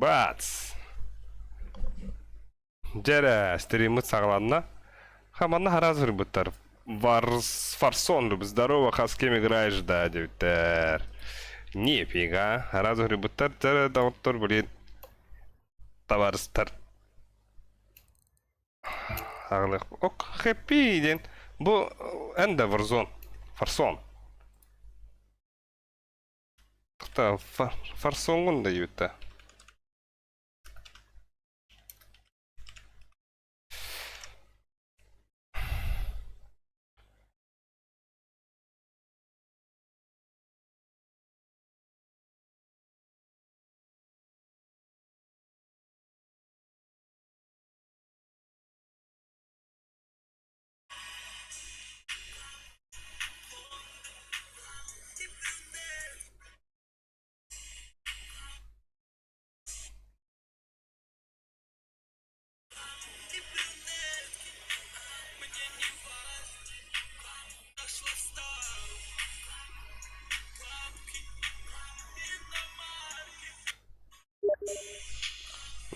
Бац! Жара, стримит сагланна. Хаманна харазыр буттар. Фарсон, здорово, с кем играешь, да, девтер. Нифига, харазыр буттар, жара дауттар, блин. Товарыстар. Ағылық. Ок, хэппи ден. Бұл әнді фарсон. Фарсон ғында ебетті.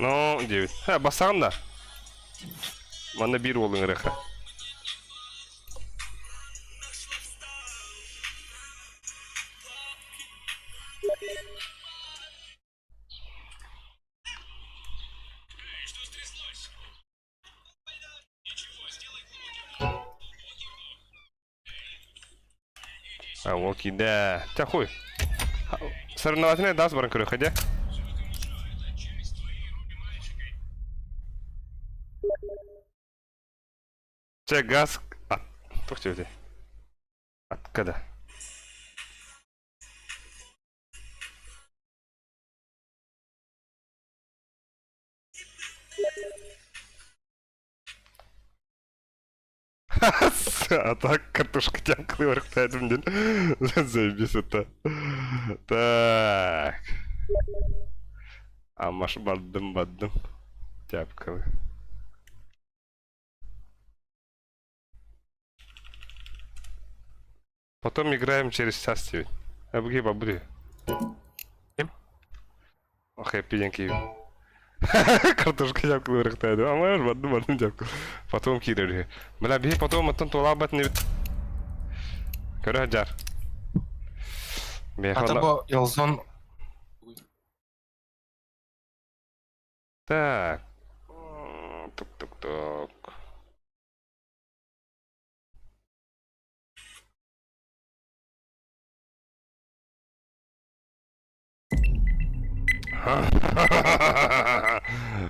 Ну, 9. Басаған да. Манда 1 болың реха. Окей, да. Тяхуй. Соревновательная даст баранкуры, ходя. Че, газ... Тух тебе. От когда? А так картошка тямкалы вырықтайды мден. Заебись это. Так. Амаш баддым. Тяпкалы. Потом играем через час тебе. Абги бабуди. Ох, я пьянкий. Картошка тяпкалы вырықтайды. Амаш баддым тяпкалы. Потом кидали. Бля, бей потом оттан толабат не... Көрі жар. Атабо Елзон. Так. Тук.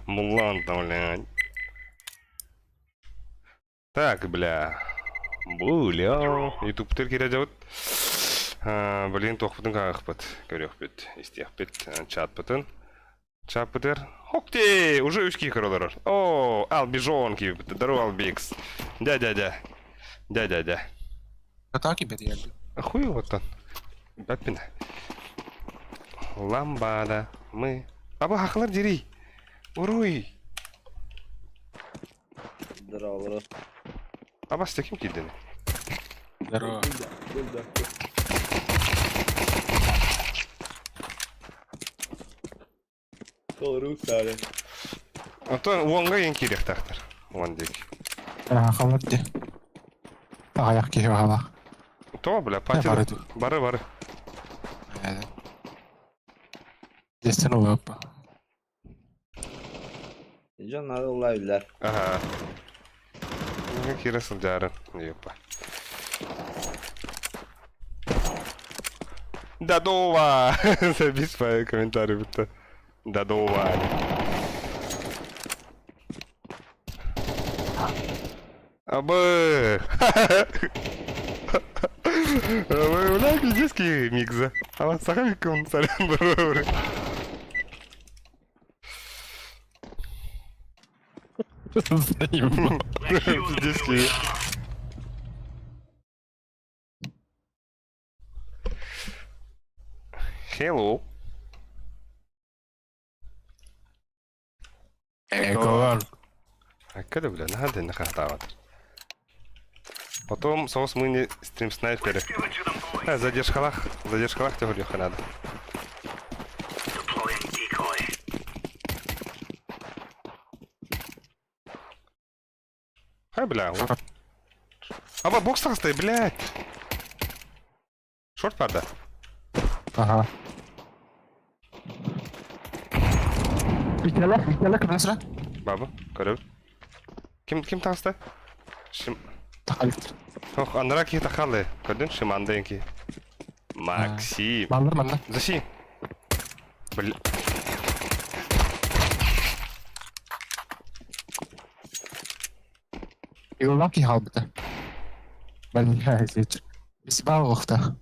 Мулан там, блядь. Так, бля. Бля. Ютуб теркере жабыт. Блин, тоқпытын қағықпыт. Көрек бет. Истеқ бет. Чат бұтын. Чат бұтыр. Хокте! Уже үшкі қырылыр. О, Албижон кебіп бұты. Дару Албекс. Дядя. Атаки бет елді. Ахуй оттан. Бәппін. Ламбада. Мы. Аба хақылар дерей. Уруй. Здорово. Аба стекім кедені. Здорово. Doğru sare. Ото оңға ең керек тақтыр. Оң дек. Қалатты. Аяқ кеге бағала. То, бля, патил. Бары. Дестен олап. Canlar olaylar. Ага. Ne kirasın jarın. Yapma. Дадова! Забей свои комментарии, будто. Дадова. Абы! Вы унаки диски микза. А вот сахариком сорян бровы. Диски. Hello. Эго. Когда, бля, надо нахатавать. Потом соус мы не стрим снайперы. Задержкалах тебе надо. Хай, бля. Аба, бокс тастай, блядь. Шорт парда. Ага. Икелек насра. Баба, көрөбүт. Ким тастай? Тахалт. Ох, анраки тахалы. Көрдүң, шимандайынки. Максим. Балдар манда. Защи. Бля. Юлаки халбыта. Бәлін әзет. Бесбал уақта.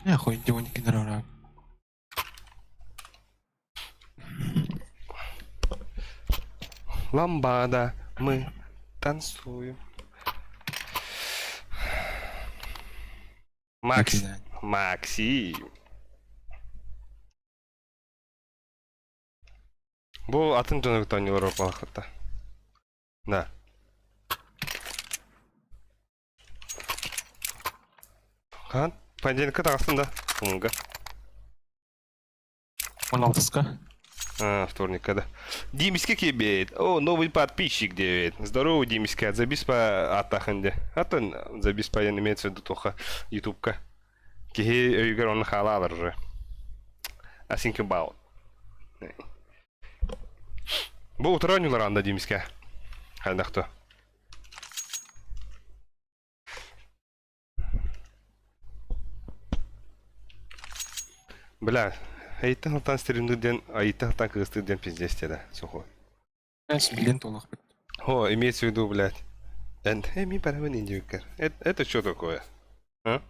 Я хуй девоньки нравится. Ламбада, мы танцуем. Максим. Бұл атын жөнөк танылар балақытта. Да. Қан, понедельникке тағыстың да, мұнға. 16-ска. Вторника, да. Димиска кебет. О, новый подписчик, девет. Здорово, Димиска. Забис по атаханде. Атын забис по имеется в виду только ютубка. Кихи öйгер он халалар же. I think about. Бұл утранюлар анда Димиска. Хайдақты. Бля. Айттың халтан стримдерден, айттың халтан кыстырден пиздестеді, сухой. Әс билен толық бит. О, имеется в виду, блядь. Ми паравен индюкер. Это что такое? А?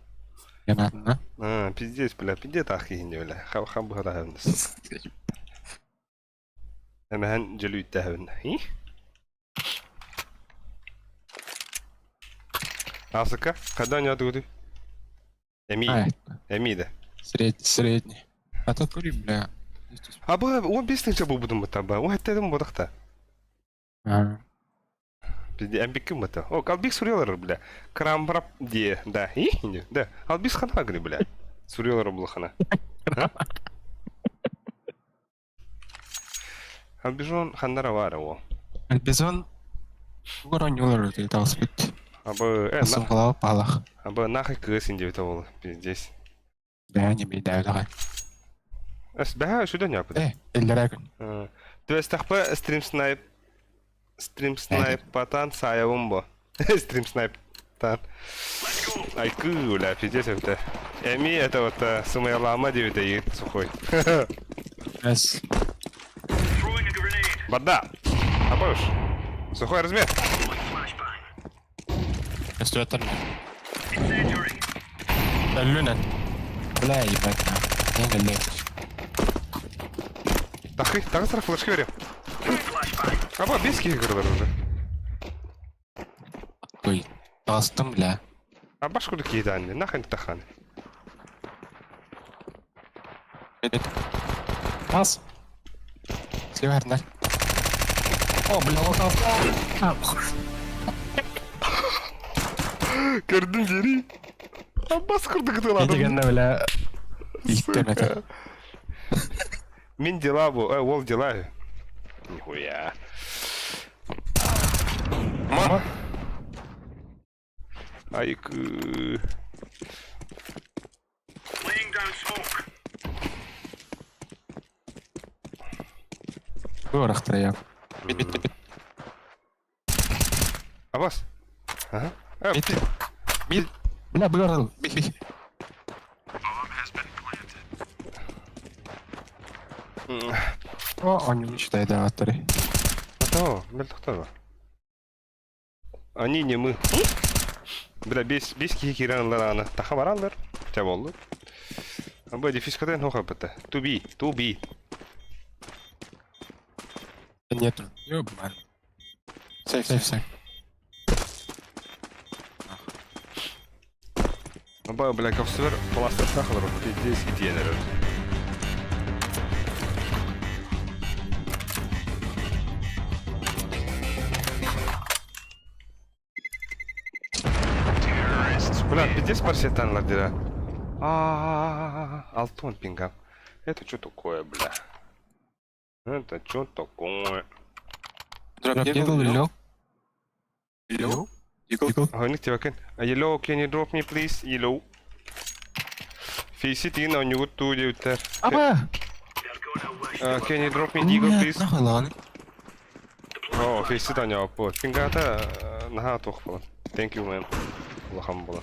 Янатына. Пиздец, бля, пиздец ахи инди, бля. Хам бұғыра хавындыс. Әмән жылу үтті хавында. Асыка, қадан яды өді? Әмиді. Средний. А то кури, бля. Абы, он бестің жабу бұдым бұта, ба. Он әттәдің бұдықта. Бізде әмбек кім бұта? О, қалбек сүрелер, бля. Крамбрап де, да. Да. Албек қана ғыны, бля. Сүрелер бұл қана. Албежон қандара вара, о. Албезон бұғыран юлар өте тағыс бит. Абы, Асын қалау палақ. Абы, нахай кығыз инде өте ол, пиздес. Бәне бей дәуіліға. Әс, бәға шудан япыды. Элдер әкін. Төстақпы стрим снайпатан саявым бо. Стрим снайптан. Айкы, бля, пиздец өте. Әми, это вот сумайлама девіде ет, сухой. Әс. Бада! Абыш! Сухой размер! Әс төттір мен. Әллінен. Бля, ебать, на. Ең әлі. Тахы, тағы сырақ флешки берем. Аба, без кегірлер уже. Ой, тағыстым, бля. Абаш куды кейді анне, нахай таханы. Тағыз. Слева әрінер. О, бля, о, тағыз. Көрдің жері? Аббас кұрды күтіл адам. Едегенді, бля, биіктемеді. Мен дела бұл, ол дела. Нихуя. Ма? Айкы. Көріқ тұрайам. Аббас? Ага. Бит. Бля, бұғырдыл. Бит. О, он не считает, да, атори. О, бля, кто? Они не мы. Бля, без кихиранлар аны. Таха баралар. Тя болды. Абы дефискаден хоха бітті. To be. Нету. Ёбан. Сейф. Абы, бля, кавсывер пластер шахалар. Здесь идеялар. Бля, 50% танлар дира. Алтон пингам. Это что такое, бля? Это чё такое? Drop Eagle below. Below? Eagle. Oh, niet joking. Yellow, can you drop me please? Yellow. Face it in on you to you there. Aba! Can you drop me eagle please? Nakalaan. Oh, face it on your port. Pingata naha toch falan. Thank you man. Allah'ım bula.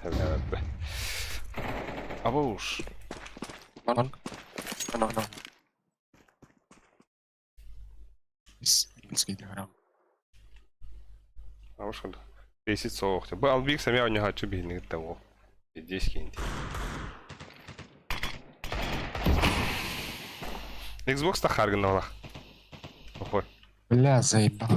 Evet be. Abuş. One. No. Let's get around. Abuş oldu. Face it soğuk. Bu albik sami on your haçı bilin gitti o. Здесь киньте. Xbox та харган олах. Охой. Бля, заебал.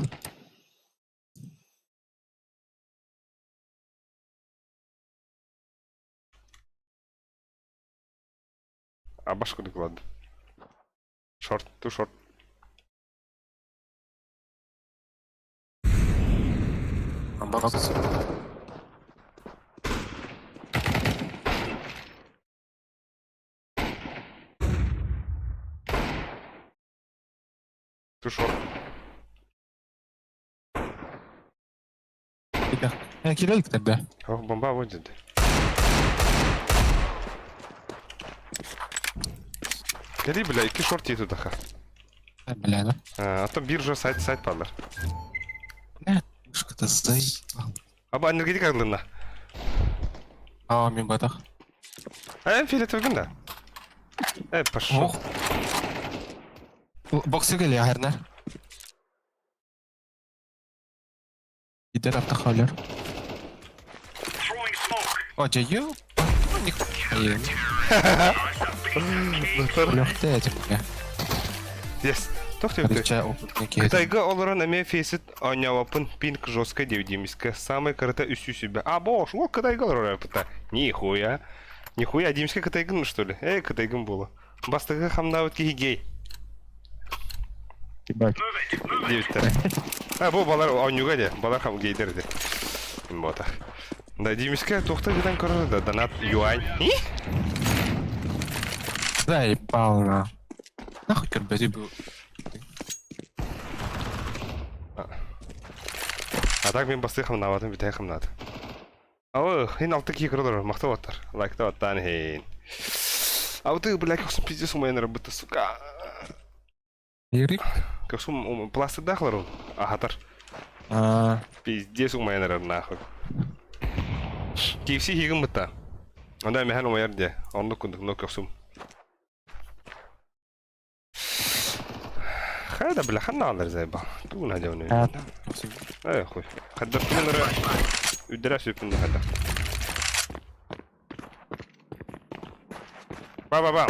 А башку доклад. Шорт, ту шорт. Unbox. Ту шорт. Kiraylık tabi. Ох, бомба водит. Geli bile iki short yedi daha. Бля, да? Hatta bir side parlar. Бля, что-то заебал. Ama energetik aklında. А, мен батах. En fiyalet gün de. Evet paşa. Ох. Боксы гели ахернер. Gider hafta kalır. Hoca yok. Hayır. Yok dedim ya. Yes. Тоқтай өтті. Рыча опытный кейс. Қытайға оларан әме фейсит ойнауапын пинг жестко деудемескі. Самый кырыта үсі себе. А, бош, ол Қытайға олар опыта. Нихуя. Нихуя, демескі Қытайғын, что ли? Қытайғын болу. Бастығы хамна өтке гей. Деуттер. Бұл балар ойнуға де. Балар хам гейдер де. Бота. Да, демескі тоқтай жедан көрі да. Донат юань. Заебал на. Нахуй кербези был. А так мен басты хамнаватын битай хамнады. Ау, хин алты ки кырылыр, мактап аттар. Лайктап аттан хин. Ау ты, блядь, как пиздец у меня работа, сука. Ерик? Как сум пластик дахлар, ахатар. Пиздец у меня нахуй. KFC хигин бутта. Онда механ у меня де, онда кундук но как сум. هذا بلا خلنا على زيبا تونا جوني اي اخوي خدرت من الدراسة يكون هذا بابا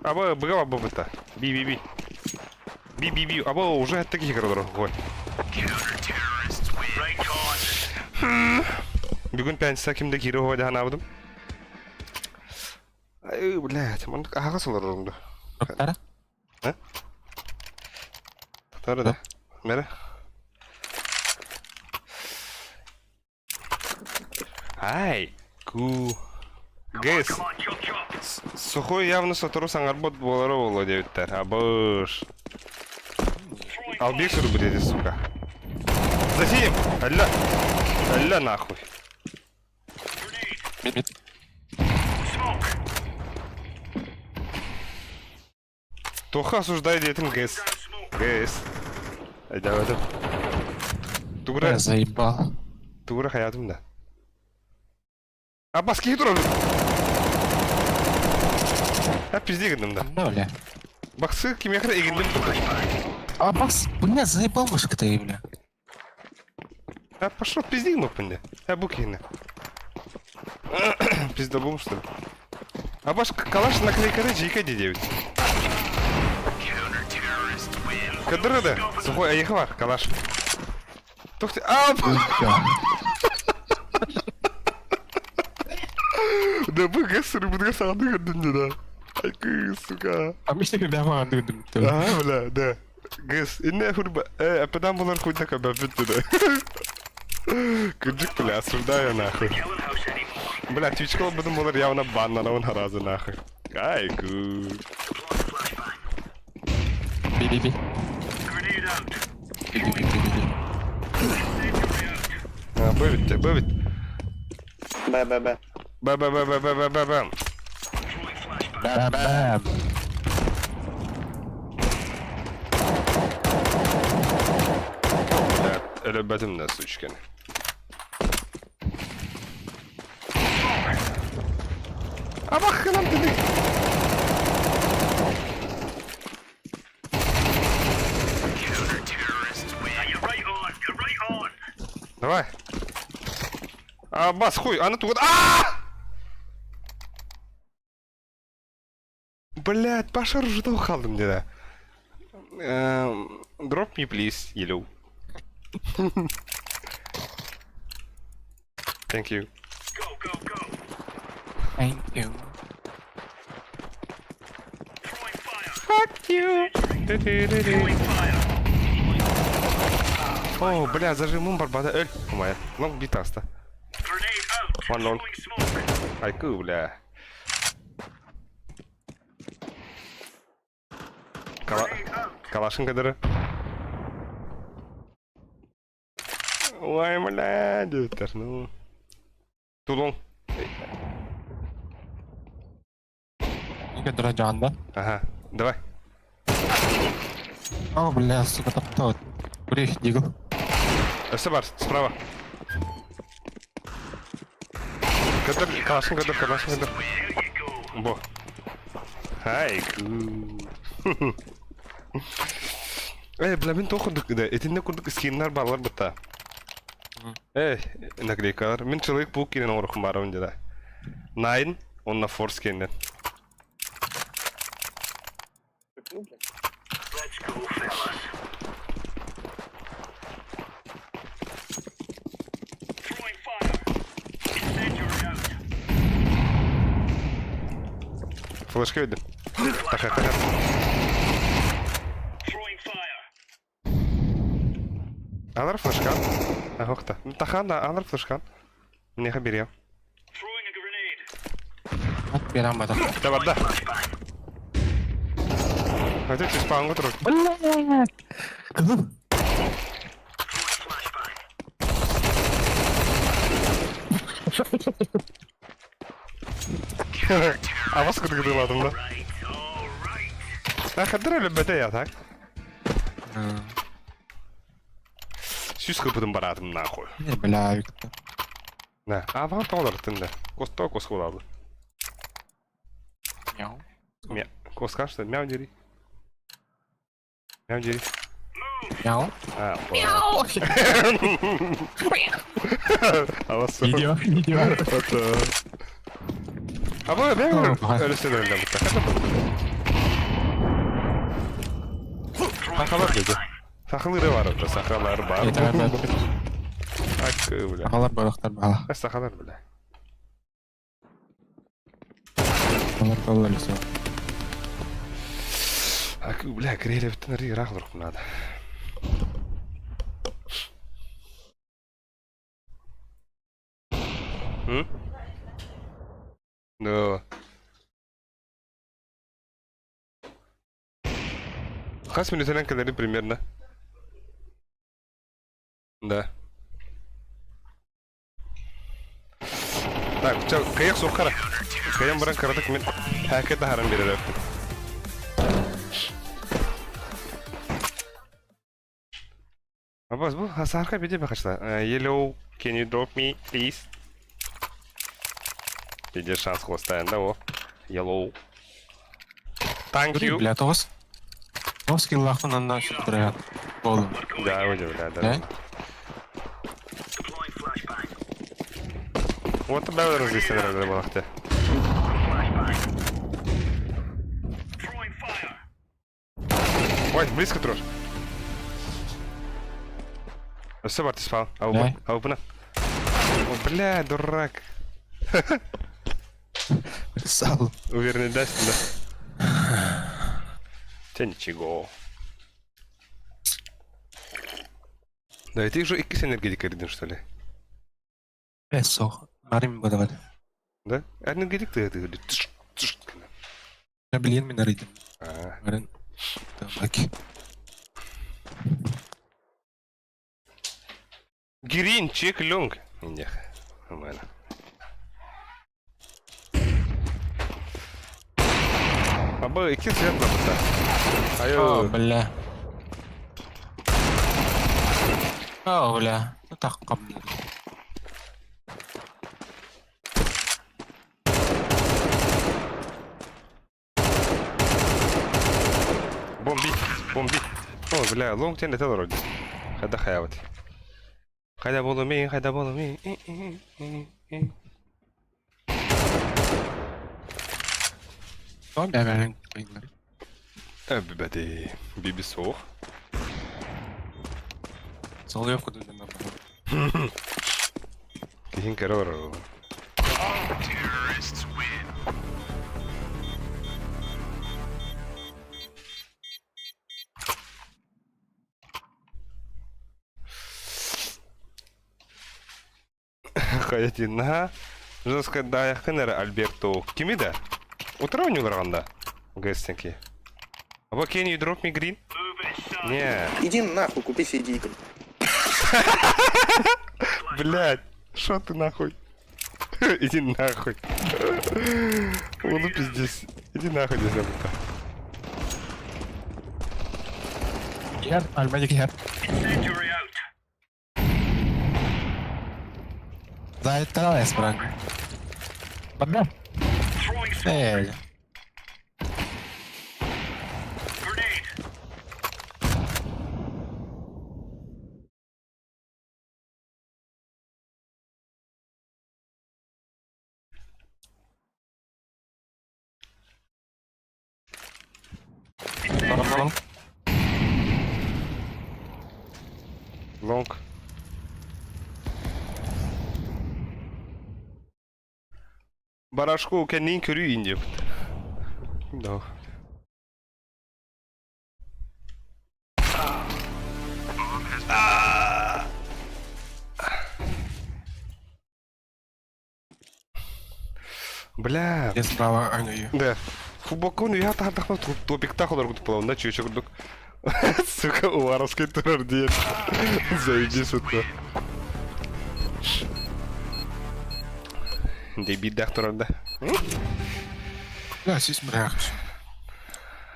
ابو بقى ابو بتا بي ابو уже такие крадор ой بيكون بان ساكم ده كيرو هو ده انا ابدم اي блядь من هاغسلر ده Dokter? ها Tara da. Mere. Ай, ку. Гэс. Сухой явно сатору сангарбот болары боло деуттер. Абыш. Албек сұру біледі, сука. Зафием! Алла нахуй. Мид. Тоха осуждай дейтін гэс. Гэс. Айдавадым. Бля, заебал. Тугра хаятымда. А баски тұрады. Пизде кіндімді. Да, бля. Бақсы кемекір егіндім тұрды. А бас, бля, заебал вышка ты, бля. Пошел пизде кіміп пінде. Бұкені. Пизда болм, что ли? А баш калаш наклейкары жейка дедеуді. Кадыры да. Сухой аяқы бар, калаш. Тоқтай. Ап! Да бұл ғасыры бұдға сағады көрдіңді да. Айқы, сука. А мы что когда мы отдыхаем? Ага, бля, да. Гэс, инне хурба. Ападан бұлар хуйна каба бітті да. Күрджік, бля, осуждаю нахуй. Бля, твичкал бұдым бұлар явно баннанауын харазы нахуй. Айқы. Би. Би. Бэвит. Б. Бэм. Бам. Элебетимden сучканы. А бах, нам ты. Давай. Бас, хуй, она тут. Блять, Паша ржу халдым деда. Drop me, please, yellow. Thank you. Thank you. Fuck you. О, бля, зажимом барбада. Эль, моя. Лонг битаста. One long. Айку, бля. Калашин кадыры. Ой, бля, дютер, ну. Тулон. Иге дыра жанда. Ага, давай. О, бля, сука, таптот. Кури, дигл. Все, бар, справа. Кадыр, калашин кадыр. Бо. Айку. Бля, мен тоқындық да. Этинде курдық скиннар балар бұта. Наклейкалар. Мен человек паук кенен орықым барым деді. Nine, онна Force кенен. Флешка видим. Таха. Алар флешка. Ахокта. Тахан да алар флешка. Мне хабирия. От берам бата. Да. А ты спаун готов. Бля. Кызым. А вас куда гыдыладым да? Хадыр эле бете ятак. Сүз кыпыдым баратым нахуй. Бля, Виктор. На, а вам толар тында. Косто косхулады. Мяу. Коска что? Мяу дери. Мяу. Мяу. А вас Видео. А вы бегали? Öyle şeyler de Сахалар dedi. Сахалары бар orada, сахалар бар. Акы, бля. Сахалар барақтар бала. Сахалар, бля. Сахалар бала лисо. Акы, бля, крейли бітін рей рағылыр құнады. Да. Хас минутынан кадары примерно? Да. Так, чё, каяк сокара. Каян баран карадык мен хакетта харам берер. Абаз бу хасарка биде бакашла. Yellow, can you drop me, please? Биде шанс хвостаянда о. Yellow. Thank you. Бля, тоғыз. Тоғыз киллахтан анда сүттірі. Болдым. Да, өде, бля, да. Да? Вот тогда вы разъяснили, когда было хте. Ой, близко трош. Все, Барт, спал. Аупна. О, бля, дурак. Сал. Уверенный даст, да? Тебя ничего. Да, это уже икс энергетика рядом, что ли? Эсо. Марим бодавал. Да? Энергетик ты это говорит. Я блин, меня рыдим. А. Марин. Like. Green check long. Индия. Нормально. Абы iki свет напыта. О, Айо. бля. О, бля. Ну так, камни. Бомби. Бомби. О, бля, лонг тен это вроде. Хада хаяват. Хайда болу мен, хайда болу мен. Tamam ya ben koyayım. Everybody. Bibi soğuk. Salıyor kudurduğum ben. Kesin kere var. Хаятинна. Жестко да яхнер Альберто. Кимида? Утро не ураганда. Гестинки. А what can you drop me green? Не. Иди нахуй, купи CD. Блять, шо ты нахуй? Иди нахуй. Ну пиздец. Иди нахуй, не знаю. Yer, almaya yer. Zaten al Esperanto. Banda. Eh. Tamam. Long. Барашку kendin körü ince. Да. Бля. Я справа Агаю. Да. Футболку я тахтахна топикта ходор кутуп алганда чөчө курдук. Сука, уараске турар диет. Заебись утта. Дебиддах турарда. Ya siz bırakın.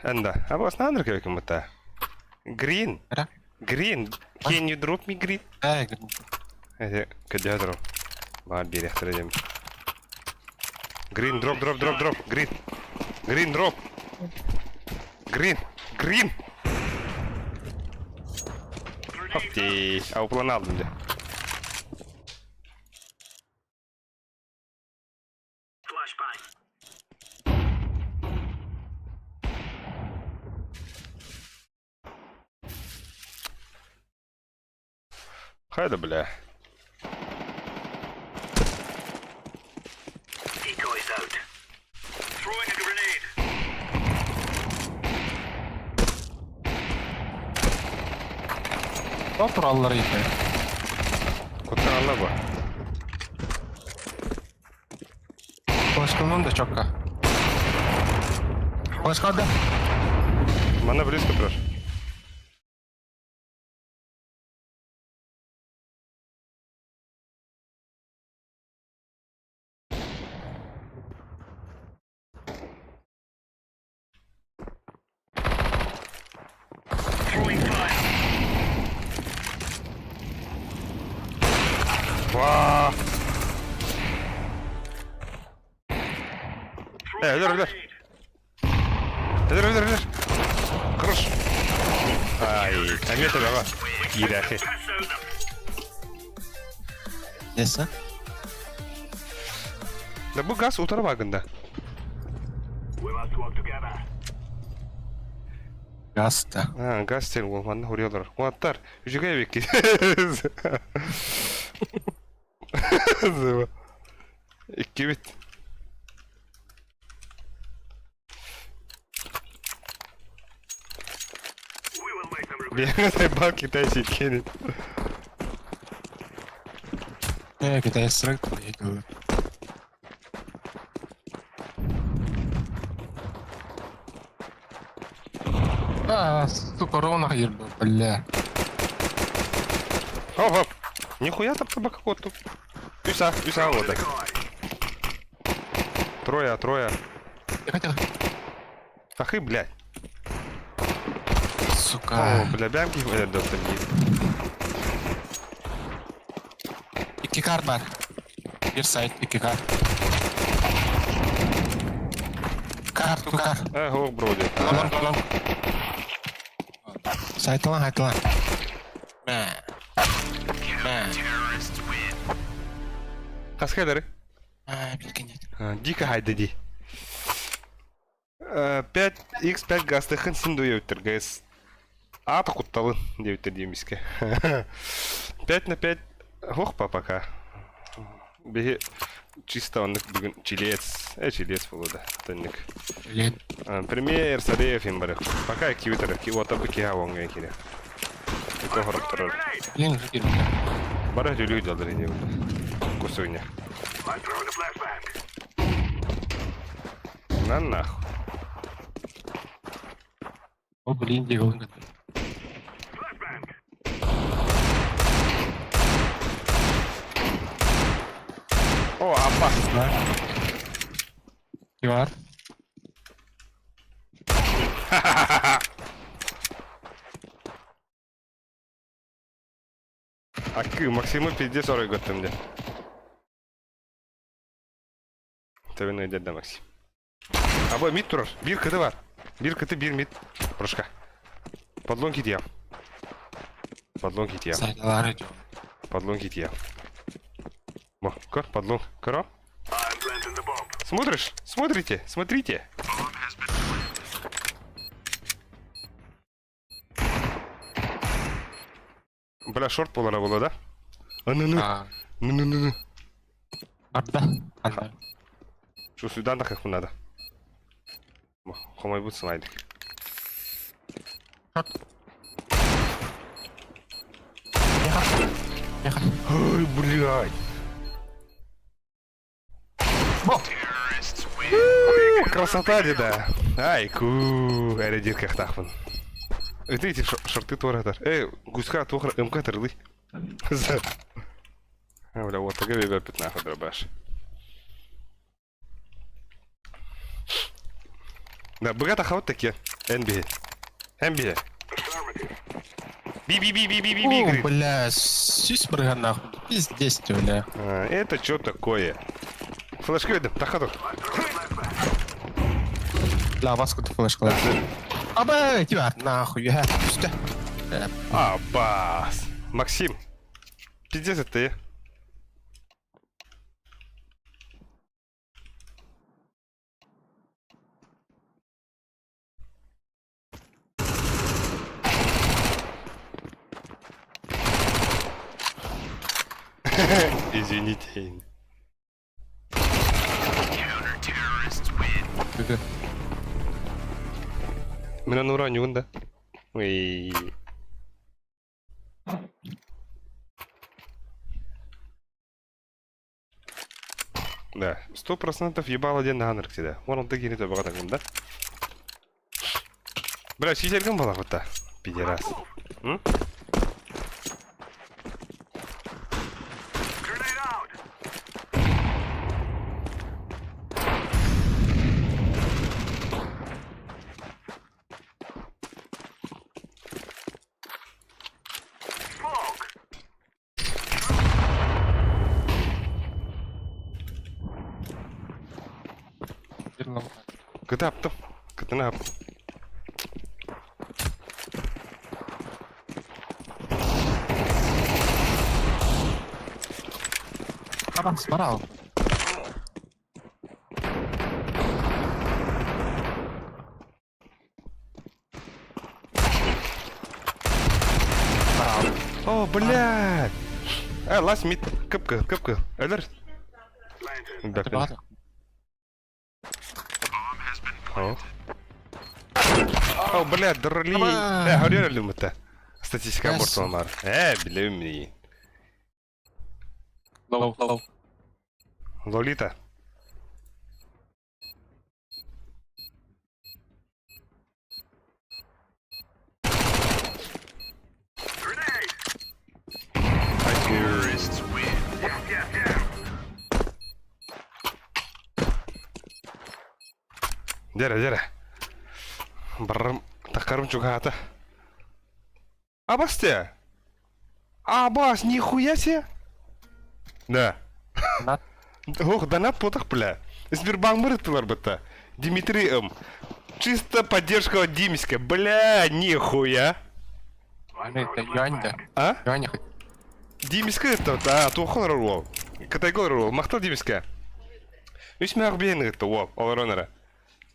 Anda, apa standar kayak mata? Green. Ada? Green. Can you drop me green? Gel. Kerja terus. Bahan bir terjem. Green drop. Green. Green drop. Green. Oke, aku pulang aldım ya. Haydi bля. Decoys out. Throwing a grenade. O kuralları yıkayın. Kutkan Allah bu. Başkanın da çok ka. Başkan da. Mana близко прошу. Throwing fire. Vaa. Throwing dur. Dur. Kırış. Ay, sen yeter ama. İyi de. pass out them. Neyse. Da bu gaz o tarafa hakkında. We must work together. Gazete. Ha, gaz sen olmanı vuruyorlar. Kuatlar. Yüzüge bekli. İki bit. We will make them regret. Bir yana bak kita şirkenin. Kita ısırık. Сука, ровно ебал, бля. Оп, оп. Нихуя там собака кот тут. Юса, вот да. Трое. Тихо. Ах и, блядь. О, Сука. бля, бямки, доктор Гид. İki kar var. Bir side, iki kar. Kar, tu kar. Ого, броди. Long. Side lan, hide lan. Хаскайлары. Bilgin Дико хайда ди. 5x5 гастыхын синду еуттер, гайс. Аты кутталын деуттер дейміске. 5 на 5. Хохпа пока. Беги чисто он бүгін чилец. Чилец болуда. Тонник. Блин. Премьер садеев им барых. Пока кивитер, кивота бы киавонга кире. Ито хорап тұрар. Блин, жигер. Барах жүлі жалдыр еде бұл. Кусуйня. I'm throwing a flashbang. На нахуй. О, блин, дегал. Flashbang. О, опасно. Кивар. Акы, Максиму пизде 40 год мне. Тебе найдет, да, Максим. А бой, мид турар. Bir kıtı var. Bir kıtı, bir mid. Прошка. Подлон кит я. Подлон кит я. Сайдалар идет. Подлон кит я. Мо, кор, подлон. Коро. I'm planting the bomb. Смотришь? Смотрите. Бля, шорт полара было, да? Ну. Арда. Анда. Что, сюда нахуй надо? Хомой будет слайдик. Шот. Ехал. Ой, блядь. Красота, деда. Айку. Эредир как тахман. Видите, шорты творатар. Гуська тохра МК тырлы. Бля, вот так и опять нахуй дробаш. Да, богато хават таки. NBA. Би, О, говорит. бля, сюсь брыга нахуй. Пиздец, бля. Это что такое? Флешка видно, тахаду. Бля, вас куда флешка. Аба, кивар, нахуй, я. Что? Абас. Максим. Пиздец это ты. Извините. Меня на уровне да? Ой. Да, 100% ебал один на ганр всегда. Вон он таки не то богато да? Бля, читерком была вот та, пидерас. Grenade out. Smoke. Кытаптым. Кытынап. Аба, смарал. О, блядь! Лast mid. Кыпкы. Элер. Planted. Да, Ребята. О, блядь, драли. Ама. Говорили мы-то. Статистика Yes. Морталмар. Бля, мне. Лоу. Лолита. Дере. Баррам такарым чугата. Абасте. Абас, нихуя себе. Да. Донат. Ох, донат потах, бля. Сбербанк мыртылар быта. Дмитрий М. Чисто поддержка от Димиска. Бля, нихуя. Это юань, да? А? Юань хоть. Димиска это, тухон рол. Категория рол. Махтал Димиска. Весь мягк бейн это, воп, Олронера.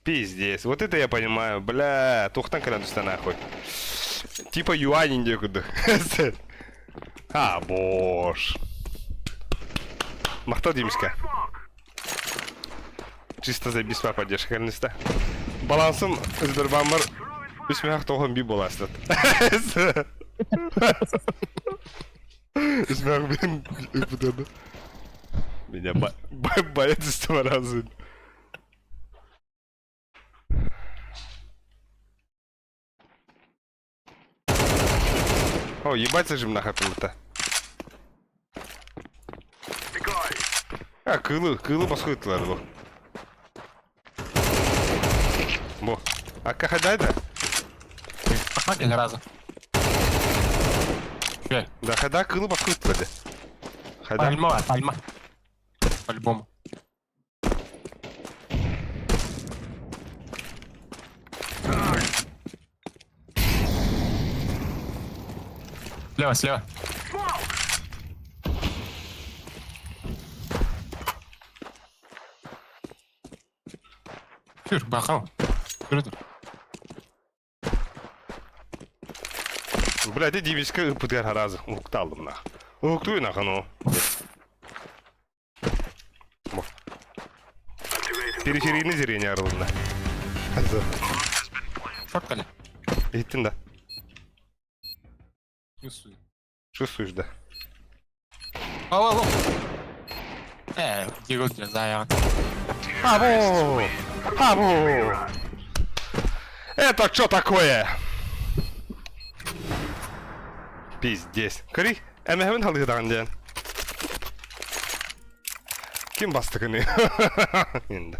Пиздец. Вот это я понимаю. Бля, тухтан калянуста нахуй. Типа юань некуда. А, боже. Махтал Димиска. Чисто забисла поддержка калянуста. Балансым Сбербамбар. Весь мягк тухон би боластат. Весь мягк бейн. Меня боятся 100 раза. О, ебать зажим нахуй это. А, кылы баскытлар бу. Бу. А кахадайда? Один раза. Да, хада кылы баскытлар. Хада. Пальма. По-любому. Слева. Чур, бахал. Круто. Бля, ты Димиска путер раза. Укталым нах. Уктуй нах, ну. Периферийное зрение орлана. Шоткали. Иттин да. Чувствую. Чувствуешь, да. Ау. Диго для зая. Абу! Это что такое? Пиздец. Кори, эмэхэмэн халыгыдаган ден. Ким басты кыны? Енді.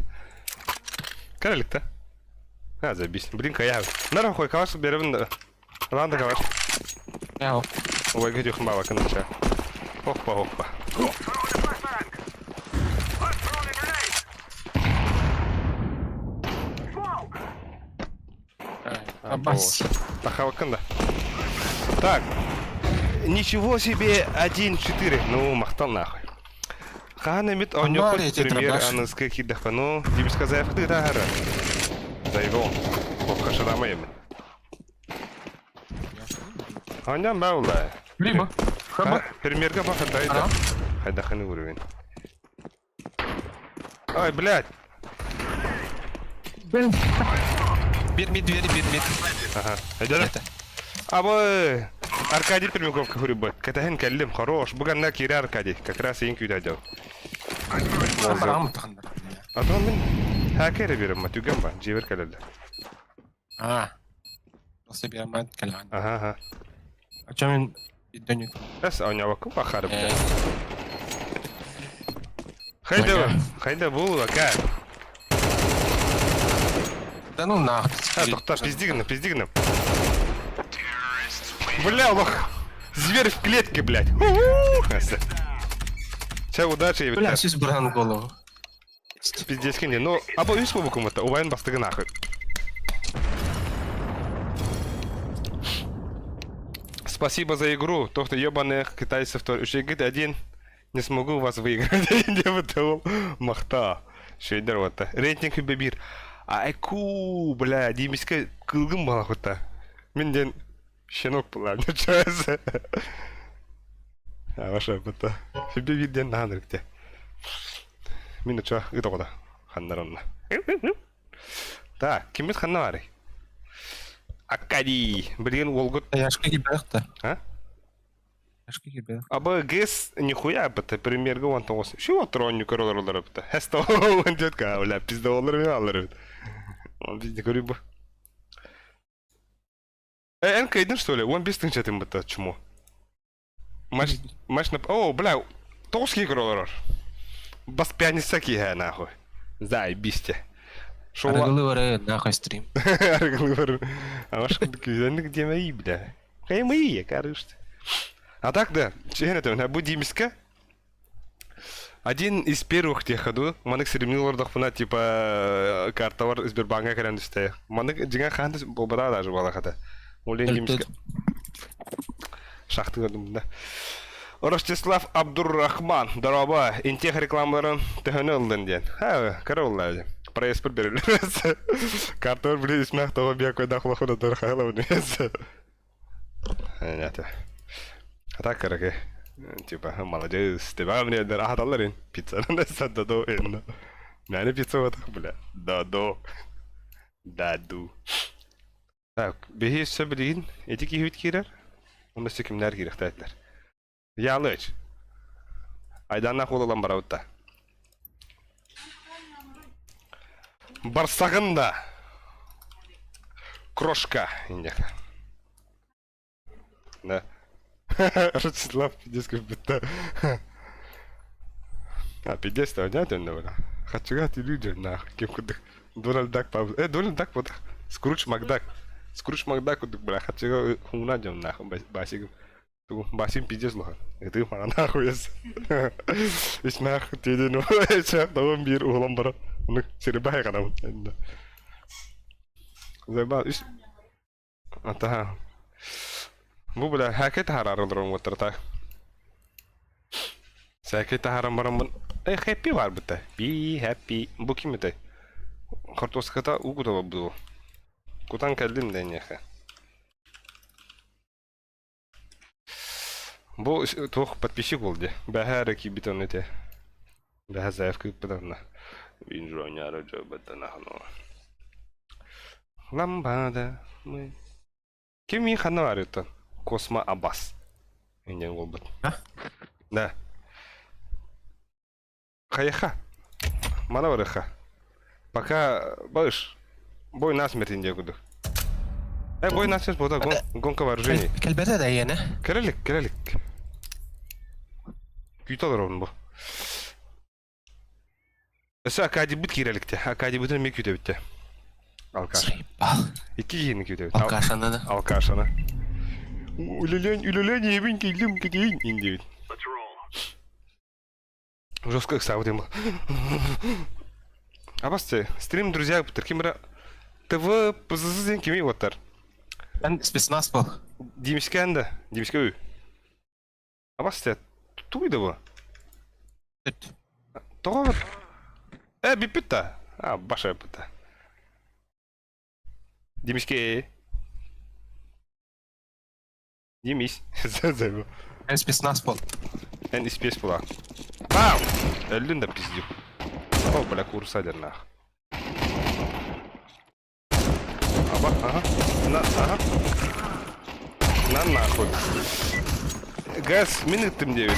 Каралик-то? А, забись. Блин, каяв. Нара хой каваш беребін. Ланда каваш. Яу. Ой, гадюх мало кыныча. Опа. Абас. Тахаваканда. Так. Ничего себе 1-4. Ну, махтал нахуй. Ханамит онёк премьер аныскы кидахпа. Ну, Димиска заявкты дагара. Заявол. Бокка шарамайым. Аням баула. Либо. Премьерга бахадайда. Хайдаханы уровень. Ой, блядь. Бит. Ага. Айдара. Абой. Аркадий Пермяков говорит, Катахин калим хорош. Буганна кири Аркадий. Как раз ин күйді айдау. А то мен хакері берем ма, түген ба, жевер калады. Осы берем ма, калаған. Ага. А чё мен бидден Әс, ауня бақым бақарып. Хайда бұл, ака. Да ну нахуй. Тоқта, пиздигіні. Бля, лох. Зверь в клетке, блядь. Ча, удачи. Бля, сюз бұрған голову. Пиздец не. Ну, або үйс бұл бұкымыта, увайын бастығы нахуй. Спасибо за игру. То, что ебаных китайцев, то Шейгит один не смогу вас выиграть. Я бы махта. Шейдер вот. Рейтинг бебир. Айку, бля, Димиска кылгым бала хута. Менден щенок была, ничего. А ваша бата. Бебир ден нанрыкте. Мин чё, это куда? Ханнаронна. Так, кимет ханнары. Акади, блин, Волгот. Яшка гиберта. А? Яшка гиберта. Аба гэс нихуя бата, примерга вон того. Чего троню короллар бата? Хэсто, он детка, бля, пиздоллар миаллар. Он пизде корюба. Энка един что ли? Он без тынчатым бата, чему? Маш на... О, бля, толский короллар. Бас пианисаки, нахуй. Заебисте. Шола. Аргылы бары нахуй стрим. Аргылы бар. Амаш күзәнлек демәй бля. Каймый, кажется. А так да, честно, это будет Димиска. Один из первых тех ходу, манык сремнилар дахпына типа карталар Сбербанка керендисте. Манык дигән ханды бобада даже бала хата. Улен Димиска. Шахты гадымда. Ростислав Абдуррахман, дараба, интех рекламаларын тәһәнәлдән дигән. Ха, карауллар. Проеспер бериләр. Карталар белән исмәх тава бия койда хлахуда дархайлау нәсе. Это. А так, короче, типа, молодец, ты вам мне $100 пицца на садду, инна. Наверное, пицца вот так, бля. Даду. Так, беги все, блин. Эти кихют кирер? У нас кимнер кирер, тайтлер. Я лыч. Айдан нахуй олам бараутта. Барсагында. Крошка, индека. Да. Ростислав 50 бітті. А, 50 понятно, бля. Хачуга ти люди, нахуй, кем кудық. Дональд Дак, Павло. Дональд Дак, вот. Скрудж Макдак. Скрудж Макдак, кудық, бля. Хачуга хуна дем, нахуй, басигім. Басим пиздец, лохан. Это их мана, нахуй, ес. Иш, нахуй, теді, ну, ешақ, давам бир, уғылам бара. Оны серебай қанам. Зайба, иш. Атаха. Bu bile haket hararın durum oturta. Sakit haram baram. Happy var bite. Be happy. Bu kim bite? Kartoskata ugu da bu. Kutan geldim de ne ha. Bu toh подписчик oldu. Bahar ki biton ete. Bahar zayıf ki biton. Vinjonya raja batana hano. Lambada. Kim iyi kanı var yutan? Космо Аббас. Индиан голбат. А? Да. Хаяха. Мана вареха. Пока баш. Бой насмерть Индия гуду. Бой насмерть бода гонка вооружений. Кәлбәтә дә яна. Керелик. Күйталар он бу. Эсэ акади бит кереликте. Акади битен мек күтә битте. Алкаш. Iki yeni күтә бит. Алкашаны да. Алкашаны. Улелень, ебень, килим, кидень, индивид. Let's roll. Жестко саудим. А басте, стрим, друзья, таким ТВ позазен кими ватар. Мен спецназ был. Димсканда, Димскую. А басте, туйда бу. То. Бипита. А, баша пита. Димский. Демись. Зазыву. Мен спецназ был. En ispes pula. Пау! Öldün de pizdi. О, бля, курсадер нах. Аба, ага. Ага. На нахуй. Газ, минутым 9.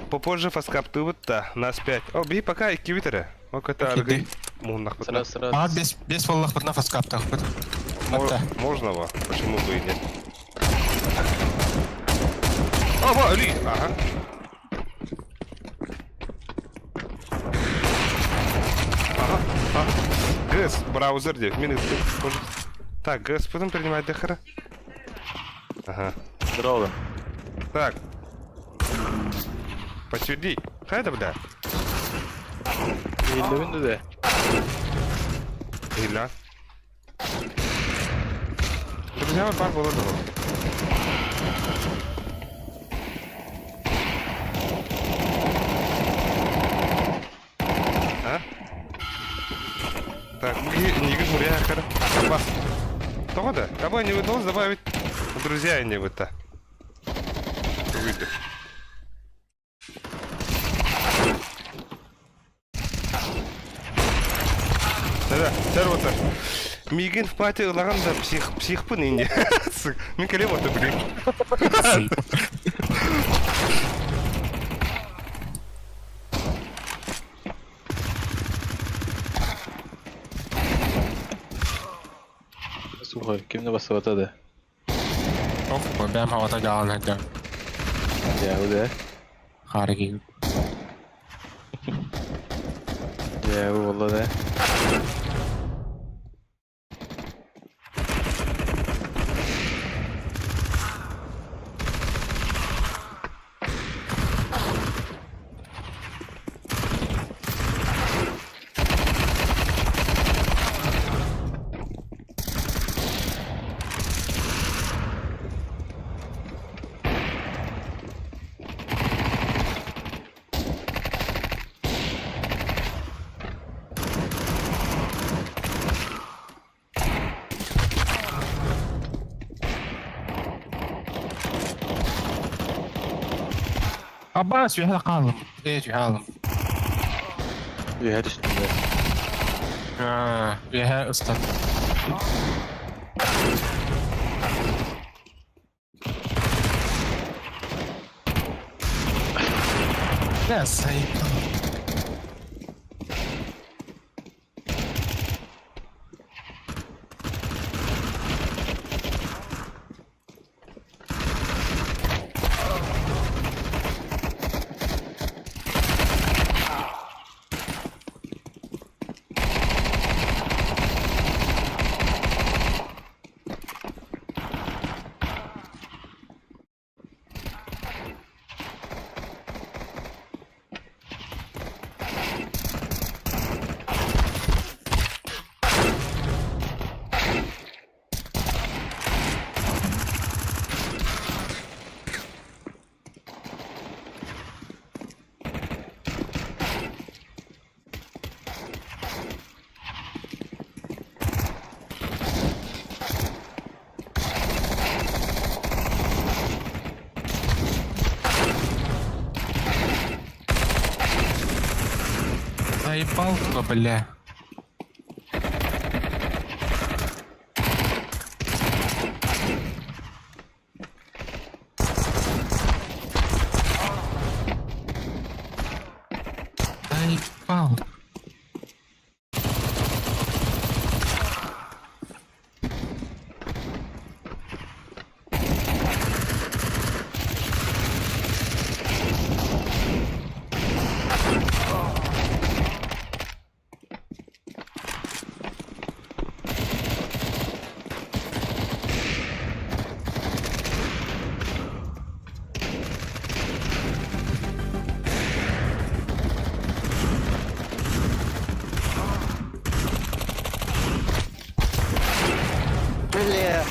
Попозже фаскап ты вот та, нас 5. О, бей пока и кивитере. О, это аргай. Мунах вот. А, без воллах под нафас каптах. Можно во? Почему бы и нет? Ага, Ли! Ага. Ага. ГС, браузер 9 минут. Так, ГС, потом принимать Дехара. Ага. Здорово. Так. Посюди. Хайда, бля. Елдевинді де. Иля. Друзья, вот пар было дома. А? Так, не вижу реактора. Аббас. Того да? Кого не удалось добавить? Друзья не вы-то. Выйдет. Да, сервотер. Мигин в пати лаганда псих пынинде. Мен келем оты блин. Слухай, кимне басыватады? Ох, бәм һавада җалан хәтта. Я, у де? Харыги. Ya والله ده. Abbas bir kaldım. Bir kaldım. Bir her üstünde. Ha, bir her ıslat. Ne sayıp. Заебал, бля. Заебал. Бля.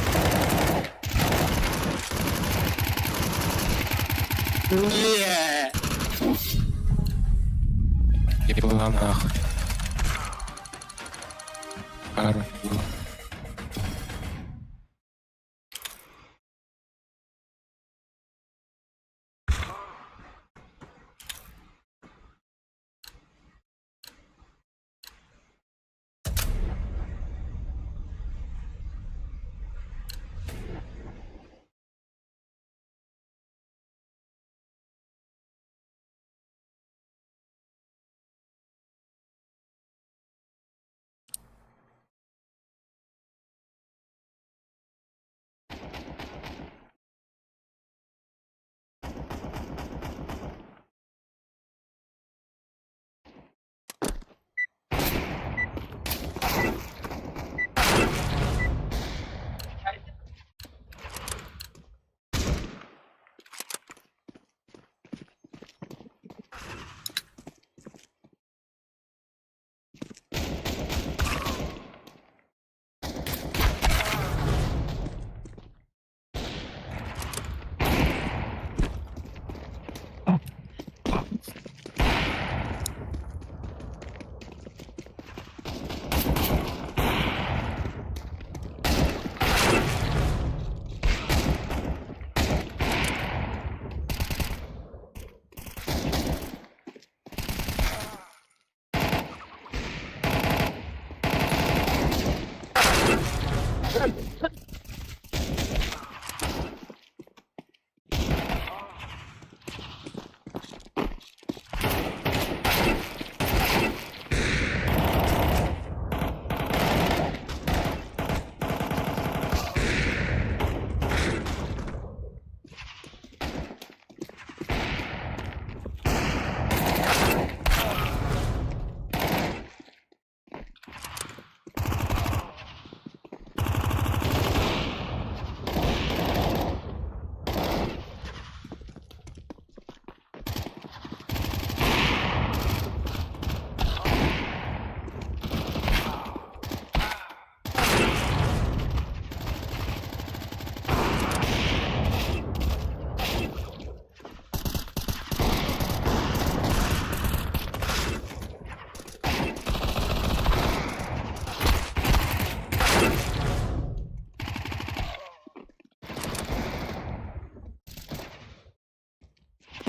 Ебала нахуй. Хорошо.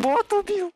бот убил.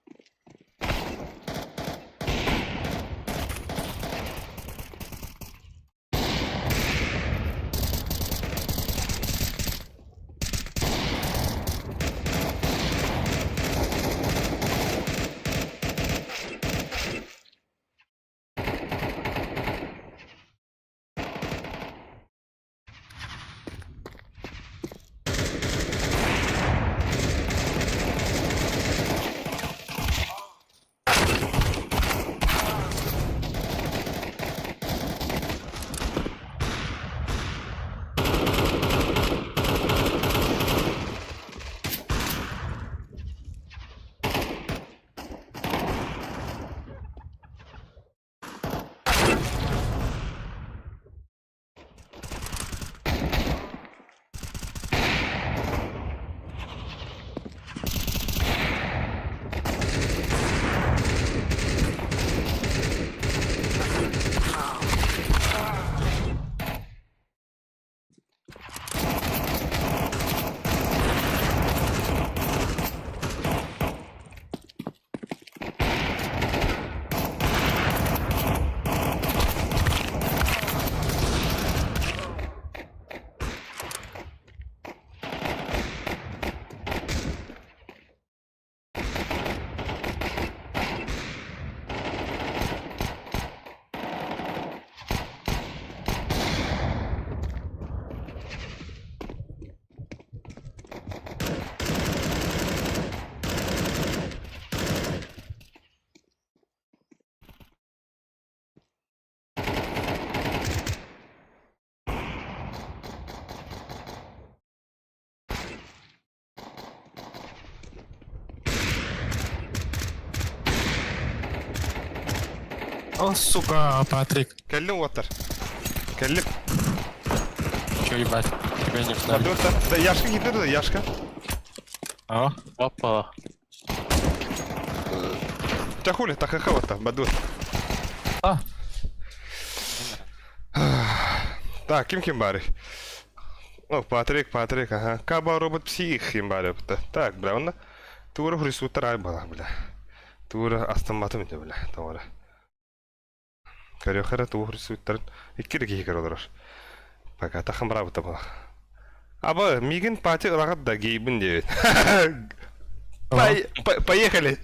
О, сука, Патрик. Келлин отыр. Келлин. Чё, ебать? Тебя не ждали. Бадуатта. Да, яшка кетер да, яшка. А? Опа. Чахули, тахаха отта, бадуат. А? Так, ким бари? О, Патрик, ага. Каба робот псих ким бари бта. Так, бля, онна. Тура хрисутар ай бала, бля. Тура астаматым де, бля, тавара. Карьохара тура хрисутар. Иккири кихикар одыраш. Пока тахам рабыта бала. Аба, мигин пати ырагат да гейбин девет. Поехали!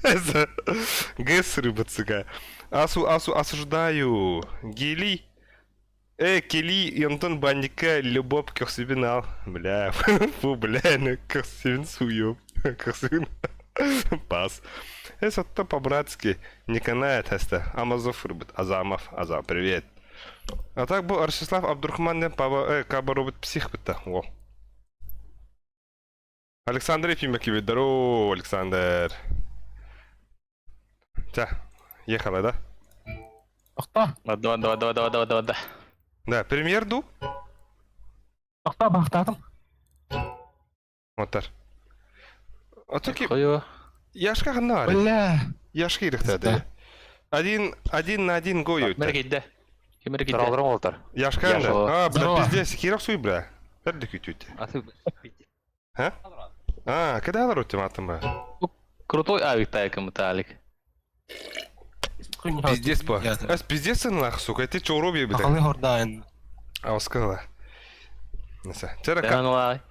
ГЭС рыбацыга. Осуждаю. Гели. Кели Антон Бандика любовь к Сибинал. Бля, фу, бля, ну как Сибин суёб. Как Сибин. Пас. Это то по-братски. Не канает это. Амазов рыбит. Азамов. Азам, привет. А так был Аршислав Абдурахман Каба робот псих быта. Во. Александр Ефимович, здорово, Александр. Тя, ехала, да? Ахта? Да. Да, премьер ду? Ахта, бахтатым. Отар. Отаки, Кою. яшка ханар. Бля. Яшка ирихтады. Один на один гою. Меркейді. Кемеркейді. Таралдырым олтар. Яшка Яшка. анда. Бля, Здорово. пиздец, хиров суй, бля. Перди кютюти. Когда алар өтем атым ба? Крутой авик тайком металлик. Пиздец па. Ас пиздец нах, сука, это чё роби, бля. Ахалы хордайн. Аускала. Наса. Тера Тәнуай.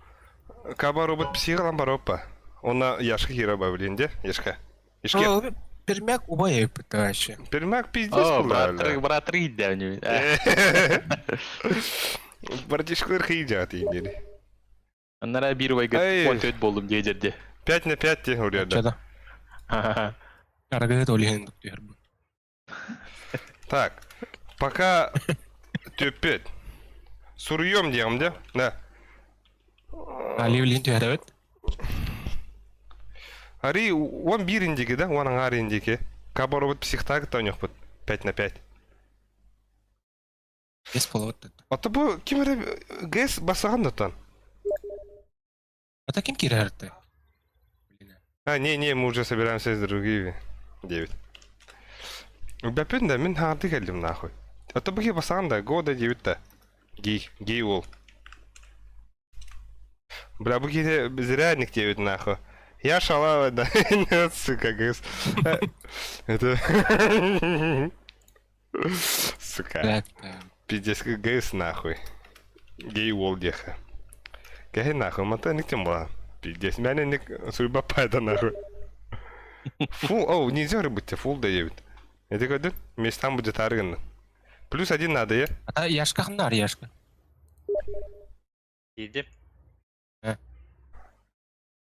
Каба робот психолан баропа. Она яшка хира ба, блин, де? Яшка. Ишке. Пермяк убоев вообще. Пермак пиздец О, была. брат риддәвню. Братишкалар хиджат индери. Аннара бир вайгат Эй. контент болдум дедерде. 5 на 5 те уряда. Чада. Арагает олиген доктор. Так. Пока төпет. Сурьем диям, да? Да. Аливлин тюрет. Ари, он бириндиги, да? Он ангариндиги. Каба робот психтаг тонёк бут. 5 на 5. Без полот. А то бу кимере гэс басагандатан. А таким кирерте. Не, мы уже собираемся с другими. 9. Бәпен да, мен харды келдім нахуй. А то бге басаганда года 9-та. Гей ол. Бля, бге зрядник 9 нахуй. Я шалава, да. Нет, сука, гыс. Это... Сука. Так, Пиздец, гыс нахуй. Гей волдеха. Гей нахуй, мотаник тем была. Пиздец, меня не судьба пайда нахуй. Фул, оу, нельзя рыбать, фул дает. Это когда местам будет арган. Плюс один надо, я? ата яшка кымдар яшка. Едеп.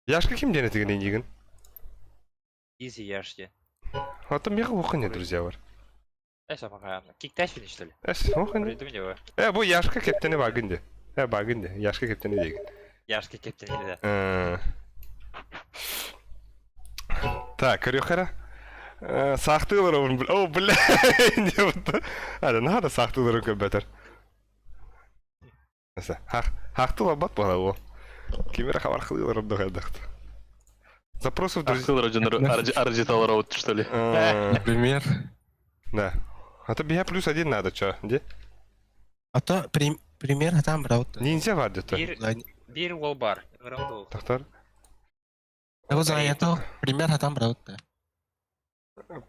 Яшка кем ден этигін енеген? Изи яшки. А то мега уханя, друзья, бар. Эш апака. Кикташвин что ли? Эс, уханя. Придум него. Бу яшка кептені багынды. Багынды, яшка кептені деген. Яшки кептен да. Так, Крюхера. Сақтылар он, о, бля, не вот. Ада, надо сақтылар он бетер. Несе, хақтылар бат бара о. Кемера хабар хылылар он дохадахт. Запросов, друзья. Ахтыл Арджитал Роуд, что ли? Например. Да. А то бия плюс один надо, чё, где? Ата пример там брат. Ниндзя var где-то. Bir wall bar. Граунду. Тахтар. Его занято. Пример там брат.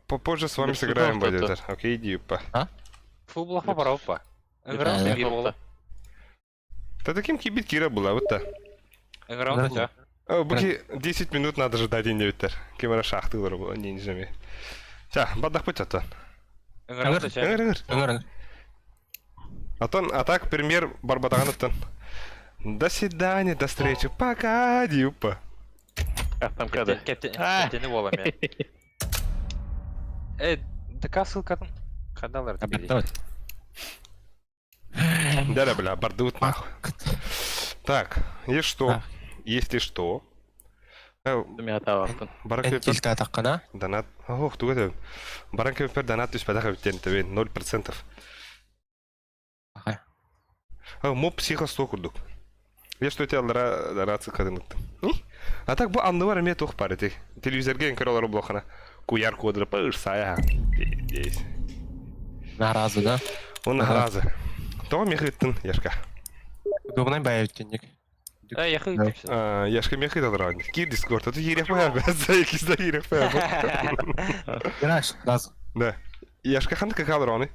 Попозже с вами Да сыграем, что-то. Бадютер. Окей, иди, па. Фул блаха барау па. Граунду bir wall. Та таким кибит Кира была, вот та. Граунду да. Буки 10 минут надо ждать, не Бадютер. Кемера шахтылар была, ниндзями. Ща, бадах путята. Граунду да. Ыңыр. А так, пример Барбатановтан. До свидания, до встречи. Пока, Дюпа. Там кады. Кептени волами. Така ссылкатын кадалар тебе. Да, бля, бардут нахуй. Так, и что? Если что? Баранкевпер Тилка таккана. донат. Ох, тугада. Баранкевпер донат түс падаха биттен тебе 0%. Ага. Моб психа 100 курдук. Я что тебя рация кадыныктым. А так бу анды бар эме тох бар эти. Телевизорге энкаралар блохана. Куяр кодра пыш сая. Здесь. Наразы, да? Он наразы. То мехыттын яшка. Удобный бәйөттенник. Я хык. Яшка мехыт алран. Кир дискорд. Это ерек поя. За якизда ерек поя. Граш, раз. Да. Яшка ханды как алраны.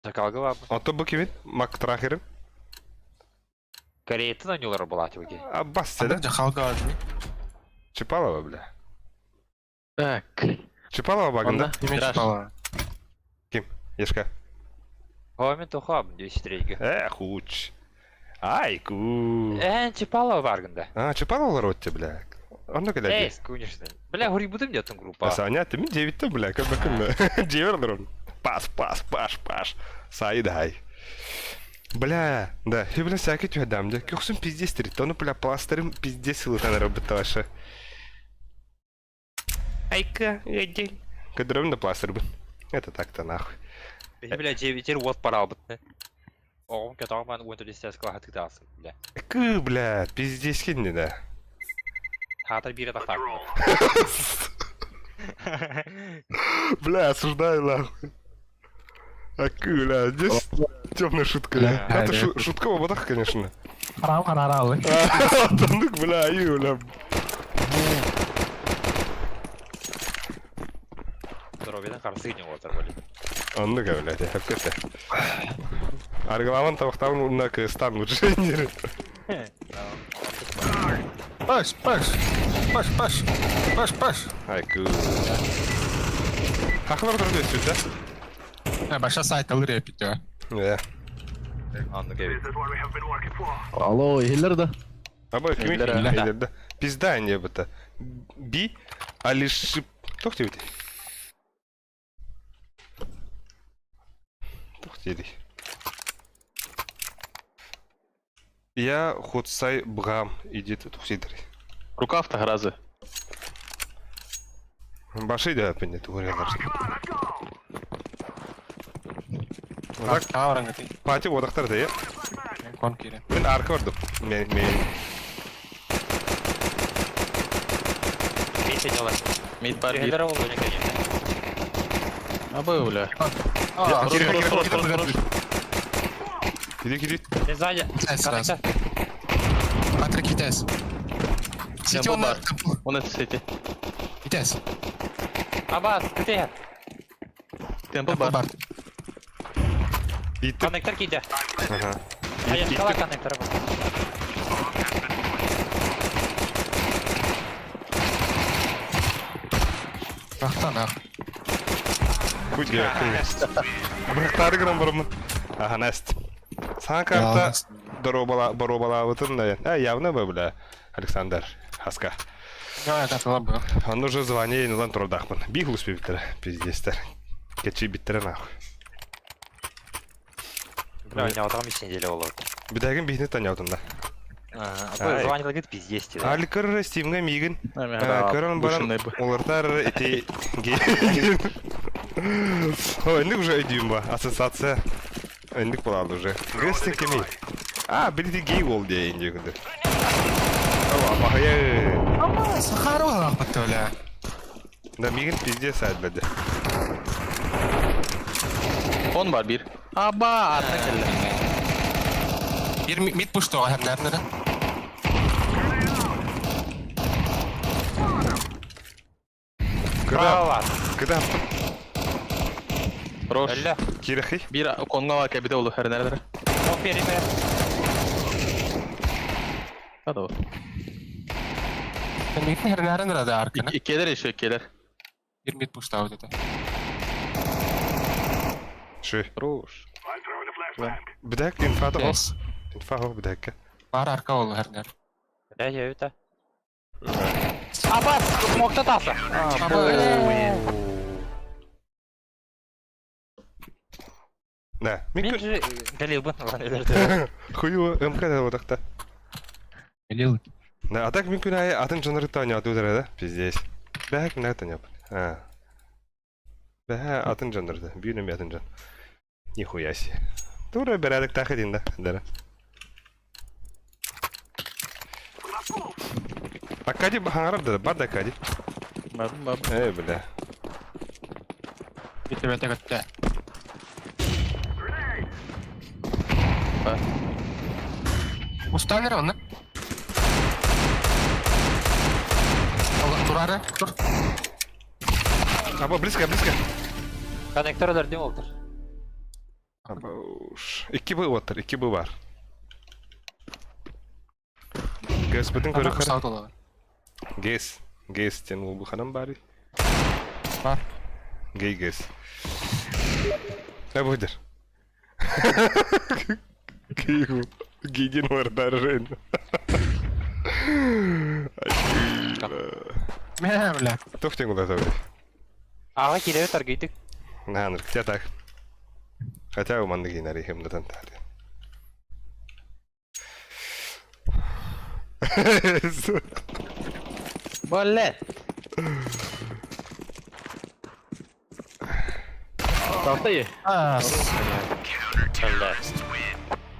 Такалга лаб. А то букивит мак трахерим. Корейтын анюлар булат ваги. А басся, да? Жахалга. Чипалова, бля. Так. Чипалова багында. Имеш пала. Ким? Яшка. Хомен тухаб 10 рейга. Хуч. Ай, ку. Чипалова баргында. Чипалова ротте, бля. Он глядя. Конечно. Бля, гури будем делать группа. Саня, ты мне 9-то, бля, как бы кем. Джеверлерон. Пас. Сайдай. Бля, да, я, бля, всякий тюдам, да. Кюхсум пиздец 3 тонны, бля, пластырем пиздец силы надо работать ваша. Айка, иди. Кадровин на пластырь бы. Это так-то нахуй. Бля, 9 вот пора бы. О, который man går inte att skala till das. Бля. Ку, бля, пиздец хидни, да. Хата бира так. Бля, осуждаю нахуй. Бля, здесь темная шутка. Бля, Это да. шутка в ботах, конечно. Харам. Тандык, бля, бля. Здоровье, харсы не вот оторвали. Анныга, блядь, я хэпкэсэ. Аргламан тавахтан уннак стан лучше. Паш. Ай, ку. Хахлар дұрды өтсі, да? Баша сайт алыр епит, ja. Да. Anlı gibi. This is what we have been working for. Алло, хиллер да? Абай, кім Елдер, екен? да. Елдерді. Пизда не бұта. Би, алишип... Тоқ тебе. Тоқ тебе. Я ходсай бғам идет тоқ тебе. Рукав-то грозы. Баши да пенде туғырялар. Так, аураң еті. Пати одақтар да, я? Кон кере. Мен арка бардым. Мен... Мейте дела. Мид бар бир. Гендер oldu ne kadar. Абы, бля. Киди. Ne zaten. Тес раз. Karakter. Патрик Тес. Сити Темпл он бар. темпл. Он это сети. Итес. Абас, где? Темпл Темпл бар. бар. Иттім. Коннектор кейде. Ага. Аяқ қала коннекторы бар. Рахтан ах. Будь Бұрықтары кірім бұрымын. Аха, näst. Саң карта боробала вытын да. Явно бы, бля, Александр Хаска. Я готова был. Он уже звонил, ну ладно, трудахман. Бігл успів біттер, пиздестер. Кетчи биттер нахуй. Бля, у него там еще неделя олар. Бидагин бігні таняутын да. Бұл звонил, говорит, пиздец тебе. Алькыр Стимга мигін. Ага, Көрін баран бушный бы. олартар эти гей. О, ендік уже өйдейін ба, ассоциация. Ендік болады уже. Грестин кемей. Білді гей ол де ендік үнді. Ова, бахая. Ама, Сахару ах баттоля. Да мигін пиздец айдбеді. Он бар bir. Аба, артына келді. Bir mid push'tu o hem nerede? Право var. Кыда Рош. Әлі. кирехи. Bir konga var kebide oldu her nerede. Ол периметр. Hadi o. Mid her nerede da arkana? İkiler yaşıyor ikiler. Bir mid push'tu o dedi. Şu. Roş. I'm throwing a flashbang. Bidak infada o. Yes. Infa o bidak. Var arka oldu her nerede. Бля, я это. Абас, смокта тасы. Да, Мен микро. же галил бы на ланелерді. Хую МК вот так-то. Gelil. Да, а так микро ай атын жанры таня атудыр да, пиздец. Бак на таня. Бә атын жанрды. Бүйнем атын жан. Нихуя си. Тура берадык тахидин да, дара. Акади бахангарда, бар да кади. Мабım. Бля. Bitti bete gitti. Ustanır onu. Dur ara, dur. Аба близко, близко. Коннекторлар не олдыр. Аба уж. 2 бы отыр, 2 бы бар. Господин Dur көрөкөр. sağ ola. Гес. Гес тен ул буханам бари. Var. Гей гес. Будер. Гейгу. Гейдин вардаржен. Ne bile. Тофтен куда таври. Аға келеу таргейдік. Наныр, хотя так. Хотя у манды гейнари хемдатан тады. Балет. Tahtayı.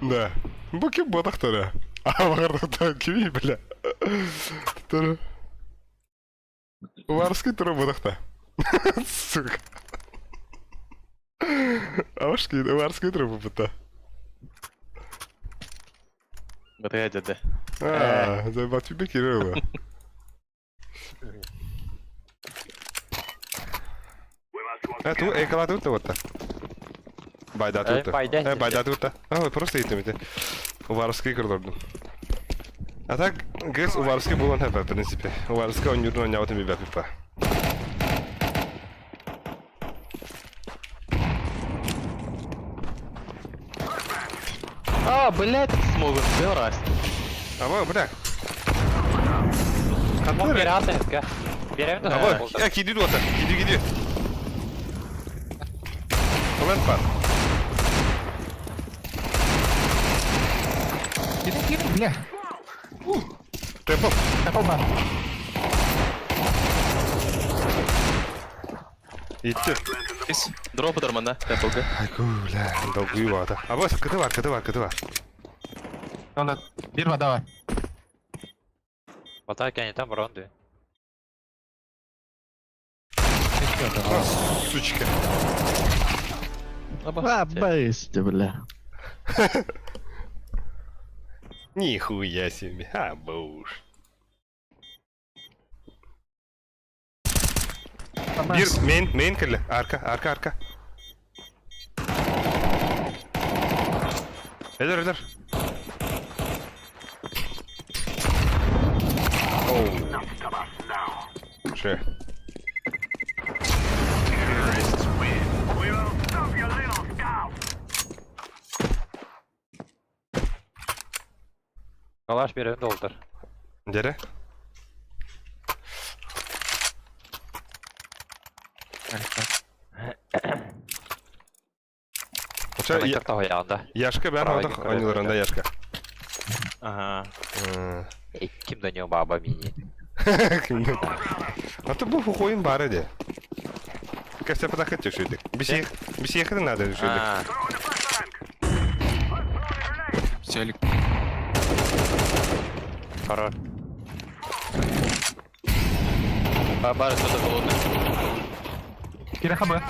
Да. Бу ким бодактары? Багардакта кими бля. Туру. Варский туру бодакта. Сука. Варский туру бопыта. Buraya dedi. Забать тебе Кирилла. Ту экала тут вот. Байда тут. Байда тут. Просто итемите. Варский кырлордун. А так, гэс Уварский булан хэпэ, в принципе. Уварский он нюрну аня отами бэпипа. Блять, смогут. Все раз. Ава, бля. Ол бері атыңызға. Берем да. Ава, киди дота. Киди. Момент пар. Gidin bile. Темпл. Yapalım. Итти. Biz. Дропы дарманда. Темплга. Айку, бля, долгую вата. А вот, кыты бар. Onda bir vada var. Батай кәне там ронды. Сучка. Бейсти, бля. Нихуя себе. Буш. Bir main kille. Arka. Eder. Oh. Şey. We will stop your little scout. Kalaş bir evinde oldur. Dere. Uça Connector tahu yanda. yaşka ben Parayı orada yukarı oynuyorlarında yaşka. Aha. Hmm. Kim dönüyor baba mini? Kimden? Hatta bu oyun bari de. Birkaç defa dakika düşürdük. Bir şey yakın nerede düşürdük? Ha. Throwing a flashbang. Söyledik. Karar. Bari şurada kolonda. Kira kabı.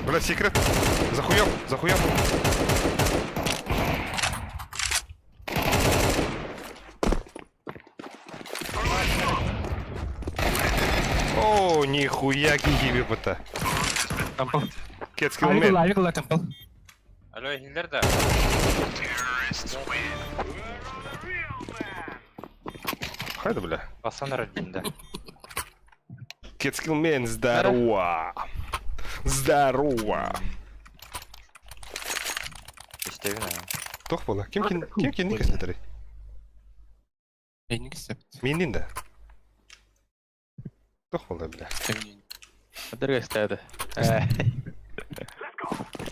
Бля, секрет. Захуём. О, нихуя гиги бата. Temple. Кетскил Ivy мен. kılla temple. Alo hiller de. Хайда, бля. Bassana röntgende. Кетскил мен, здорово. İşte ne? Тох бола. Ким кинди кесетери? Eyni kısıp. Мендин да. Тох бола, бля. Kadirga istedi.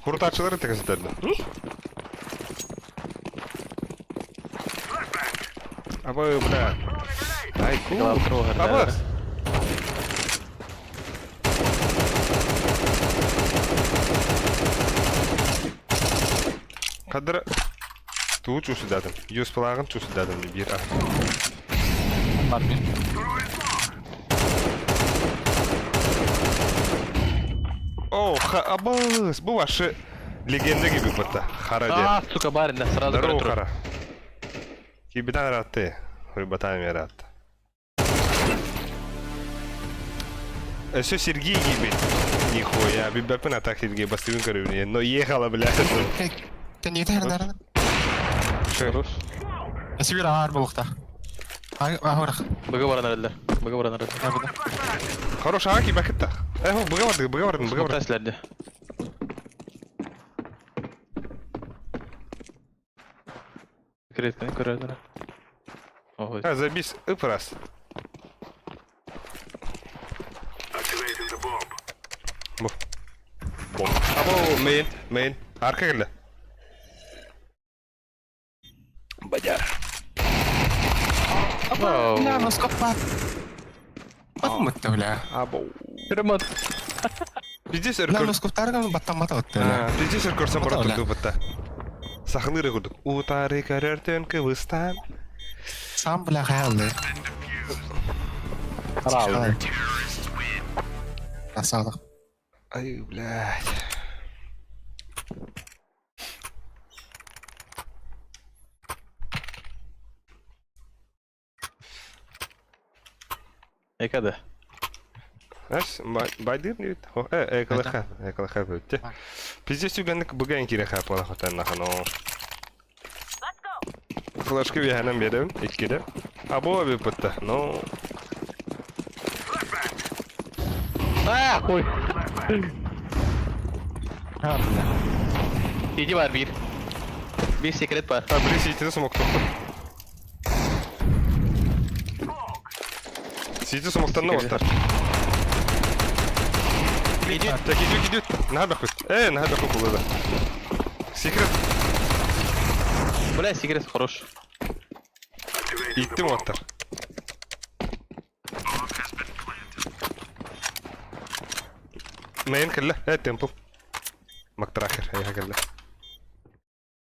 Хуртачылары текесетерди. Абай, бля. Ай, Кылап туруп отур. Абас. Кадыр туу чусудадым. Юз палагын чусудадым бир. Var bir. О, абас, bu başı legenda gibi bata. Haraca. Сука, барин, да, сразу Здорово, перетру. Хара. Кибидан рад ты. Рыбатами рад. Все Сергей гибель. Нихуя, бибапин атак Сергей бастывин корюне. Но ехала, блядь. Kan yeter nerede? Хорош. Esbir ağır bulukta. Ay, ahora. Бага баран аралар. Хорош, аки бакетта. Быгавардын. Смокта силерди. Секретный коридор. Ой. Забис, раз. Activating the bomb. Бом. Або, мейн. Арка geldi. Бадяр. Вау. Bina noskop var. Batmadı öyle. Або. Ремонт. Пиздец, Bina рекорд. noskoplar kan batamadı öyle. Пиздец, рекордсан Бата борот öyle. бата. Сахны рекордук. Утары карертен кывыстан. Sam bile hayaldi. Арал. Sağlık. Ай, блядь. Ekade. Аш, байдыр не бит. Экалаха бөтте. Пиздец үгәнлек бүген кире хап ала хатан нахано. Флешка яһанам берем, иккеде. Або бе путта. Но. Хуй. Ha bile. Иди var bir. Bir секрет var. Birisi içine smokta. Сиди смоктан ne var? Иди. Так идет. Надо хоть. Надо хоть было. Секрет. Бля, секрет хорош. Иттим оттар. Мейн килла. Темпл. Мактрахер. Я килла.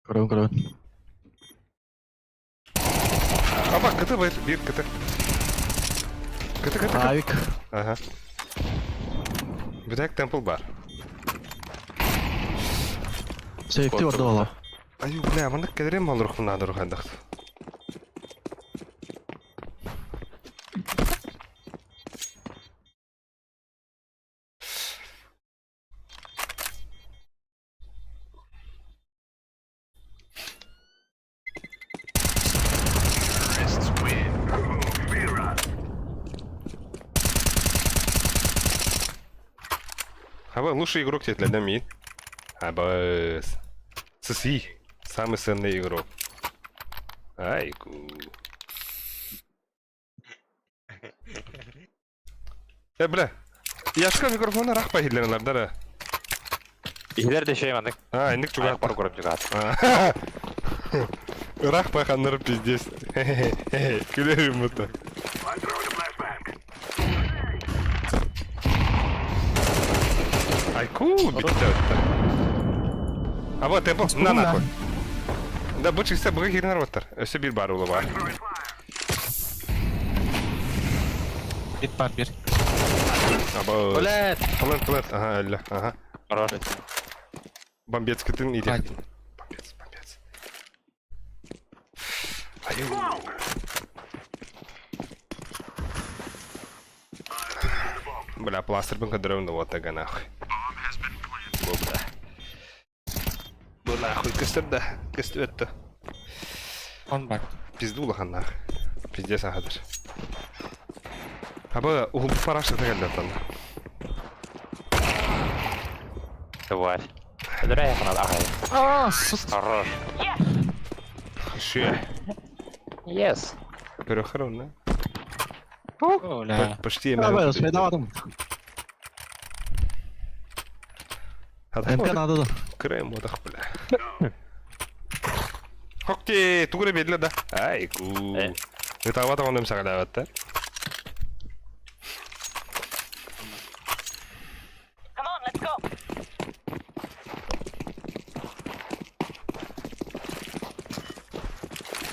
Көрөн. Аба, кыты бар. Bir kıtı. Kıtı. Авик. Ага. Bir tek temple бар. Сейфти орду ала. Аю, бля, мындык келерем болор надо рухандык. лучший игрок тебе для мид. Абас. Соси. Самый ценный игрок. Айку. Бля. Яшка микрофона рах пахидлерler да. Игілер де şey мандык. Индик чугат. Аяқ бар көріп жығады. Рах пахандар пиздец. Күлерім бұта. I'm throwing a flashbang. Айку, бітті өтті. Аба, темпл, на нахуй. Да, бұл чексе бұға керінер өттір. Өсі бір бар ұлы бар. Throwing fire. Bit var bir. Аба, Блядь. плент, ага, әлі, ага. Хорош. Бомбец кітін иде. Хватит. Бомбец. Аю. Бля, пластыр бін кадырауында оттага нахуй. Бұл нахуй кістірді, кісті өтті. On bak. Пизду улахан нахуй. Пиздец ахадыр. Аба, уғыл парашты келді аттанды. Давай. Öldür ayakına da ağayı. Aa, sus. Хорош. Ще. Yes. Перехорон, да? Оля. Почти Abi söylemedim. Emkan adı da. Крем отах, бля. Хокти, тугуре белле да. Айку. Это вот он им сагадават, да? Come on, let's go.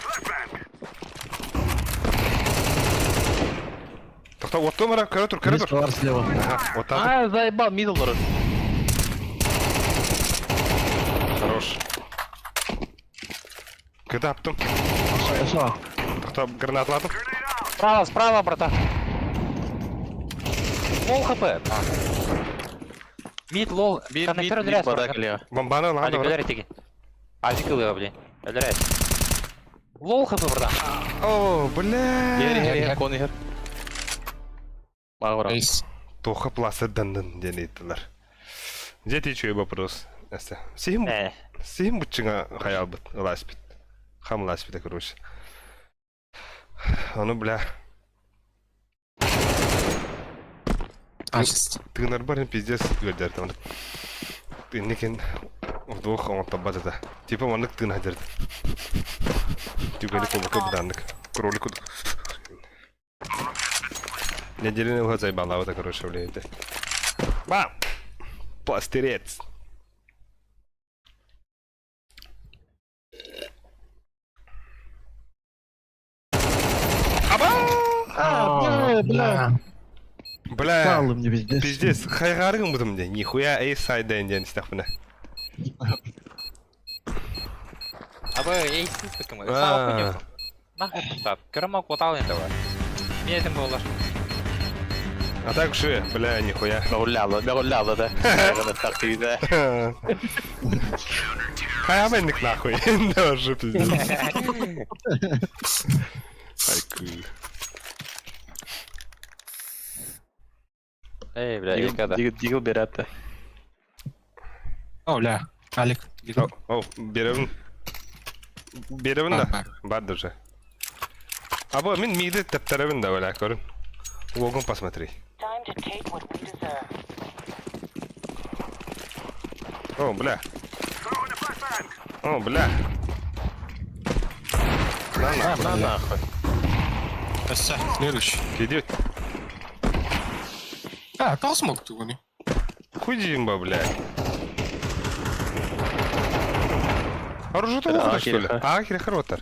Flashbang. Тохта, вот камера, коротор. Var слева. Ага, вот так. А, заебал, мидл дорож. Хорош. Когда аптым? Aşağı. Тохта, гранатладым. Справа, справа, брата. Лол хп. Мид, лол. Коннектор Mid öldürәйіз. bada geliyor. Бомбаны Hadi алғанда öldür etegi. Hadi kılıyor, блин. Öldürәйіз. Лол хп, брата. О, бля. Here, кон here. Мағырам. Reis. Тоха пласы дандын денейтілер. Дети чуй вопрос. Әсті. Сихим бұтчыңа қаял бұт. Улас бит. Хам улас бит, короче. Оны, бля. Açız. Тыгынар барын пиздец көрдерді. Оны некен вдох оңтап базада. Типа онык тыгын хадерді. Тюгені кубака бұдандық. Кролик удық. Неделені уға зайбалау да, короче, влияйте. Бам! Пластырец! Bля. Бля, Kaldım gibi bizde. пиздец, хайгарығын бұдым де. Нихуя эй сайдайын ден істақ бұна. Абы, эйсіз бікім. Сау күнек. Нахуй тұтап. Көрім ақ отал енді бар. Не етім болар. А так ше, бля, нихуя. Гуляло, да. Наверное, так и да. Хаябайник нахуй. Да уже пиздец. Айку. Эй, бля, ека да. Дигл берет. Оля. Алик. О, беремін. Беремін да. Бар даже. Або, мен миді тәптәрімін да, бля, көрін. Логон посмотри. Time to take what we deserve. О, бля. Throwing a flashbang. О, бля. На нахуй. Aşağı. Следующий. Идет. Ha, kal смог ты его. Худимба, бля. Оружие-то Да, лохта, что ли? Ахириха. А, Ахириха ротар.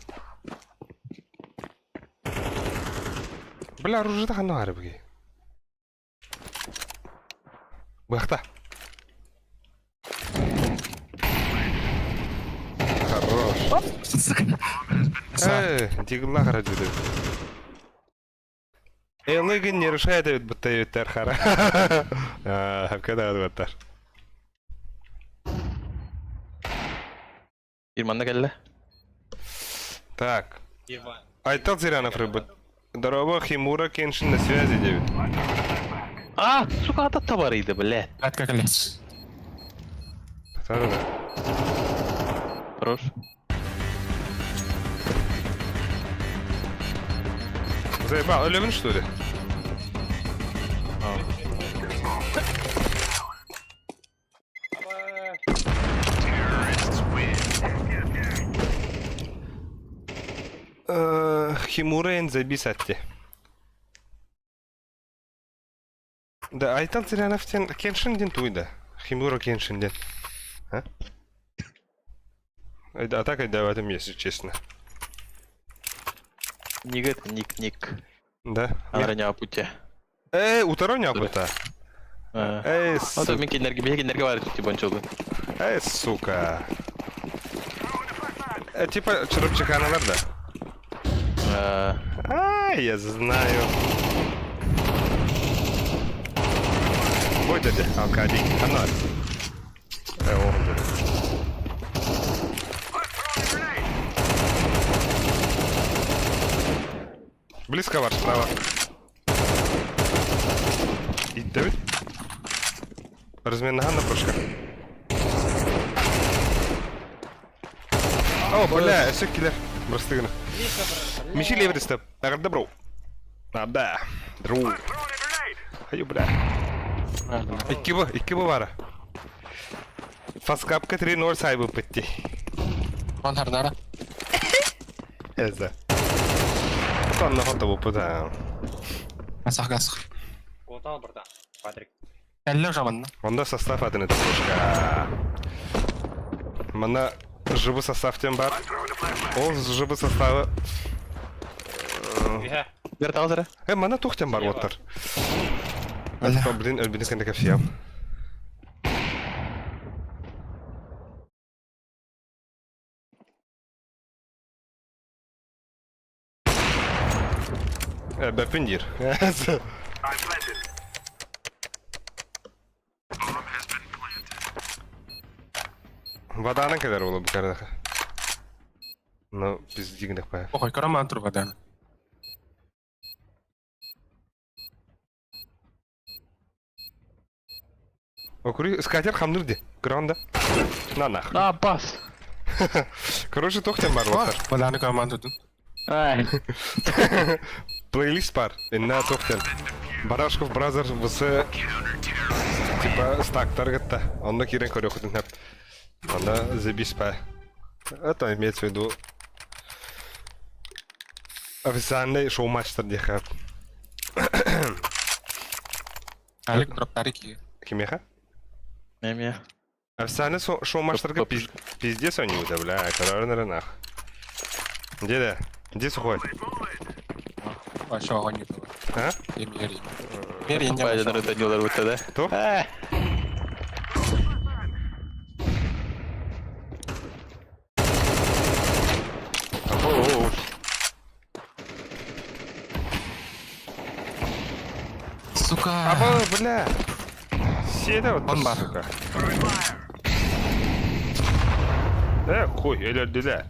Бля, оружие-то ханна арбги. Бахта. Хорош. Дигла хараджуды. Элыгын не решает, ведь будто ютер хара. Когда адватар. Ирманна geldi. Так. Айтал Зырянов рыбы. Здорово, Химура Кеншин на связи, Девид. А, сука, ата табарıydı, блядь. At как лес. Сара да. Хорош. Заебал, Левин что ли? Химурен забисатти. Да, айтан зыряновтен кеншинден туйда. Химура кеншинден. А? А так и да в этом, если честно. Ник это, ник. Да. На ранее пути. Утороня пута. Вот тут мики энергия варит, типа ничего. Сука. Типа черепчика на да? Я знаю. Ой, дядя, алкадик. Анар. Он. Близко ваш, справа. И Давид. Размен нога на прошка. О, бля, все киллер. Брастыгна. Миши левериста. Так, добро. Да. Дру. Хаю, бля. İki bu var. Faskapka 3-0 sahibi bitti. Он харнара. Eza. Sonra foto bu puta. Асах. Отал, братан. Патрик. Әлле жаманна. Onda состав adını тапошка. Mana живы состав тем бар. Ол живы составы. Виха. Вертал зара. Mana тух тем бар отыр. Блин, ölbiniz kendi kapsiyam. Бәпендир. I'm planted. Vadanın kadar olur bu kadar. No, biz dignik baya. Ой, караман тур вода. Окури, скатер хамнырды. Гранда. На нах. А, пас. Короче, тух тем бар отыр. Воданы караман тудun. Ай. Плейлист бар. Инна тух тем. Барашков Бразер высы типа стак таргетта. Онда кирен көрөкүтүн хеп. Онда забис па. Это имеется в виду официальный шоу-мастер дехап. Алик дроп тарики. Кимеха? Мемия. Официальный шоу-мастерга пиздец они у бля, король на рынах. Деда, иди сухой. Вообще огонь не было. А? Мери. Мери не Пойдет было. на это дело вот да. Кто? Сука. Аба, бля. Седа вот Он бар. сука. Хуй, элердиле.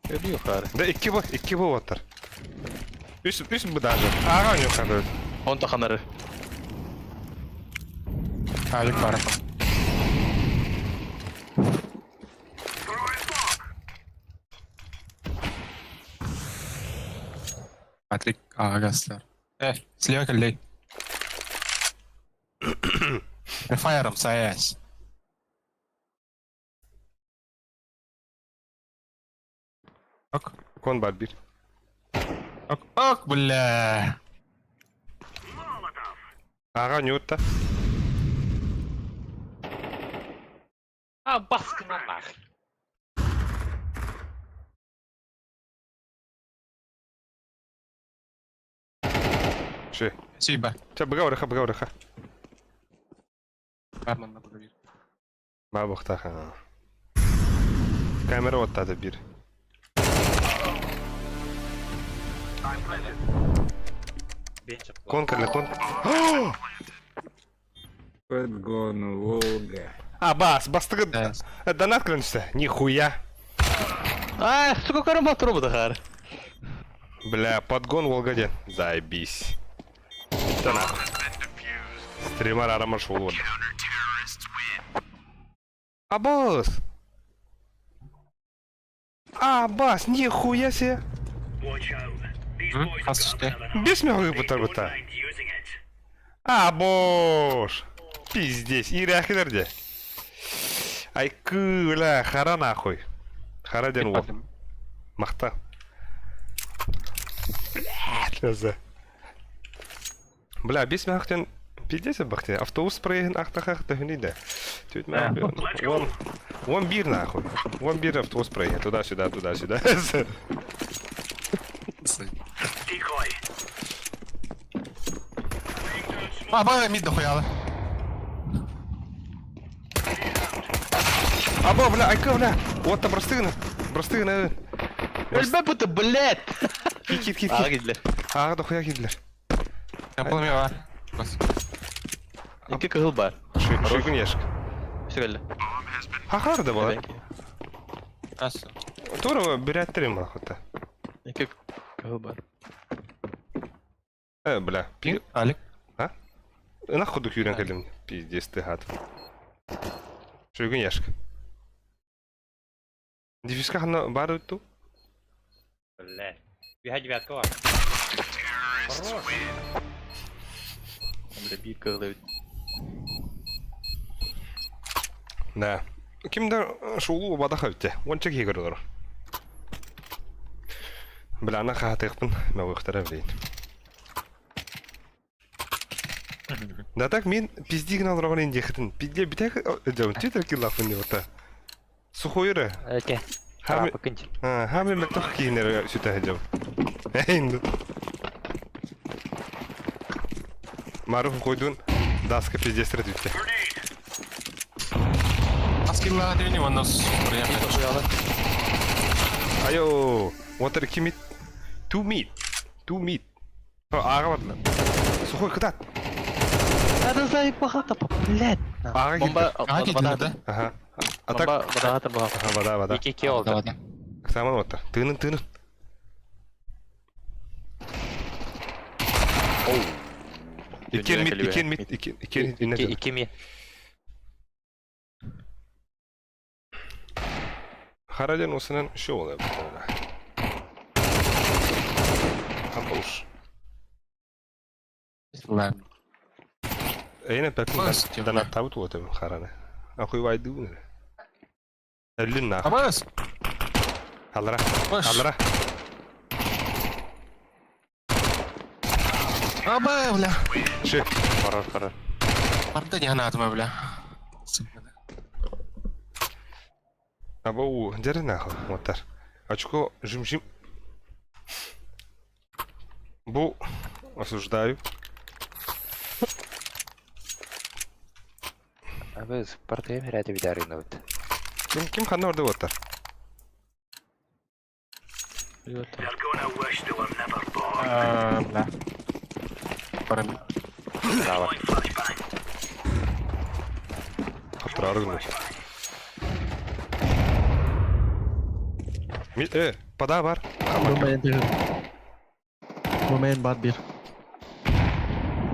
Ölüyor yukarı. Да iki bu отыр. Üst bu даже. Ага, не уходит. 10 takanları. Алик бар. Патрик агастар. Слева коллей. Фаером саясь. Ок. Кон бар bir. Ок, бля. Ага, не утта. А, баскына нахуй. Şey. Спасибо. Çabuk bıga. Бармен на проверь. Babukta ha. Kamera ottadı bir. Бенчик. Кон. Подгон Волга. А, бастығы. Да. Донат кілінішті. Нихуя. Сука, карамат робота хар. Бля, подгон Волгоден. Заебись. Sana. Streamer aramar şoğlu oldu. Abbas! Abbas, нихуя себе! Watch out. These Hmm? boys have Has got işte. another Без меня They выпутал don't бы-то. mind using it. Абош! Пиздец, ирахилерде. Ай, кыла, хара нахуй. Хара ден ол. Мақта. Блядь, бля, бес мақтен пиздец бахте. Автобус проехал ахтахах дохнида. Тут он бир нахуй. Он бир автобус проехал туда-сюда, туда-сюда. Decoy. Аба, мид дохуя. Або, бля, айка, бля. Вот там брастыгна. Брастыгна. Ölme bu da блядь. Кит. Ağa gidiler. Ağa дохуя gidiler. Я помню, а. İki kığıl var. Şu gün yaşık. Şöyle. Хахар да была. Раз. Тура береттерим была хотта. İki kığıl var. Бля. Алик. Нахуй дух юрен калим. Пиздец ты гад. Şu gün yaşık. Дифиска хана бар өтту? Блядь. Bir девятка var. Böyle bir kığıl. Да. Kimde şoğlu badaha ötte. Onca ki görülür. Бля, ana xatıqpın. Mä uxtara bileyim. Да так мен пиздигін алырған ендехетін. Пизде бітек жауын тетер киллахын не ота. Сухойры. Okey. Хами... Bakınca. Хами мәттіқ кейінер сүті жау. Әйінді. Марuf қойдың даска пиздестірі дүтті. Аскилла дені он нас приехали. Айо, water кимит. Two meat. Аға бардылар. Сухой қытат. Надо заебал тапа, блядь. Аға Bomba келді. А, кетті, да? Аха. Атак. Bomba вода атыр баға. Ага, вода. 2-2 oldu. Давай. Саман отыр. Тынын. Икен мит. 2 mi? Хараден осынан шо олай бұқтауына. Абуш. Ладно. Әйіне пәпін Pozitif. дана табыт отыр хараны. Ақой вайды бұны. Әлін нақы. Абас. Алыра. Boş. Алыра. Аба, бля. Ши. Karar. Парды не анатома, бля. Аба у, дәрі нақы. Отар. Очко жим. Бұл осуждаю. Biz partiye mi redi bir derin oldu? Kim xanna orada отар? They're gonna wish they were never born. Бля. Парами. Throwing flashbang. Қаптырары күні. Пада бар. Moment var bir.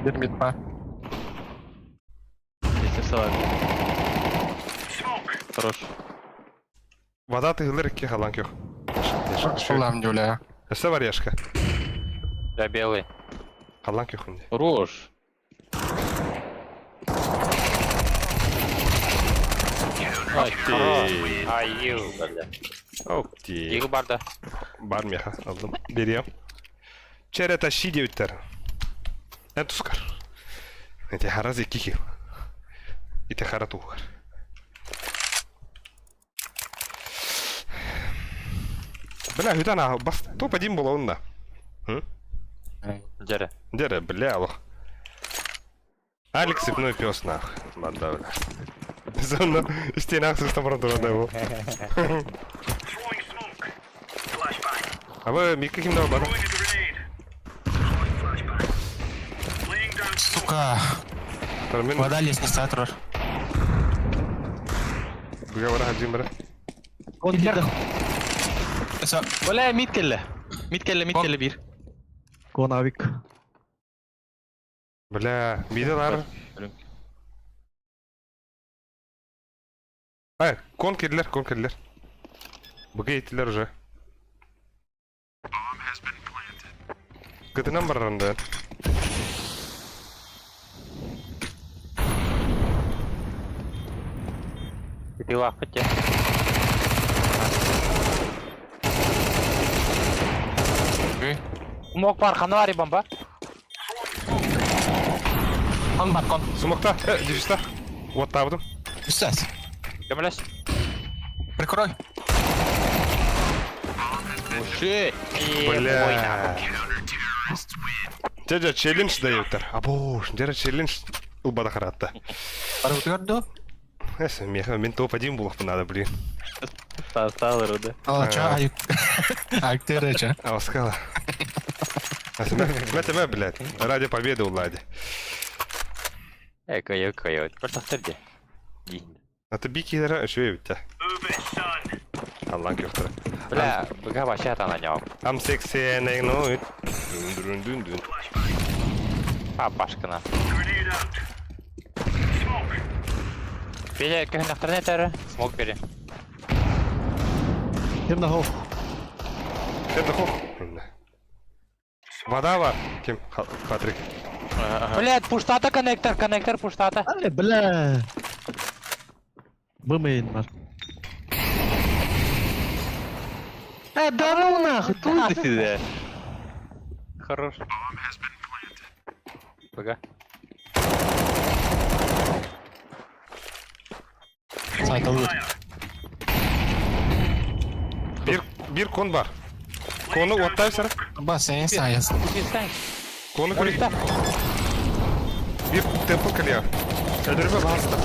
Bir mid бар. Neyse var. Smoke. Хорош. Вода тығылыр ке қалан кеқ. Шулам, бля. Әсі бар яшқа. Ya белый. Қалан кеқ үнде. Хорош. Аю, бля. Окти. Егі barda. Бар меха, алдым. Берем. Чере тащи деуттер. Тускар. Эти харазы кики. Ите харатухар. Бля, хүтана бас топ один было онда. Jere. Дере, бля, алох. Алекс ипной пес нах. Банда, бля. Зонно стенах с тобой да его. Throwing smoke. Flashbang. А вы ми каким дал бана? Throwing a grenade. Throwing flashbang. Laying down smoke. Сука. Тармен. Вода лестница, отрор. Бля, один бра. Valla mid kelle bir. Konavik. Бля, биделар. Ай, кон келдилер. Буга еттилер уже. Кытынан барранда. Пила хотя. Мог бар, қаны бар бомба. Кон бар, кон. Сумокта, дефиста. Вот табдым. Үстәс. Көмілес. Прикрой. Уши! Бля. Дядя челлендж даюттар. Абош, дядя челлендж ылбада каратта. Бар өтөрдү. Мен топ-1 булып надо, блин. Стал рода. Ал ча ай. Актер ча. Аускала. Мәтеме, блядь. Ради победы улади. Көйөк. Бір тақтырде. А ты бикилера еще и у тебя. Move it, son. Аллах кёфтара. Бля, бұға башы атана неғам. Ам сексенең ноут. Дүн. Башқына. Grenade out. Smoke. Беле көйнақтырын етері. Смок бері. Это хо. Вода бар. Кем? Патрик. Блядь, пуштата коннектор пуштата. Ай, бля. Бумейн бар. Да ну нахуй, Тут ты сюда. Хорош. Бұға. Сайтылды. Bir konu var. Konu ottaysan. Ба, сен саяс. Үкестен. Konu kırık. Bir tempo kılıyor. Ödürüme bastı.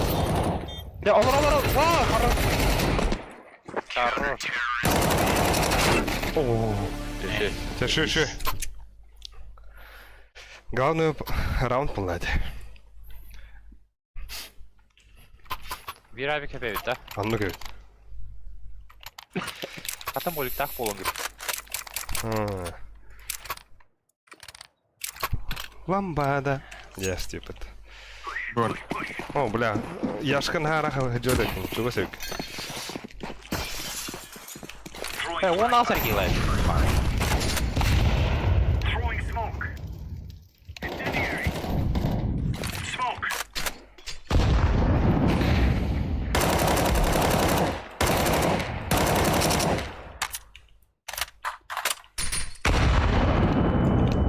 Ya olur. Vaa, хорош. Хорош. Şu. Главный раунд пулады. Bir abi köpeği de. Anlı gibi. Қатым болик тақ болуң керек. Ламбада. Я стипет. Гол. О, бля. Яшкан хараха джодек. Чего сек? Он алсар келай. Throwing smoke. Incendiary. Smoke.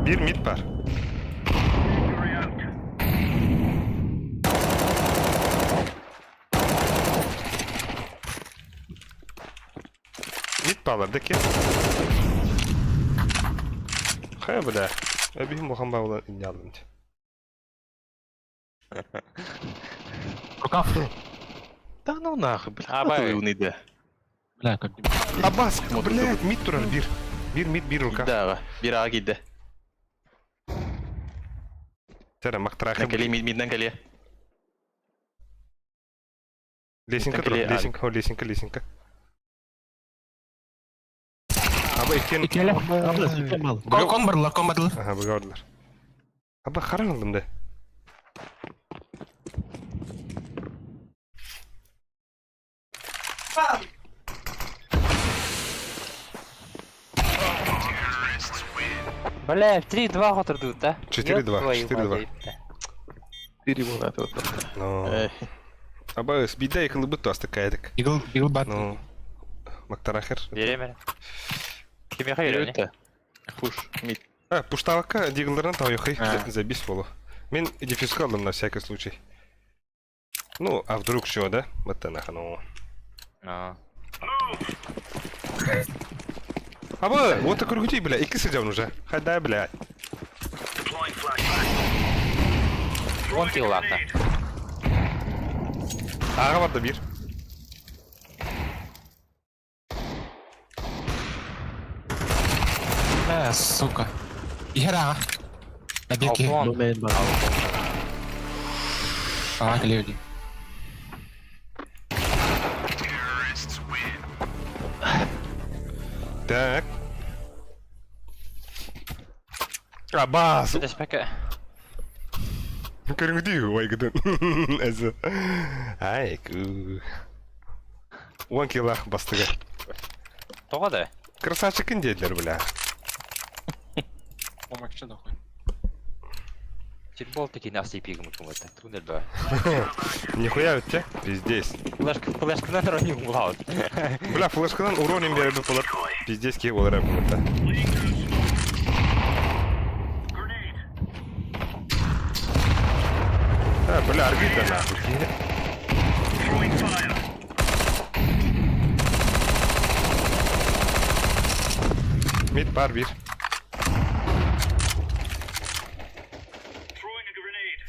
Bir mid var. Incendiary out. Mid bağlardaki. Хай, бля. Öbeyim bu hamba olan indi aldım. Рукав. Да ну нахуй, бля. Абай. Униде. Бля, как. Abbas, блядь, mid durar bir. Bir mid, bir ruka. Да, bir ağa gitti. Sen maktarahı. Nakali midden kaliye. Lesinka Nakali durar, lesinka. Abi iken... İkili. Абла, сипамал. Кон бар. Aha, bu gördüler. Abi karan aldım de. Бля, 3-2 отырдық да. 4-2. Перевод вот. Ну. Abi bir de yakılı bıttı aslında kaydık. Игл бар. Ну. Maktarahır. Беремер. Кеме хайыр не? Это. Пуш, мид. Пуштавакка диглердан тауяхай А. забись болу. Мен дефюзка алдым на всякий случай. Ну, а вдруг что, да? Вот она, ну. Аба, вот такой крути, бля, и кисы джавну уже. Хадай, бля. Deploying flashbang. Он килл лакта. Аға бар да bir. Сука. Ихера. Обеки. Алфон. Бумейн бар. Ага, клеуди. Так. Абас. Þetta er spekka. Көріңді ойгыдың. Әзі. Ай, ку. 10 килах бастыға. Тоға да. Красавчик деділер, бля. Помогче нахуй. Футбол такий на пигом чему-то. Туннель, да. Нихуя от тебя, пиздец. Флешка на дороге умлаут. Бля, флешкадан уроним береді болар. Пиздец ке болар әбімді. Grenade. Бля, арбитр нахуй. Throwing fire. Мид бар bir. Throwing a grenade.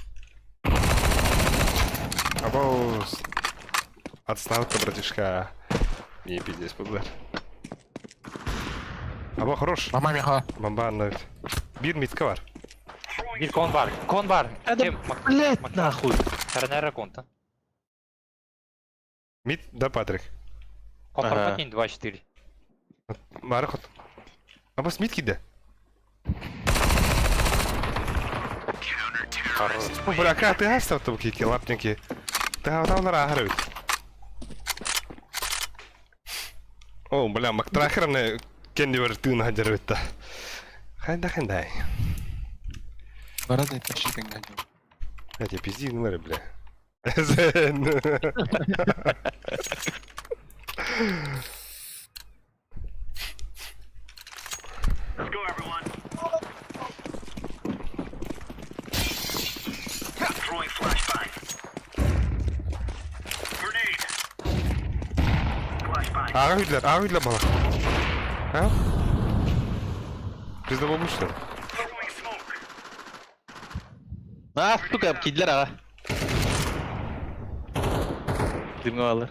Абоус. Отставка, братишка. Не пиздец, подлар. Або хорош. Мама меха. Бомба навіть. Bir midka var. Bir kon var. Kon var. Kim? Блять, нахуй. Коронера конта. Mid да Патрик. Kon Ага. var 2-4. Бары ход. Абос mid киді. Бля, ка ты остав там кики лапники. Та там нарагрывает. О, бля, мактрахерне кенди вертун хаджарвитта. Хандай. Барады тащитың гаджу. Я пизди, ну бля. Зен. Let's go, everyone. Throwing flashbang. Grenade. Flashbang. Ağa hüdler bana. Ha? Bizde bulmuşlar. Throwing smoke. Ah, сука, кидлер ага. Дымға алыр.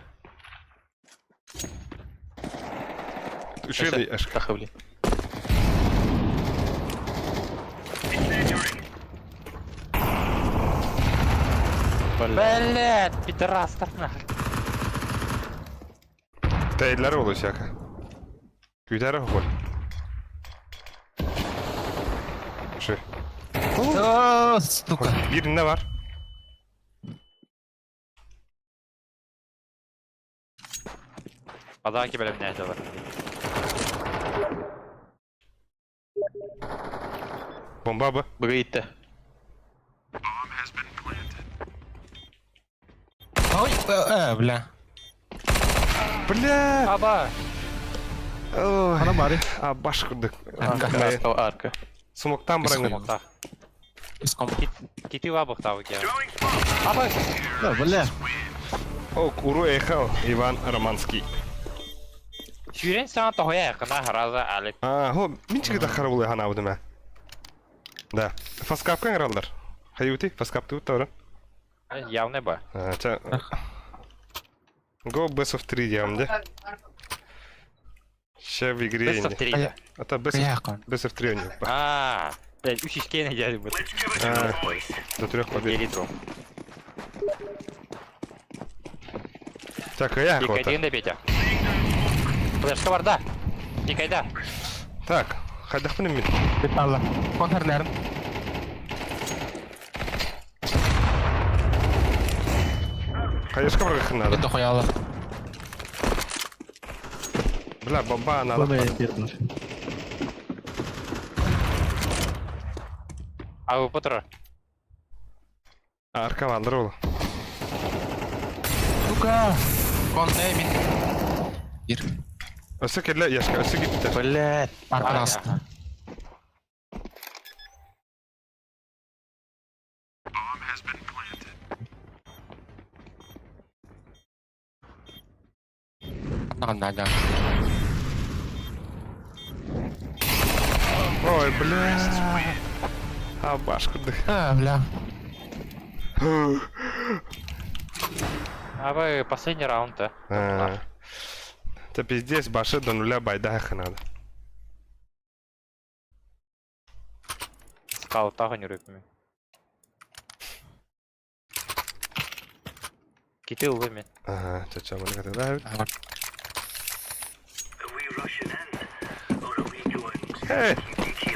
Üşüyle aşk. Тахы, блин. Incendiary. Блядь, пидорастар нахуй. Teyirler oluyor şaka. Güder gol. Şu. О, сука. Birinde var. Адаки бля меня это. Bomba bu. Бұға етті. Ой, бля. Бля. Аба. Ой. Ана бары. А баш kırdık. Арка. Sumoktan bırakın. Так. Иском. Кити лабах тавы я. Throwing smoke. Аба. Бля. O Kuru Ехал, Иван Романский. Чүрен сана тохая якына хараза алып. Хо, минчики тахар oluyor hana bu deme. Да. Фаскапкан herhalde. Hayuti, фаскапты утары. Явно ба. Ça. Go best of 3 diyorum de. Ще в игре. Best of 3. Это best Каяка. of 3 oynuyor. Блядь, 3 шишки не делали бы. Let's give it to the boys. До 3 побед. Литров. Так, я Тикай, охота. ты Петя. Флешка бар да. Тикай да. Так, хайдах benim min. Беталла. Контейнерин. Каяшка бırakın надо. Это хуялы. Бля, бомба надо. Бомба епетler. А вы патро. Arkalandır oğlum. Сука. Контеймин. Гир. Öse kelle yaşka, öse gitti. Блядь. Арканас. Нагадаю. Ой, бля. А баш kırdık. Бля. А вы последний раунд, да? Это пиздец, баши до нуля байдаха надо. Скал тага не рыками. Киты улыми. Ага, чача bunu kadar. Are we rushing in? Or are we going? Hey,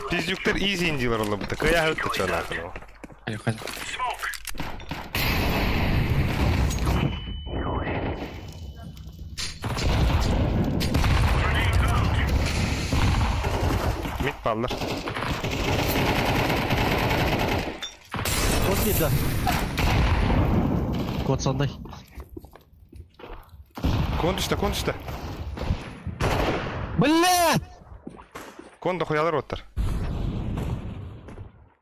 pizdükler easy indiler oğlum. Kaya hıttı çalakını. Хай. Smoke. Mid ballar. Kod midde. Kod sonday. Kon düştü. Блядь! Kon da koyalar otur.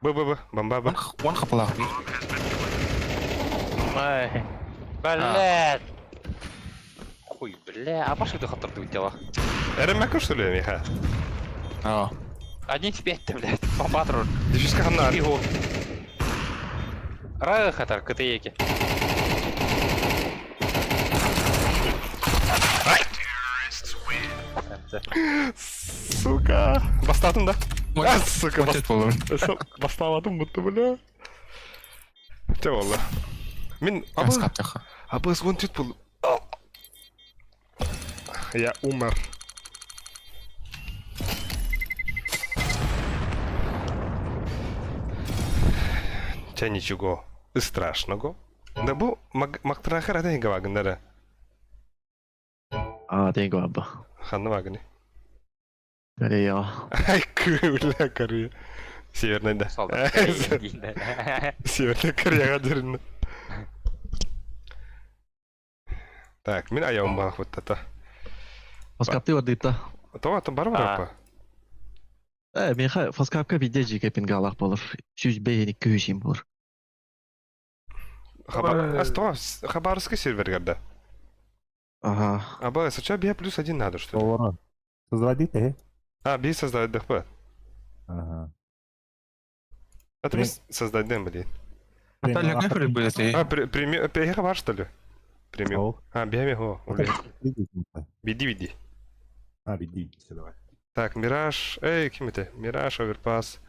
Bu. Bomba bu. One хапла. Ай. Блядь. Хуй, бля. А пошли ты хатар дуй дела. Eremek что ли, Миха? А. 1.5, блядь. По патруль. Дефиска ханна. Бегу. Рага хатар, КТЕки. Сука. Бастадın da. Ah, suka Хватит полу. Бастamadım mutlu bля. Те valla. Min Скаптаха. абы звон тет был. Я умер. Ча ничего страшного. Да бу мактырахар да инга вагындары. Tengo abba. Ханны вагыны. Корея. Ай, кыля Корея. Северная, да. Солдат. Северная Корея гадырын. Так, мен аяғым бағып өтті. Фаскапты вардыйта. Тоғатын бар бар Мен фаскапка видеожи кепинге алақ болыр. 100 200 болыр. Хабаровский сервер гада. Ага. А ба, сача бия плюс 1 надо, что ли? Ворон. Созводи ты. А, бия создать ДХП. Ага. Это мы создать дем, блин. Наталья, как вы были? А, премьер хабар, что ли? Премьер. Ол. А, бия мего. Види. А, беги, все, давай. Так, Мираж. Эй, кем это? Мираж, Оверпас.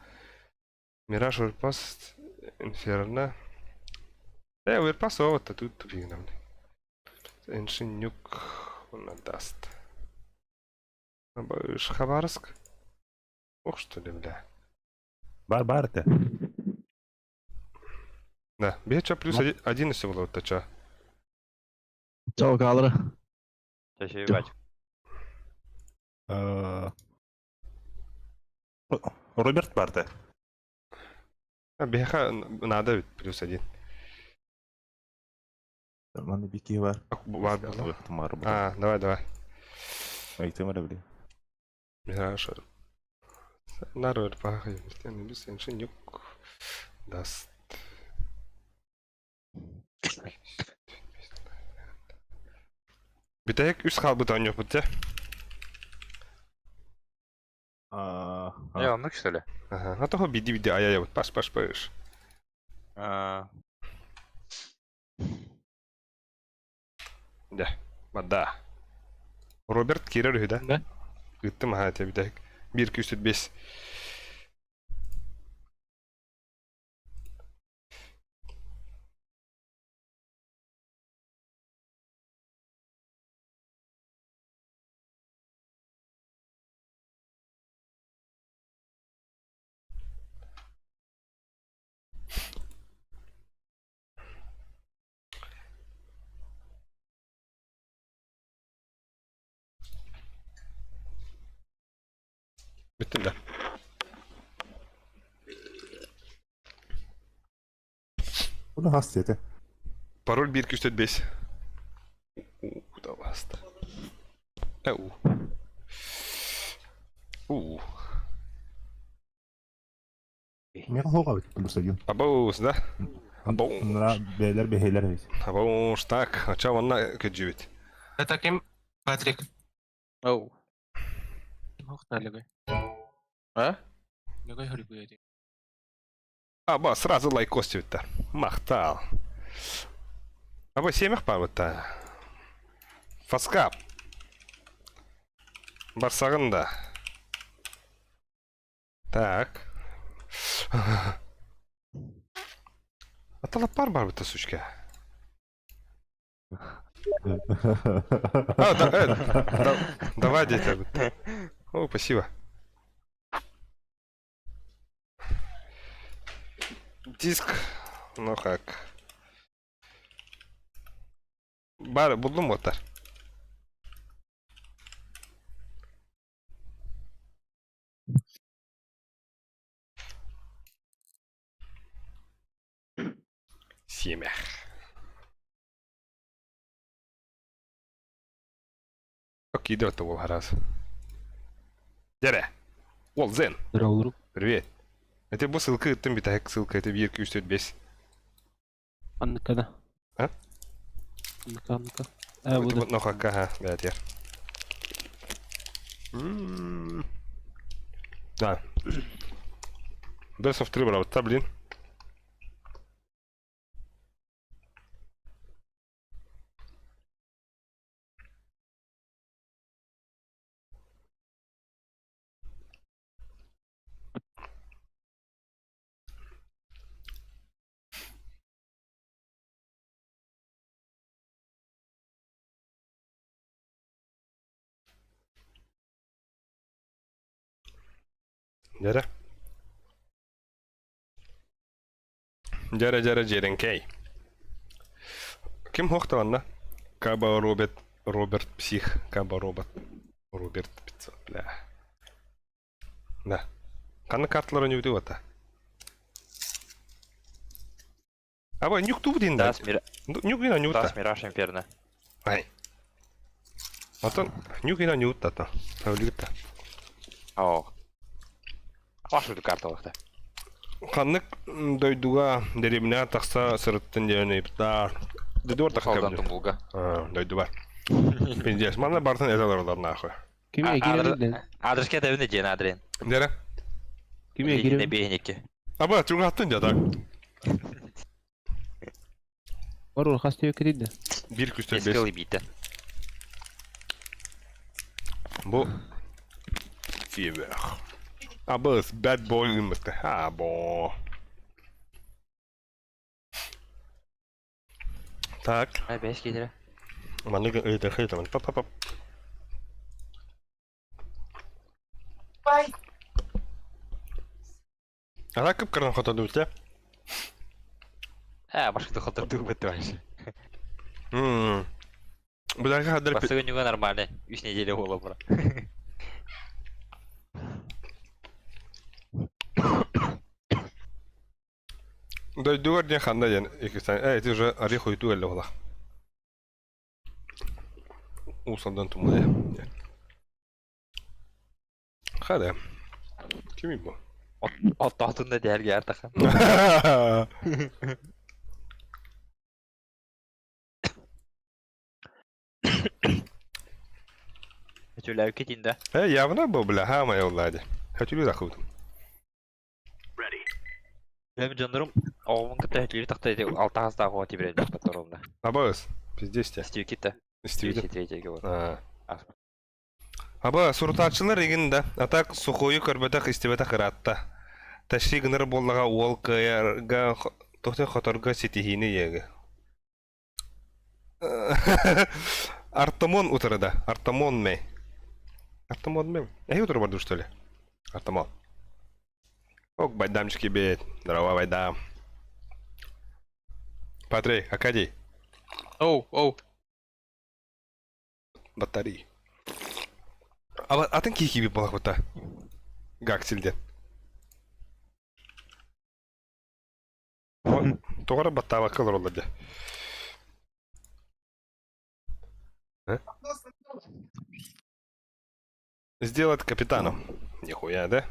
Инферно. Оверпас, вот тут тупик нам. Эншинюк. Он отдаст. Хабаровск. Ох, что ли, бля. Бар ты. Да, беча плюс 1 все было, вот ча. Чао калры. Сейчас ебать. Роберт Барте. А, беха надо ведь плюс 1. Ладно, беги, бар. А, давай. Ай, ты морабли. Мираж. Народ, пахай. Плюс Эншинюк. Даст. Битек üst kalbıdan yok bu te. Я ну что ли? Ага, а того биди, ай-яй, вот паш. Да, да. Роберт Кирер ühde. Да. Gittim ha te bidek. 1-2-3-5. Bitti de. Bu da hasreti. Пароль 1-2-3-5. Куда вас-то? Ne kadar плюс 1. Абоус, да? Абоус. Bunlara beyler beheyler verir. Абоус, так. А чё он на кэдживит? Это Ким Патрик. Оу. Мухта легой. А? Легой хрипу эти. Аба, сразу лайкостивит-то. Махтал. Аба, 7 павыта. Фаскап. Барсағында. Так. Аталап бар бұта, сучка. Давай, дети. О, спасибо. Диск. Ну как. Бар, buldum motor. Семях. Окей, да, это был раз. Дядя. Ол, Зен. Привет. Это был ссылка, это битак ссылка, это вирки устет без. Анника да. А? Анника. Это вот нога, ага, да, я. Да. Best of 3 брат, та, блин. Дядя. Дядя, Джеренкей. Ким хохтаванна? Каба Роберт Псих. Каба Роберт 500, бля. Да. Канна картлары не удивата. Аба, нюк ту блин, да? Нюк вина не Тас утта. Мираж Инферно. Ай. Атон, нюк вина не утта-то. Өлігітті. Ау. Вашу карталықты. Қаннык дойдуға дереміне тақса сырыттын деуіне птар. Дойду бар таққа Қалдан кәбілі. тұмбулға. Дойду бар. Пендес, мана бартын әзалар олар нахуй. Кимге келдin? Адреске дәуіне жен адрен. Дере? Кимге Не келдin? бейнеке. Аба, чуға аттын жата. Бар ул хасты келди. Bir küstür Ескіл beş. бейті. Bu. Fever. Abas, bad boy mıstı. Ha bo. Так. Ай, бәс кетірі. Манныгы өйді хейтамын. Пап. Ана кіп кірін қотады өте? Башқыды қылтырды өтті бәнші. Бұларға қадыр Басы күнігі нормальный. 3 неделе олы бұра. Дойдуар ден қанда ден. Әйті уже ари қойту әлі ола. Усалдан тұмады. Қады. Кемей бұл? От алтында дәрге артақан. Өтілі әукетінде. Явно бұл біля, хама еллади. Хөтілі дақудым. Ready. Ләмі жандарым, оғымын күтті өтілі тақтайды 6 ғазда қуа тибіреді қатарымда. Абас, пиздец те. Стеу кетті. Стивді. 203-ге болады. Аба, суртатчылар егінді. Атак сухойы көрбетақ істебетақ ыратта. Тәшри гыныр боллаға уол кайарға тоқты хоторга сетихini егі. Артамон утырыда. Артамон мэй. Артамон мэй. Әй утыры барды что ли? Артамон. Ок, байдамчики бейт. Здорово, байдам. Патрей, Акадий. Оу. Батареи. Атын кики біп болақ бұта. Гаксилден. Тоғара баттава кылыр олады. Сделать капитаном. Нихуя, да?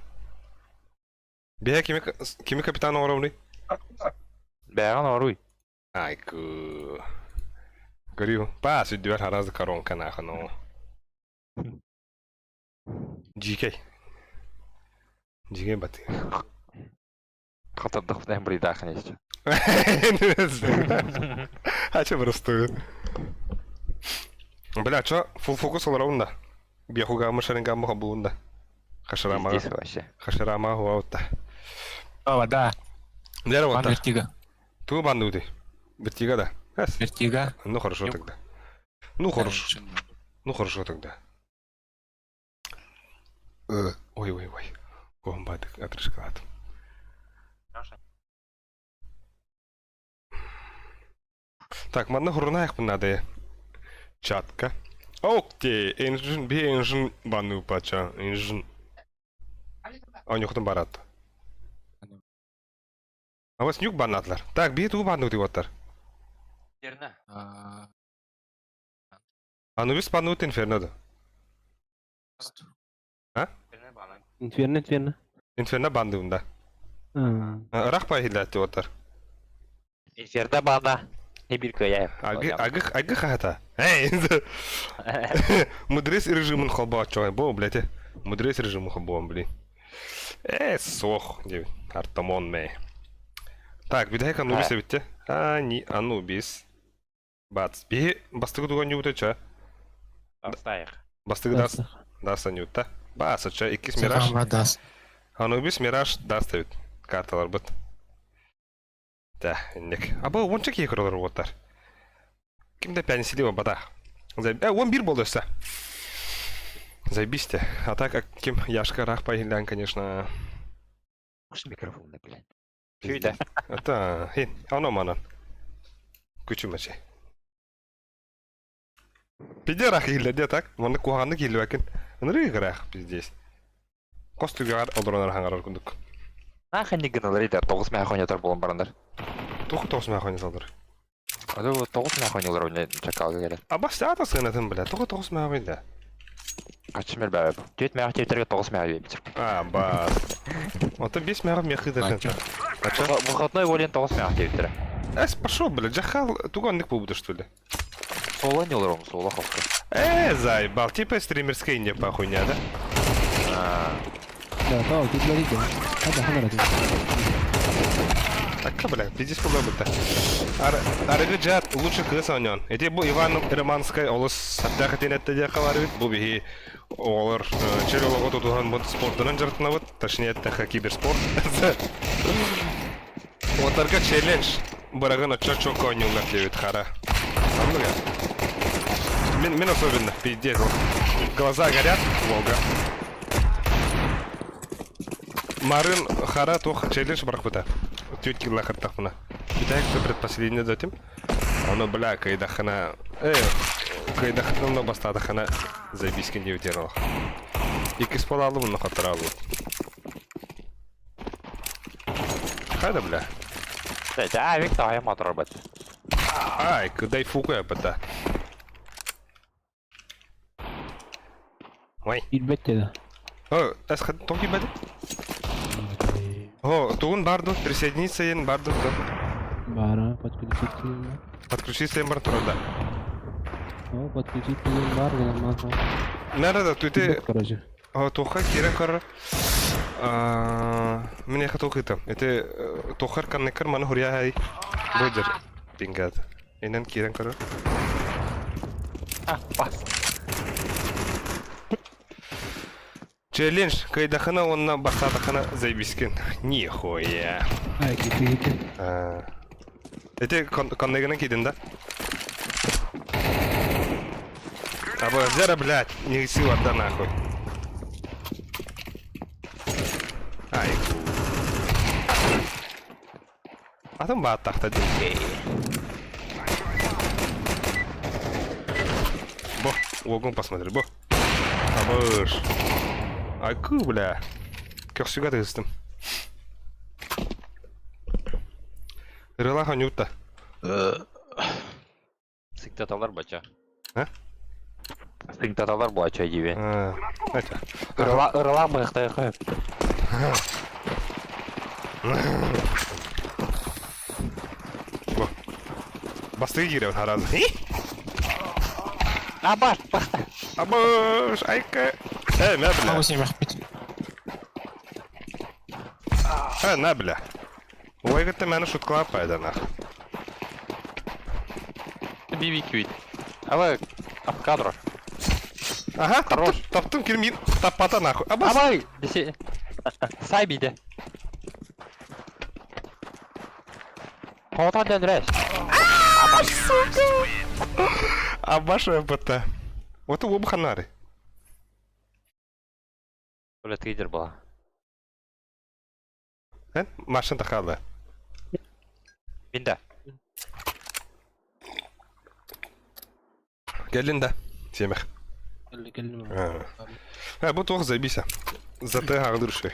Бега кими капитаном уровней? Бәғын оруй. Айку. Говорю, пас, үддівер харазды коронка нахану. Джикей. Джикей баты. Қатырдық бұдан бір идақын есті. А че простую? Бля, чо? Фул фокус олар онда. Бияхуга машаринга муха буында. Хашарама. Здесь вообще. Хашарама хуаутта. Ава, да. Дерево Ван вот. вертига. Ту банду ты. Вертига, да? Вертига. Ну хорошо тогда. Ну хорошо. Ну хорошо тогда. Ой. Комбатик отрышкат. Так, мадна хурнаях надо. Чатка. Окей, инжин, би инжин бану пача, инжин. А у них там барат. А вас нюк баннатлар. Так, бие тугу банну тиваттар. Верно. Анубис банну инфернадо. Верно бана. Инферно. Инферна банду унда. Рах пахилат тиваттар. Эфирде бана. Не bir köye. Агы хата. Эй! Мудрец режимын холба чой. Бо, блядь. Мудрец режимын холба, блин. Сох, девять. Артамон мэй. Так, видай-ка Анубис битте. Анубис. Бац. Би бастыгы туган юбута ча. Астайық. Бастыгы даста нюта. Баса ча, икис мираж. Мадас. Анубис мираж даста бит. Карталар бит. Да, индек. Аба, онча кей кырылар оттар. Кимде пянисили ба бада. 11 болды өсті. Заебись те. А так, ким яшка рах пахилдан, конечно. Құш микрофонды білен. Күйді. Это, ано манан. Күчүмәче. Пиде рах хилде так. Маны куганды киле бакин. Ныры рах пиздес. Костугар олдронар хангарар күндүк. Нахын гыналар иде 9 махонятар болон барандар. Тоқы тоқсы махоня салдыр. Ады 9 махонялар ойнайды чакалга келет. Аба саата сынатын біле. Тоқы махоня. Качмер бәбі. 4 мах тептерге 9 мах бейбітір. Ба. Ота 5 мах мехы дыркын. Выходной волен 9 мах тептере. Пошел, бля, жахал туганник побуду, что ли? Соло не олар соло ховка. Заебал, типа стримерская не похуйня, да? Да, тут говорите. Так, бля, пиздец пугабыта. Арыгы жат лучше кыз онён. Эти бу Иван Романская олыс саттахатин этте де калары. Бу бихи олар черелого тутуган бут спортынан жартына бут. Точнее, это киберспорт. Отарга челлендж. Бараган оча чок онёнлар девит хара. Мен особенно, пиздец. Глаза горят, Волга. Марын хара тох челлендж барахбыта. Тётки лахаттах мына. Битайкты предпоследний затем. Оно, бля, кайдахана... Кайдахана бастадахана забискен девятерал. Икис полалу мына хатыралу. Хайда, бля. Да, Виктор, я мотор бат. Ай, кыдай фукуя бата. Ой. Илбетте да. Эс хад токи бади? Тугун барду, присоединиться ен барду. Бара, подключиться. Подключиться ен барду, да. Подключиться бар, да, Надо, ты... короче. Тоха, кира кара. Мне хотел это. Это тохар каннекар мана хурия хай. Боджер. Пингат. Инан киран кара. Пас. Челлендж, кайдахана онна бастадахана заебискен. Нихуя. Ай, кипи. Это коннегана киден, да? Або зера, блядь, не сила да нахуй. Ай. А там батахта дикей. Бо, угон посмотри, бо. Абош. Айку, бля. Как всегда ты с ним. Релаха нюта. Сиктаталар бача. А? Сиктаталар бача gibi. Это. Irılan bıyıkta koyup. Бо. Бастыгы кирен харазы. Абаш, Абош, айка. Не, бля. Могу с ними хпить. Не, бля. Ой, ты меня шуткала пайда, нах. BBQ. А вы в кадр. Ага, Хорош. таптым кирмин, тапата нахуй. Абош. Абай, десе. Сай биде. Хота дәдрәс. Абош, бата. Вот у оба ханары. Böyle трейдер была. Машин тахала. Бинда. Gelin de. Семех. Bu toch zaybisa. Zate ağır şey.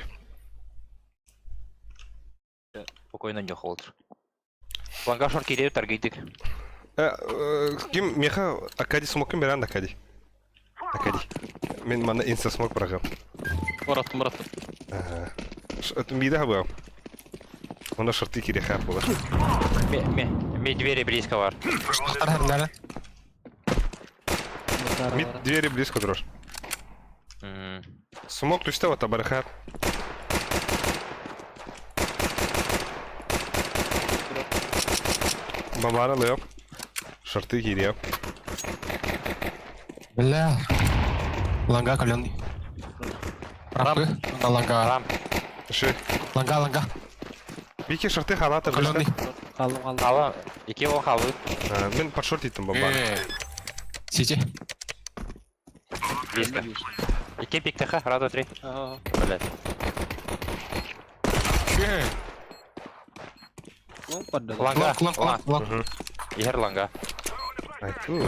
Спокойно нюх олдыр. Ланга шорт келеді таргейдік. Ким меха Акади смокын беран Акади. Акади. Мен мана инста смок прогам. Мұрат. Мида хабам. Она шорты кире хап болар. Ме двери близко бар. Шорттар хәрнәрі. Мид двери близко дрож. Смок түшті вата барахат. Бамбара лайок. Шорты кире. Бля. Ланга каленый. Рапы. На ланга. Рам. Ши. Ланга. Бики шорты халаты Каленый. Халы. Еке ол халы. Мен под шорт еттім бамбара. Сити. Близко. Еке пиктеха. Раз, два, три. Блядь. Ланга. Ланг. Егер ланга.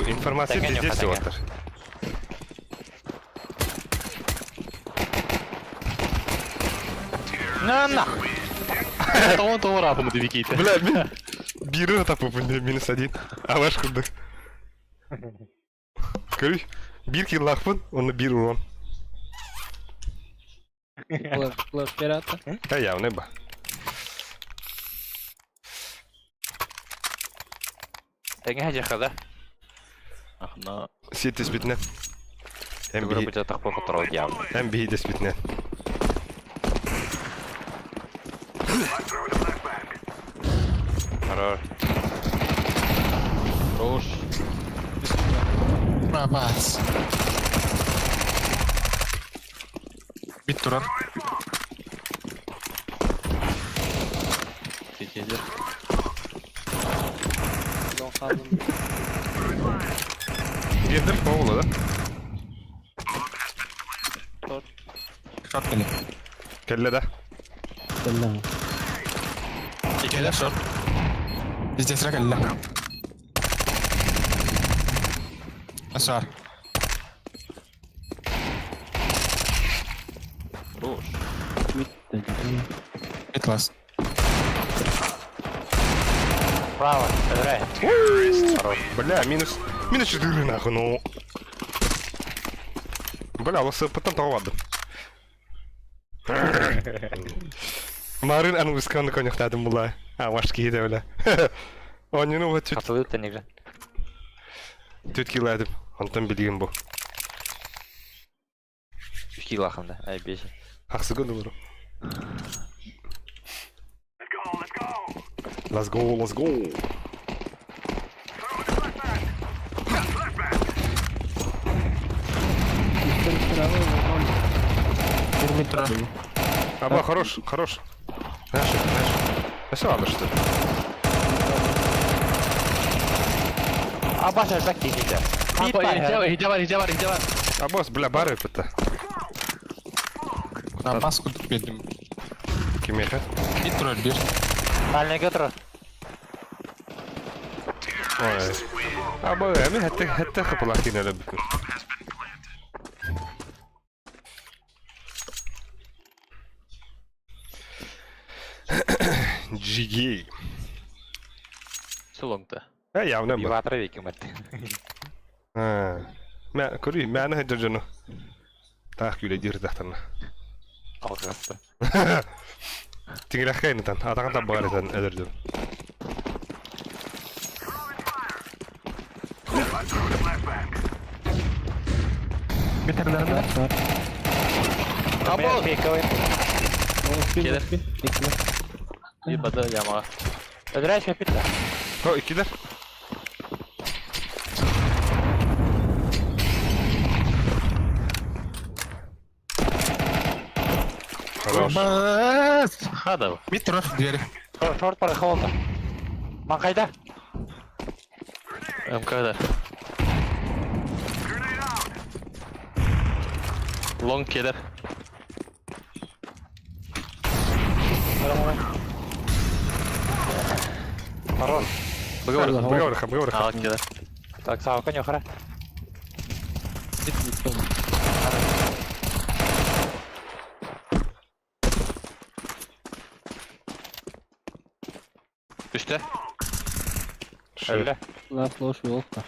Информация Тәңгән пиздец юқа, деваттар. На нахуй. Тоғын рапымы деп екейті. Бля, мен бирі тапып өнде минус один. Алаш күрді. Көрі, бір килл лақпын, оны бір урон. Явный ба. Тәңге хәжеқада. Ахна. Сет теспетінен. Түгірі бұджа тақпы құтырау явно. Әм бейі теспетінен. Хорош. Рош. Бабас. Бит турар. Кетеді. Гендер паула, да? Шорт келе. Кәлі да. Келе шорт. Пиздец келе. Асар. Рош. Этлас. Право. Поздравляю. Хорош. Бля, минус 4 нахуй, ну. Бля, лосы потом того ладно. Марын ану исканды конюхтадым була. Вашки еді бля. Оны ну вот Қатылы өтті негізі. төт килладым. Онтан білген бұл. 3 кило ақымда. Ай, 5. Ақсы күнді бұру. Let's go. Let's go. Бит турар. Аба, хорош. Наши. Все ладно, что ли? А баша бәк кейдейді. Хиде бар. А босс, бля, бары это. На маску бердим. Кемеха. Бит турар бир. Мәлінеге тұры. Ой. Аба, әмі хәтті қыпылақ кейін әлі бүкір. GG. Сулоңты. Явно ба. Биватыры векі мәтті. Көрі, мәні хәджір жөні. Тақ күйлі дир тақтарына. Алғасты. Теңірәқ кайнытан, атаған таб бағар етен әдірді. Бит хәрнәрі. Або! Бековый. Келер. Bir bada yamağa. Ödірәй шәпетті. О, икидер. Хорош. Бабас. Хада. Бит турар. Двери. Шорт бары қауылды. Ман қайда? МК'да. Long келер. Хорош. Быгавырыха. Ала келер. Так, сау конюхара. Üste. Öyle. Last low yok da.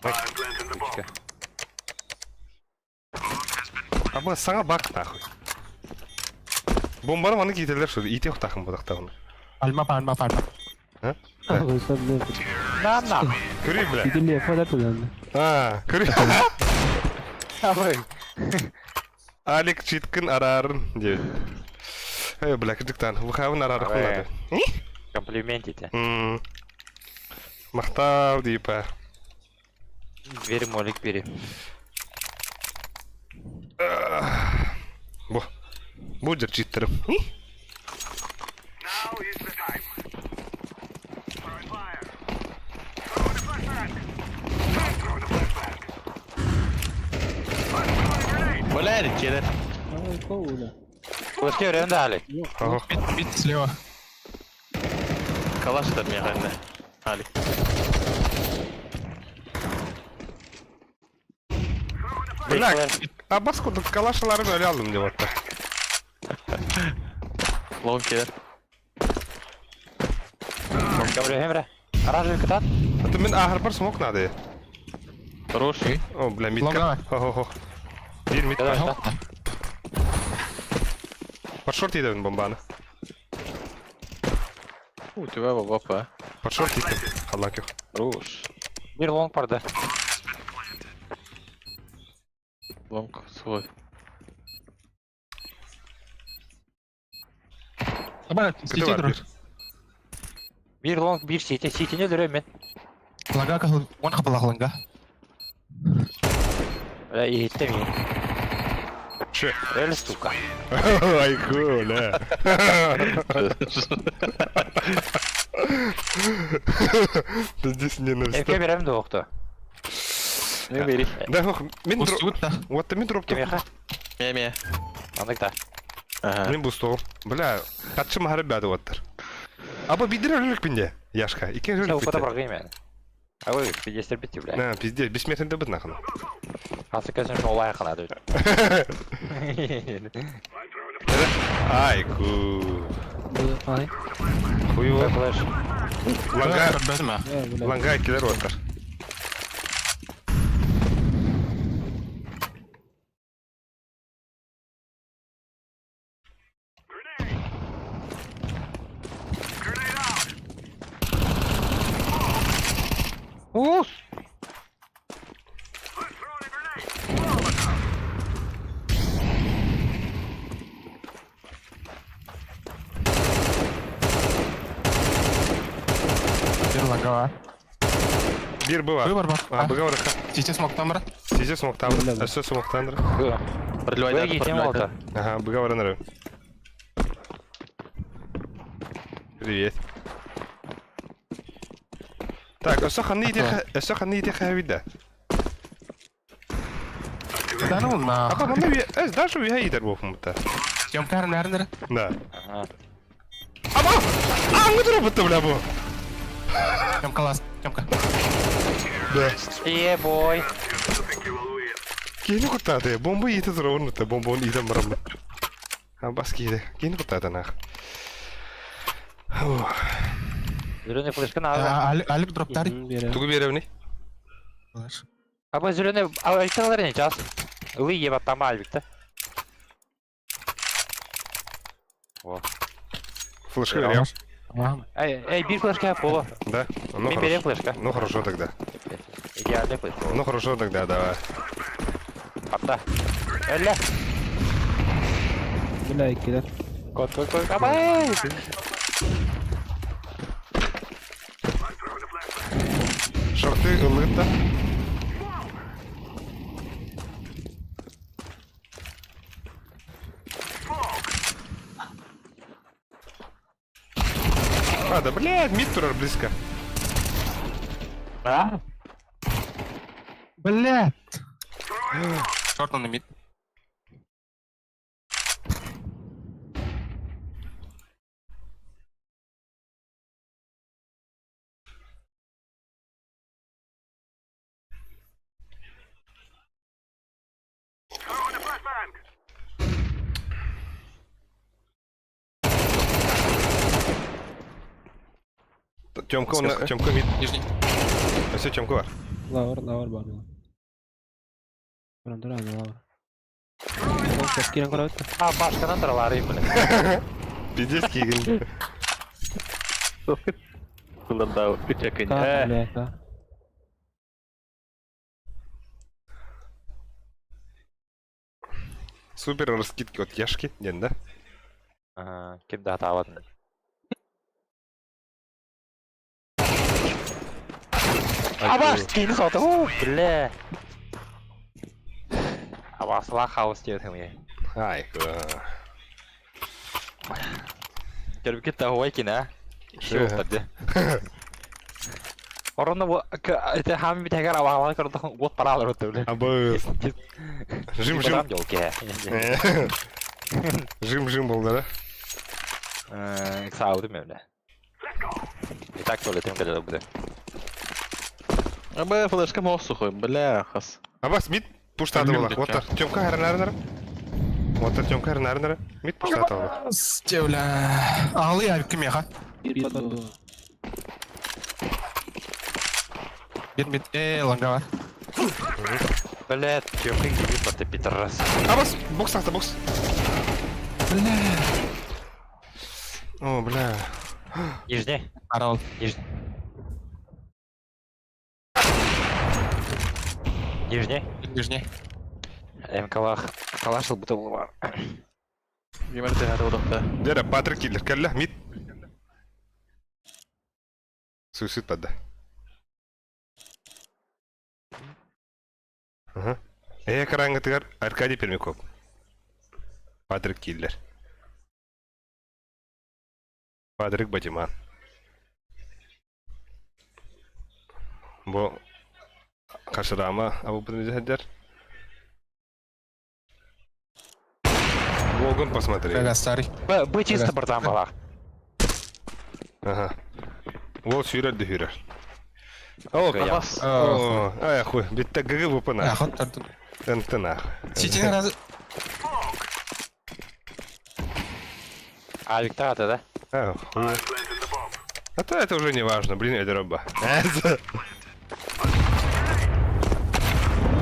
Planting the bomb. Ama sana bak nahуй. Bombanı bana giydirler şöyle. İyi yok takım bu onu. Palma. Arkadaşlar ne? Nam. Görüyor bile. Gidin yapar önemli. Ha, görüyor. Abi. Alek çitkin ararın diyor. Hey bileklikten. Bu havun ararı kullandı. Комплимент ете. Maqtav deyip ha. Verim olik beri. Bu jir çittirim. Now is the time. Throwing fire. Throwing a flashbang. Throwing a flashbang. I'm throwing a grenade. Валяет, кидает. Ай, коуля. Кулачки öğrenin de hali. Ого. Bit слева. Калаш да мне гэнэ. Али. Bilak. Abbas kurduk kalaşalarını öyle aldım diyor hatta. Лоу кидает. Gabriel Emre. Aranjı kıtat. Hatta ben ahır bir smoke nadı. Хороший. O bile Long mitka. давай. Ho. Bir mit. Kadar da. Под шорт едем бомбаны. У тебя ВВП. Под шорт едем. Халлак yok. Хорош. Bir long vardı. Лонг свой. Ama Kötü CT var dur. bir. Bir long bir city. City'ni öldürüyorum ben. Laga kahul. One kapalak langa. Öyle iyi hitlemeyeyim. Şu. Öyle stuka. Ay cool ha. Здесь не Evke навста. birem de yoktu. Не бери. Да, мен Boost дроп. good da. Вот мен дроп. Кемеха. Мия. Anlık da. Ага. Мен бустол. Бля, катчы махары бәді оттыр. Аба бидер өлік бінде, яшка. Икен Sen өлік o kadar бітті. bırakayım yani. А вы пиздец bitti bile. На, пизде, бессмертный бит нахуй. Kalsı kesin şu olay yakaladı. I'm throwing a Ай, ку. Ай. Хуево. Flash. Ланга, Bezme. ланга килер оттыр. grenade. Grenade out. Us. I'm throwing a grenade. Bir laga var. Bir bu var. Выбор bak. А, быга вырыха. CT smoke'tan biri. Сизе смоктан. Өсө смоктан. Продлевай Böyle дату, gideceğim продлевай oldu. дату. Ага, быга вырыныр. Привет. Так, өсө ханны иде хавида. Dana ol na. Ака, мана би, эс даже уя идер бофумта. Jumper nerede? Да. Aha. Ama! Аңы дропты, бля, бу. Jump last. Jump. Да. Yeah boy. Кени кутады, бомба иде зровнута, бомбон иде мрамна. А бас киде, кени кутады нах. Zülüne flash'ın abi. Alik drop tari. Тугу беревни. Abi zülüne ayıktaları ne çaz? Ilı iyi battan mı albikte? Флешка берем. Ey bir flash'ka yap oğlum. Да. Ну Ben vereyim хорошо. flash'ka. Ну хорошо тогда. İdealde flash oğlum. Ну хорошо тогда, давай. Hatta. Öyle. Bile ikiler. Koy. Ama hey. Шорты ылгытта. А, да блядь, мид турар близко. Ha? Блядь. Short on the mid. Throwing a flashbang. Тёмка, он Тёмка мид. Нижний. Все, Тёмка бар. Лавр бар. Burandır abi lavr. Çok kiren karar etti. А, башкадан тұраларым, блин. Пиздец киген. Kullandı. Bir çakın. Ka, bile, ka. Супер раскидки от Яшки, ден, да? Кем да атавадым. Абаш, кейін соты, бля. Абасыла хаос дедім е. Ай, Көріп кетті ағуай кен, ә? Шо ұқтарды. Орында бұл, әті хамин бітәгер абағалар көрді, от паралар өтті, бля. Абы. Жим. Жол ке. Жим болды, да? Сауды мен, бля. И так туалетім кәлі буде. Абы флешка моссу қой, бля, қас. Абас, мид пуштады Өлім болақ. деп, Оттар, Тёмка әрін. Оттар, Тёмка әрін. Мид пуштады болақ. Стевля. Ағылы әріп кім еға? Bir patladı. Bir mid. Ланга бар. Бля, тёмка гибит, ты пидорас. Абас, бокс тақта, бокс. Бля. О, бля. Нижний. Арал. Нижний. Нижний. Калашыл бұты бұл бар. Yemerdi hadi odakta. Дера, Патрик киллер, кәлі, мид. Суицид падда. Қараңғы Аркадий Пермяков. Патрик киллер. Патрик Батиман. Бұл қашырама абу бұдың жәддер. Волган посмотри. Бля, старый. Б чисто братан балақ. Ага. Ол сүйрерді сүйрер. О, Абас. Ай, хуй, бітті гүгі бұпына. Ход тұрдым. Тынтына. Сетен разы. Авик-то аты, да? Хуй. А то это уже не важно, блин, это роба.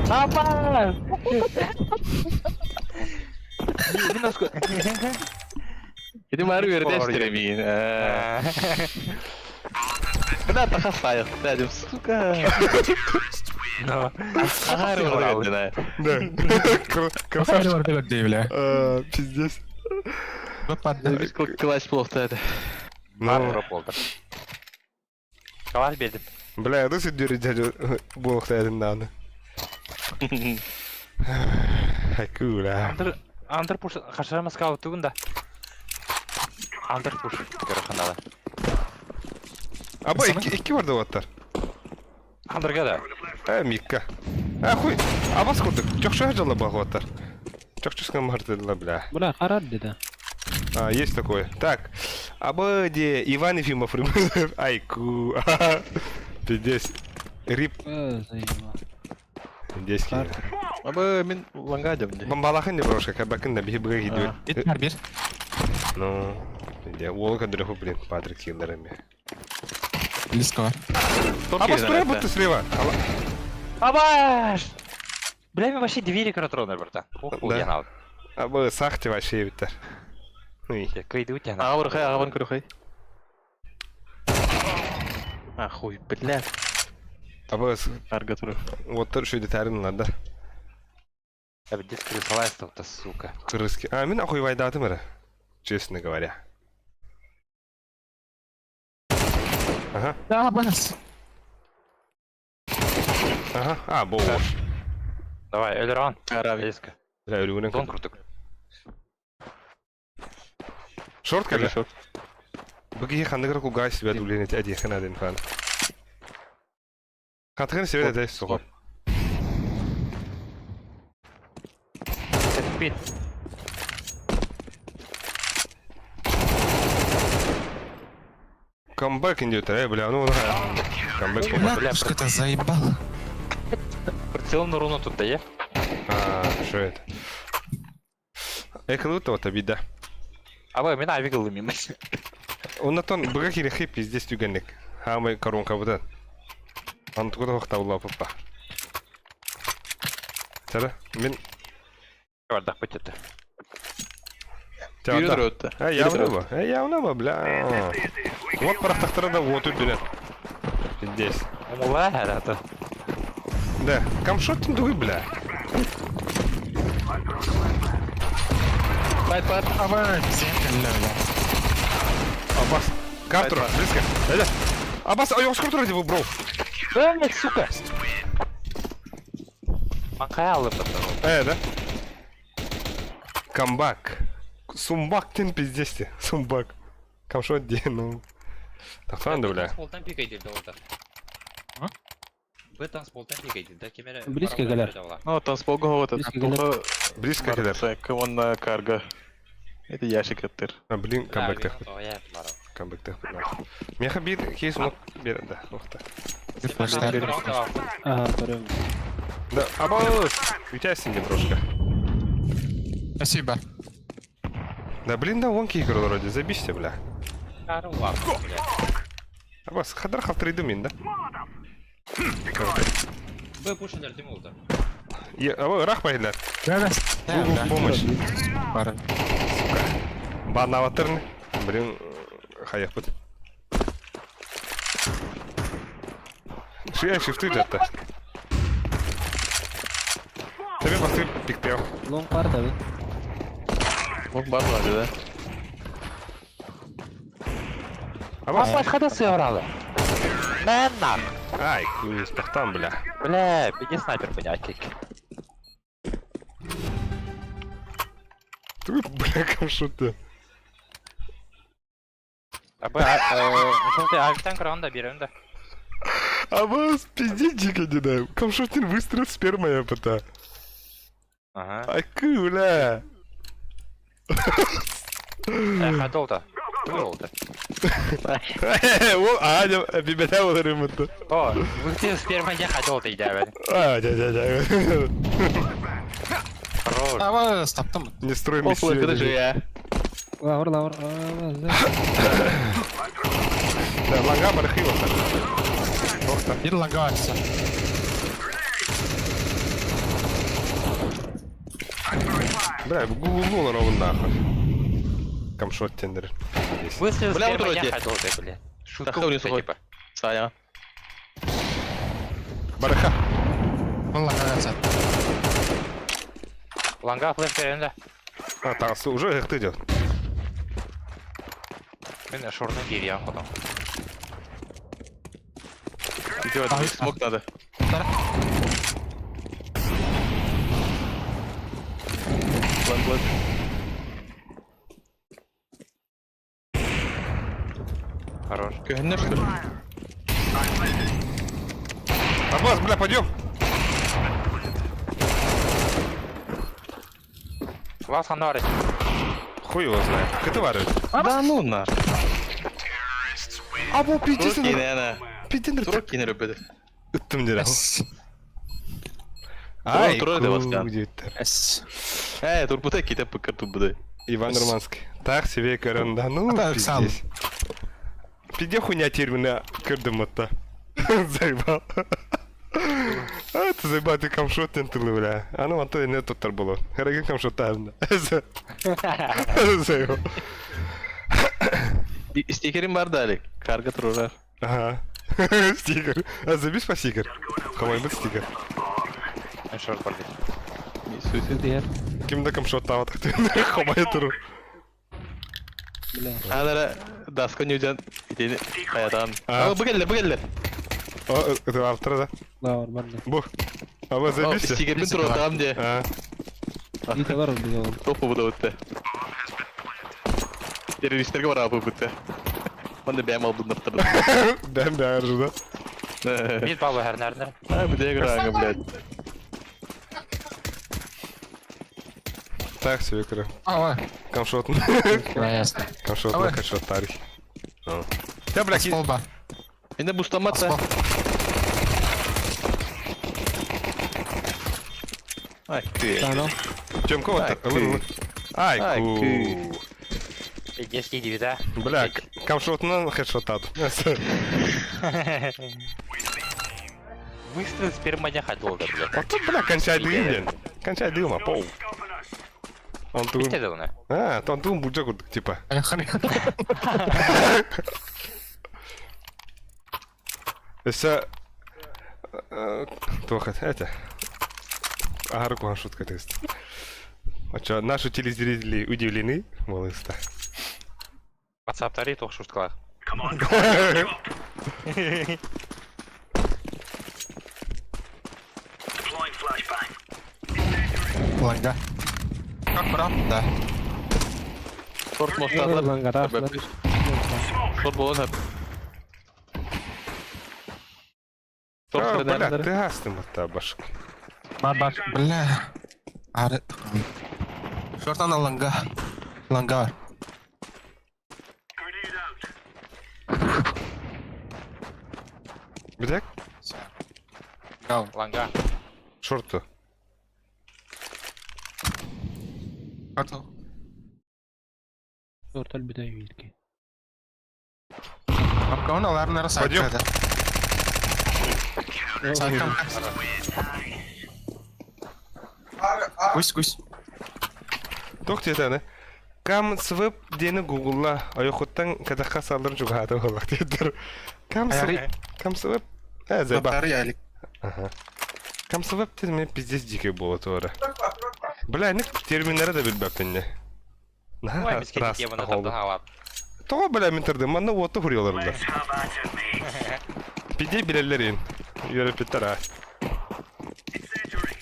Напал! Gidin var bir yerde estiremeyin. Buna da kasayız dedim. Сука. Ага, рвал, да. Красавчик. Var da gördü bile. Пиздец. Biz класс плов dedi. Мармура болды. Калаш бердім. Бля, ну сидюри дядю болықта едім дағыны. Акула. Андыр пуш, қашырамыз қауып түгін да. Андыр пуш, көріқындады. Аба, iki vardı o atlar. Андырға да. Микка. Хуй, абас құрдық. Çok шағажалы бағу аттар. Çok чускан мартыдыла, бля. Bura karar dedi. Есть такое. Так, аба де Иван Ефимов. Айку. Пиздец. Рип. Zaima. Пиздец. Ama ben langa dedim. Бомбалахын не брошка, кабакын да бихибіға гидует. Bir bir. Ну, ол кадыры блин, Патрик Хиллерами. Близко var. Абас, прям будто слева. Абаш! Бля, мен вообще двери кратроны, братан. Да. Да. Аба, сахти вообще биттер. Кайды өте, Ağa vur kay, ağa vur kuru kay. Ah хуй, блядь. Аба, Arga turu. оттар шүйді тәрінларда. Әбдес крысалайстық-то, сука. Крыски. Мен ахуй вайдатым әрі. Честно говоря. Ага. Ya bas. Ага. Бұл. Давай, Эльрон. Arabi. Эска. Бля, үрігінен Дон кім. құртық. Шорт кәлі. Шорт. Бұгі қандығыр құлға себе дұлен еті әдей қына ден фан. Қантығын себе дәй соғыр. Спит. Камбэк индет, бля, ну камбэк Бля, помог. пушка ты заебал. Прицелом руну тут дає. Что это? Круто, вот обида. Абай, мен авигылы мимо. Он на тон, бұға келі хип, здесь тюгенлік. Хамай коронка вот это. Он туда вахта ула попа. Тара, мен Вардах патеты. Бiri dur öttü. Явно ба, бля. Вот парақтақтарда вот өтілер. Здесь. Умула herhalde. Да, камшоттың дуы, бля. Fight var. Aba, зеркально, бля. Аббас, Картур, близко. Дядя. Аббас, аяқ скоро тұрады бұл, бро. Сука! Макай алып отыр. Да? Камбак. Сумбактен пиздесте. Сумбак. Камшот де, ну. Тақтан да, бля. Танцполтан пикайдилdi orada. Б танцполтан пикайдилdi. Кемере... Близко галяр. Ну, танцпол го этот. Близко галяр. Близко келер. Каванна карга. Это ящик аттыр. Блин, камбактех. Ой, бара. Камбактех. Меха бир, кейс мод бир, да. Уқта. Флештар. Ага, көрем. Да, Аббас. Витяйся немножко. Спасибо. Да блин, да вон кейкер вроде, забейся, бля. Кару var. Аббас, хадар хавтрайды мен, да? Б пушилер değil mi oldu? Аббас, рах байдлер. Да. Google помощь. Пара. Банаватырны. Блин, хаяқ бұд. Шия шифты жатты. Тебе басты пикпеу. Long var tabi. Bak var var da. Аббас, Başka сыграли. Мен нах. ай, куз, тахтан, бля. Бля, беги снайпер понятик. Ты, бля, камшоты. Abi, şimdi Alp'ten kıran da bir önde. Аббас, пиздец, дико не дай. Камшотин выстрел сперма я пота. Aha. Ай, ку, бля. Hadi oldu. Ne oldu? О, Аня, бибета ударим это. O, bu spermaya hadi oldu idare. Дядя. Хорош. Aba, таптым. Не строй O flakı da ya. Lavur lavur. Да, лага барахила. Bir лагается. Бля, Google ровно нахуй. Камшот тендер. Bu spermaya вроде. hadi oldu bile. Şutku Такой не сухой. типа. Сая. Бараха. Он лагается. Langa flash önde. А, так, уже их ты идет. Ben şorunu bir ya adam. Идет, смог надо. План. Хорош. Көгенler что ли? Аббас, бля, пойдем. Вас анарит. Хуй его знает. Ты варишь. Да ну на. А bu Турок pidesini. yine ana. Pidesini. Турок yine röpedi. Üttüm dire. Турок да баскан. Эс. Тур bu tek kitap bakır tu bu. Иван Романский. Так себе каранда. Ну, Это Оксана. пиздец. Пиде хуйня термина кырдыматта. Заебал. А, ты заебал, ты камшот тентылы, бля. А ну, Антон, не тут было. Хараги камшот тавна. Заебал. Стикерим var da Ali. Karga turar. Ага. Стикер. А забись по стикер. Хамай быть стикер. Ben şort var. Süsü. Diğer. Kimde камшот тава так ты хамай туру. Bile. Anara daska newcan iteni kayadan. Ha. Bu geldi. О, это автора, да? Lavur var da. Бу. А вы O забись. stikerimi turar diye. А. İyi de var o bize oğlum. Topu bu da ötte. Teröristlerge var abi bu ötte. Ben de beğenmem bunları tabii. Ben de arada. Bir baba her nerede? Ha bu diye göre блядь. Так, все, Виктор. Ава, Камшот. ясно. Камшот, Давай. камшот, тарих. Я, блядь, Полба. Yine bustamazsa. Ay kıy. Tamam. Тёмко, Ай, вот. Ай, Ай, ку. кыy. Eski gibi de. Бля, Камшотынан хедшот атып. Выстрел с перманяха долго, блядь. Вот тут, бля, кончай дым. Кончай дыма, пол. Он тут... Bitеді оны. А, он тут буджа курдук, типа. Если... Тохат, это... Ага, руку шутка тест. А чё, наши телезрители удивлены? Малыста. Ватсаптари тоқ шуткалар. Come on, come on, drop. Deploying flashbang. Ланга. Как брат? Да. Short mostladılar. Lan garaj lan. Short bolun hep. Short А, бля, nerede? ты гастым это башк. Бар. Бля. Ары. Шортан ланга. Ланга бар. Grenade out. Бидек? Гал. Ланга. Шорту. Карту. Short bir de yürüyüşki. Капкан алар нара Пойдём. сайкада. Сайкам. Кусь. Тох тетаны. Кам свып дени гугулла айохуттан кадакка салдыр жугады болак дедер. Кам свып. Зайба. Баттары ялик. Ага. Кам свып дед мен пиздец дикий боло тоора. Бля, ник терминдери да билбептин не. Ой, біз кетіп ебіні тұрды қалап. Тога бля мен турдум, манда отты хуриялар бля. Let's have at it, mate. Пиде билелерин. Йөрөпүттөр а. Incendiary.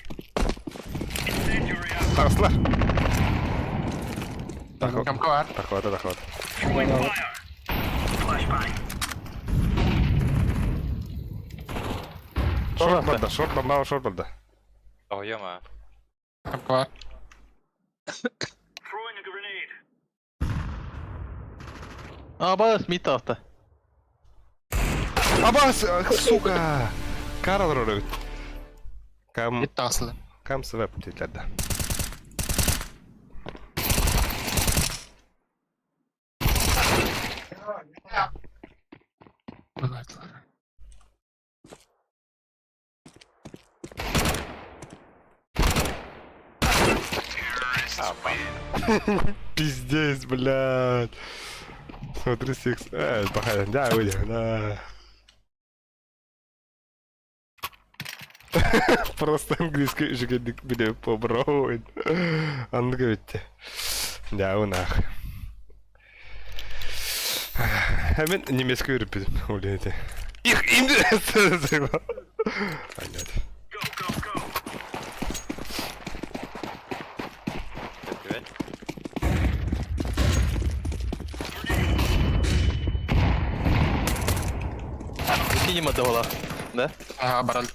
Incendiary out. Таслар. Камка бар. Тахвата. Throwing fire. Flashbang. Шорт балда. Ойыма. Камка бар. Throwing a grenade. Абас mid tarafta. Абас, сука. Карал ролит. Кам Бит таслы. свеп дейлерді. Пиздец, блядь. Смотри, секс. Бахай, да, выйдем, да. Просто английский жигадик бile поброин. Anlık Да, у нах. Hemen немецкий öğretmenim öyleydi. İlk indi. Понятно. Go. Синема давала. Да? Ага, баран.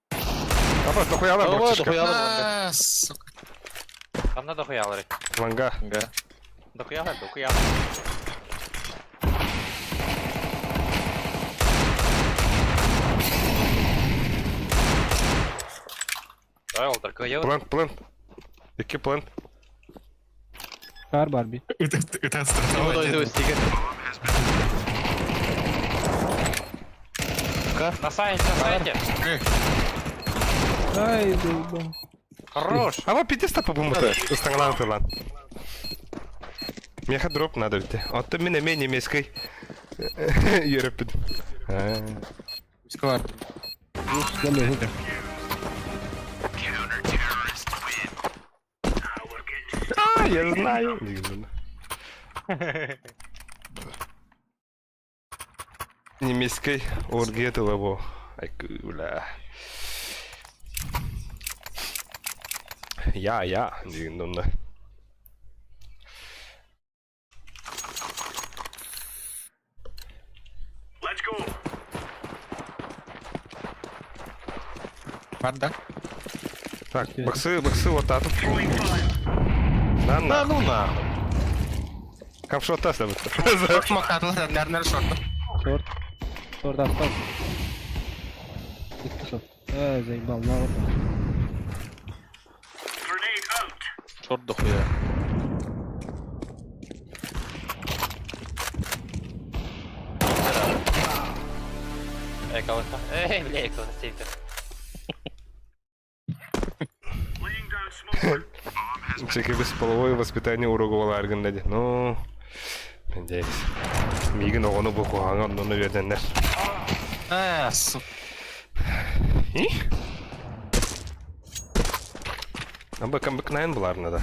Капа, дохуяла Ова, борчишка. дохуяла. Сука. Қамна дохуялары. Ланга. Дохуялар. Давай, Олдар, кая Плент. Iki плент. Kar var bir. Ütен Ова, стартовый. дойду стига. На сайте. Ay zaybam. Хорош. Ama pidesta попумыты. Устаңланты lan. Меха дроп надо ведь. Отты мен эме немецкий. Йөрөппүд. Бар. Rus gelme. Я знаю. Немецкий оргия тылабо. Айкы, бля. Я, деген онда. Let's go. Бар, да? Так, боксы вот атып. Throwing fire. Да, Да ну на. Камшот тастап. Шорт макарлар, нер шорт. Short. Short aslan. Gitti short. Zaybam ne var? Grenade out. Short дохуя. Эколока. Бля, эколока сейфер. Laying down smoke. Чеки без половое воспитание уроговал аргендади. Ну, надеюсь. Мигин огону бу куган ону верденler. Сука. Ama kambıknayan bularına da.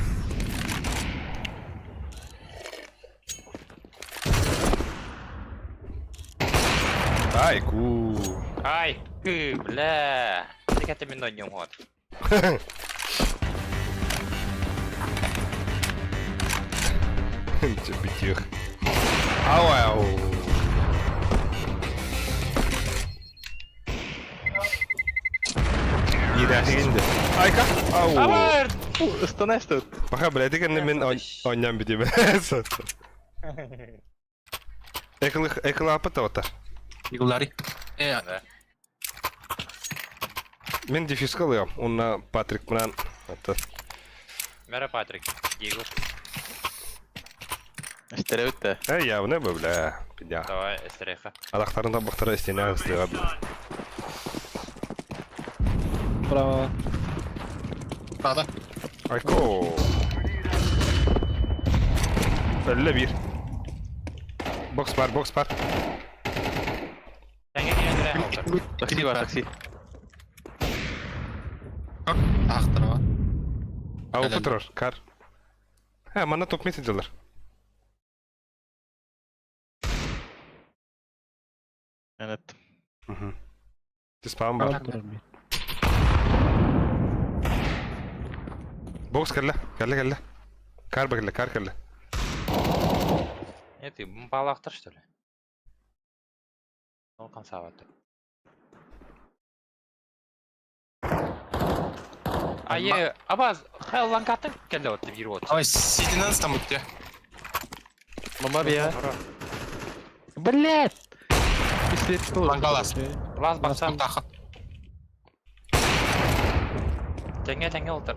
Ай, ку. Ай, бля. Ты как-то минут не угод. Чепитих. Ау, ау. İğrençti. Ayka. Au. Абар! Станешь тут. Baka bileti kendine men oynayam bir diye. Ekıl apıta otar. Игулари. Men defis kalıyorum. Onunla Patrick bilen atar. Merhaba Patrick. Diego. Стереотипы. Ey ya bu ne böyle? Bir daha. Давай, эстереха. Adakların tabakları isteyene ağızlığa bir. Bravo. Sağda. Ayko. 51. Box var, box var. Sen gel gel gel. Такси var такси. Ақтыры var. Avı fıtırır, kar. He, bana top mesajlar. Evet. Dispam var. Box kelle, kelle kelle. Kar bakelle, kar kelle. Нет, ты балахтар, что ли? Он консерватор. Абаз, хай лангатын келді вот деп жүріп отыр. Ой, сетінен ыстан бұтте. Мама бия. Блять! Лангалас. Лаз бақсам, Тақы. теңе отыр.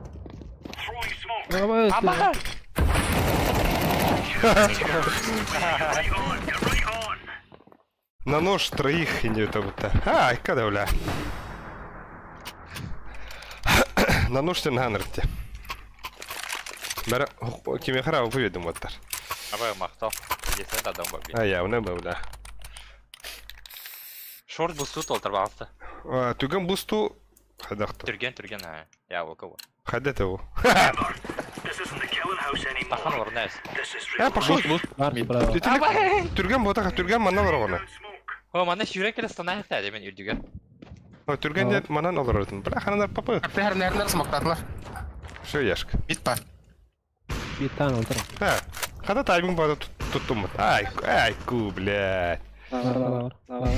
Throwing smoke. Bravo. Аба! Right on. Get right on. На нож троих индию то будто. Ай, когда бля. На нож sen hänrtti. Bara kimi xara поведем вот так. Аба мақтал. Десен да дом баби. Ай, я не бля. Шорт бұл сут олтыр бағықты. Түгін бусту хадақты. Түрген, я ол кого. Хадет его. This isn't the killing house anymore. Тахан орын әз. This is Я real. пошел. Bravo. Түрген бота, түрген манан органы. Down smoke. О, мана шүрек келе станайық дәді мен үрдіген. Түрген де манан олар өтін. Бірақ хананар папа. Әптер нәрінер смоктатылар. Шо яшк. Бит бар. Bir tane oldu. Ха. Хада тайминг бада туттум. Ай, ку, блядь. Bravo. Bravo.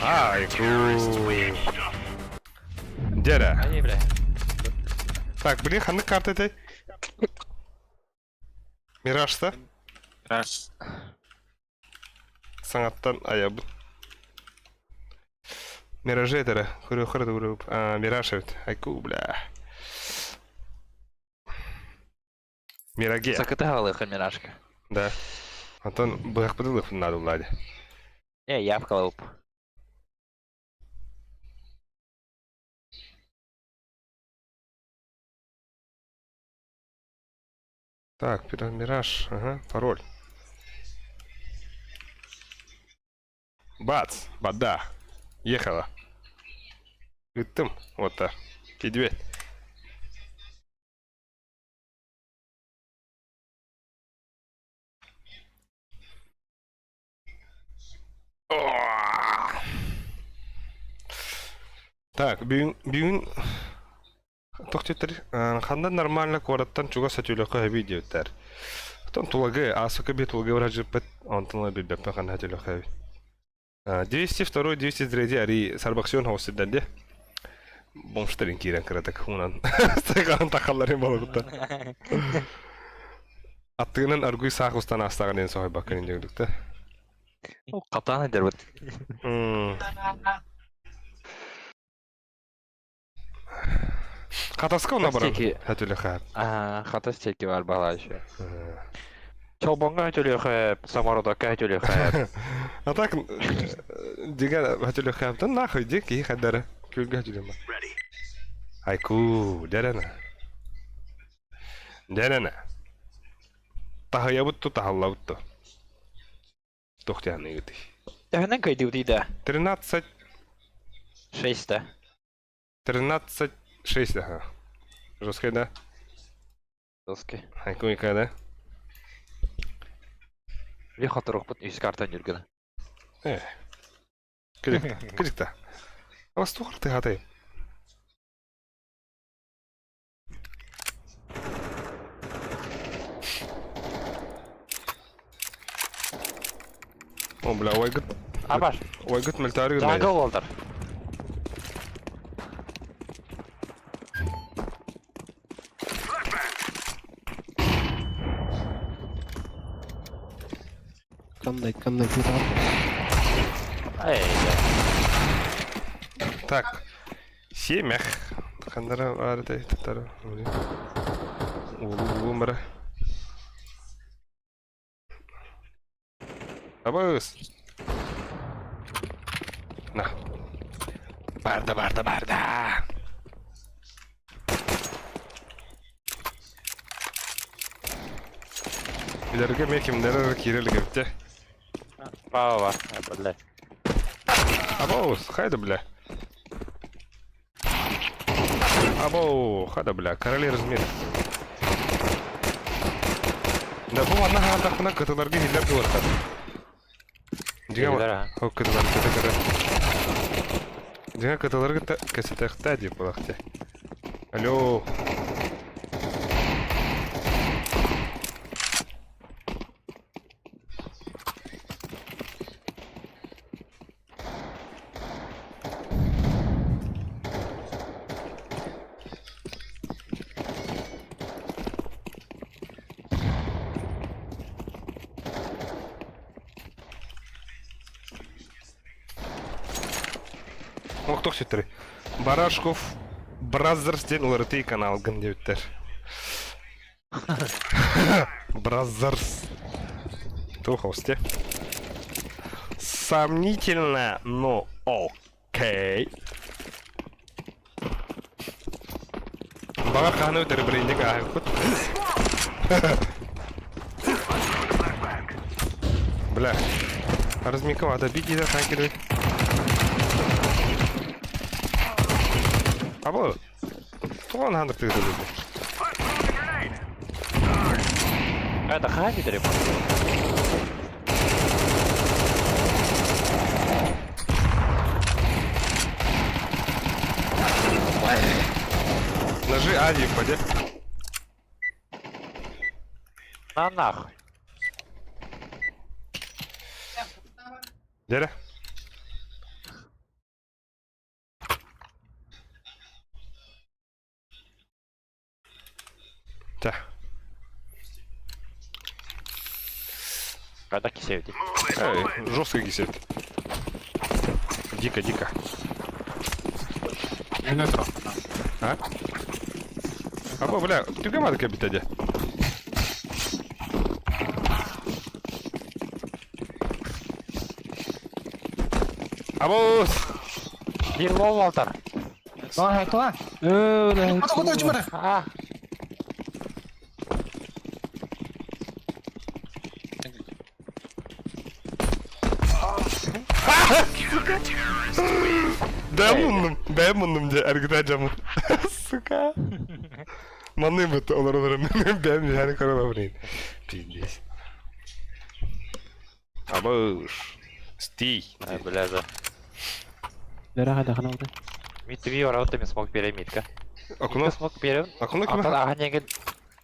Ай, ку. Дера. Ай, бля. Так, блин, ханны карты этой. Миражта. Раш. Саңаттан аябы. Миражы етері. Көрі көріп. Мираж өт. Айку, бля. Мираге. Закаты галыха мирашка. Да. Антон бұғақ бұдылық надо владе. Я вколоп. Так, мираж. Ага, пароль. Бац, бада. Ехала. Гыттым. Вот так. Кедвет. Так, бүгін тоқтетір. Қанда нормально қораттан чуға сәтіліқі әбей деуттер. Тон тулагы, асықы бет тулагы бұра жіппет, антынла бір бәппен қанда сәтіліқі әбей. 202-203 ари сарбақсион хауыстырдан де. Бомштарин кейрен кіратық, ұнан. Стайғанын тақаларын балы бұтта. Аттығынан аргуй сақ ұстан астаған ең соғай баққан ендегілікті. Капtan eder bu. Қатасқа ona барам. Стеки. Хәтүлі қәп. Хата стеки var bala еще. Чолбонга төлөөхөп, самородокка төлөөхөп. А так, деген хотелі қаптан нахуй дек ей қадары көлге жүрем. Айку, дәрәні. Дәрәні. Тахыя бұтты, тахалла бұтты. Тоқтияны егіті. Тәхінен көйді өтейді. 13, 6-та. 13, 6, ага. Жесткой, да? Доски. Айку, ика, да? Bir hatırlık bu üst karttan yürgün. Кырик-то. А вас тухар ты хатай. О, бля, ойгыт. Абаш. Ойгыт мөлтәрі Жаңғы гүрмәйді. олдар. Қандай пират. Эй, Так. Семях. Қандара арыдай тұттары. Умыры. Абыз. На. Барда. Билерге мекимдері кирелігі бітті. Право var. Бля. Абоус, хайда, бля. Абоу, хада, бля, короли размер. Да бұл анна ғандақына кытыларға хиллер бұл арқад. Хиллер, а? О, кытылар, кыты. Жаңа кытыларға кәсетіқта деп болақты. Алло. Оқтық сеттірі. Барашков Бразерс ден ОРТ канал гындеуттер. Бразерс. Тухосте. Сомнительно, но окей. Бағар қаны өтері бірейіндегі ағып құт. Бля. Размикова, да бить еді қан кербек. Або, туған хандыр тегді деді. Это хаки дерем. Ножи Ади в воде. На нахуй. Дядя? Да. Это кисевди. Жестко кисет. Дико. А? Або, бля, ты команда кабит, дядя. Або! Дерьмо, Валтер. Туа. Кото жібірі. А, Бәмұндым де әргіда жамын. Сука. Манным бұтты олар-олар. Бәм жәні көріп абырейін. Пиздес. Абыш. Стей. бля, да. Лера қайда қана болды? Митви орауты мен смог берем митка. Окуно? Смог берем. Окуно Антон кіме? аға неген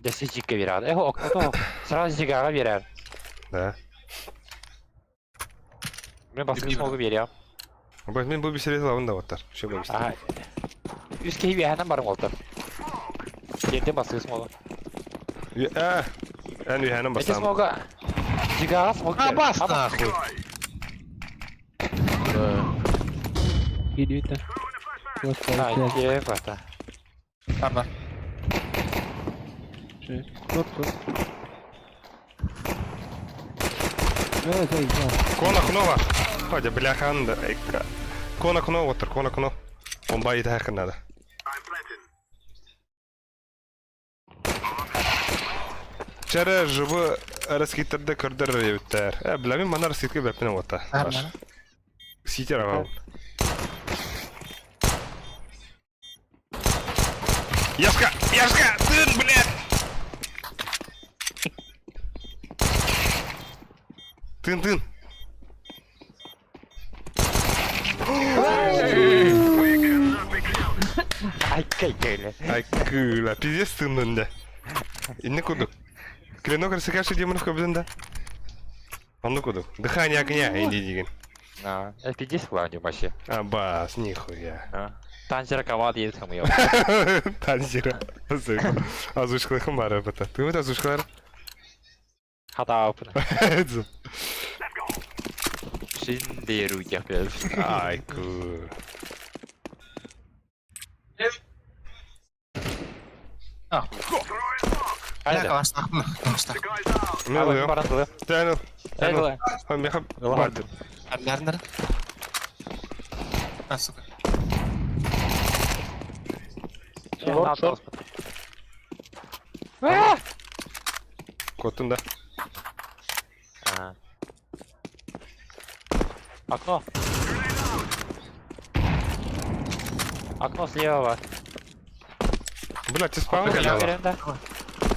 десі жикке береді. Окуно сразу жигаға берер. Да. Мен басқа смогы берем. Абай, мен бұл бесерет лавында оттар. Що бұл Ага. бесерет? Үз кейбі әнім барым олтыр. Ерден басқа смогы. Ән үйәнім Эти басам. смогы жигаға смог берер. Бас нахуй. Иди это. А, керек бата. Арна. Тур. Кон окно бар. Хадя, бляхан да. Айка. Кон окно отыр, кон окно. Он байда хакнада. I'm planting. Чара живы раскиттерде көрдөр ебиттер. Билемин, мана раскитке беппене ота. Ситер авал. Яшка! Яшка! Тын, блядь! Тын. Айкай гейле. Ай, кыла, пиздец тынын да. Инне кудук. Клинок рассекаши демонов кабзында. Он кудук. Дыхание огня, иди деген. FPG склонил вообще. Бас, нихуя. Танжера ковал едет хамıyor. Танжера. Озвучкаларым бар бата. Ты озвучкалар? Hata open. Şimdi ruj yapıyoruz. Ай, ку. Haydi. Классно. The guy's out. Мен Abi oluyor. barantılı. Тянул. Haydi. Он меха Давай. бардыр. Нер. А, сука. Short. Котун да. Окно. Окно слева var. Блядь, ты спал? Yerinde.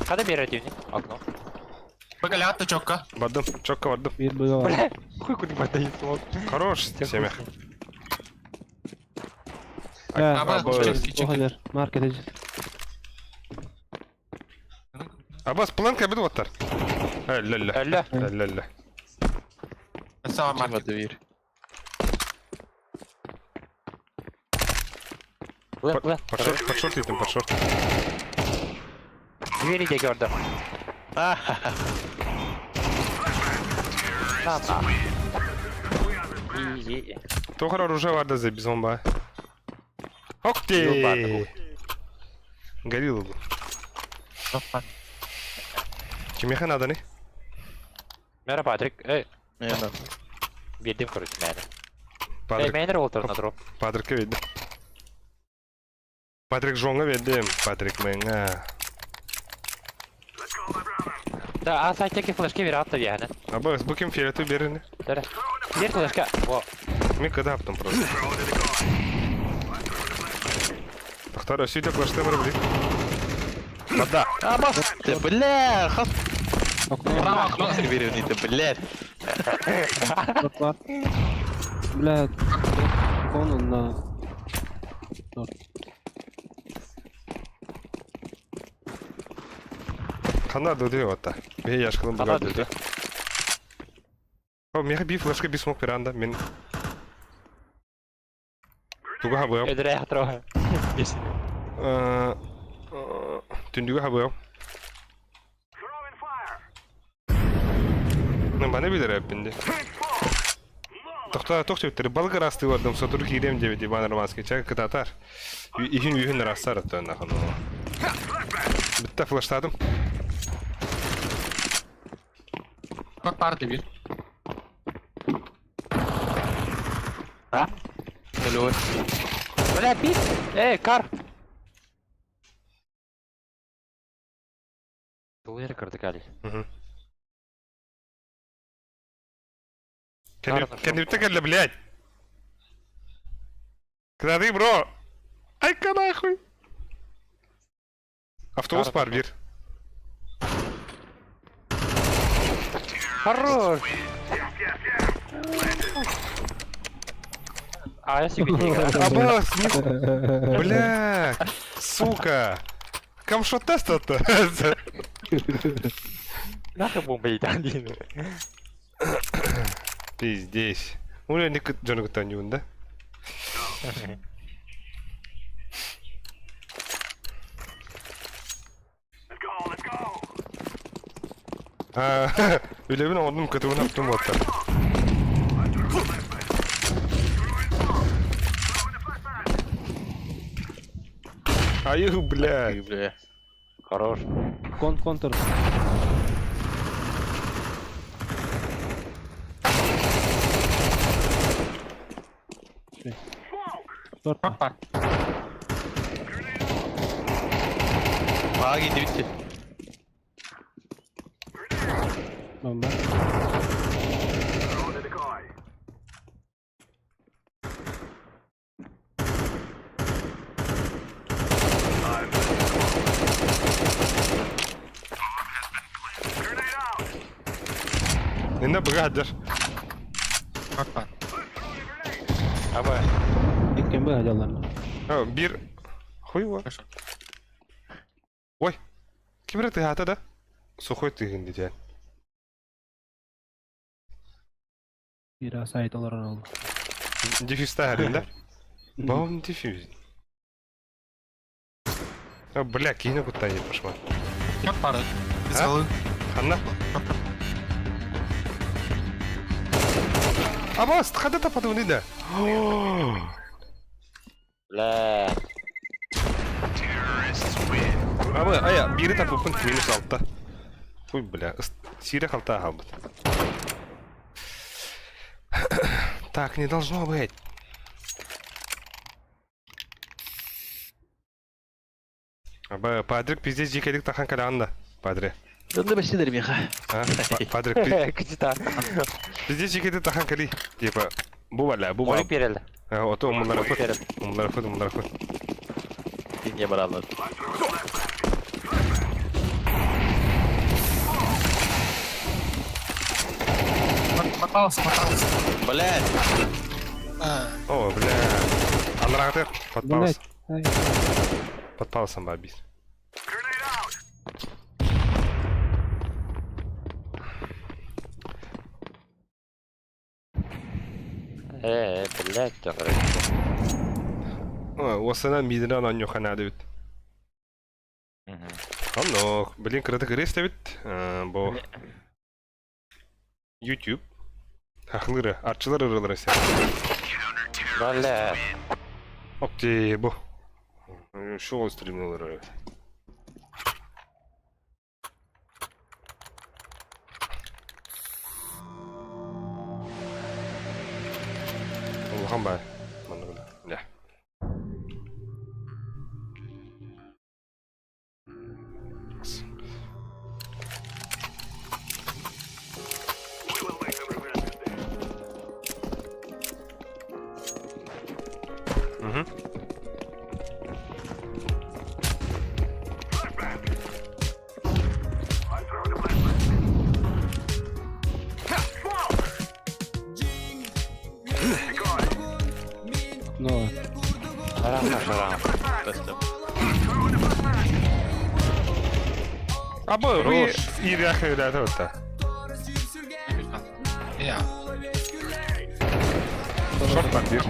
Hadi bir ödeyini. Окно. Багалята чокка. Бадым, чокка бадым. Bir bığı var. Хуй куда подает смог. Хорош, семех. Ha, Ama Абас. çek. o kadar. Markete. Абас, планка беду оттар. Ля. Ölle. Ля. Sağ market. Çıkmadı bir. Ulan. Под шорт едем, под шорт. Двери de gördüm. Tamam. İyi. Тохар оружие vardı за бизомба. Ох Yok ты! artık. Горилла был. Кимеха надо, не? Merhaba Patrick. Aynen. Bildim kuruş yani. Патрик, Meyner oldu Надро. Патрикке verdim. Патрик Жонга verdim. Патрик Мэнга. Let's go, my brother. Da asayttaki flash'ı bir attı yani. Абас, bu kim fiyatı birini? Dere. Bir flash'ı. O. Мен когда аптым просто. Throw it in the car. Второй, сидя флешты морбли. Вода. Ты, бля, хас. Bravo okno. Сервирование, ты, блядь. Çok var. Блядь. Onun na. Хана дуды ота. Бе яшкылым Хана буга дуды. О, меха би флешка би смок пиранда. Мен туга хабыам. Ödere yatırıyor. Түндүгү хабыам. Throwing fire. Мен баны билер эппинди. Тохта, балгар асты бардым, сотур кирем деби дибан романский чак кытатар. Үйүн рассар аттан ахын. Битта флештадым. Bak parti bir. Hello. Öyle bir. Kar. Tuğları kırdık Ali. Кандидатка для, блядь. Когда ты, бро? Ай-ка нахуй. Автобус пар бир. Хорош. А я себе не играю. Абас, блядь, сука. Камшот тест-то. Нахуй бомба едали. Пиздец. Уля не джону кутанюн, да? Let's go. Ülevin oldum kötüğünü yaptım botta. Ayı, блядь. Бля. Хорош. Kontur. Short Short var. Ağa gitti bitti. Bomba. Throwing a decoy. Grenade out. Endi bıgadır. Short var. Abi. Ekken bu ajallarını. Ha, bir... Хуй var. Oy. Kim hayata da? Сухой тыгын diyeceksin. Biraz ait olarak oldu. Дефюста halinde. Баум дефюз. А, бля, кино куда не пошла. Short var. Biz Ha? kalı. Hanna. Ama hadi da patı bunu da. La. Ama aya biri de popun minus altta. Fuy bля, сире халта халбат. Так не должно быть. Аба, Патрик пиздец дикелик тахан калағанда. Падре. Донды бәшелер меха. А? Патрик Кычыта. пиздец дикелик тахан кали. Типа, bu valla, bu Ой valla. перелdi. Ото умлар фут. Умлар фут. Dinle bana anlat. Мотался. Блядь. О, бля. Андрагатер, подпался. Блять. Подпался бабис. Grenade out. Блядь, төгөр. Осына мидина нан юхана дебит. Анно, блин, кырыты кырыс дебит. Бо YouTube. Хахлыры, арчылар ырылыр эсе. Бля. Окей, бо. Шоу стримлер. Улхан бай. Мандыгы. Ля. We will make them regret this day. Мгм. Flashbang. I'm throwing a flashbang. Smoke. Decoy. No. Шарам. Throwing a flashbang. Або, вы и ряхаю да тота. Ya. Шорт подбир.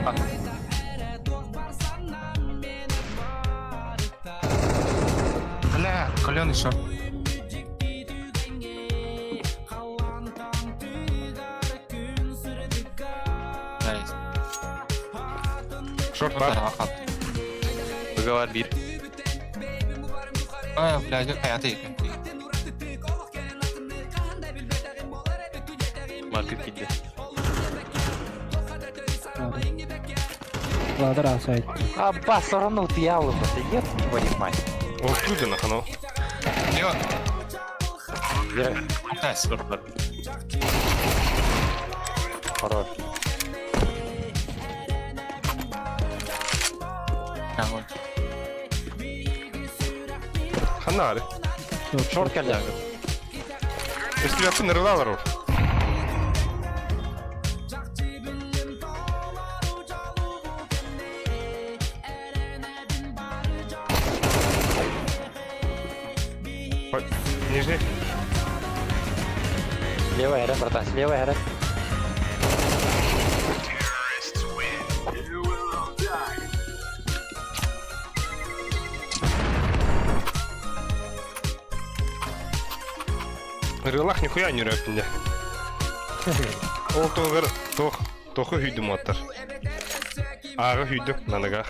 Бля, каленый short. Nice. Шорт Short бар. var bakalım. Bıga var bir. Aa, bля, hayatı yakın. Market gitti. Ладно, раз ait. Аба, сорванул ты яблоко, ты еб твою мать. О, туди нахано. Yok. Бери. Nice. Хорош. Tamam. Ханары. Шорт келди. Если я пынырылалар ор. Нижний. Слева Эрен, братан, слева Эрен. You will all die. Рылах нихуя не рэпінде. Ол тоғыр, тоқы хүйдім оттар. Ағы хүйді, наныға.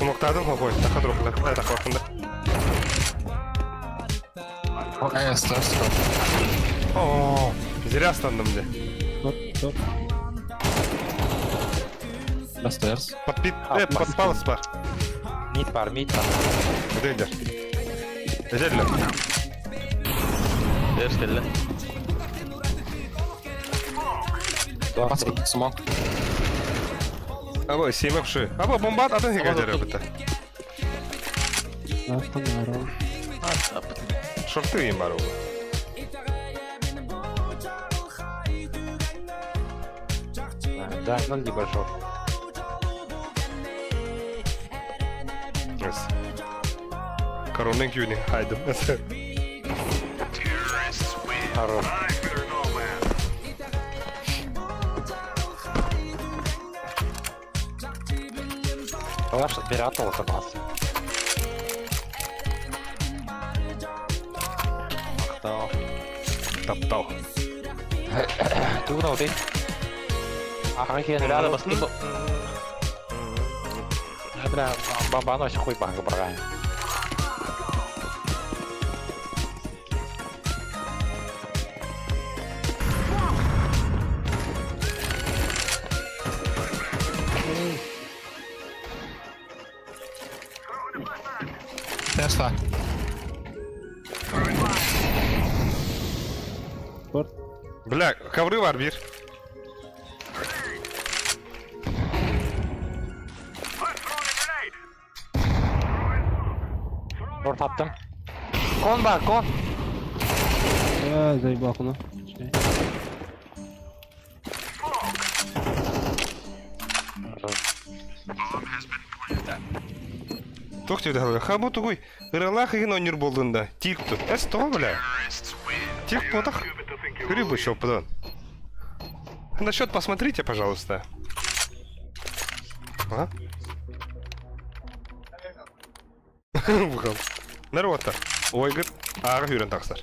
Смоктадым какой? Так дропла. Так вакында. Стойрс. О, зря стандым де. Short. Стойрс. Подпит, подпалыс бар. Mid бар. Дейдер. Ежелі. Дерс келді. Смок. Абы, семекші. Абы, бомба атын хегадері біті. Last one arrow. Шорты им бар оғы. Jungle либо short. Yes. Коронның күйіне хайдым. Хорош. I better know, man. Олар бері атылысы бас. Таптау. Туғын ауды. Ақыры кейін Рада басты. Бомбаны ашын қой бағы бұрған. Тесла. Short. Бля, ковры бар бир. Short attım. Kon бар, kon. Заебал окно. Тоқты да, хабу тугуй. Ыралах еген онер болдында. Тик тут. Эсто, бля. Тик потах. Грибы шопдан. На счет посмотрите, пожалуйста. А? Бухал. Народ-то. Ой, говорит, ага, юрен таксар.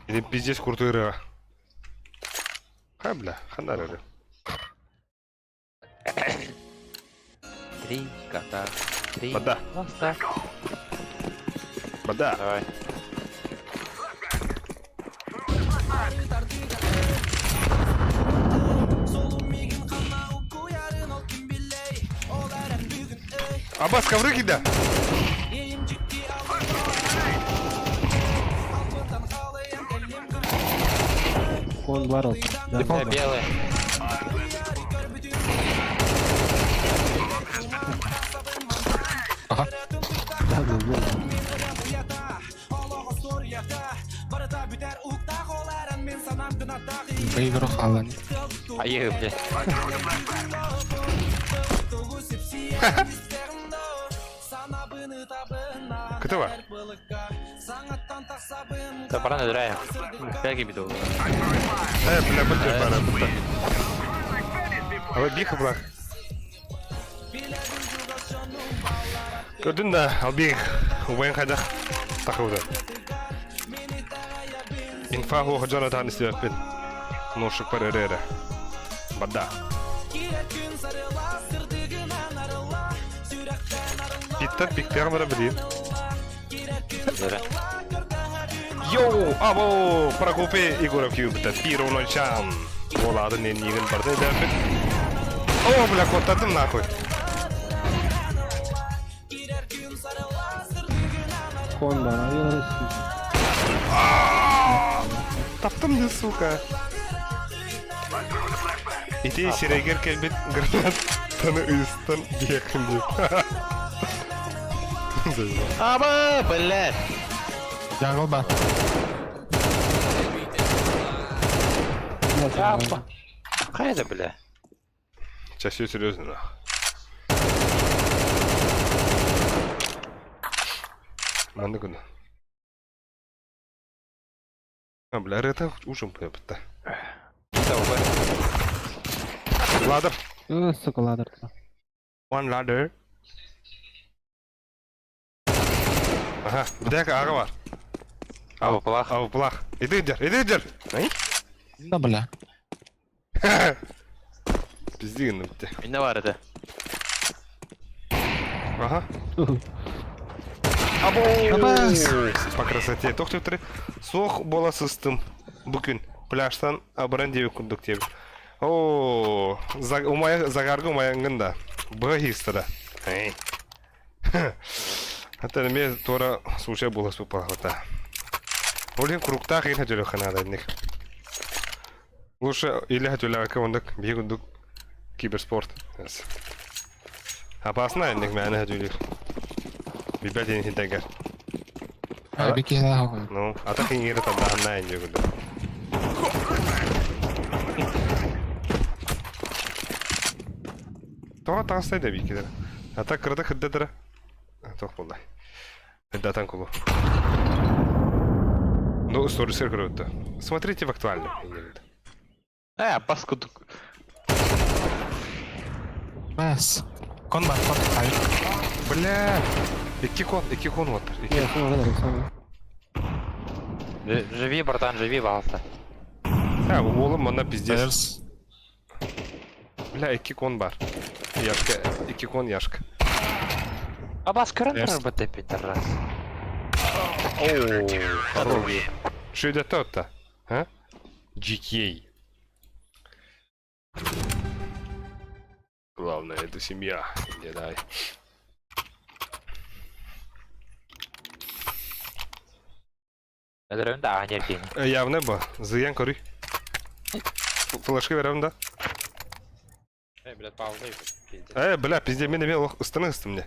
Или пиздец крутой рыга. Ха, бля, ханарары. 3 кота. 3 Вода. моста. Вода. Давай. Аббас, ковры кида. Con barrel. Белый. Ага. Выиграл Халан. Айы, бля. Кто var? Да, пора надряем. Бәлгі біді ол. Бля, бля, бара, бля. Ава биха брак. Көрдің да, ал бих. Уайын қайда. Тақылды. Инфа хоғы Джонатан істебеппен. Ношық бар әрі. Бада. Биттер, биктер бара білейін. Йоу, або, Прокопе Егоров күйіпті. Пиро 0 шам. Олады нен егін барды дәрбін. О, бля, коттадым нахуй. Con barrel. Таптым да, сука. Ите шерегер келбет гранат таны ұйыстан бекін деп. Абы, блядь. Джангл бар. Yapma. Қайда, бля. Сейчас все серьезно. Маңды күні. Бля, это ужин поебітті. Ladder. Сука, ladder. One ladder. Ага, bir ağı var. Ау, плах. Ау, плах. Иди дер. Ай? Да, бля. Пиздигін бітті. Менде бар еді. Ага. По красоте. Тоқтеп соқ бола сыстым. Бүкін пляжтан абыран деуі күндік деп. О, загарғы умаяңғында. Бұға хистыда. Хатта мен тора сушай болас бұл палақыта. Олен кругта қиын хатөлі қанадайдық. Лучше или хатөлі ақа ондық бейгіндік киберспорт. Опасно әндік мәні хатөлі. Бибәт ені хинтәгер. Беке да. Ну, ата қиын ері табдағына әнде күнді. Тоға тағыстайды бейкедер. Ата кырды хиддедірі. Тоқ болдай. Хиддатан кулу. Ну, сторисер круто. Смотрите в актуальном. Паскуд. Бас. Кон бар, кон. Бля. Iki kon отыр. Я сон орада болсам. Живи, братан, живи, пожалуйста. Олым мына пиздец. Дәрс. Бля, 2 кон бар. Яшка, 2 кон яшка. Абас кырын бітті пидорас. Ооо, хорош. Что это то-то? А? GK. Главное, это семья. Не дай. Öldürün de ağın yerkeğini. Явно ба, зыян көрүй. Флешка берем, да? Блядь, пауза yok. Бля, пизде, мен ыстым мне.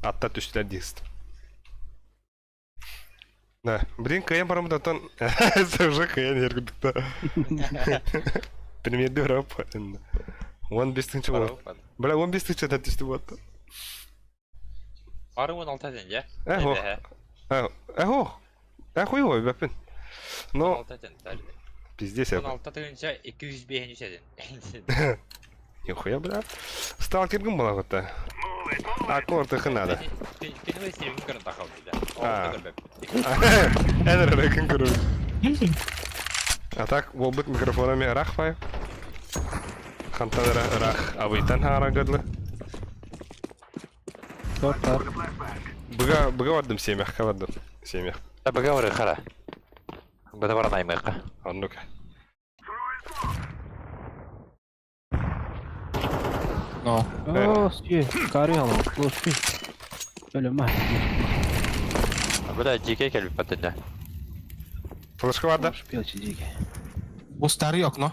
Атта түштілер дейістім. Да, блин, каян барамын датан. Уже каян ергіндікті. Примерді ұрап. 15-тінші бол. Бля, 15-тінші да түшті болды. Ары 16 ден, я? Хуй ғой, бәппін. Но, 16 ден, дәлі. пиздец я. 16 денше 205 ден. Нихуя, бля. Сталкергім бола ғытта. Аккорды қынады. Кенуе стерегін көрін тақал дейді. Әнір рәкін көру. А так, ол бұт микрофонами рақ бай. Хантадыра рақ абыйтан хағара көдлі. Торттар. Бұға вардым семяққа вардым. Семяқ. Бұға вары қара. Бұда баран аймаққа. Аннука. О, стие. Кариялы. Лошпи. Öyle mi? Бұда жеке келіп бәттінде. Флешка var da. Шпил чидики. Boostları yok no.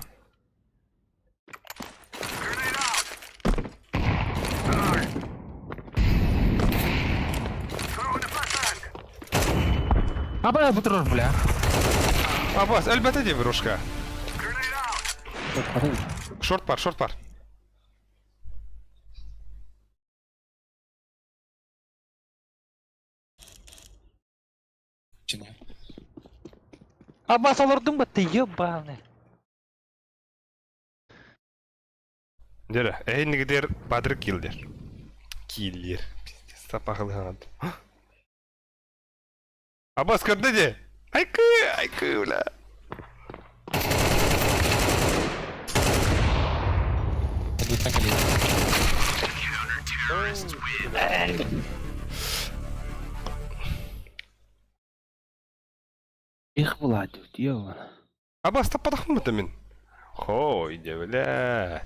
Aba bu durur bля. Abbas, elbette de bir uşka. Short par. Аббас алырдың ба, ты ебаный. Дері, әйінігідер бадыр килдер. Киллер. Сапақылы ғанады. Аббас көрді де? Айкы, бля. Их владу, дьявола. Аббас таппадақ мыты мен? Хой, де, бля.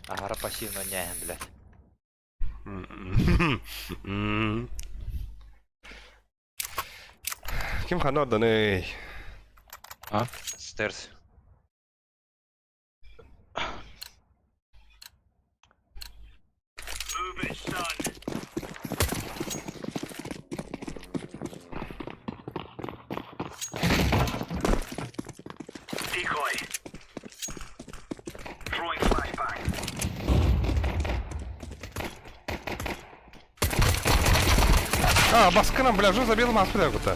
Ағара пассивно няйын, блядь. Кім қаны ордан, ей? Стерс. Move it, son. Decoy. Throwing flashbang. Басқынан, бля, жо забелім аспыда құта.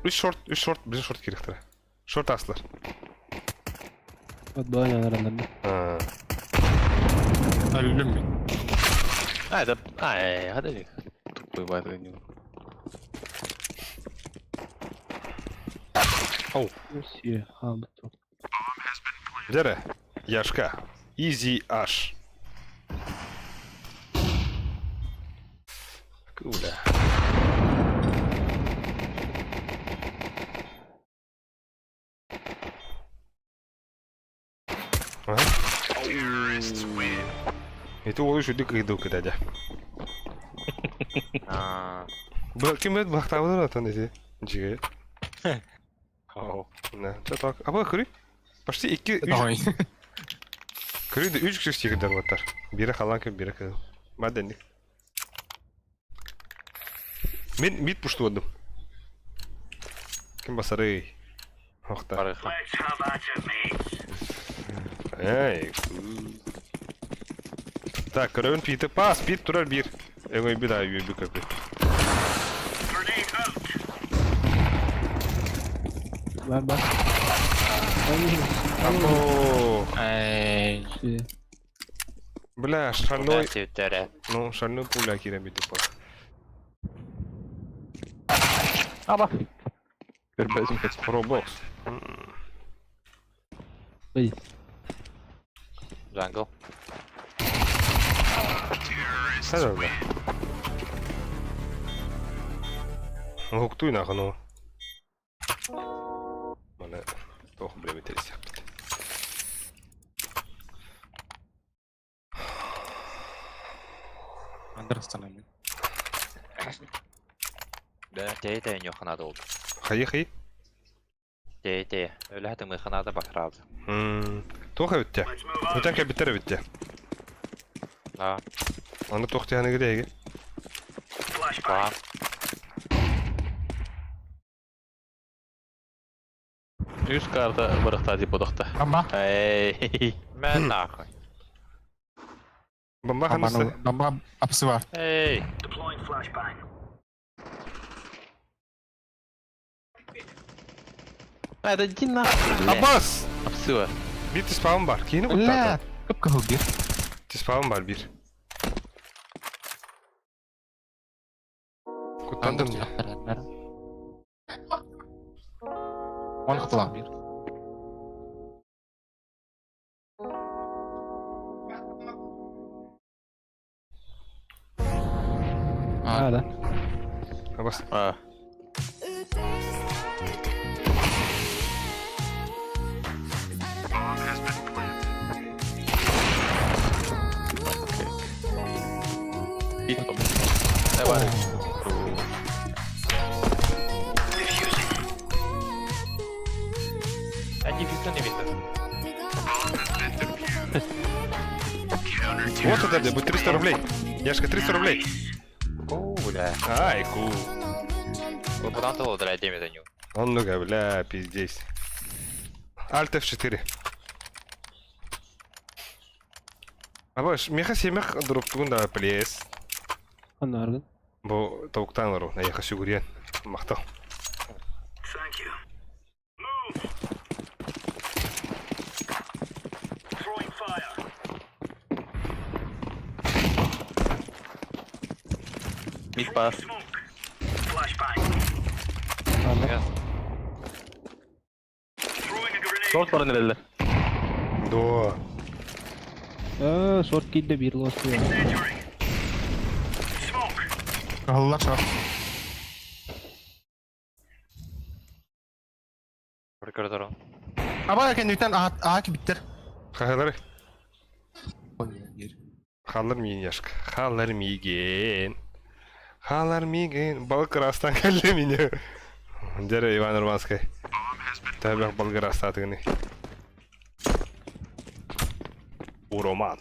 3 шорт, бір шорт керектірі. Шорт асылар. Вот баня наверное. Öldüm mü? Hadi. Tupluyu baydı gibi. Все, хаб. Дері, Яшка. Easy H. Куля. Ага. Это ол еще дик иду кидать. Кем это бахтавлар атан эти? Ничего. Да, что так? А бak көрейік. Почти 2-3 Ой. көрейді 3 кіші секілдер баттар. Бері қалан кем, бері кем. Маденник. Мен мид пұшты одым. Кем басары? Оқта. Let's have at it, mates. Эй. Так, көрөбін пейті. Пас, пейт тұрар бір. Эңой бір ай өбі көпі. Grenade out. Bak. Апо. Эй. Бля, шальной. Тевтере. Ну, шальной пуля кирем бейті пас. Аба. Көрбәсін кәтіп. Пробокс. Ой. Jungle. Сәді бля. Хуктуй нахуй, ну. Мана, тоқ білем етерес япты. Андерстанам. Да, тей нюхана долды. Хай. Тей. Öyle hadi mıhana da bakıraldı. Тоқ өтте. Let's move out. Өтен кәбіттер өтте. Ha, Аны тоқты яны кірегі. Flashbang. bak. Üst karta bırıqta deyip odaqda. Бамба. Эй. Ben nahıy. Бомба ханысы. Бамба апсы бар. Эй. Deploying flashbang. Hadi iди нахуй. Аббас! Апсы var. Bir tispağım var. Kiyini Ля, kurtardı. көп кыл бир. Tispağım var bir. Kutlandım ya. Он кытылам бир. Hala. Abbas. Ha. Bomb has been planted. Git. Ne var? Ben difüzyon emindim. Вот это, да, будет 300 рублей. Яшка, 300 рублей. Бля. Ай, ку. Buradan da olur edemeden yok. Он ну-ка, бля, пиздец. Alt F4. Абаш, меха семех дроптугун да плес. Anlargın. Бу тавуктан ару, на яха сюгурен. Мактал. Thank you. Move. Throwing fire. Mid pass. Smoke. Flashbang. Throwing a grenade. Short var nerede? До. Short kill'de bir lost ya. Incendiary. Smoke. Кыллар шар. Korkuyorum. Аба экен үтен аки биттер. Хахалар. Ой, бир. Халар миген яшка. Халар миген. Халар миген. Балык растан кәлі меня. Дәрі Иван Урманскай. Тәбәк балык растатығыны. Уроман.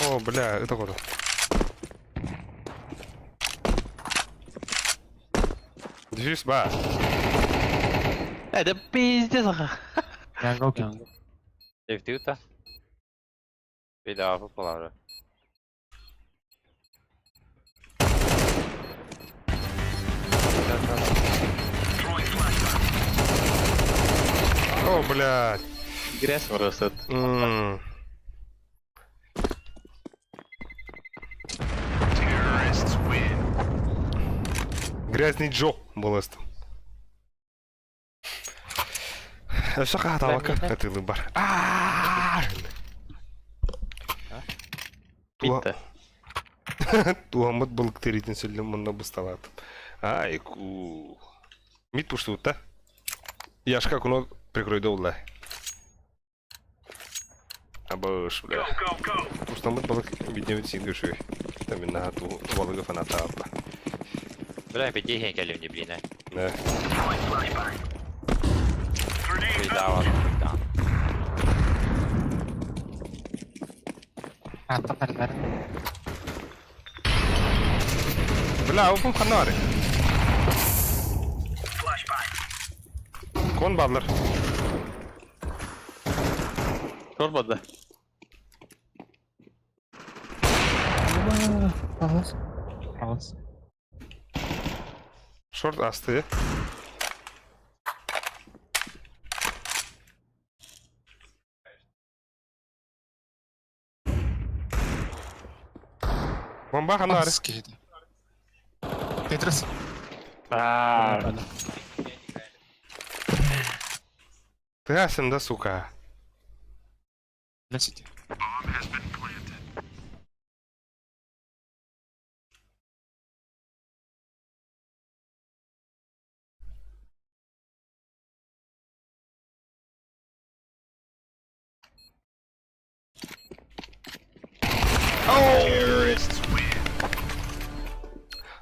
О, бля, это куда? Дефюз, ба. Hadi pizde saka. Янгол ки. Defti bir daha popoları. Throwing flashbang. О, блядь. Gres burası. Terrorists win. Грязный Джо был это. Ösü kahta bakın. Katılım var. Aaaa! Bitti. Туамат балыктеритин сөйлем мында бысталатып. Ай, ку. Мид пуштут да. Яшка куно прикройды улай. Абыш, бля. Пуштамат балык бидневит сингышой. Там на ту балыгы фаната апа. Бля, пойди хенкелем не блин. Да. Придавал. Attım perdeleri. Бля, упум ханары. Кон баллар. Sormadı. Ağız. Ağız. Шорт асты. Бомба ханары. Ağız giydi. Tetris. Ты асында, сука. Лесите.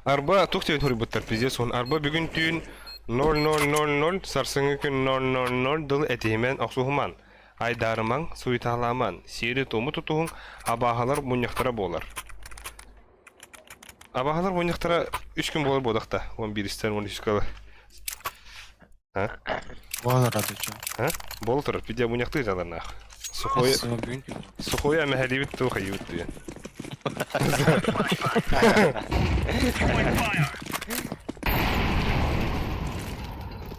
Арба тухтен хурбуттар пиздец он арба бүгүн түн 0000 сарсыңы күн 000 дыл этимен аксухуман айдарыман суйталаман сири тому тутуң абахалар муньяктара болар абахалар муньяктара 3 күн болар бодакта 11-тен 12-ка а Var radyocu. а болтур пиде муньякты жаларна сухой Bugün сухой амахалибит то хайют туя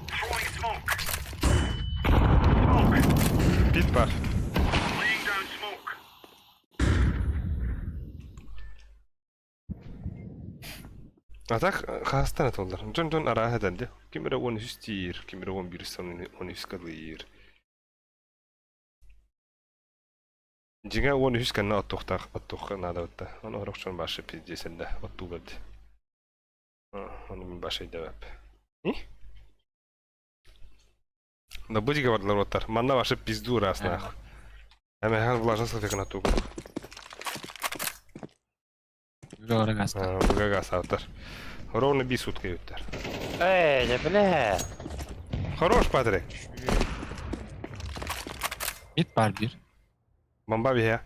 Throwing smoke. Пит бар Laying down smoke. А так хастан атолдар. Жон араа хадалды. Кимера 13 тир, кимера 11 сон 13 калыр. Жига 13 канна оттуктак, оттук надавта. Аны орокчон башы пиздесенде оттугад. Аны мен башы деп. Да будига барлар оттар. Манна башы пизду расна. Ама хан влажнасы фекна тугу. Göre gazete. Буга гасавтар. Ровно 2 сутки юттар. Эй, бля. Хорош, Патрик. Mid var bir. Бомба бия.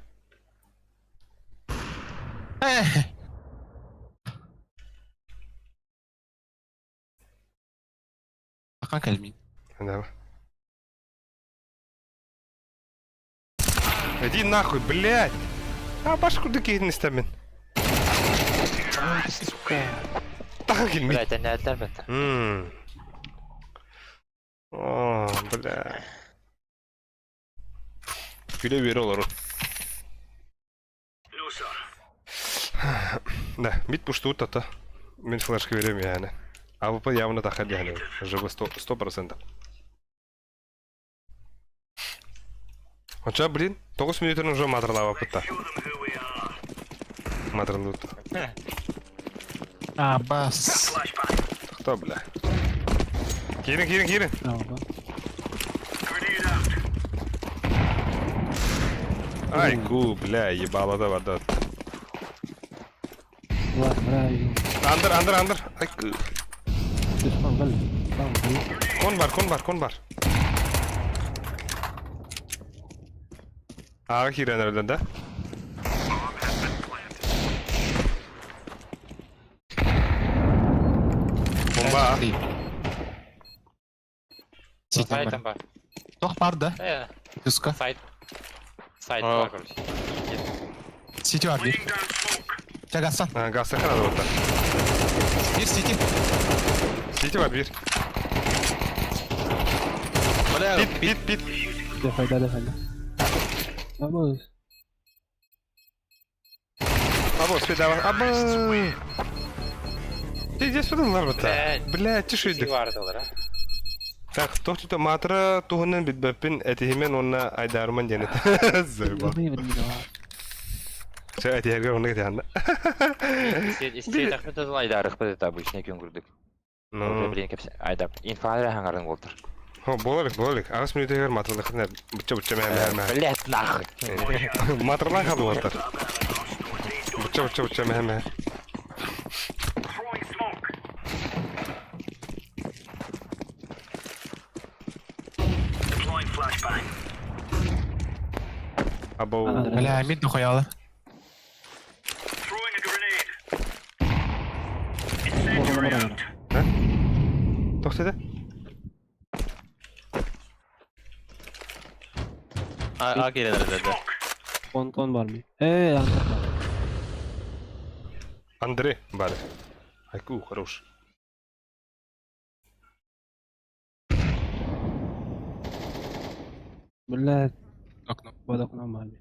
Hakan Kelmin. Давай. Иди нахуй, блядь! А башку докинь стамин. Так килми. Бля, это не отдавит. О, бля. Güle veri olur. No, sir. Да, мид пуштут ата. Мен флешка верем yani. АВП явно тахад yani. Живо 100%. Оча, блин, 9 минутын уже матрлава пыта. Show them who we are. Матрлут. Abbas. Flashbang. Кто, бля? Кирин. Grenade out. Ай, ку, бля, ебало да вода. Андер. Ай, ку. Кон бар. Ага, хирен öldün de. Bomba. Site var. Сайтом бар. Doch var da. Yuska. Сайт. Сайт Aa. бар, короче. City var bir. Laying down smoke. Çek aslan. Ha, gaz sakın adı orada. Bir city. City var bir. Bit. Abo, спида var. Abo. Ты здесь подумал, Блядь. Блядь, тише İki иди. vardılar ha. Так, тохтута матра тухунан битбеппин этихимен онна айдарман женет. Зайба. Все этихерге онна кетянда. Истейт ахмет азыл айдарық бәді обычный күн күрдік. Ну, Блин, кепсе айдар. Инфалер хаңарын болдыр. хо, боларик. Агас минут егер матралыхын быча мәһәм. Блять, нахуй. Матралай хаду болар. Быча мәһәм. Throwing smoke. Deploying flashbang. Абау. Бля, мид дохуялы. Throwing a grenade. Incendiary out. Тохтады. A gelenler dedi. Smoke. Kon var mı? Antar. Андрей, бары. Айку, хорош. Блядь, Окно. под окном abi.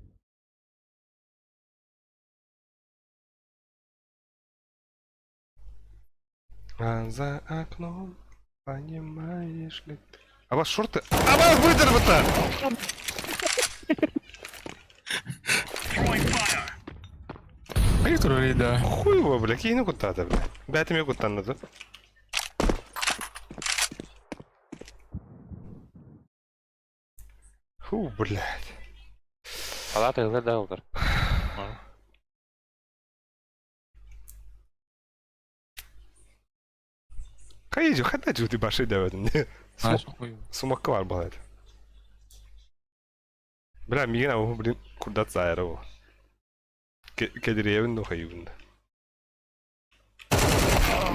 А за окном, понимаешь ли ты? А вас шорты? А вас выдернуто! Throwing fire. Прикрой, да. Хуй его, бля, кинь куда-то, бля. Бятами я куда надо. Фу, блядь. Ала тыйлы да олдыр. Кайджу, хата жути баши давадым. А, хуй. Сумакка var бахет. Бля, мигена о, блин, куда цайра о. Кедриевин до хайвин.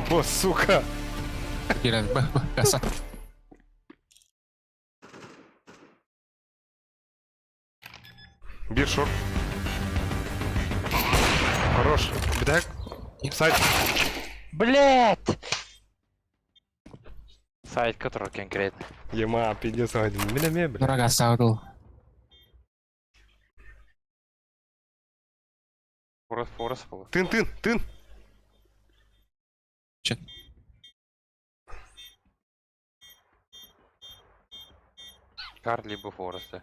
Бо, сука. Герен, яса. Бир шорт. Хорош. Битак. Сайт. Блять! Сайт, который конкретно. Ема, пиздец, один. Меня, бля. Дорога саудул. Форс был. Тын. Че? Карт либо Фореста.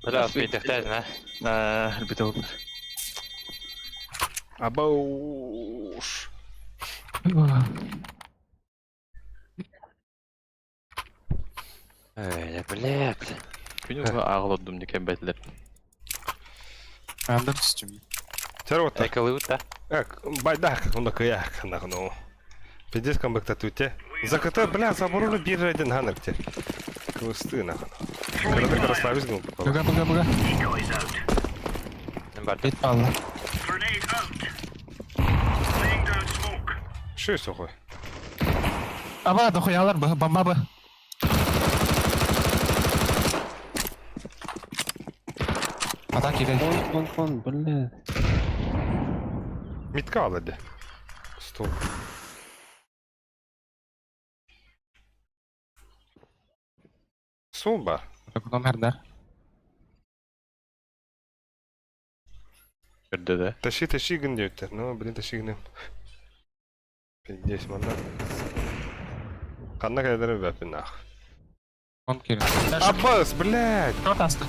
Бля, успеть тахтать, да? Elbette olur. Абауш. Öyle блять. Күнү агылдым дикен бетлер. Андыр түстüm. Тервота. Экалыут да? Байдак, онда кыяк, нахну. Пиздец комбекта туте. Заката, бля, заборону бир один ханерте. Квысты, нахну. Когда расслабись, ну, Бага. Decoys out. Нэмбар. Бет алла. Grenade out. Laying down smoke. Что есть такое? Аба дохуялар, бомба. Атак иде. Kon, блядь. Митка алады. Стол. Сол бар. Окном herder. Берде да. Тащи гындеуттер. Ну, блин, тащи гындем. Пиздец, манда. Канна кайдары бәпін ақ. Он кирен. Аббас, блядь! Кто тасты?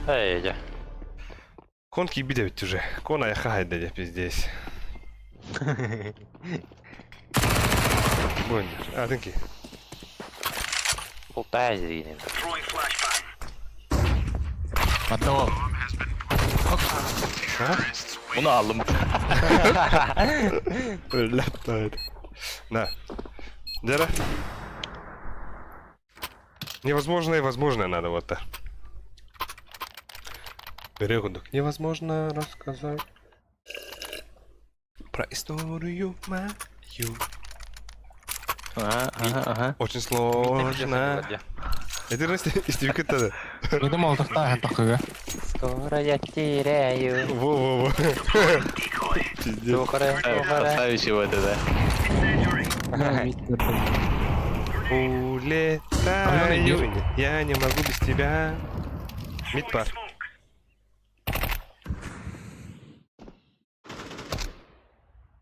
Эй, я. Кон киби ведь уже. Кон аяқа хайда, пиздец. Бөндер. А, тынки. Полтай зрение. Throwing flashbang. Одного. Onu aldım. Блядь, на это. На. Дера. Невозможное и возможное надо вот так. Перегодок. Невозможно рассказать про историю мою. Ага. Очень сложно. Это раз истерика тогда. Yedim olduk da hem takıya. Скоро я теряю. Во-во-во. Пиздец. Сухаря. Красавище вот это. Улетаю. Я не могу без тебя. Мидпар.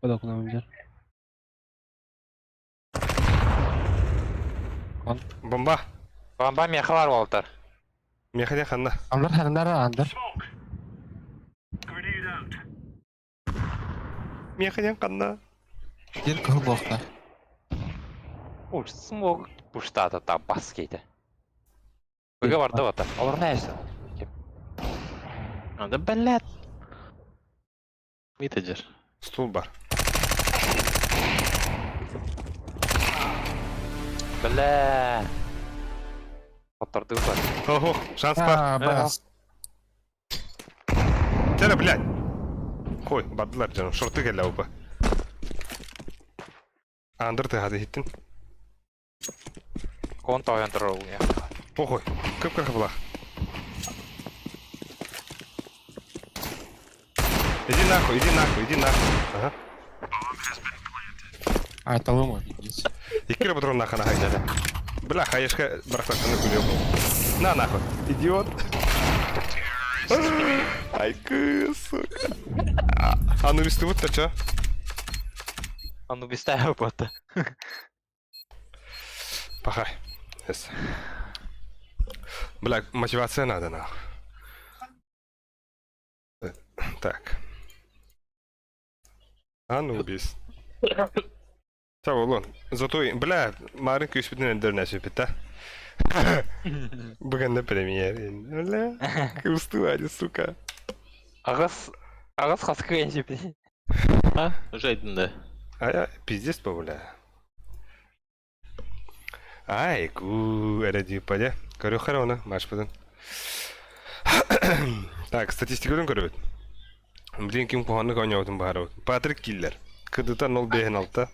Куда окна бер. Бомба. Бомба меха бар Уолтер. Механя ханна. Андар хандар андар. Grenade out. Механя ханна. Дир кыл бокта. Уж смог пуштата там баскейте. Быга бар да вот. Олар näistä? Анда бәлләт. Митаджер. Стул бар. Бля. Оттарды бар. Ого, шанс бар. Бас. Тәле, блядь. Қой, бардылар жаным, шорты келі оба. Андыр тыгады хиттин. Кон тойон тұру я. Похуй, көп кырқы бұлақ. Иди нахуй, иди нахуй, иди нахуй. Ага. Айталым ой. Идите. Иккері бұтырын нахана хайдады. Бля, хайешка бірақтақаны күлеу. На нахуй, идиот. Ай, сука. А ну листы вот-то чё? А ну без тебя бота. Пахай. Yes. Бля, мотивация надо, нахуй. Так. Анубис. Tamam ulan. Зато, бля, Марин küspüdün öndürüne söhbettä. Bugün de premier. Бля, устуали, сука. Ағыз қасқы енжепі. А, жайдында. А, пиздец, бля. Ай, эреди паде. Көрі қарауына, маш бұдын. Так, статистикадан көрі бөт. Блин, кім қоғанлық ойнаудың бағары бөт. Патрик Киллер. Кыдыта 0-5-6.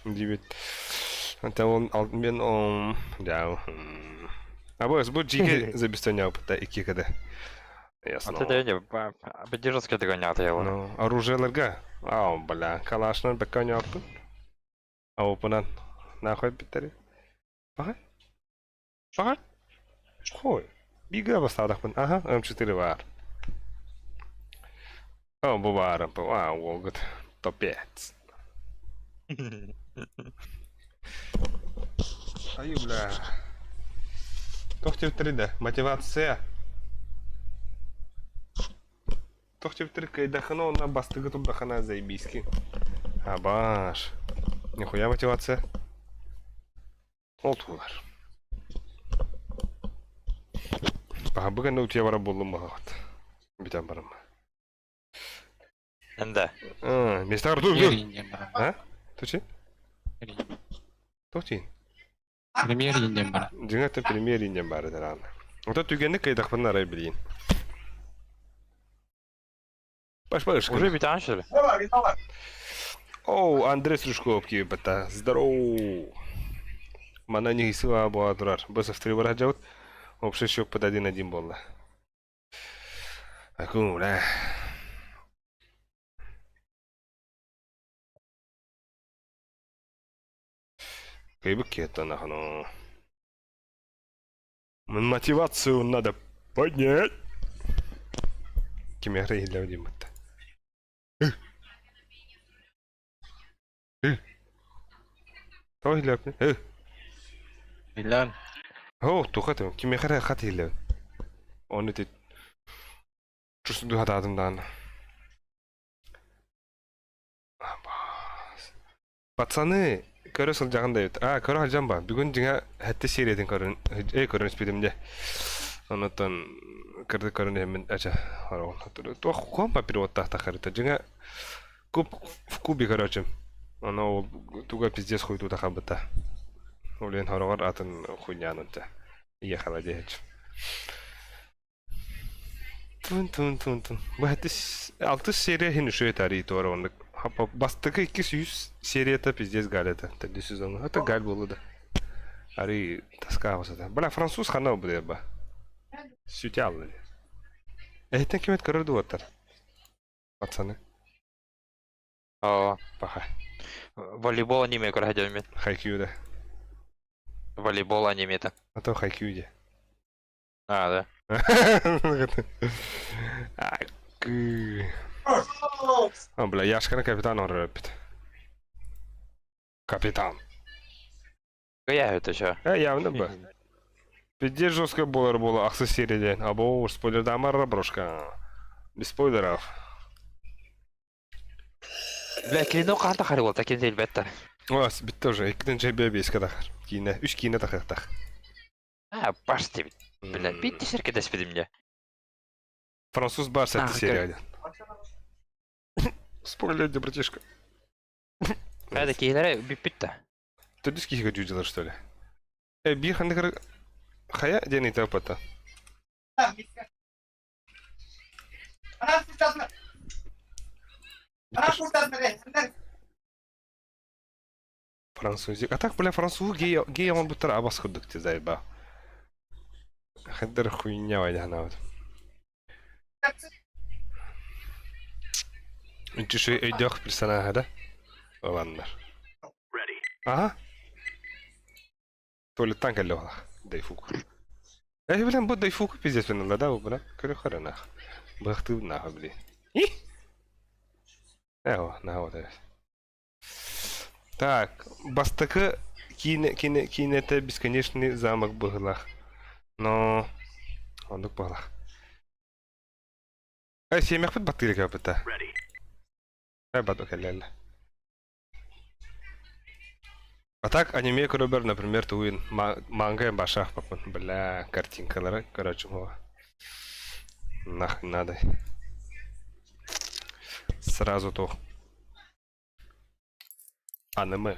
Дебет. Это он мен он да. А бос bu жиге забестонял пыта iki kada. Ясно. Аты да не, бедержинский догоняты его. Ну, оружиелерге. Ау, бля, калашнан беконял пыт. Ау, пынан. Нахуй биттери. Ага. Ага. Хой. Бига бастадық пын. Ага, М4 var. О, bu var. Вау, Волгот. Топ-5. Ай, бля. Тохтев 3D. Мотивация. Тохтев 3 кайдахано на бастыгы тубдахана заебиски. Абаш. Нихуя мотивация. Олтулар. Бага бүгін де өте бара болдым бағат. Битен барым. Энде. Местағыр dur dur. Ha? Тучи? Тохтин. Премьер инден бар. Жыңаты премьер инден бары дәраны. Ота түгенді кайдақпын арай білейін. Баш-баш. Уже битан что ли? Оу, Андрес Рыжков киіп бітті. Здороу. Мана не хисыла буа тұрар. Бөсів 3 бар жауыт. Общий счет под 1-1 болды. Аку, бля. Кайбы кетті нахану. Мотивацию надо поднять. Кемері елеу дейм бітті. Тау елеу бітті. Миллион. О, тухатым. Кемері қат елеу. Оны тет. Чүсінді хатадымдан. Пацаны, көрі сыл жағында ет. А, көрі алжан ба. Бүгін жыңа әтті сериятын көрін. Көрін іспедімде. Онытын кірді көрін емін әчі. Туа құқуан ба переводтақта қарыта. Жыңа в кубе, короче. Она туга пиздец хуй туда хабыта. Олен хорогор атын хуйнянынта. Ехала дехеч. Тун. Bu hətta 6 seriya henüz şöyle tarihi var onda. Bastığı 200 seriyata pizdes galeta. Təddi sezonu. Hatta gal bolu da. Ari taska olsa da. Bala Fransuz xana bu da ba. Sütü aldı. Ehten kimet karardı otar. Пацаны. О, Paha. волейбол аниме көрәдем мен. Хайкюда. Волейбол аниме-то. А то хайкюде. А, да. Бля, яшканы капитан орырыппит. Капитан. Я это чё? Явно бы. Пиздец жестко было ақсы серияден. Або, спойлерда амарра брошка. Без спойлеров. Бля, кино карта харил, так инде әлбәттә. Ось, битті уже. Екіден жайбе беске тақыр. Кейіне. Үш кейіне тақыр тақ. Почти бит. Бля, бит шерке дәспеди мне. Француз бар сәтті А, серияден. Спойлерді, братишка. Хәдә кейләре бит. Ты диски ходила, что ли? Bir хандыр хая дени тапата. Французик. А так, бля, француз гей он бутер абас ходок ти зайба. Хандыр хуйня вайда нават. Инти шо өйдөх персонажа да? Оландар. Ага. То ли танк әлі дайфук. Блин, бот дайфук пиздец блин, да, бля, көрі қара нах. Бұқты наху, блин. Наху, да. Так, бастықы кейнеті бесконечный замок бұғылақ. Но... Ондық бұғылақ. Семяқ бұд баттырық өпітті. Баттық әлі. А так, аниме көрөбөр, например, туын манга башах папын. Бля, картинкалары, короче, мова. Нахуй надо. Сразу то. Аниме.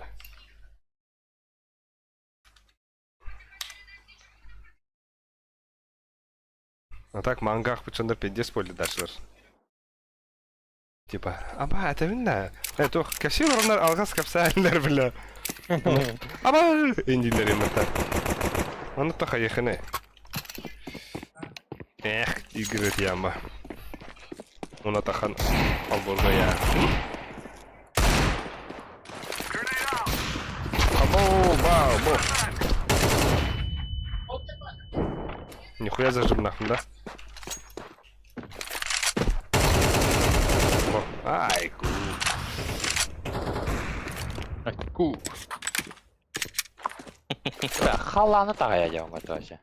А так, мангах пучандар 50 спойлер дашлар. Типа, аба, это винна. Это кәсі орындар алғас кәпсәлдер, бля. Аба, индилер емірді. Оны тақа ехіне. Эх, игрет яма. Оны тақан албозда я. Або. Нихуя зажим нахуй, да? Ай, ку. Ку. Бля, халаны тағая дем это вообще.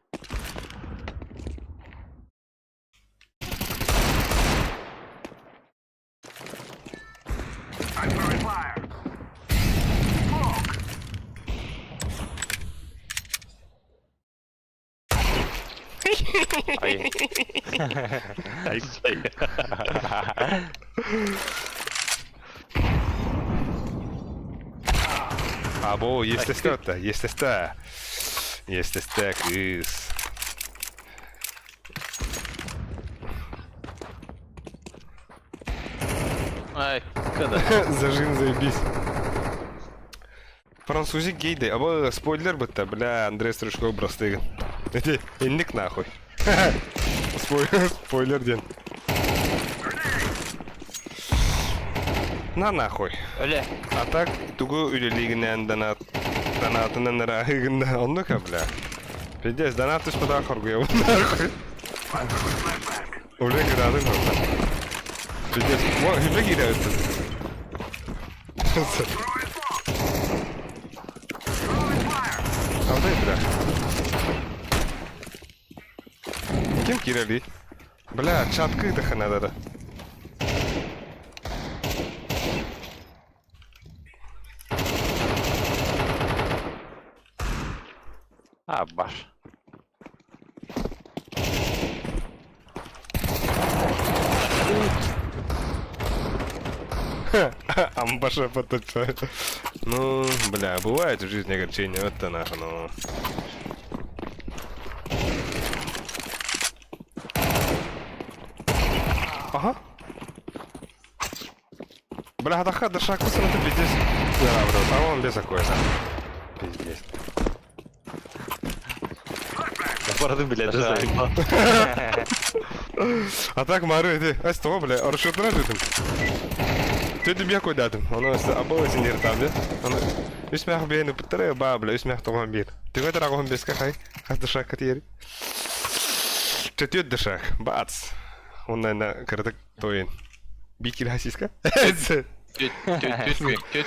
I'm throwing fire. Ай. Або, есть эстета, есть эста. Есть эста, крыс. Ай, когда? Зажим, заебись. Французик гейды, або спойлер бітті, бля, Андрей Стручков брастыгын. Эти, инник нахуй. Спойлер ден. На нахуй. Öyle. А так, тугу үлелигінен донатынан рахыгында, онны ка, бля. Пиздец, донат үш пада хоргуя, нахуй. Уже градын орда. Пиздец, хибле гире өттін. Алдай, бля. Кем кирали? Бля, чаткы дыха надо да. А, баш. Амбаша потопает. Ну, бля, бывает в жизни огорчение, это нахуй, ну. Ага. Бля, хадаха, да шаг кусана ты пиздец. А он без такой, да. Пиздец. Барды, блядь, заебал. А так, Мару, иди. А что, бля, а что ты надо? Ты тебе куда ты? Он обои сидит там, да? Он усмех бейны путре, бабля, усмех том бит. Ты в это рагом без кахай, хас дышак катери. Четвёртый дышак, бац. Он, наверное, Тоин. Бикер хасиска? Төт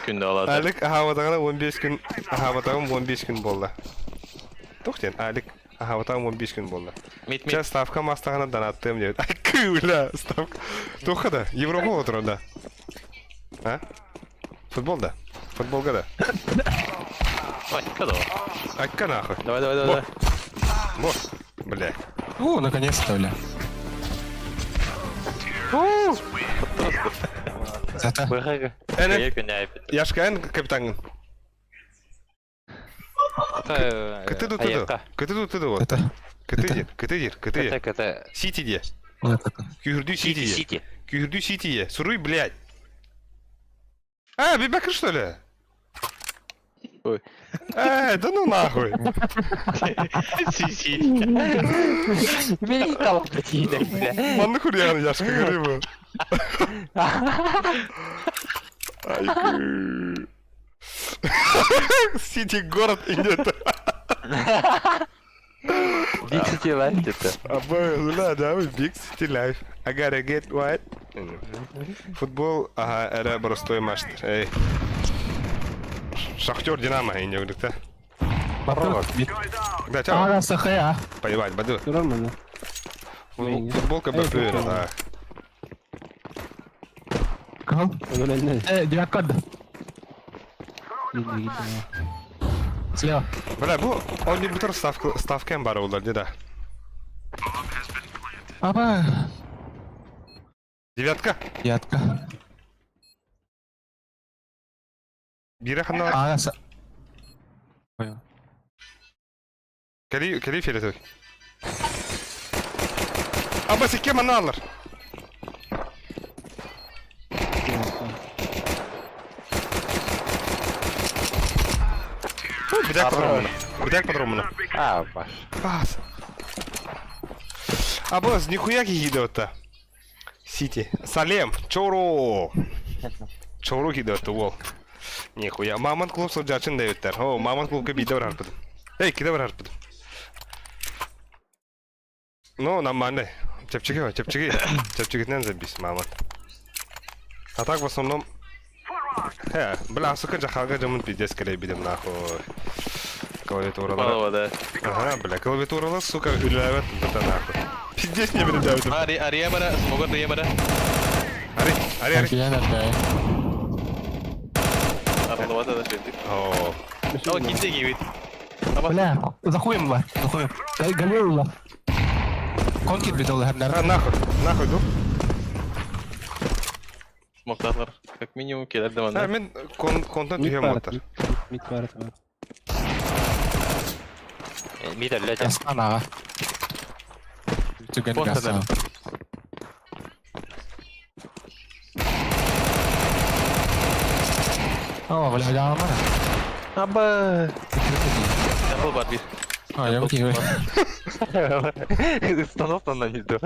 күнді алады. Алик ахаватагана 15 күн, ахаватагам 15 күн болды. Тоқтен, Алик ахаватагам 15 күн болды. Мит. Сейчас ставка мастагана донаттым деп. Ай, күлә, ставка. Тоқада, Европа отырында. А? Футболда. Футболга да. Ой, кадо. Акка нахуй. Давай. Вот, бля. О, наконец-то, бля. Зато. Бэхэга. Эне, Күнді айпет. яшкайын капитангын. Кыты вот. Это. Кыты. Это Сити де. Вот это. Кюрдю Сити. Сити. Кюрдю Сити. Суруй, блядь. А, Бибакр, что ли? Ой. Да ну нахуй. Сиситка. Бери колокольчик, бля. Манны хурьяны, яшка, говорю. Ай, Сити город идет. Big City Life это. Да, Big City Life. I gotta get white. Футбол, ага, это простой матч. Эй. Шахтер Динамо, я не говорю, да? Попробуй. Да, чао. Сахая. Поебать, баду. Нормально. Футболка БП, да. Кал. Öyle Девятка. Слева. Бля, bu он не бутер ставкам бар олар, деда. Аба. Девятка. Девятка. Бире хана. Ағасы. Понял. Кали филеток. Аба секе маналар. Бедак по-другому. А, баш. Пас. Абаз, нихуя кидает-то. Сити. Салем. Чору. Чору кидает-то, вол. Нихуя. Маман клуб соджачин дают-то. О, маман клубка бида бар харпыд. Эй, кида бар харпыд. Ну, нормально. Чепчиги-нен забись, маман. А так в основном... бля, сука, жахалга жамын пиздец келей бидем нахуй. Клавиатуралар. Балова, да. Ага, бля, клавиатуралар, сука, үләвет бұта нахуй. Пиздец не білем дәуітім. Ария бара, смогот ария бара. Ари. Араловата да шерди. О, О, кинде гибит. Бля, захуем бар. Захуем. Галерула. Конкит бит ол хәмдәр. нахуй, ду. Смоктарлар. Как минимум келер деманда. Мен контент түйем отыр. Mid var tamam. Мид әлләтә. Ястан аға. Түген Поста гастан. О, бля, jangan mana? Аба. Был бар бир. А, я вот его. Станофтан на миду.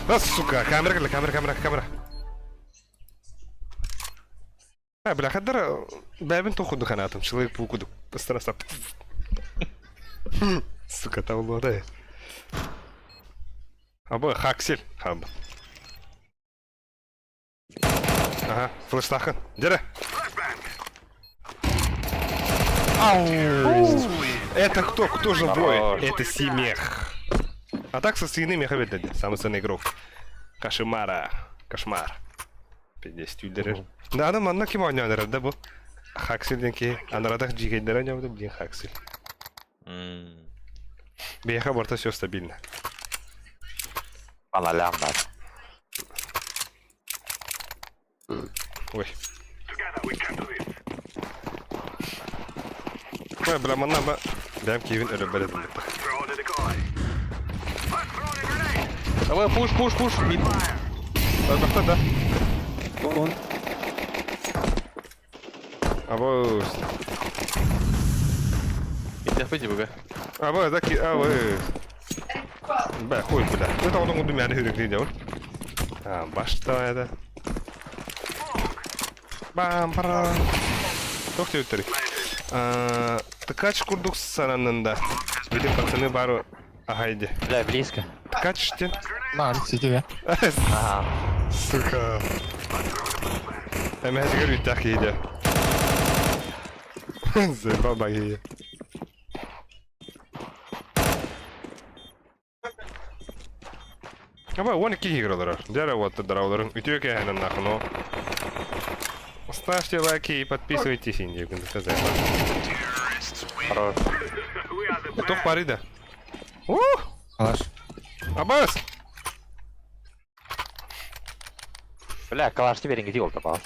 Да, сука, камера. Бля, хаддар, бәбін тоқуды қанатым, человек паукуды. Постараса. Сука, тавылу да. Абы, хаксель, хабы. Ага, флештахын. Дері. Это кто живой? Это Симех. А так со свиным меховед дады. Самый ценный игрок. Кошмар. 50 үлдерер. Да, адам анна кем ойнадыр, да бұл? Хакселден ке, анарадақ жигейдер ойнады, блин, Хаксель. Бейха борта все стабильно. Аналям бар. Ой. Ой, бля, манна ба... Бәм кевин өрі бәледім. Давай, пуш. Мид. Бақта, да. On. Абы... Мид япайды бұға. Абы, да ки... Абы... Бә, хуй, бля. Это оның ұды мәні хүрекли деуін. Башта әді. Бам-пара. Тоқты өттірі. Тыкач курдук сананында. Bütün пацаны бары Haydi. Бля, близко. Kaç işte? Lan siti ya. Ага. Сука. Hemen her gün tak yedi. Zeba bayı. Ama 12 игралар. Дара вот драуларын үтөк яһан нахно. Ставьте лайки и подписывайтесь, Инди, Хорош. Тох парида. Алаш. Абас! Бля, калашты берин где oldu бал.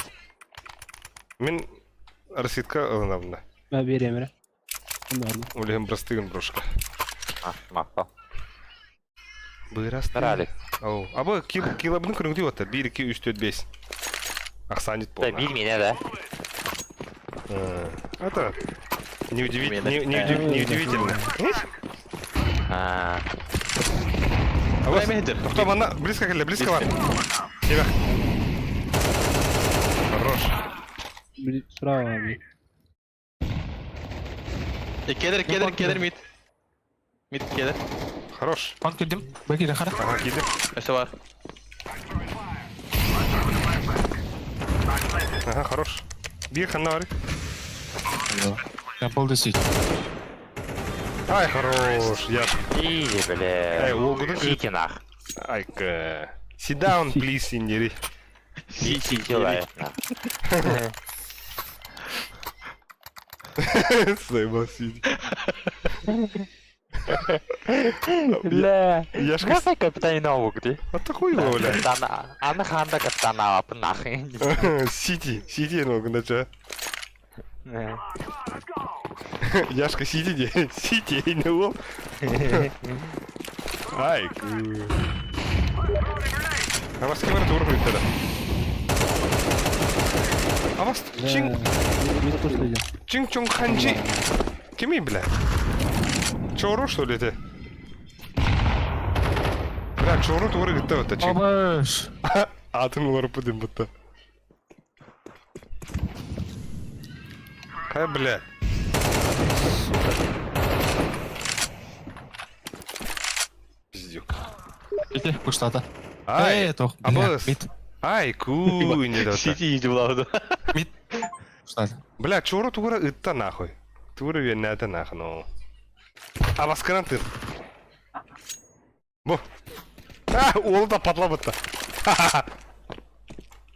Мен раситка алынамда. Ben bir Emre. Bunlardan. Улем простыгын брошка. А, мақпал. Бырасты. Нарали. Оу. Аба килобны көрүңдү отта. 1 2 3 4 5. Аксанит Да, полна. bilmeyene de. Это неудивительно. Ha. Абас, кто ванна? Близко келе, близко ван. Тебя. Хорош. Bir sıra var abi. Gelir mid. Mid gelir. Хорош. Kon girdim. Belki de kara. Ага, киди. Öse var. Ага, хорош. Bir ханна var. Я полды сити. Ай, хорош. Я. İyi bля. Эй, олгуду. Сики нах. Айка. Sit down, please, Индири. Сики лай. Заебал сидеть. Бля. Я ж Какой капитан наук ты? Вот такой его, бля. Ана ханда капитан наук нахрен. Сити, ну, гнача. Яшка, сиди, сити, не лом. Ай, а вас кем это уровень тогда? А вас Bir kurs Чин-чон ханжи. Кеми, бля? Чору, что ли, ты? Бля, чору тугры гытта вот чин. Абаш. Атын улар будем будто. Ай, бля. Пиздюк. Сити пуштата. Ай, тох. Абас. Мид. Ай, куй, не да. City iyice bulamadı. Пуштата. Бля, чору тугры ытта нахуй. Тугры венната нахуй, ну. А вас карантин. Бу. Ол да падлабытта.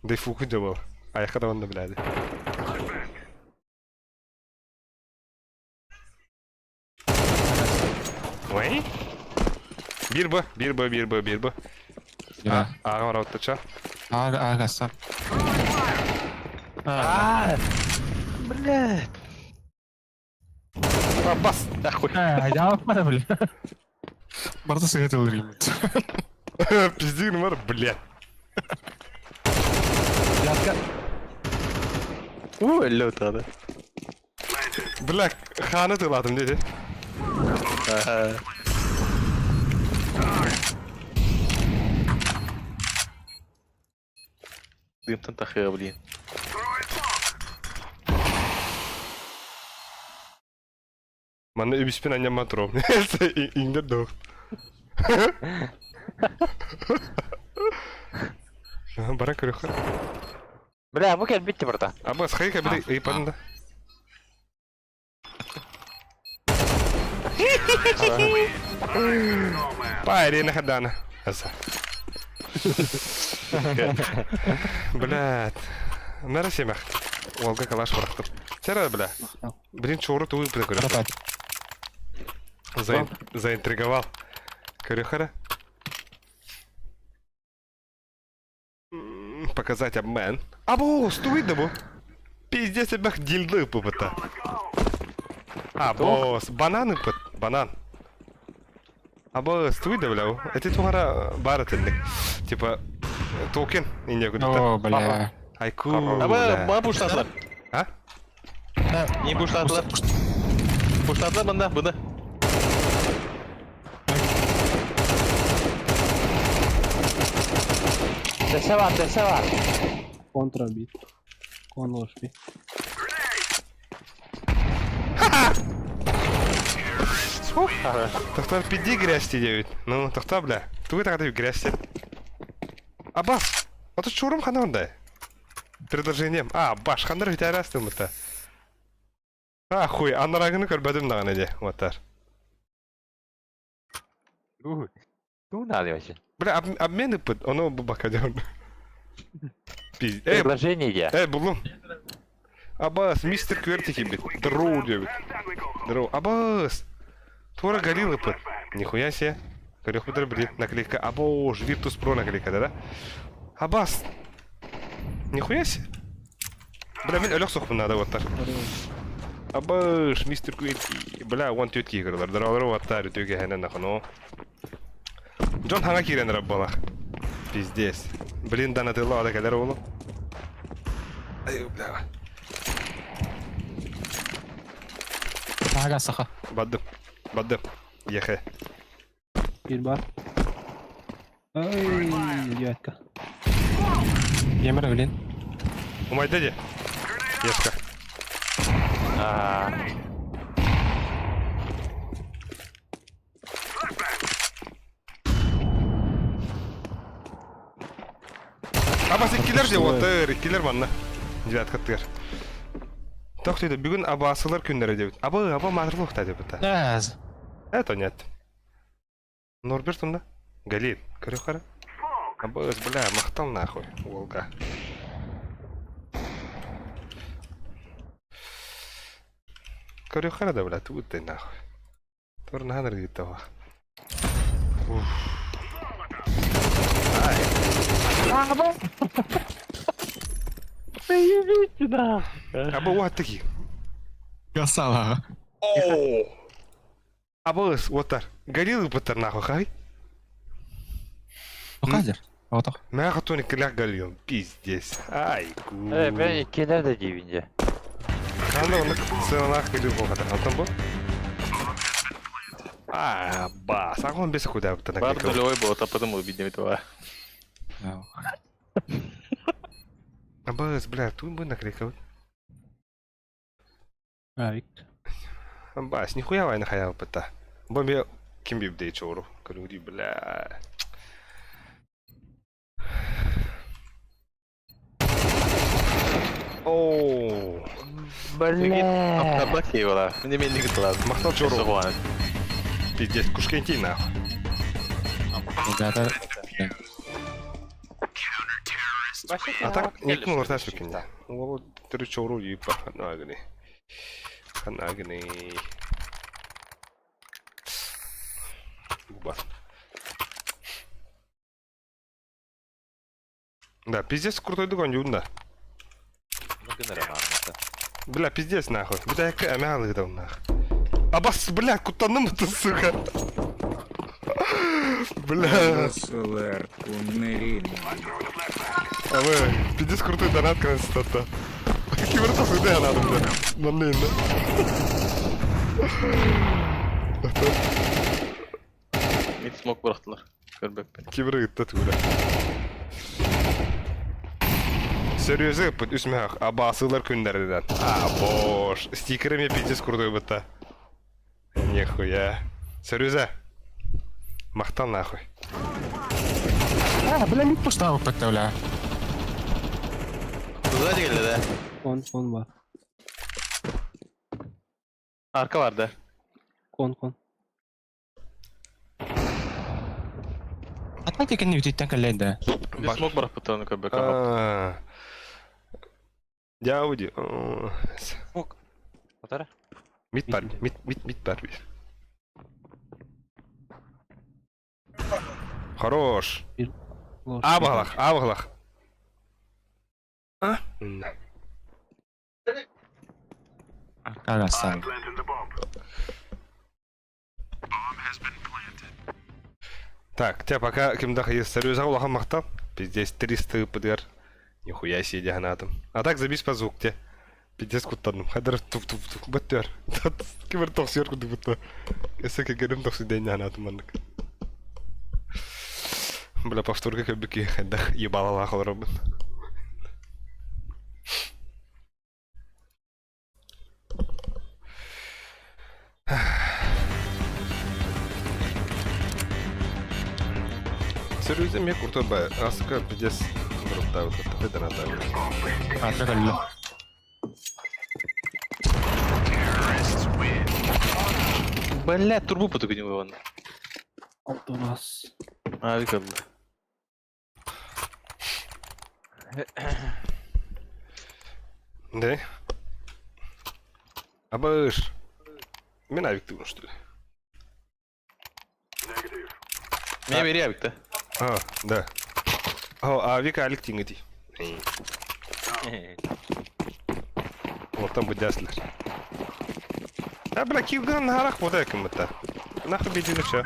Дай фуку жабал. Аяққа онда біләді. Ой? Bir bu. Ya. Ağa var orta çağ. Ага, сам. Блядь. Bas. Yapma bile. Barda sıkıntı olur gibi. Пиздюк var, блядь. Yatka. 50 oturdu. Bля, xanı tıkladım dedi. Dıyımtın takıyor bileyim. Mana übüspün annem matrom. İndir doğ. Bana kırık. Бля, bu kez bitti burada. Ama sıkıyka bir de ayıpadın da. Пайри на ходана. Блядь. Нарасимах. Волга калаш врахтып. Сера, бля. Блин, чору туй прикольно. Пропад. Заинтриговал. Корюхара. Показать обмен. Або, стой, да бо. Пиздец, тебя дильды попыта. А, босс, бананы пыт, банан. Або, стой, да, бля. Это тухара барательник. Типа, токен. И не О, бля. Айку. Ama bana puşlattılar. А? Niye puşlattılar? Puşlattılar bunda. Dese var. Kontra bir. Konloş bir. Тохтар пиди грязьте девять. Ну, тохта, бля. Тугы так отдаю грязьте. Аббас! Вот это чуром хананда. Предложением. Баш, хандар ведь арастым это. Хуй, анарагыны көрбөдүм дагы неде. Оттар. Ну, надо вообще. Бля, обмен ыпыт, оно бака дяун. Пиздец. Предложение я. Булум. Аббас, мистер Квертики бит. Дроу девит. Дроу. Аббас! Тура горил ыпыт. Нихуя себе. Корёх бутер, блин, наклейка. Абош, Virtus Pro наклейка, да? Аббас! Нихуя себе. Бля, мен өлөк сокпун надо оттар. Аббаш, мистер Квертики. Бля, вон тетки кырылар. Дроу оттар, төге хэнен нахано. Джон ханга кирен раббалах. Пиздец. Блин, да на тыло ада кадер олу. Ай, бля. Ага, саха. Баддым. Ехе. Bir var. Ay, идиотка. Емір өлен. Умайда де. Ешка. Абас иккилер де отыр, иккилер манна. Девят каттыр. Тоқтойды, бүгін абасылар күндері дебіт. Аба матырлықта дебіт. Әз. Это нет. Норберт онда? Галит, көрі қара? Абас, бля, мақтал нахуй, волга. Көрі қара да, бля, туыттай нахуй. Торын ханыр кетті ва. Аба уат таки. Красава. Абас, оттар. Галилы бұттар нахуй, хай? Қазір. Отық. Мә қатуын кіләк галил, пиздец. Ай, ку. Ben ikiler de cebince. Қанда оны сынанақ галил болғатыр, алтын бұл? Бас, ағын бесі куда бұттар Бар наклейка. нулевой бот, а потом убедим этого. Абас, бля, тут бы наклейка. Right. Бас, нихуя вайна хаял пыта. Бомбе ким бибдей чору. Калури, бля. Ооо. Абак его, да. Мне менее глаз. Махтал чору. Согласен. Пиздец, кушкенти нахуй. Ребята. А так, никому орташ бекенде. Ол түрі чору ейіп бар. Ханагыны. Ханагыны. Бар. Да, пиздец крутойдук он юнда. Ну, генерал армата. Бля, пиздец нахуй. Бля, яка әмәғалы гыдау нахуй. Абас, бля, кутанным ты, сука. Бля. А вы, пиздец крутой донат красота. Кибертов идея надо, бля. Нормально. Mid smoke bıraktılar. Körbekten. Киберы ыттат, бля. Серьезы пыт үсмәк, абасылар күндерден. Бош. Стикерами пиздец крутой быта. Нихуя. Серьеза. Мақтал нахуй. Бля, мид поставил так-то, бля. Sağda geldi de. Kon var. Arka vardı. Kon. Атмай текенне үтеттен кәлләді. Bir smoke bırak bıtağını körbekten. Дяуди. Отара? Мид бар, мид бар. Хорош. Абғалақ. Арқаға сай. Так, тебя пока кимдах есть серьеза улахан мақтал. Пиздец 300 ПДР. Нихуя себе диагнатом. А так забись по звук те. Пиздец куттаным. Хадар туф-туф-туф. Баттер. Кибер тох сверху дыбытта. Кесеке герим тох сиден диагнатом мандык. Бля, повторка көбікі. Хадах ебалалақ оларабын. Серьезно, мне круто бы. Аска, пиздец. Круто, вот это дорого. Атрагалло. Бля, турбу подогнил он. Алтунас. А, викал. Да? Абыш. Меня Виктор, что ли? Меня бери, Авик-то. А, да. О, а Вика Алик тингати. Вот там будет дяслер. А, бля, килган на харах вода кем-то. Нахуй беди на чё?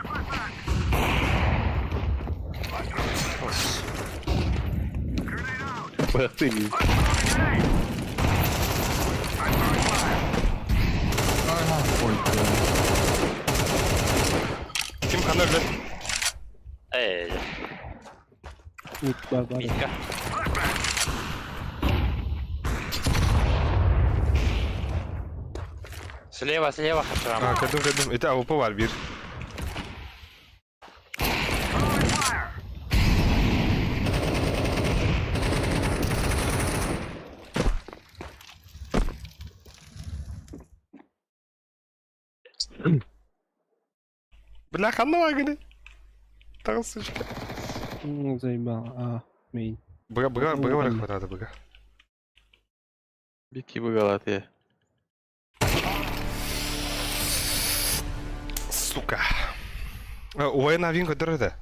Ким ханар, бля? Эй, Мид, баба. митка. Слева, слева, Хашрам. А, кадым. Это АВП var bir. Бля, ханна гыны. Тагы сучка. Заебал. А, мейн. Быга барак хватады быга. Бики выгала ты. Сука. Ой, на винго дырыды.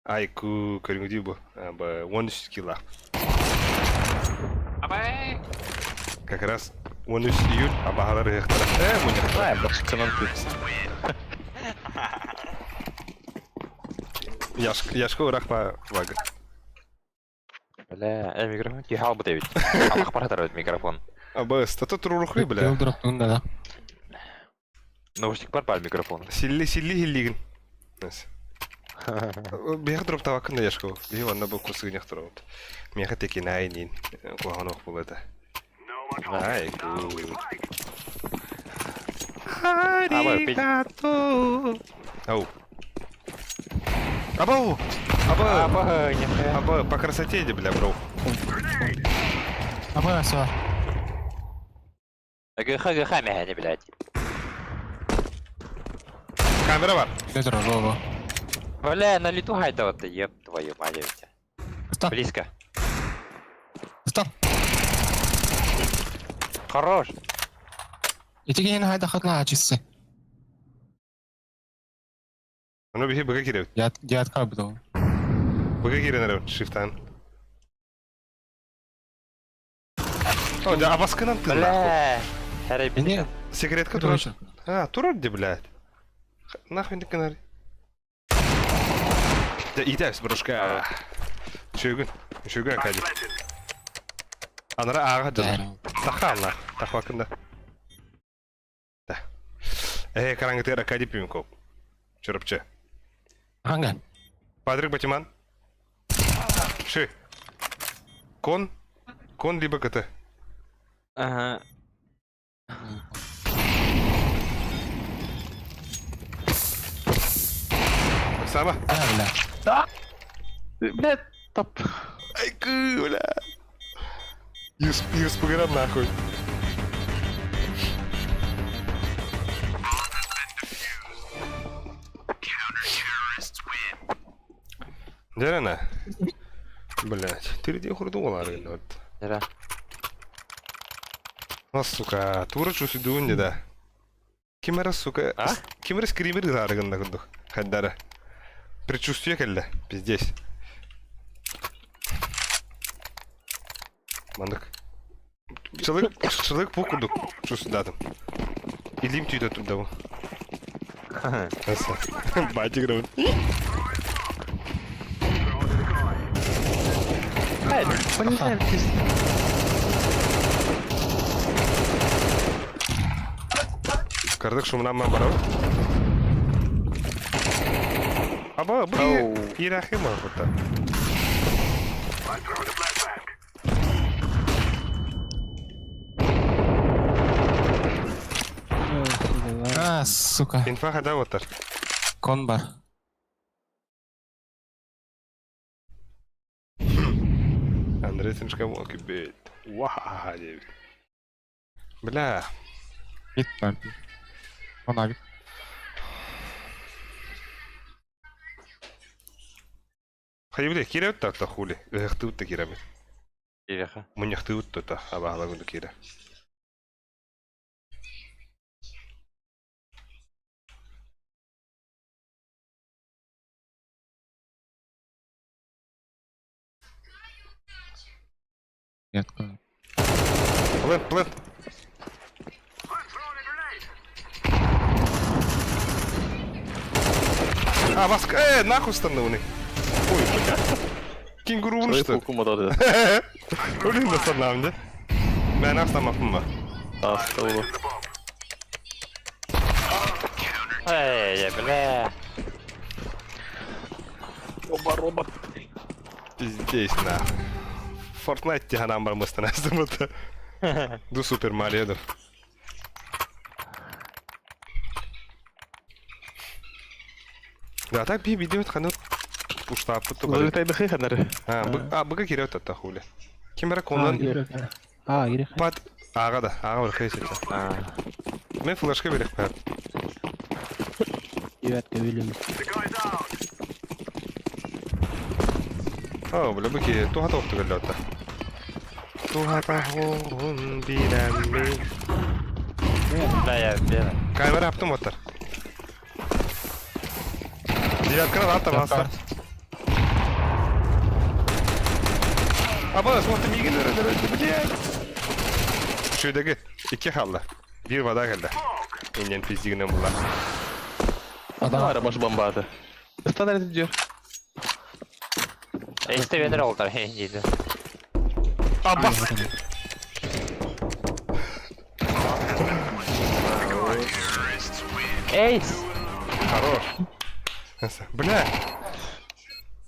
Ай, көрүңү бу. 13 кило. Абай! Как раз 13 июль, а багалар ехтара. Муня. Ай, башка канал ты. Яшко рахма вага. Бля, микрофон кихал бы ты ведь. Ахпарат арвет микрофон. Аба, стату турурухы, бля. Йылдырып тугунда да. Наушник бар пал микрофон. Силли хиллигин. Бияқ дұрып табақында яшко. Бия ванна бұл курсы гынях тұрауд. Мияқа текен айнин. Қуаған оқ бұл это. Ай, Аригато. Ау. Абау! Аба, по красоте иди, бля, бро. Абай асыва. Гыха мяне, блядь. Камера бар. Götür баба. Бля, на лету хайда вот ты, еб твою мать. Стоп. Близко. Стоп. Хорош. Итиги хин хайда хатна ачысы. Ну, бихи быға кереу. Диат кабыды. Быға керенер шифтан. О, да, абаскынан ты нахуй. Бля. Харай Не, беден. Секретка турар. А, турар де, блядь. Нахуй не канари. Да, идәс, брошка. Шөгін акади. Анара аға деді. Тақа ална, тақва кында. Да. Караңғы тер акади пимен коп. Чырыпчы. Ханган. Патрик Батиман. Ши. Кон либо КТ. Ага. Сама. бля. Блядь, топ. Ай, бля. Юс пограм нахуй. Жарана. Блять, ты где хурдула рынок? Жара. Сука, тура чуси дуунде да. Кимера, сука, А? Кимера скример зарыгында кындык. Хаддара. Предчувствие келді, пиздец. Мандык. Человек по кудук, чувствую датым. Илим түйді тұрда бұл. Бати граунд. Блядь, ты... Кардык шумнан мен барау. Аба, бұл ирахи ма құтта. А, сука. Инфа хада отыр. Кон бар. Рейтинжка мог и бить. Уаха, девять. Бля. Мид бар. Монавик. Хайбуде кире та хули. Хтут кире. Киреха. Мне хтут та абала гунду кире. Нет, такое. Плен. А, вас... нахуй стануны. Ой, бля. Кенгуру Şurayı что? okumadı hadi. Ölüm de sanırım da. Ben aslamapım var. Hasta oğlum. Эй, бля. Robot. Пиздец, нахуй. Fortnite тяганам бармыстан аздым это. Ду Супер Марио. Да, так би видео ханут пуштап то. Böyle bir kadar. Быга кирет это хули. Кимера конан Гирек. пат ага бір хейсет. Мен флешка берек пат. Девятка Вильям. Бля, быки туха тоқты гэлләтә. Туха тахун бирәмми. Бля, я бля. Камера аптым отыр. Девятканы аттым астар. Аба, смотри, мигелер, блядь. Şuydaki iki hallı. Bir vada geldi. İnden fiziğine bunlar. Adam arabaşı bomba atı. Standart ediyor. Эйсте ведер oldular. Hey, yedi. Abbas. Эйс! Хорош. Бля.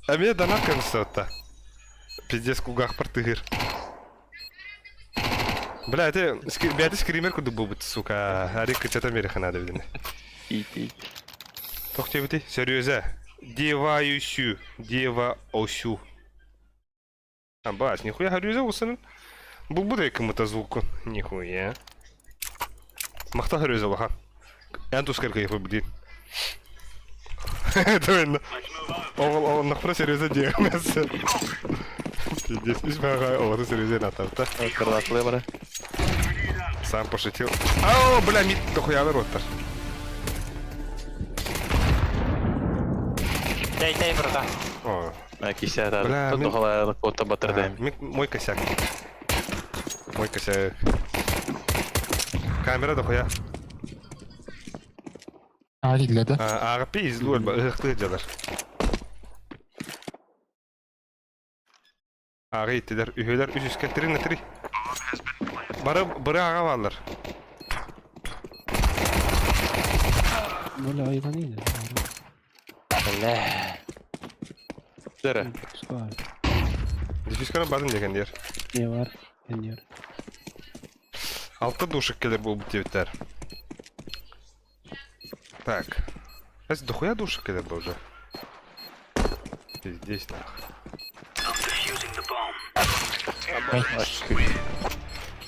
А мне донат концерта. Пиздец, кугах партыгыр. Бля, это скример куда будет, сука. Арик качата мериха надо видно. İyi. Тохте бити, серьезно. Девающую, дева осю. Абас, нихуя харюза усан. Бубудай кому-то звуку. Нихуя. Махта харюза лоха. Янту сколько их победит. Довольно. Он нахуй серьезно диагноз. Здесь избегай, о, это серьезно натавта. Kırlatılıyor bana. Сам пошутил. Ау, бля, мид дохуя ротор. Дай, братан. О, Кися Бля, да. Тут мен- дохода кота батырдайм. мой косяк. Мой косяк. Камера дохуя. Ağrıladı. Ağapı izliyor, ıhtığı cadar. Ağa ittiler, ühüler, üst kettirin etiri. Bırı ağa varlar. Böyle hayvan iyiydi. Bля. Dere. Скоро. Дефисканы бадын деген дер. Ne var? Ne var? Altta душек келер бұл бітевіттер. Так. Эс дохуя душек келер бұл уже. Здесь нахуй.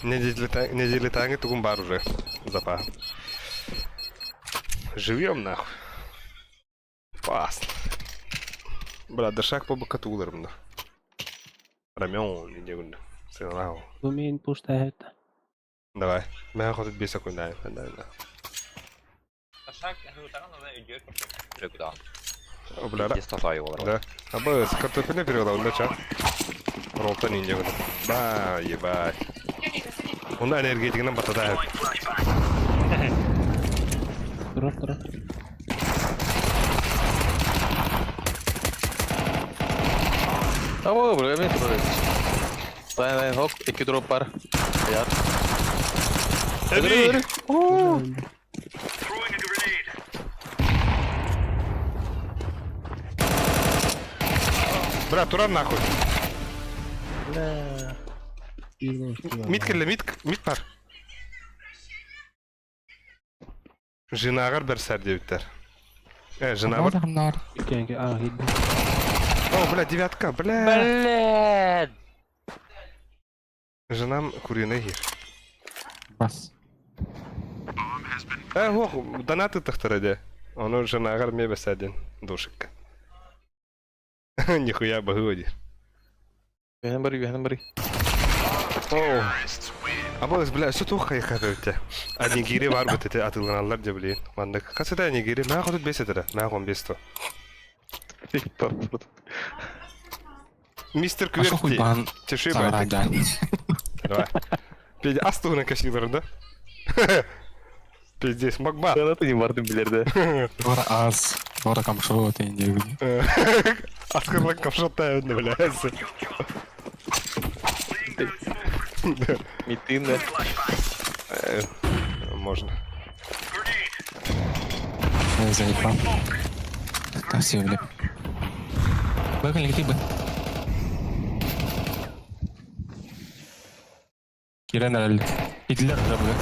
Не делетанги тугум бар уже. Запа. Живем нахуй. Пасно. Бля, дышак по бокатулерам да. Рамен, не гунда. Сыграл. Думаю, пушта это. Давай. Ben хоть 2 секунды. Да. Aşağı hıvıtaran da ödüyor. Çok da. О, бля, Есть татаю olur. да. А бы с картофеля перевела, он начал. Ролта ниндзя года. Ба, ебать. Он энергетикадан батада. Dur. Ama buraya ben buraya. Dayan hop 2 drop var. Yat. Эли! Throwing a grenade. Бля, туран нахуй. Bir Мид келе, мид бар. Жинағар бір сәрдеуіттер. Жина бар. Adamlar. İlk О, бля, девятка, бля. Блядь! Женам куриный хир. Бас. Ох, донаты тахтараде. Он жена гарме бесаден. Душик. Нихуя богоди. Йохан бери. Оу. Абалыс, бля, что тухай хаберте. А нигири бар бит эти атылганалар же билин. Манда касада нигири, мага хотут бесетера, мага он бесто. Мистер А что хуй Кверти. бан? Тиши Сара, байтик. да. Давай. Пейди астугна кашилар, да? Пиздец, Макбат. Донаты не бардым билерде. Doğru az. Doğru kamşo teyince. Аскарлак капшотает, блядь. Митин, да. Можно. Заебал. Красиво, бля. Bakın gideyim ben. Giren herhalde. Gittiler mi buraya?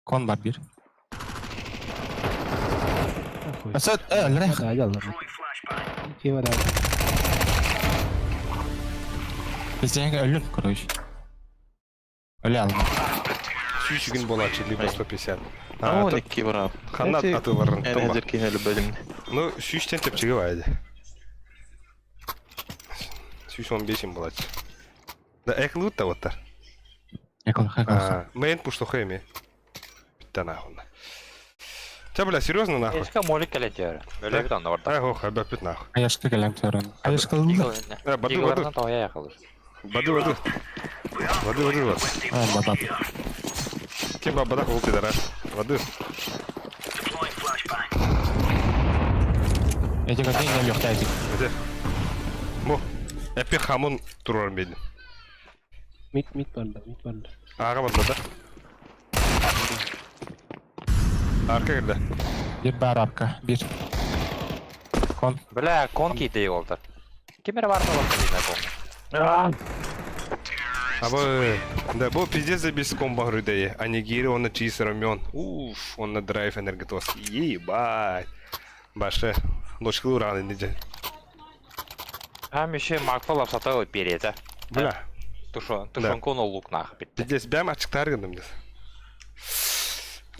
Kon var bir. Asad, öldüre. Hadi Allah. İki var abi. Bizden öldün короче. Öyle alma. Чуть gün болачы, либо 150. А, он iki var abi. Ханат аты баррын. En hazırki hali bölümde. Ну, сүйштен тепчігі байды. Сүйш 15 болачы. Да, экл ұтта оттар. Yakın hakikaten. Мейн пушто хэми. Питта нахуй. Тебя, бля, серьезно нахуй? Ешка молик келетер. Böyle bir anda var. Ай, хох, обя пит нахуй. Ayaşka gelen törün. Ayaşka oldu. Бады, Игорь бады. на то я kalır. Бады, бады. Бады, бады, бады. Ha babat. Кем бабада хол пидара. Бады. Эти как не лёг тайзик. Где? Мо. Эпи хамон турар бедin. Mit banda. Ağa batmadı. Arka girdi. Bir bar arka. Bir. Kon. Бля, конки идеи oldu. Кемер var mı oldu yine konu? Абы, да, бұл пиздец за без комба грыдае. А нигири, он на чиз рамен. Уф, он на драйв энергетос. Ебать. Башы, ночкалы ураны неде. Hem işe makfalap satıyor переде. Бля, Тушонкону лук нах bitti. пиздец, бәм açıklar gındım дес.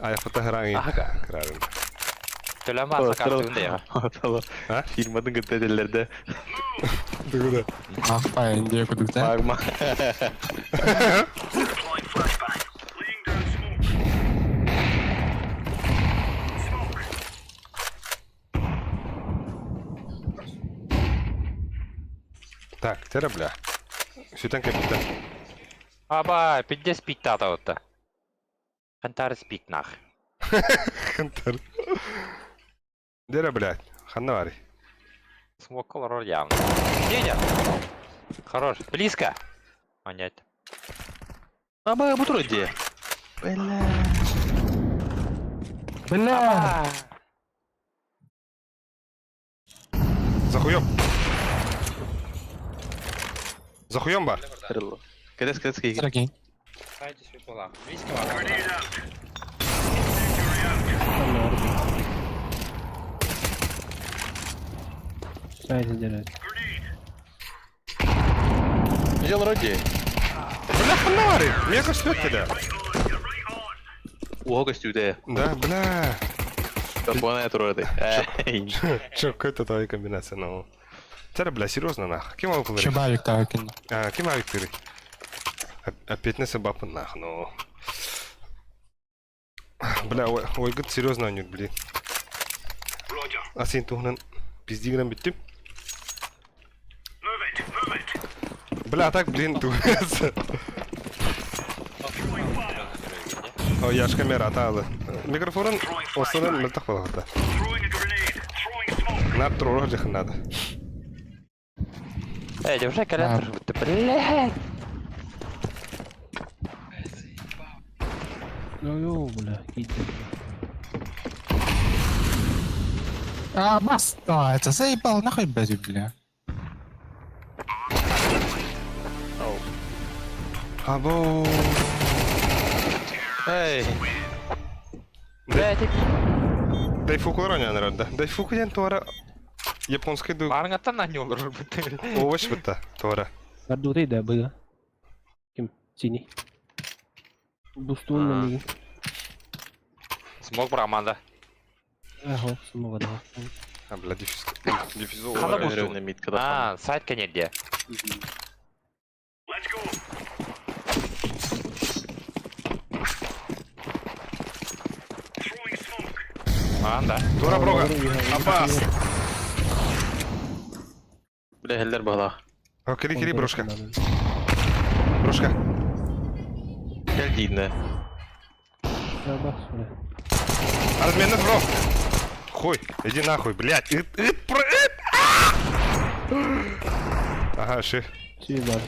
Ай, фотографии. Ага. Крарым. Төлeme alsak aktığında ya. Ha? Firmadın gıddedirlerde. Dıgıda. Ah bayağı diye kuduk da. Magma. Так, тера, бля. Süten kapita. Aba, 50 bitti atavutta. Kantar spik nах. Хантер. Дера, блядь. Ханна вари. Смог колор явно. Где? Хорош. Близко. Понять. Ama bu turuncu. Bella. Бля. Захуем. Захуем бар. Kırıldı. Kades kayı. Сраги. Haydi şu kola. Близко var. Sayın Ceren. Güzel turuncu. Бля, ханна вари. Мега свет да. Uho kastüde. Да, бля. Ben bu ana turuncu. Чё, какая-то твоя комбинация, ну. Тера, бля, серьезно, нах. Кем могу говорить? Шабавик такин. Кем могу говорить? Опять на собаку, нах, ну. Бля, ой, год серьезно, анют, блин. А сен тухнан пиздиграм биттим. Бля, так, блин, тухнется. О, я ж камера аталы. Микрофон, осылын мылтық болғырда. Нар тұру жақын надо. Эй, уже коллектор. Ты, блядь. Yo, bля. Gitti. А, бас. А, это заебал. Нахуй базю, бля. Або. Hey. Блядь, Дай фуку роня, народа. Дай фуку ян туара. японский дух. Барыңаттан не olur бітті. Овощ бітті, тоғыра. Гордурей, да, было. Кем? Синий. Бустун на миги. Смог бір аманда. Ага, самого, да. А, бля, дефиз. Дефизу. Қада бұл Önüne mid kadar. сайт кенерде. Let's go. Throwing smoke. Анда. Тоғыра, броға. Аббас. Bile heller bağla. О, кири, брошка. Брошка. Gel dinle. Да, бах, сюда. Разменный бро. Хуй, иди нахуй, блядь. Про. Ага, ши. Синий, да.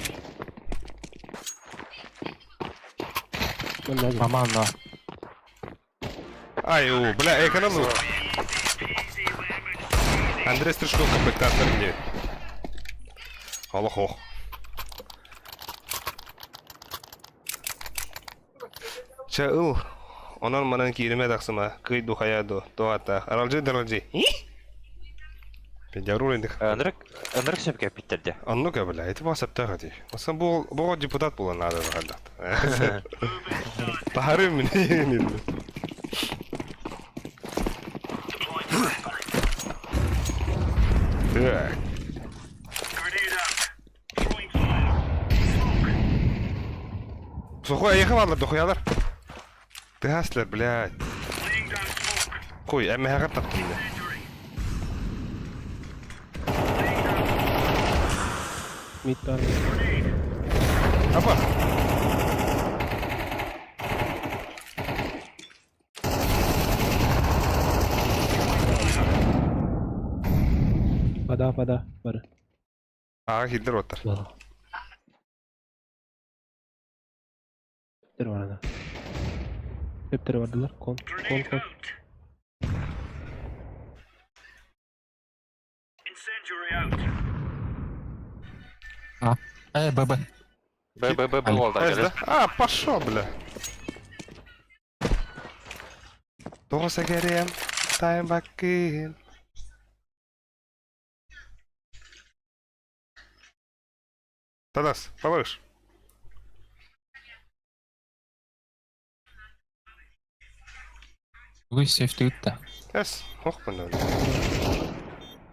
Вон, Команда. Ай, у, бля, экономил. Андрей Стрижков комплектатор где? Аллах ох. Чаул. Онан манан кириме дақсыма. Кый духаяду. Тоата. Аралжи. Пендяру индик. Ындырық сөпке біттерде. Анну-ка, бля, это вас аптаға Осан бұл депутат болу надо бағадат. Тахары мені. Так. Grenade out. Throwing fire. Сухой, аяқы духаялар. Ты хаслер, блядь. Laying down smoke. Хуй, әмі хағап таптым да. Entering. мид, да. Апа. Вода, бар. Аға хилдер отыр. Вода. Пептер бар ана. Пептер бардылар. Кон. Grenade out. Incendiary out. ББ. Б болды. Әз да? А, пошо, бля. Тоғыса керем. Тайм баккин. Тадас, повыш. Вы сейфті өтті. Әс, оқпын да.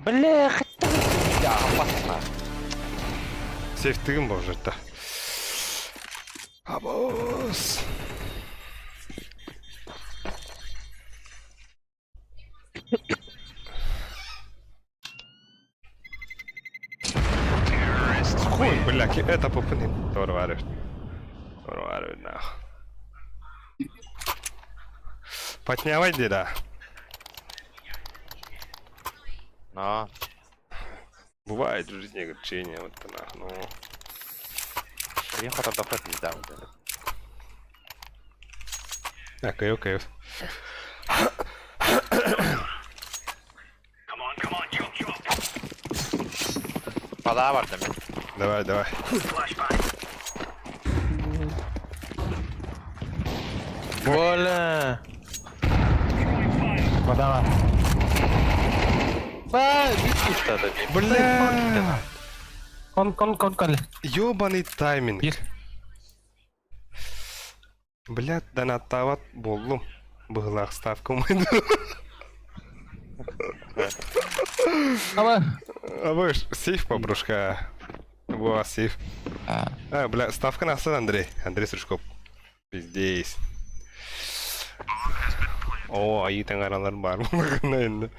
Бля, қытты. Я, опасно. Сейфтігім бұл жерді. Абос. Хуй, бля, это попынин. Doğru var. Doğru var, нахуй. Поднявай, деда. Но. Бывает в жизни огорчение, вот это нахуй, ну. Я хотел доход не дам. Окей. Come on, jump. Вода var demek. Давай. Flashbang. Böyle. Вода var. Gitmiş tadı. Бля! Кон. Ёбаный тайминг. Гир. Блядь, донаттават болдум. Быгылак ставка умайды. А вы ж сейф, бабушка. Во, сейф. А, бля, ставка на сын, Андрей. Андрей Стрижков. Пиздец. О, айы таңаранлар бар. Енді.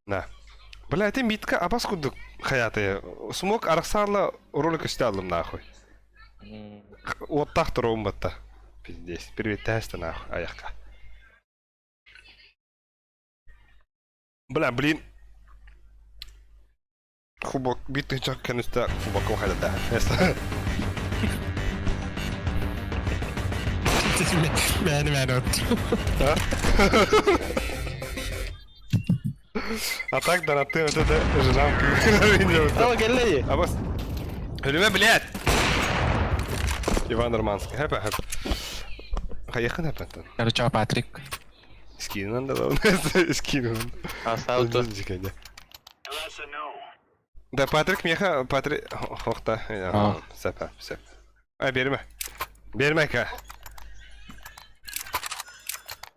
На. Бля, это митка, а паскуды хаяты. Смог арсарла ролик істедім, нахуй. Вот так тұруым бітті. Пиздец. Привет, тәсті, нахуй, аяққа. Бля, блин. Хубок, битный чак, конечно, хубаком хайда. Бәні өтті. А так, да, ты вот это жена видео. Tamam gel lan. А бас. Ölüme, блядь! Иван Романский. Хэп. Hayakın yapantın. Короче, Патрик. Скинен да он. Скинен. Астауто. That's a no. Да Патрик меха Патрик хохта. Сапа. Ай берме. Берме ка.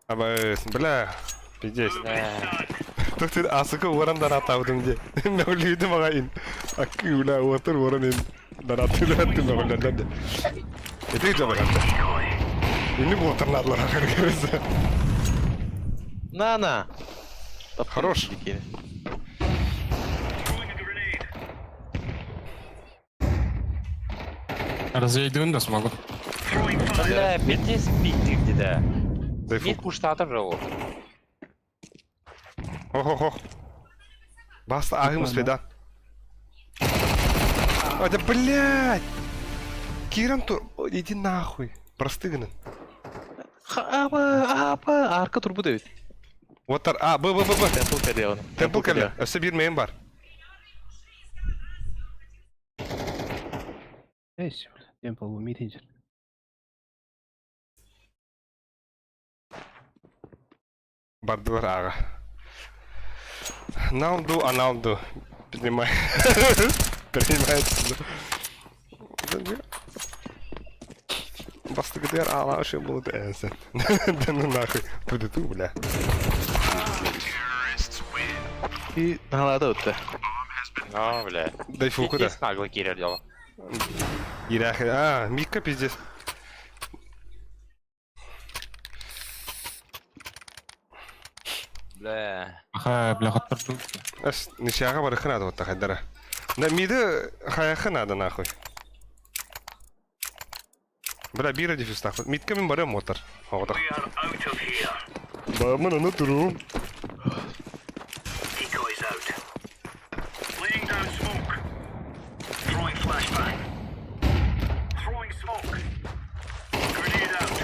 Аба бля. Пиздец. Тут ты асыка орандан атаудым де. Мен ойлойдум ага ин. Акула отур оранын. Дараттым мен. Это жабар. Ини боторнадлар акыргырса. На. Хорош. Дикие. Throwing a grenade. Развеять да смогу. Throwing fire. Бля, беде спик где-то. Дай Мид фук. куштатыр жол. Ох. Баста агым спеда. А да блядь! Киран то иди нахуй. Простыгнын. Арка турбу да бит. Оттар. Б. Темпл келе оны. Темпл келе. Өсі бір мен бар. Есть, темпл в митинге. Бардылар аға. Налду. Принимай. Принимается. Басты ГДР ала вообще будет энсен. Да ну нахуй. Буду ту, бля. И налада өтті. Ну, бля. Дай фуку да. Здесь нагло кирер делал. Ирахи. Микка пиздец. Бля. Аха, бля, хоттырдым. Ас нишаға барықын ады отта қайдара. Да миді қаяқын ады нахуй. Бля, бира дефюз нахуй. Мидка мен барым отыр. Оғдыр. We are out of here. Бамын аны тұру. Decoys out. Laying down smoke. Throwing flashbang. Throwing smoke. Grenade out.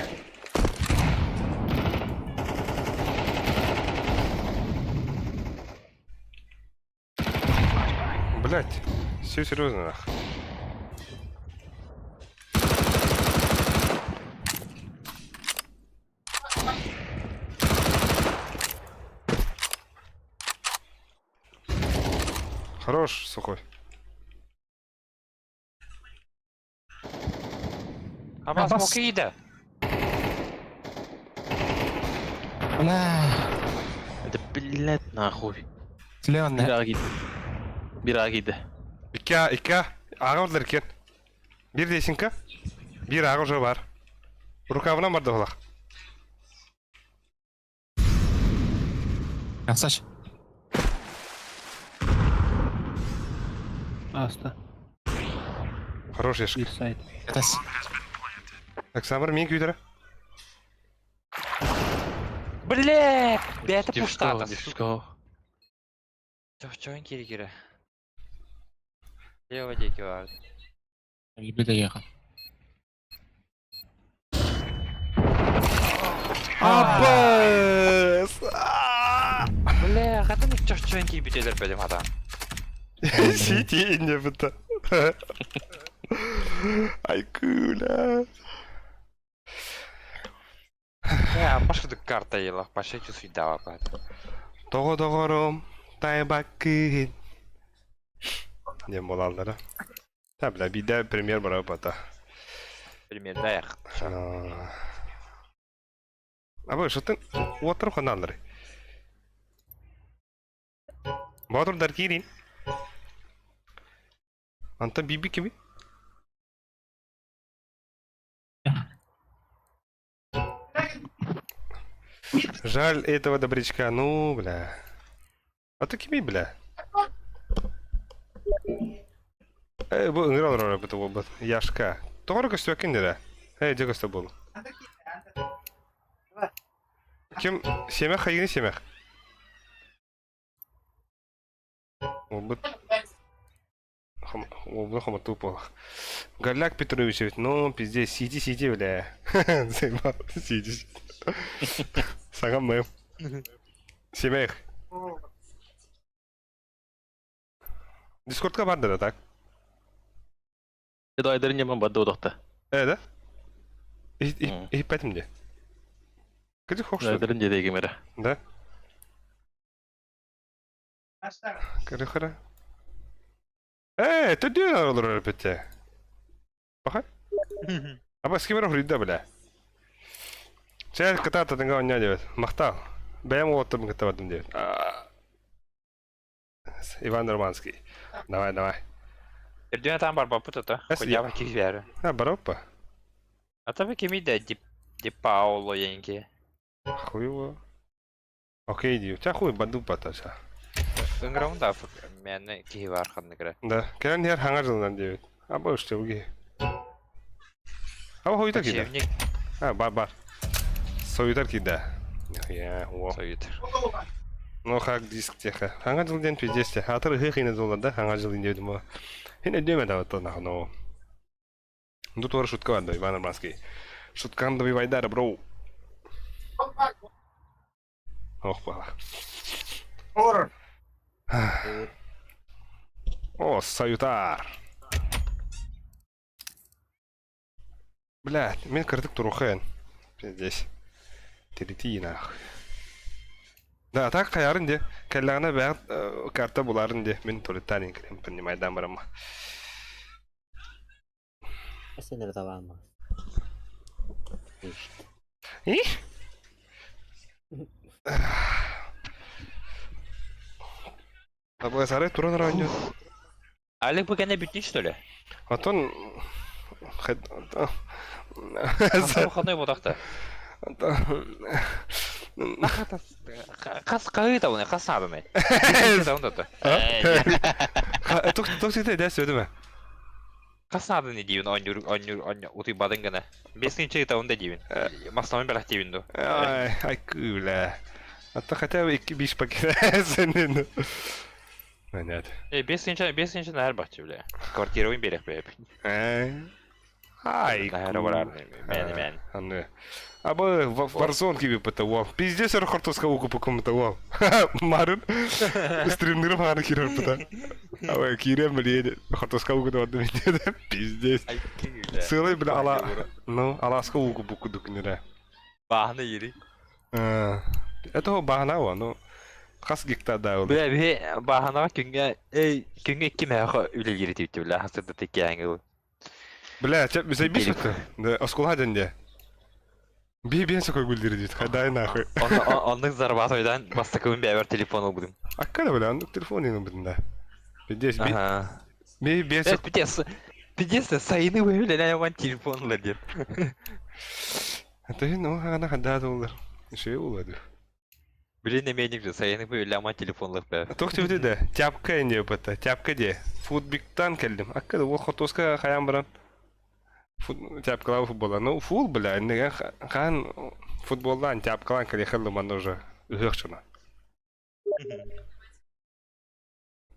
Блять, все серьезно нахуй. Хорош, сухой. Ama bas. smoke iyiydi. Ana. Это, блядь, нахуй. Слева Bir не. ağa gitti. Bir ağa gitti. İki ağa oldular ken. Bir değişin ka. Bir ağa уже var. Rukavına bardı olaq. Ясач. Аста. Хорош ешка. Bir сайт. Этас. Оксамыр мен күйдірі. Бля! Беті Дившко, пуштатыр. дившко. Чоң кері. Лево деки vardı. Люблю доехать. Аббас! Бля, қатын чоң кері бітедір бәдім адам. Сити не быта. Ай куля. Пашыдық карта елақ, пашы чувствует дава пәді. Тоғырым, тайбақын. Не молалдары. Табля, биде премьер бара пата. Примерно аяқ. Абы, шытын отырып қаналдары. Батырдар кирин. Анта биби кеби? Жаль этого добрячка, ну, бля. А ты кеби, бля? Bu ыңырал рора біту ол бұд. Яшка. Тоғыры көсті өкен деді? Де көсті бұл. Кем семек қайгені семек? Ол бұд. Ол бұд қомату бол. Галяк Петрович, ну, пиздец, сиди, бля. Заебал, сиди. Саған мэм. Семек. Дискордқа барды да, так? Dedi aydarın yaman badda odakta. Да? И пәтімде. Где хок что? Зайдырын жедеги мере. Да? Кыры-кыры. Ты дюн алыр репете. Баха? Аба скимер хрида, бля. Чай катата тенга оня девет. Махтал. Бэм оттым катаватым девет. Иван Романский. Давай. Ирдюне там бар бапут это. Эс Ходя я. в киквере. Бароппа. А то вы кемиде ди Пауло янки. Хуево. Окей, дию. Ча хуй банду паташа. Ынграунда мен киквер хадны кре. Да. Келен хер хаңар жылынан девет. Аба үште уги. Аба хуйтар киде. Чевник Бар. Соютар киде. Я, о. союз. Ну хак диск теха. Хаңар жылден пиздесте. Атыр хы хыйны золада хаңар жылден девдім о. Хине деме да вот нахуй, но. Тут тоже шутка ванда, Иван Арманский. Шуткан да вайдара, бро. Ох, пала. О, Саютар. Блядь, мен кырдык турухен. Здесь. Терети нахуй. Да, так каярын де. Келлағына бәғыт карта буларын де. Мен толеттанин керем, понимайдан барама. Сендер табама. И? Абай сарай туран раньо. Алик bu gene bitmiş что ли? Атон Выходной вот так-то. Кас кайыта оны кас надо не. Это он это. Тук сите дәс өдеме? Кас надо не дивин он уты бадын гана. Бесинче это он да дивин. Маслами белах дивин до. Ай кула. Ата хотя бы 2 пакет сенен. Нет. Бесинче на арбахче бля. Квартиру им берег бля. Ай. Мен. Анне. Абы Warzone gibi пытал. Пиздец рахортовска уку покумтал. Марын. Стримнер марын кирер пыта. Абы кирем бледе. Рахортовска уку да дед. Пиздец. Сылай бля аласка уку буку дукнера. Бахны йери. Это бахна, ну. Хас гекта да. Бля бахна күнгө киме үле йери тип бля хасырда текеңи. Бля, заебись это. Да, оскуладен де. Бен сокой гүлдери дейт. Хайдай нахуй. Онның зарбатойдан бастакын бәвер телефон албыдым. Аккада бля, анның телефон еңі бідінде. Бидес, Ага. бен сок... Пидес сайыны бәвер ләйман телефон ладер. Это ну, ана хадда доллар. Еще и улады. Блин, не меник же, сайыны бәвер ләйман телефон лық бәвер. Тоқты өте де, тяпка не бәті, тяпка де. Футбиктан келдім. Аккада ол хотоска хаян баран. Тяпкалау футбола. Ну, фул, бля, неге хан футболдан тяпкалан келехелді манда уже үхекшіна.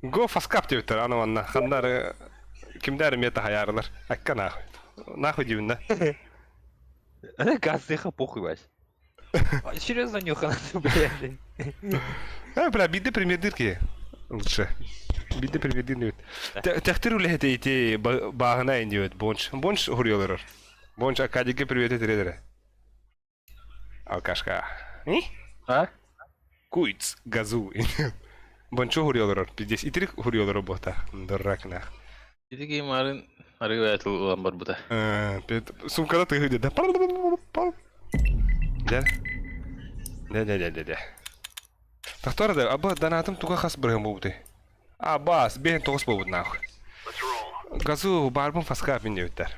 Го фаскап дептер, аны манна. Хандары, кимдәрі мета хаярылар. Акка нахуй. Нахуй деймін да. Она газыха похуй баш. Серьезно нюхана, блядь. Бля, биде премьер-дирки. Лучше. Биде премьер-дирки. Тәхтір үлі әте бағына енді өт. Бонш хұриолырыр. Бонш акадике привет етередері. Алкашка. А? Куйц, газу. Бончо хұриолырыр. Пиздес итерік хұриолырыр бота. Дұррак нах. Жедеги марын арғы айтыл ұлан бар бұда. Сумкада тыгы деді. Дә. Тахтора да, аба данатым туға қас бірген болуды. Бас, бен тоғыз болуды нахуй. Газу барбын фаска мен деуттер.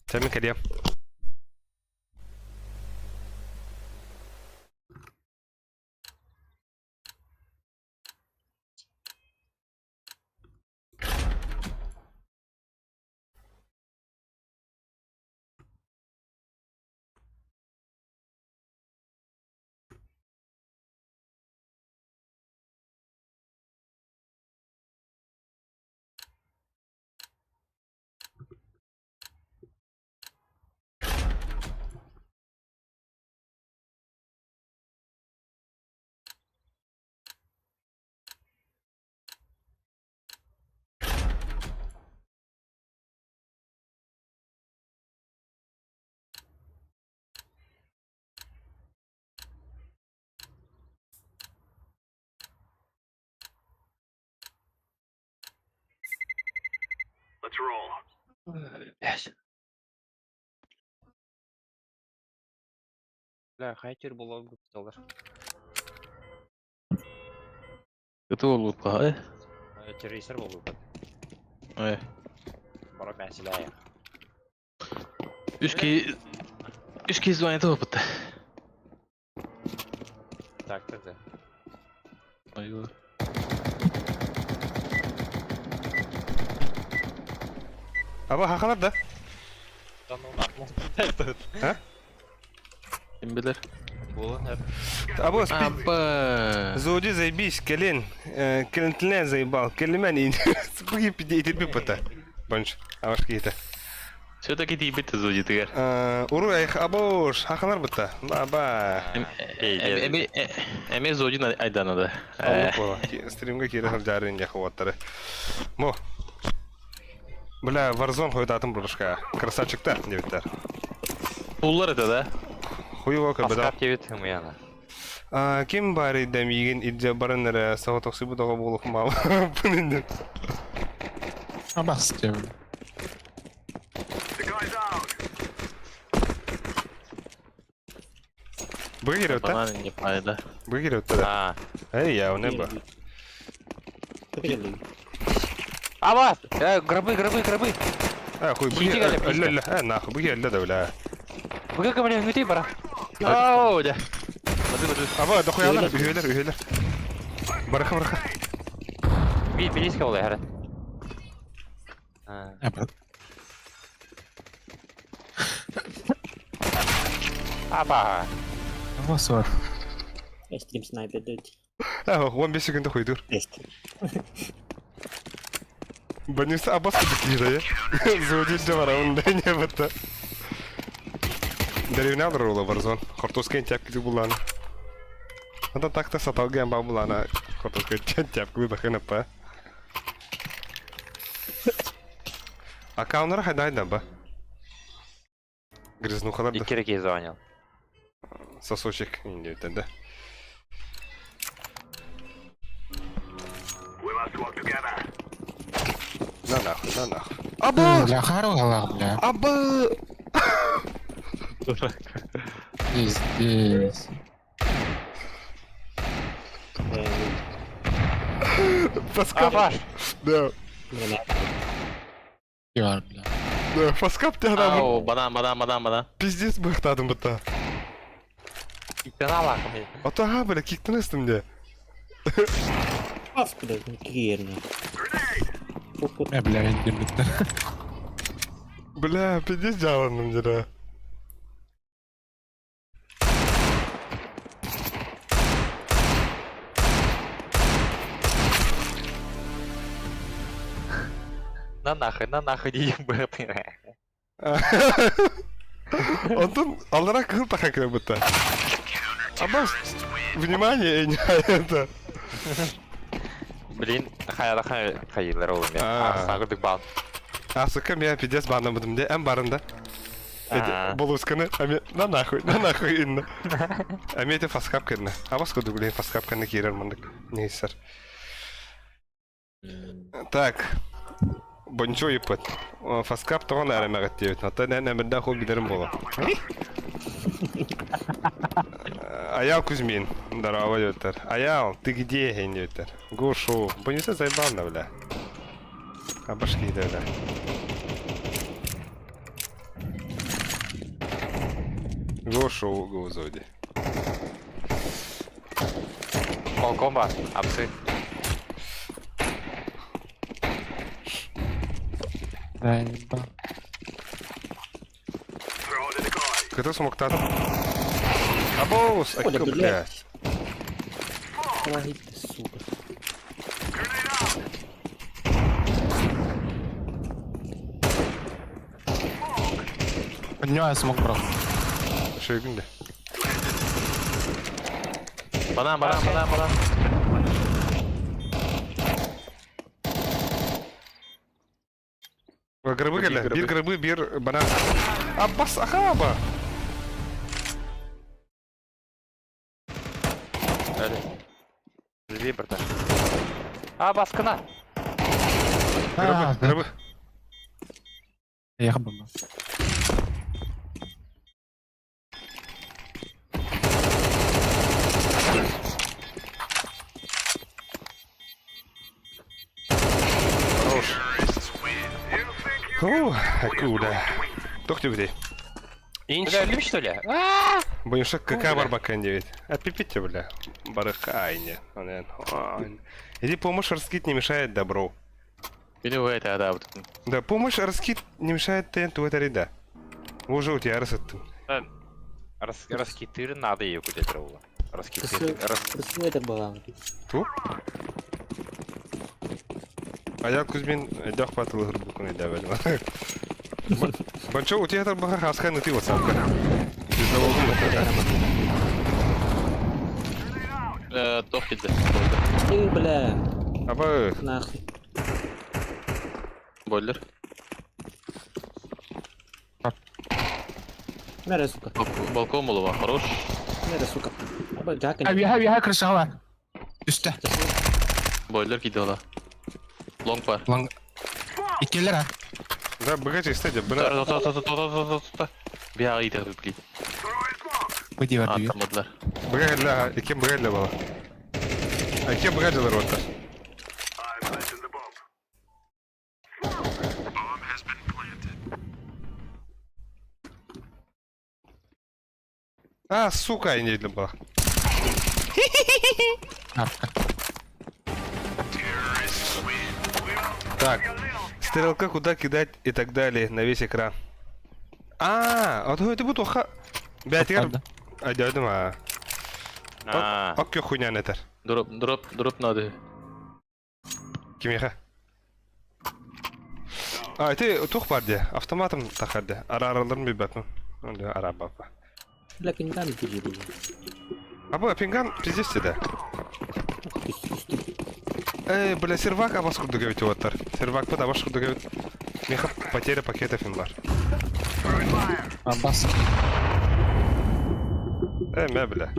Сәмен кәдем. roll. Бля, хайтер було б долар. Kötü oldu ha. Террейсер болу бу. Evet. Барак мәсьәлә аяк. Üç kez oynadı bu da. Так, да. Ayva. Aba hakalar da. Там он акмыл. Kim bilir? Булы hep. Aba speed. Aba. Зоди заебись, Келин. Келин заебал. Келимен ин. Спуги пидейте пипата. Бонч. Аваш кита. Все-таки тибет зоди тигер. Уру айх абош. Хакалар бутта. Баба. Эме зоди айдана да. Аллах бола. Стримга кире хал жарын я хваттары. Мо. Бля, Warzone хойдатым бурышка. Красавчик-то, девиттер. Пуллар это да? Хуйво кабада. Паскап дебит хымяна. Ким бари дамиген идже бараннары саватоксы будага болуп мал. Бунин. Абас тебе. The guy's out. Буги кереута? Bana не пайда. Буги кереута да. А. Эй, я унеба. Абас! Гробы. Хуй, буги. Сиди, Галя, писька. Ля, нахуй, буги ля да, бля. Быга говорю, ну ты бара. Ау, да. Аба, да хуялар, үйелер. Бараха. Билиска болай хара. Аба. Абас бар. Стрим снайпер дойти. 15 секунд хуйдур. Есть. Банюса абас кидира я. Зоди жавара, унда не бата. Деревнялар ола Warzone. Хортоскен тяпки буланы. Анда такта саталган ба буланы. Хортоскен тяпки бахына па. Акаунтар хайдайда ба. Грязнухалар да. Икерек звонил. Сосочек инде да. We must work together. На нахуй. Аба! Бля, хорош, бля. Аба! Пиздец. Фаскап. Абаш. Да. И бар, бля. Да, фаскап те адам. Ау, бадан. Пиздец быхтадым быта. Иттен алакым. Ата бля, киктен üstümde. Ас, блядь, не кирно. Бля, индирдиктер. Бля, пиздец жаланdım жара. На нахуй не ебать. Онтон алара кыл такакы быта. Абас, внимание, не это. Блин, хайырлар олым я. Сагырдык бал. Асыка мен пиздец банамыдым де, эм барында. Болусканы, ами на нахуй инна. Ами это фаскап кырны. Абас коду блин фаскап кырны кирер мындык. Нейсер. Так. Бончо ипыт. Фаскап тоғын әрімәғыт дейбет. Ата нән әмірді қол білерім бола. Аял Кузьмин. Здорово, дөттер. Аял, ты где, хейн, дөттер? Гошу. Бонюса заебална, бля. Абашки, да, бля. Гошу, гозоди. Балкон бар, апсы. Да, еба. Throw the decoy. Кто смог там? Абоус! Ай, Оля, блядь. Помоги, сука. Grenade out. Поднимаю смог, бро. Шейгінде. Бадан. Грибы келе. Bir грибы, bir банан. Аббас, ахаба! Живи, братан. А, баскана. Грибы. Ехал бомба. О, акуда. Тохтю где? Инч. Бля, өлім, что ли? Бойынша какая бар бакан девит. А пипите, бля. Барыха айне. Иди помощь раскид не мешает добру. Или в это, да, вот. Да, помощь раскид не мешает тенту это ряда. Уже у тебя рассыт. Раскитыр надо ее куда-то ровно. Раскитыр. Это было. Ту? А я Кузьмин дёх патыл грубуку не давали. Банчо, у тебя там бага хаска на ты вот сам. Топит, да. Ты, бля, А вы... нахуй. Бойлер. Мере, сука. Балкон Мулова, хорош. Мере, сука. Аба, джака. Abi kırışa var. Üstte. Бойлер кидала. Лонг пар. Lan. İkiler ha. Да, богаче, кстати, бля. Bir ağa gider bir. Bıdı var diyor. Atamadılar. Богаче, и кем богаче было? А кем богаче рота? I've planted the bomb. Bomb has been planted. А, сука, я не видно было. Arka. Так, стрелка куда кидать и так далее на весь экран. Вот это будет оха. Бятер. А дядя ма. Окей, хуйня нетер. Drop надо. Ким яха? Это тух парде. Автоматом тахарде. Арараларым бибатну. Он арабапа. Бля, пинган пиздец. Або пинган пиздец да. Бля, сервак а вас куда говорите ватар. Сервак под ваш куда говорит. Меха потеря пакетов инвар. Abbas. Мя, бля.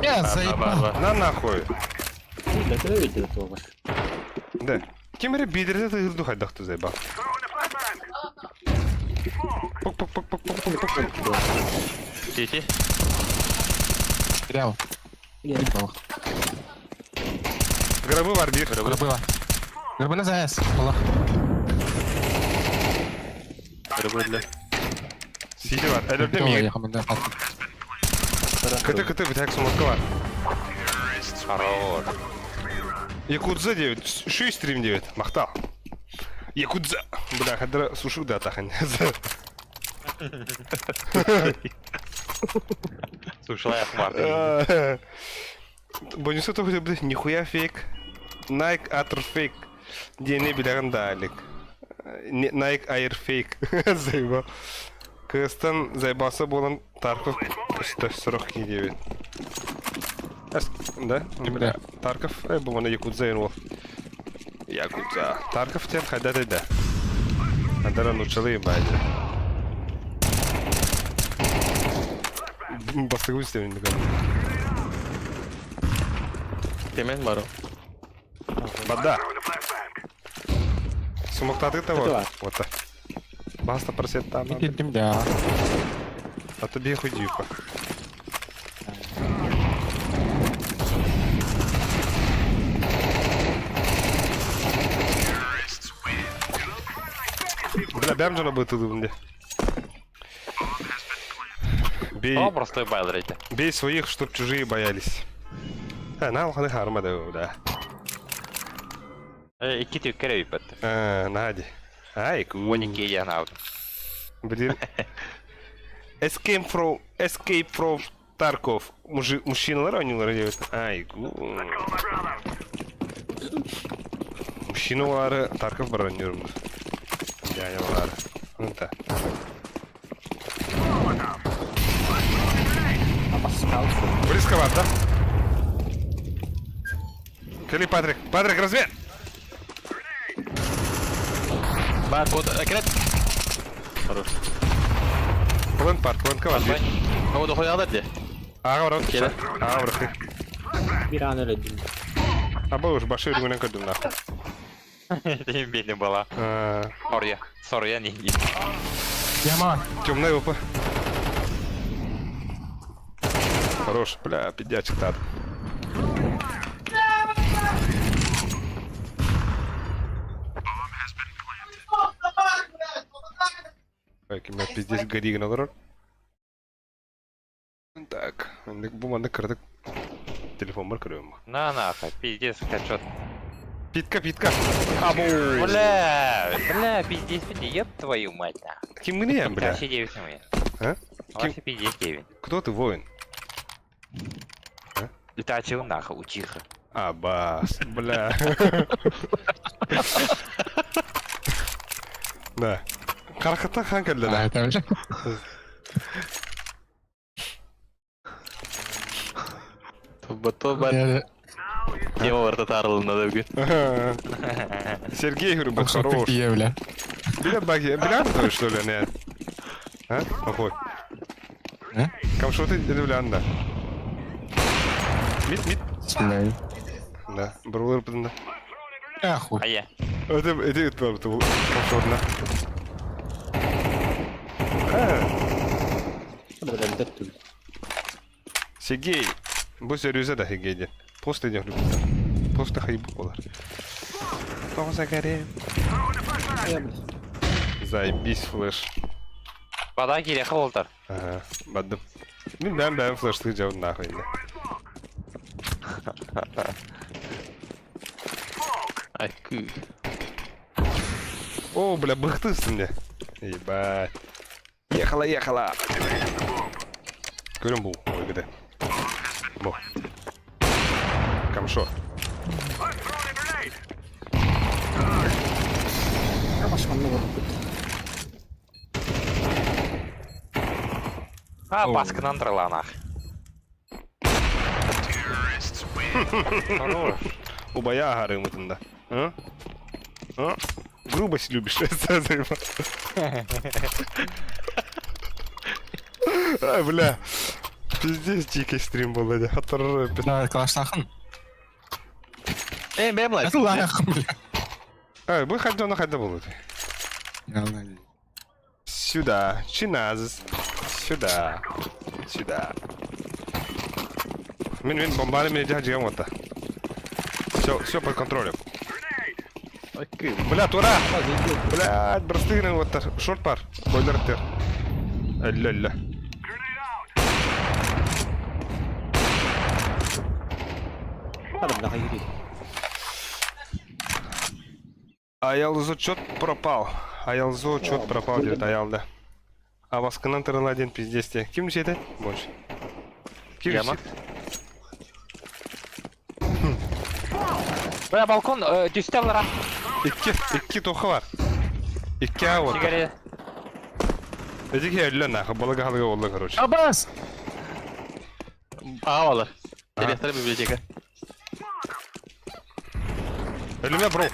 Ya заебал. На нахуй. Бля, ты видел этого ваш? Да. Кемере бидерде ты ирду хайдахту заебал. Пук-пук-пук-пук-пук-пук-пук. Тити. Реал. Ебал. Гробы var bir. Грабыла. Грабына заяс. Allah. Рыбыдля. Сиди var. Elörde Doğru mi? yakımında kalktı. Кыты-кыты bir tek sumatka var. Хорош. Якудза 9. Şu stream 9. Махтал. Якудза. Бля, хадра сушу да тахан. Слушай, я хмар. Бонусу то хотя бы нихуя фейк. Nike Air фейк. Дени билеген далек. Nike Air фейк. Заебал. Кыстан заебался болан Тарков 149. Да? Бля, Тарков, bu bana Якудза инвол. Якудза. Тарков тем хайда да. Адара нучалы бади. Бастыгу истемин деган. Темен бару. Бада. Сумоктаты того. Вот так. Баста просет там. Gittim de ya. А тобі ходівка. Бля, бям же робити тут. Бей, О, простой байлер эти. бей своих, чтоб чужие боялись. Нам ходи харма да. İki tük kere yıpattı. Нади. Ай, ку. 12 я на Блин. Escape from Tarkov. Мужчиналар ойнайлар деп. Ай, ку. Мужчиналары Tarkov бар ойнайм. Яялар. Унта. Близковато, да? Кали Патрик. Патрик, разве? Бар, вот, акрет. Хорош. План ковар. Ama da koyalım hadi. Аға барам. Келе. Аға барам. Bir an öyle değil. Аба уж башир гунен кадым нахуй. Değil beni bala. Soruya ne? Яма. Темная опа. Хорош, бля, пиздячик так. Так, у меня пиздец гори нагород. Так, бумага кырдык. Телефон бар көрөм. На нахуй, пиздец, скачет. Питка. Абу. Бля, пиздец, еб твою мать, нахуй. Ким мне, бля? Вообще 9 на меня. А? Вообще пиздец 9. Кто ты, воин? Летачил нахуй, учиха. Абас, бля. Да. Кархата хан келди да. Это уже. Тобба тема бар татарылында да бүгін. Сергей, говорю, был хорош. Бля. Бля, что ли, не? А? Охой. А? Кам что ты удивлен, Мид. Бля. Да, брулер подында. Ахуй. А я. Это кам что да. Сергей, bu серьезно да, Сергей. Просто не люблю. Просто хайбу болар. Кого загорел? Заебись, флеш. Бада керек болтар. Ага, бадым. Ben flash'lı cevap nahoi. Ай, күй. О, бля, быхтысың мне. Ебать. Ехала. Көрем бұл, ой, где. Бұл. Камшо. А, баскынан тұрла нах. Хорош. Убая агары мытында. А? А? Грубость любишь, Ай, бля. Пиздец, дикий стрим был, дядя. Да, калашнахын. Бәм лайк. Это лайхын, бля. Ай, бұл қайда болды? Сюда. Чиназис. Сюда. Мен бомбали меня жигам отта. Все под контролем. Ай, күй. Бля, тура! Блядь, брастыгнен отта. Шорт пар. Бойлер тер. Әллә. Аялзу чёт пропал, говорит, аялда. А васкынан тырыл один пиздесте. Ким жеді? Больше. Яма. Бля, балкон, дюстеллера. Икки тоқы бар. Икки ауыр. Сигаре. Эдеге әлі нақы, балага халыға олды, короче. Абас! Ағалар. Директор библиотека. Әліме, бро.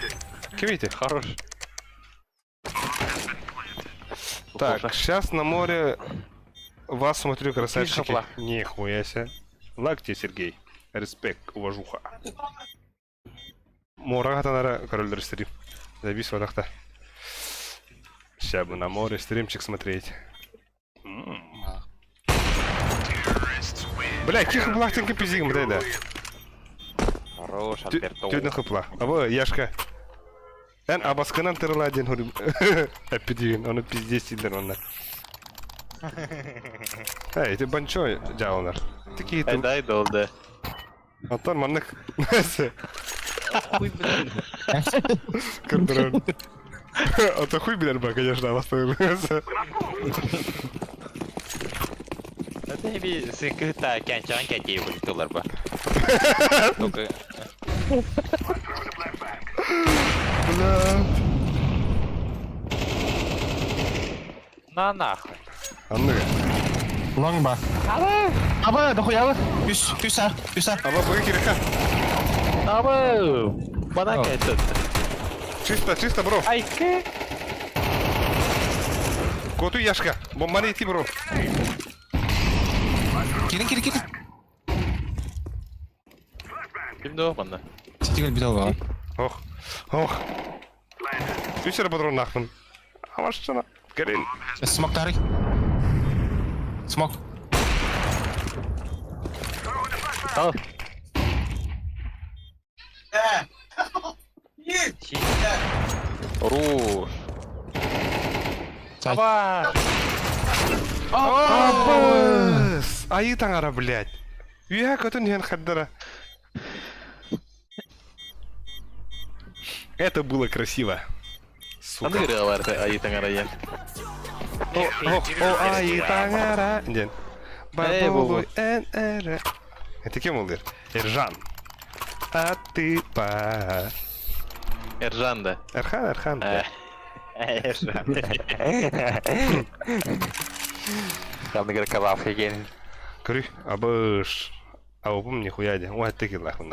Кем еті? Хорош. Так, сейчас на море вас смотрю, красавчики. Фишапла. Нихуя себе. Лайк тебе, Сергей. Респект, уважуха. Морага танара король стрим. Забись водахта. Сейчас бы на море стримчик смотреть. Бля, тихо плахтенько пиздим, да. Хорош, Альберто. Тюдна хыпла. Або, Яшка. Эн абасканан тырыла один хурим. Эпидиин, оны пиздец сидер онна. Эй, ты банчо жауынар. Такие тут. Дай долды. Антон маннык. Кырдырын. Ата хуй билер ба, конечно, абастырылыгасы. Это bir sıkıntı kençan kençeyi buluştular bu. На нахуй. Анныга. Лонгба. Аба, дохуя вы? Пюса. Аба, быгы киреха. Абы. Бана кайтты. Чисто, бро. Ай, ки. Коту Яшка. Бомбаны идти, бро. Кирин. Kimde o bana? Сетигөл бит алга. Ох. 3 патрон нахмын. А машина. Горел. Смок тарый. Смок. Al. Руш. Аба! Абыс! Айы таңара, блядь. Үйә көтін ен қаддара. Это было красиво. Сука. Аны кері бар, айы таңарайын. О, айы таңара. Ден. Бабулуй ән әрі. Это кем олдыр? Эржан. А ты па. Эржан да. Эрхан. Камны кері кабав екен. Көрі, абыш. Аупым нихуя де. Уа текил нахын.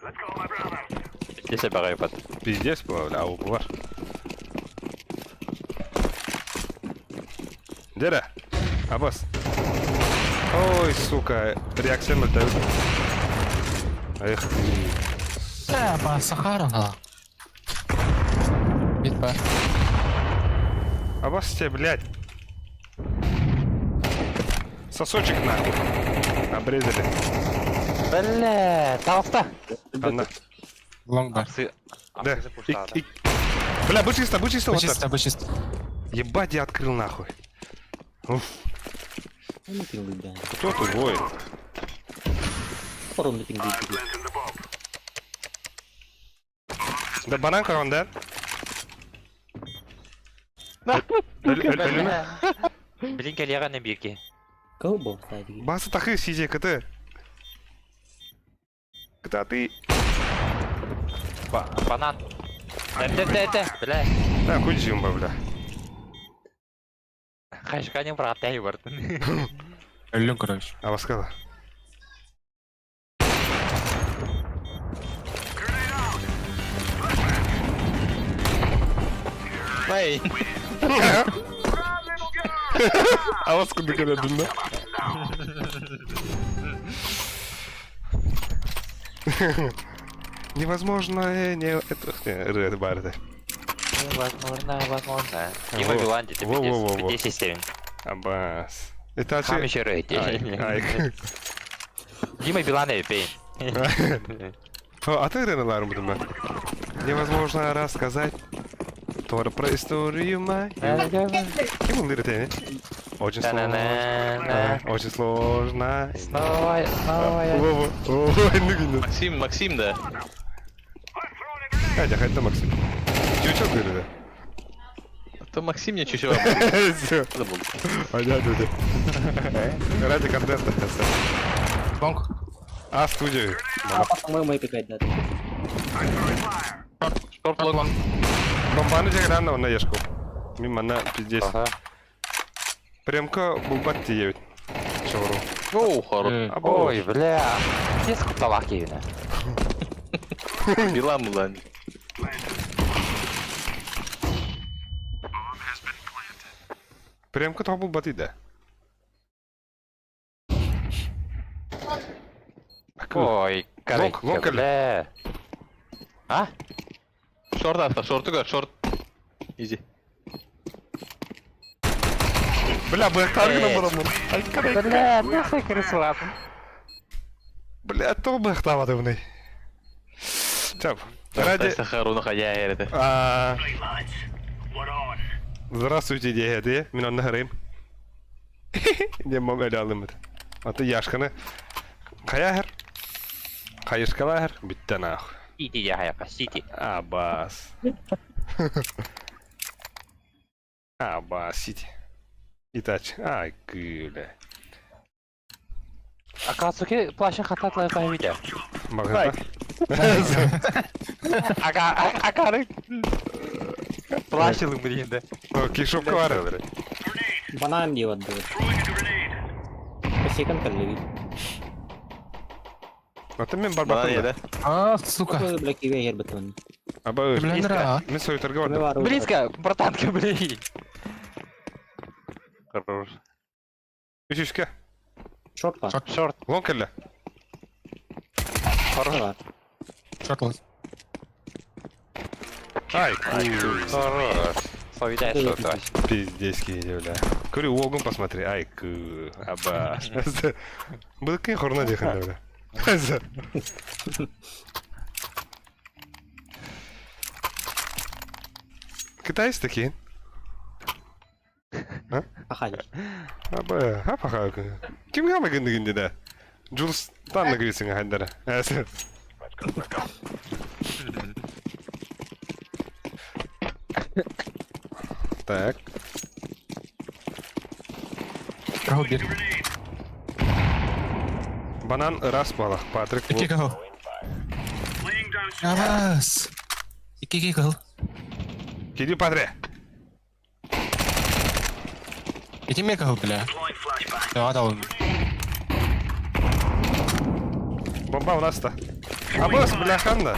Let's go, my brother. Десе бағай пат. Пиздец было, бля, аупы бар. Дера, Аббас. Ой, сука, реакция мөлтәу. Эх ты. По Сахара. Битва. Аббас тебе, блядь. Сосочек нахуй. Обрезали. Бля, талфта. Она. Лонг бар. Да. Бля, будь чисто, вот так. Будь чисто. Ебать, я открыл нахуй. Уф. Кто тут воет? Lens in the box. Да банан корон, да? Ölüme. Блин, кәлеға не бирке. Басы тахы сизе кыты. Кыта ты. Банан. Дә. Бля. Да, хуй жимба, бля. Қайшықаның бір аттай бардың. Өлің, короче. Абаскала. Ай. Абаска да когда дында. Невозможно, не это барды. Возможно. Дима Биланди, ты Во-во-во-во. 10-7. Аббас. Это Хам еще рейд. Дима Биланди, пей. А ты реналар буду мы. Невозможно рассказать про историю мою. Кем он лирит, Очень сложно. Очень сложно. Снова. Максим да. Хотя Максим. Чё говорит? То Максим не чуть-чуть. Всё. Понятно. Ради контента. Лонг. А, студию. Шорт лонг. Бомбаны жегран на ешку. Мимо на пиздец. Прямка булбатти евит. Шоуру. Оу, хорош. Ой, бля. Без куталак евина. Билан булан. Прямка то булбатти да. Ой, Лонг, короче, бля. А? Шорт авто, шорты гör, шорт. Изи. Бля, бэхтаргана барамын. Бля, нахуй крысылап. Бля, то бэхтавадывный. Чап. Ради... Сахаруна ходя это. Right, lads. We're on. Здравствуйте, дети. Мен нахрим. Не мам әлалым. Аты яшканы. Каяхер. Кайышкалахер. Битті нахуй. Сити, я хаяка, сити. Аббас. Аббас, сити. Итач. Ай, гүлі. Акацуки плаща хататлай павиля. Мағында. Акары. Плащылың білгенде. Кишопка бар. Throwing a grenade. Аты мен бар Бана бақырда. еді. Сука. Аба, Блядра. мен сойтарға бардым. Близко, братанка, блин. Хорош. Үшішке. Шорт. Лон кәлі. Хорош. Шорт лонг. Ай, ку. Хорош. Повидай, что ты вообще. Пиздецкий, бля. Говорю, уогон посмотри. Ай, ку. Аба. Бұл кең хорна дейхін, бля. Китайс такие? Пахали. Аба, апаха. Ким гама гынды да? Джулс танна грисин хандара. Так. Кого бит? Банан раз балах, Патрик. Iki kau. Laying down Awas. Iki kau. Киди, Патре. Iki me kau bля. deploying flashbang. Да, да, он. Бомба у нас-то. Абас, бля, ханда.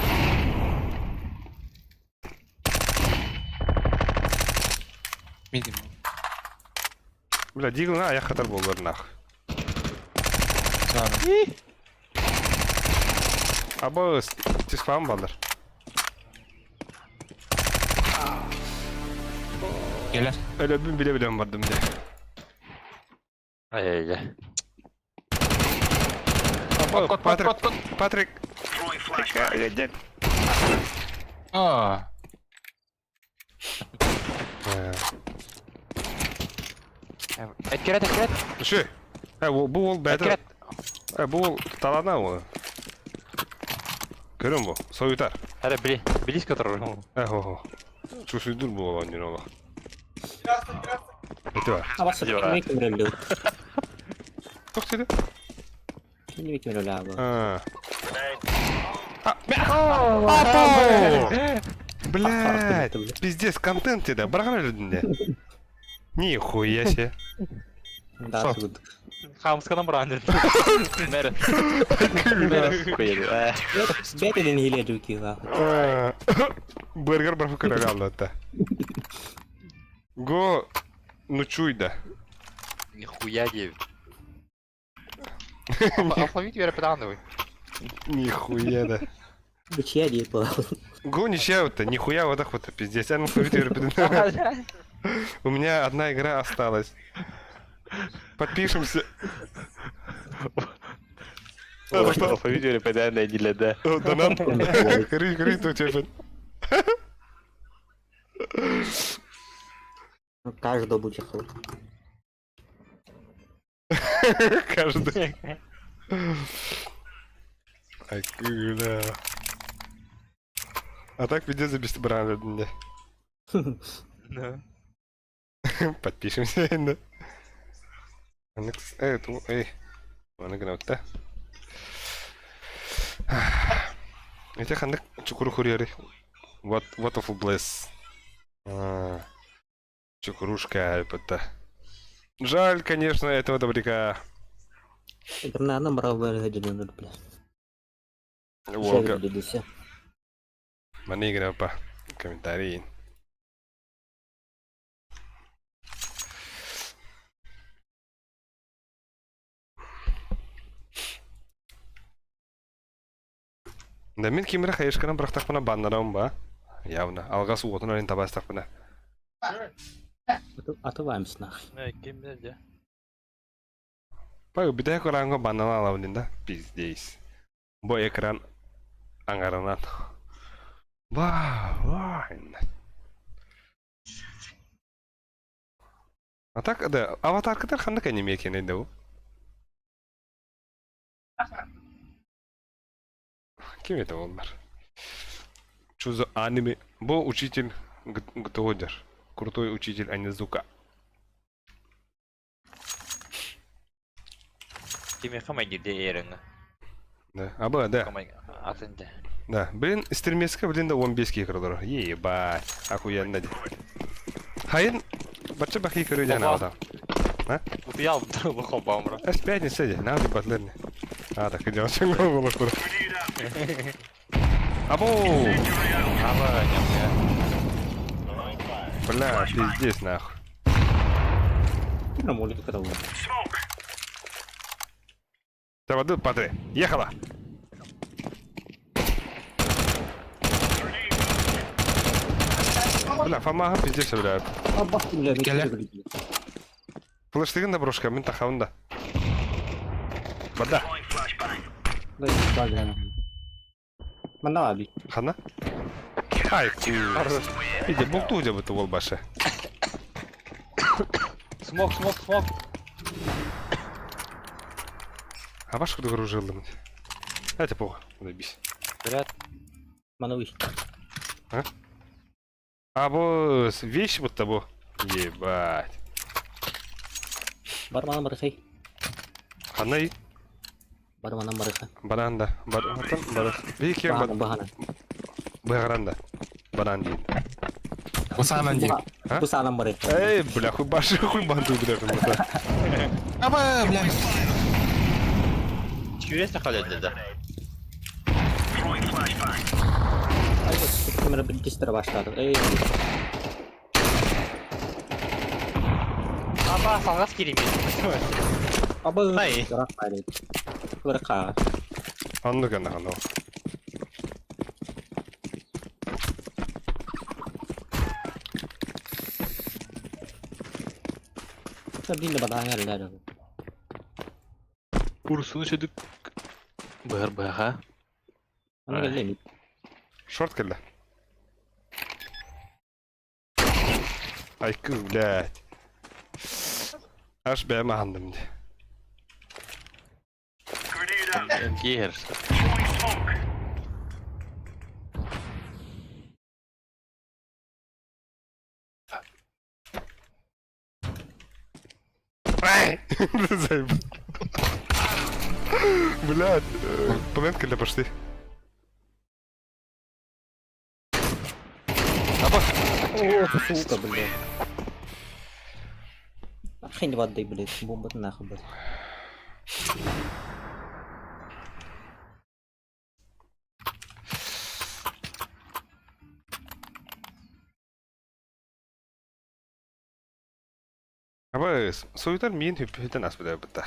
Видим. Бля, дигл на, я хатар был нах. Абас, тисфам балдар. Gelir. Öyle bir bile vardım de. Ай-яй-яй. Патрик, Патрик. Throwing flashbang. Aa. Эткерет, эткерет. Şu. Bu ol bedir. Эткерет. Bu ol talana o. Görün bu. Soyutar. Hadi близко тұрыр. Ho. Şu suydur bu olan yine ola. Bitti var. Apa sih? Juara. Ini kemarin dulu. Çok dedi. Ini kemarin dulu aku. Блядь, пиздец, контент тебе, брахана людінде. Нихуя себе. Да, тут. Хамскадан бұран деді. Мәрі. Мәрі қойды. Бәті ден хиле дуки ва. Бургер брафу карагал это. Го, ну чуй да. Нихуя 9. Алфавит вере подановый. Нихуя да. Ничья не было. Го ничья вот-то, нихуя вот так вот, пиздец. Я на алфавит У меня одна игра осталась. Подпишемся. Алфавит вере подановый не леда. Донат. Хри, то тебе. Каждого будет хуй. Каждый. Ай, бля. А так видео за бестобран. Подпишемся, да. Эй, она гнута. Это хандак чукуру хурьери. What of bliss. Чукурушка, альпата. Жаль, конечно, этого добряка. Karena anak meraba aja dulu bla. Волга. Jadi sih. Mana игра apa? Комментарии. Да мен кимера хайышканан бірақтақ бұна баннарауым ба? Явно. Алғасы отын өрен табастақ бұна. Atau vams nah. Кем білді? Пау, бидай көранға баннала алауын да? Пиздейс. Бұл экран аңарынан. Вау. А так, да, аватаркадар қандай аниме екен енді бұл? Кем это олар? Что за аниме? Бұл учитель ГТО-дер. Крутой учитель Анизука. Кеме қамай деді еріңі. Да, аба, да. Қамай атынды. Да, блин, стримеске, блин, да 15 кірдір. Ебать, охуенно де. Хайын, бача бақи көрі жана адам. Ұтыя алып тұры бұл қомбамыра. Әс пятница де, нағды батлеріне. А, так, идем, сен ғой болық көрі. Або! Аба, нямя. Бля, пиздец, нахуй. Nah, mulai ketemu. Smoke. Давай, дud, патри, ехала! бля, фамаға пиздец, бля. Келе. Флештеген да брошка, мен тахауында. Бада, хана? Ай, иди, болту где бы ты бол башы. Смок, смок, смок. А ваш куда гружил? Это плохо, заебись. Блядь. А бо вещь вот того. Ебать. Ханай, баранда, баранда. Вики, баранда. Баранди. Усанан дей. Эй, бля, хуй баши, хуй банду, бля, хуй. Аба, бля. Curious халет dedi. Throwing flashbang. Aba, salgas gireyim. Най. Anlık anlık anlık. Kurusunu çödük. Băr băra. Шорт келді. Айку, блядь. Аж бәйма андым де. Grenade out. Gear. Throwing smoke. Заеб. Блядь. Плент келді пошли. Аба. Аба, соютар мен хөппетен ас бля бітті.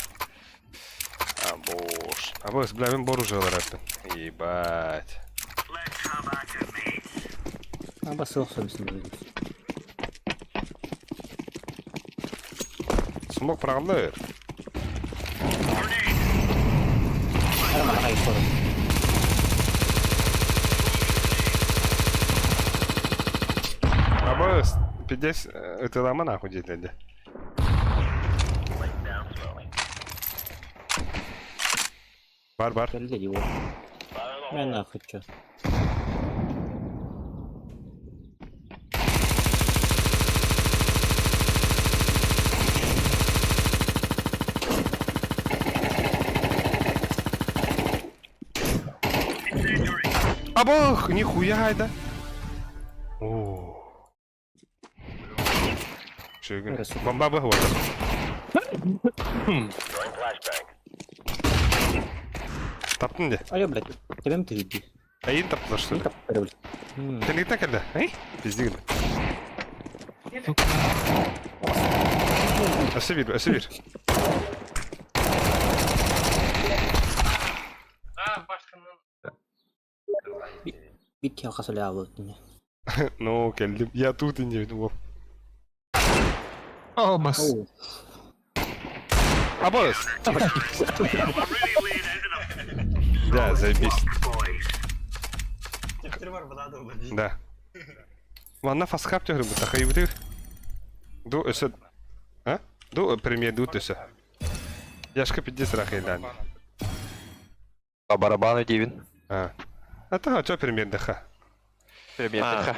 А, бош. Аба, бля, мен бору жағылар әппен. Ебать. Let's have at it, mate. Смок прағымдар. Grenade. Аба, 50 ытылама нахуй дейтінде. Бар. Incendiary. Абах, нихуя это. О. Шегин. Бомба бы вот. Таптың де. Әйін таптың что ли? Ты не так әлі? Эй? Пиздегін. Әсі бер. Ну, келдім. Я тут и не думал. Алмас. Абас! Really laying into them, Да, заебись. boys. Да. Ванна фаскап тегрим bu takayı bitir. Ду ösü. Ha? Ду премьер дут ösü. Yaşka 50 рахайдан. По барабану дивин. А. Это что премьер даха? Примерно.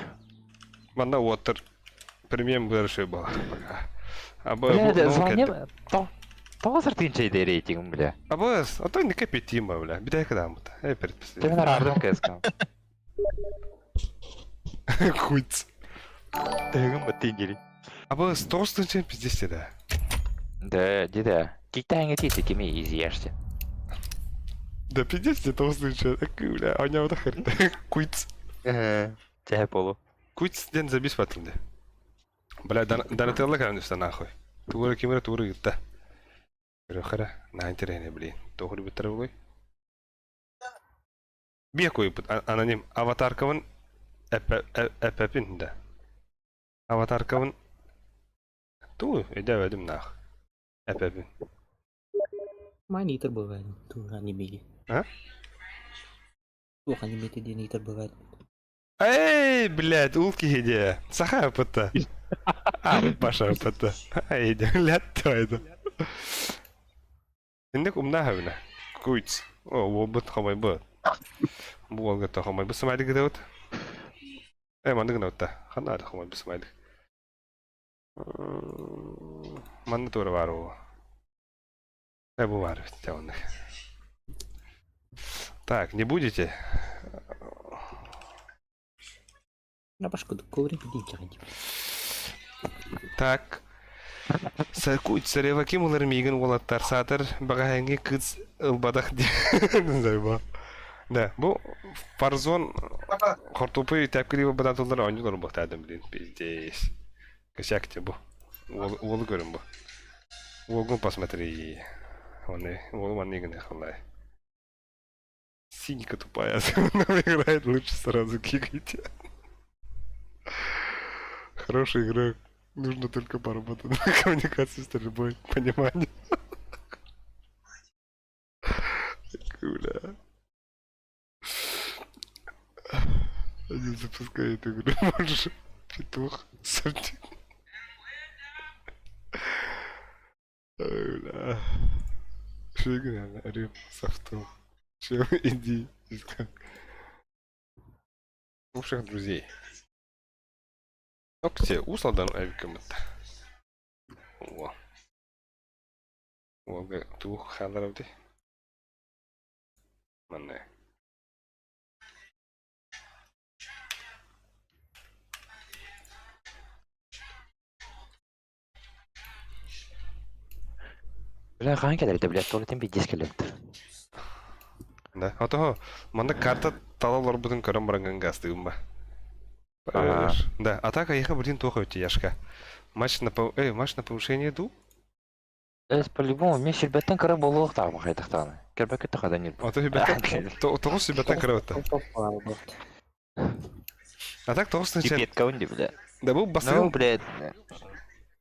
Ванна water. Премьер бұрышы бұл. Абы Бля, бұл звоним. кетті. Тоғызыр түйінчейді рейтингім, бля. Абыз, а то не капитима, бля. Бидай кадан бұта. Эй, предпоследний. Ти мене рардым кескам. Хуйц. Тегін бәттен келі. Абыз, 9-шы пиздес деді. Да, деда. Киктайыңа тейті кеме изиешті. Да пиздец не 9-шы. Бля, аня да хәрді. Хуйц. Чәп болу. Хуйц ден забис батымды. Бля, Донателло кәлімдісті нахуй. Туғыры кемірі туғыры гітті. Рөхара, наинтерене, блин. Тоғыры біттірі бұлай. Бия қойып, аноним аватаркавын әпәпін да. Аватаркабын. Ту, эдәвәдем нах. Әпәбин. Монитор бывает. Тут анимеди. А? Ох, анимеди монитор бывает. Эй, блядь, улки иди. Саха пыта. Баша пыта. Эй, блядь, тойду. Индек умна хавна. Куйц. О, вобыт хамай быт. Буалга та хамай быт самайды гидеут. Манда гына утта. Ханады хамай быт самайды. Манда тура бар о. Бу бар ведь он. Так, не будете? На башку коврик динчаги. Так. Сакуйт сареваки мулар миган волаттар сатыр багаһанги кыз ылбадах зайба. Да, бу Фарзон хортупы тәпкири бадатылар оңдылар бу тадым билин пиздец. Косякте бу. Ол көрүм бу. Олгун посмотри. Он маниган халай. Синька тупая, она играет лучше сразу кикайте. Хороший игрок. Нужно только поработать на коммуникации с стрельбой, понимание. Куля. Один запускает игру, можешь петух сортить. Куля. Что игра? Орем софтом. Че, иди, искать. Лучших друзей. Окте, усладан авикамыт. О. Олга тух халаравди. Манне. Бля, хан келерди, блядь, туалеттен бидес келерди. Да, отого, манда карта талалар бүтін көрім баранган гастыгым ба. Да, атака еха бірден тоха өте яшка. Матч на повышение ду? По-любому, мен шербеттен кірі болуық тағымы қайтақтағаны. Кербәкі тұқадан ел. Ото хибеттен, тоғыз хибеттен кірі өтті. Атак тоғыз тынчен. Пипетка өнде, бля. Да бұл Ну, басығын, блядь.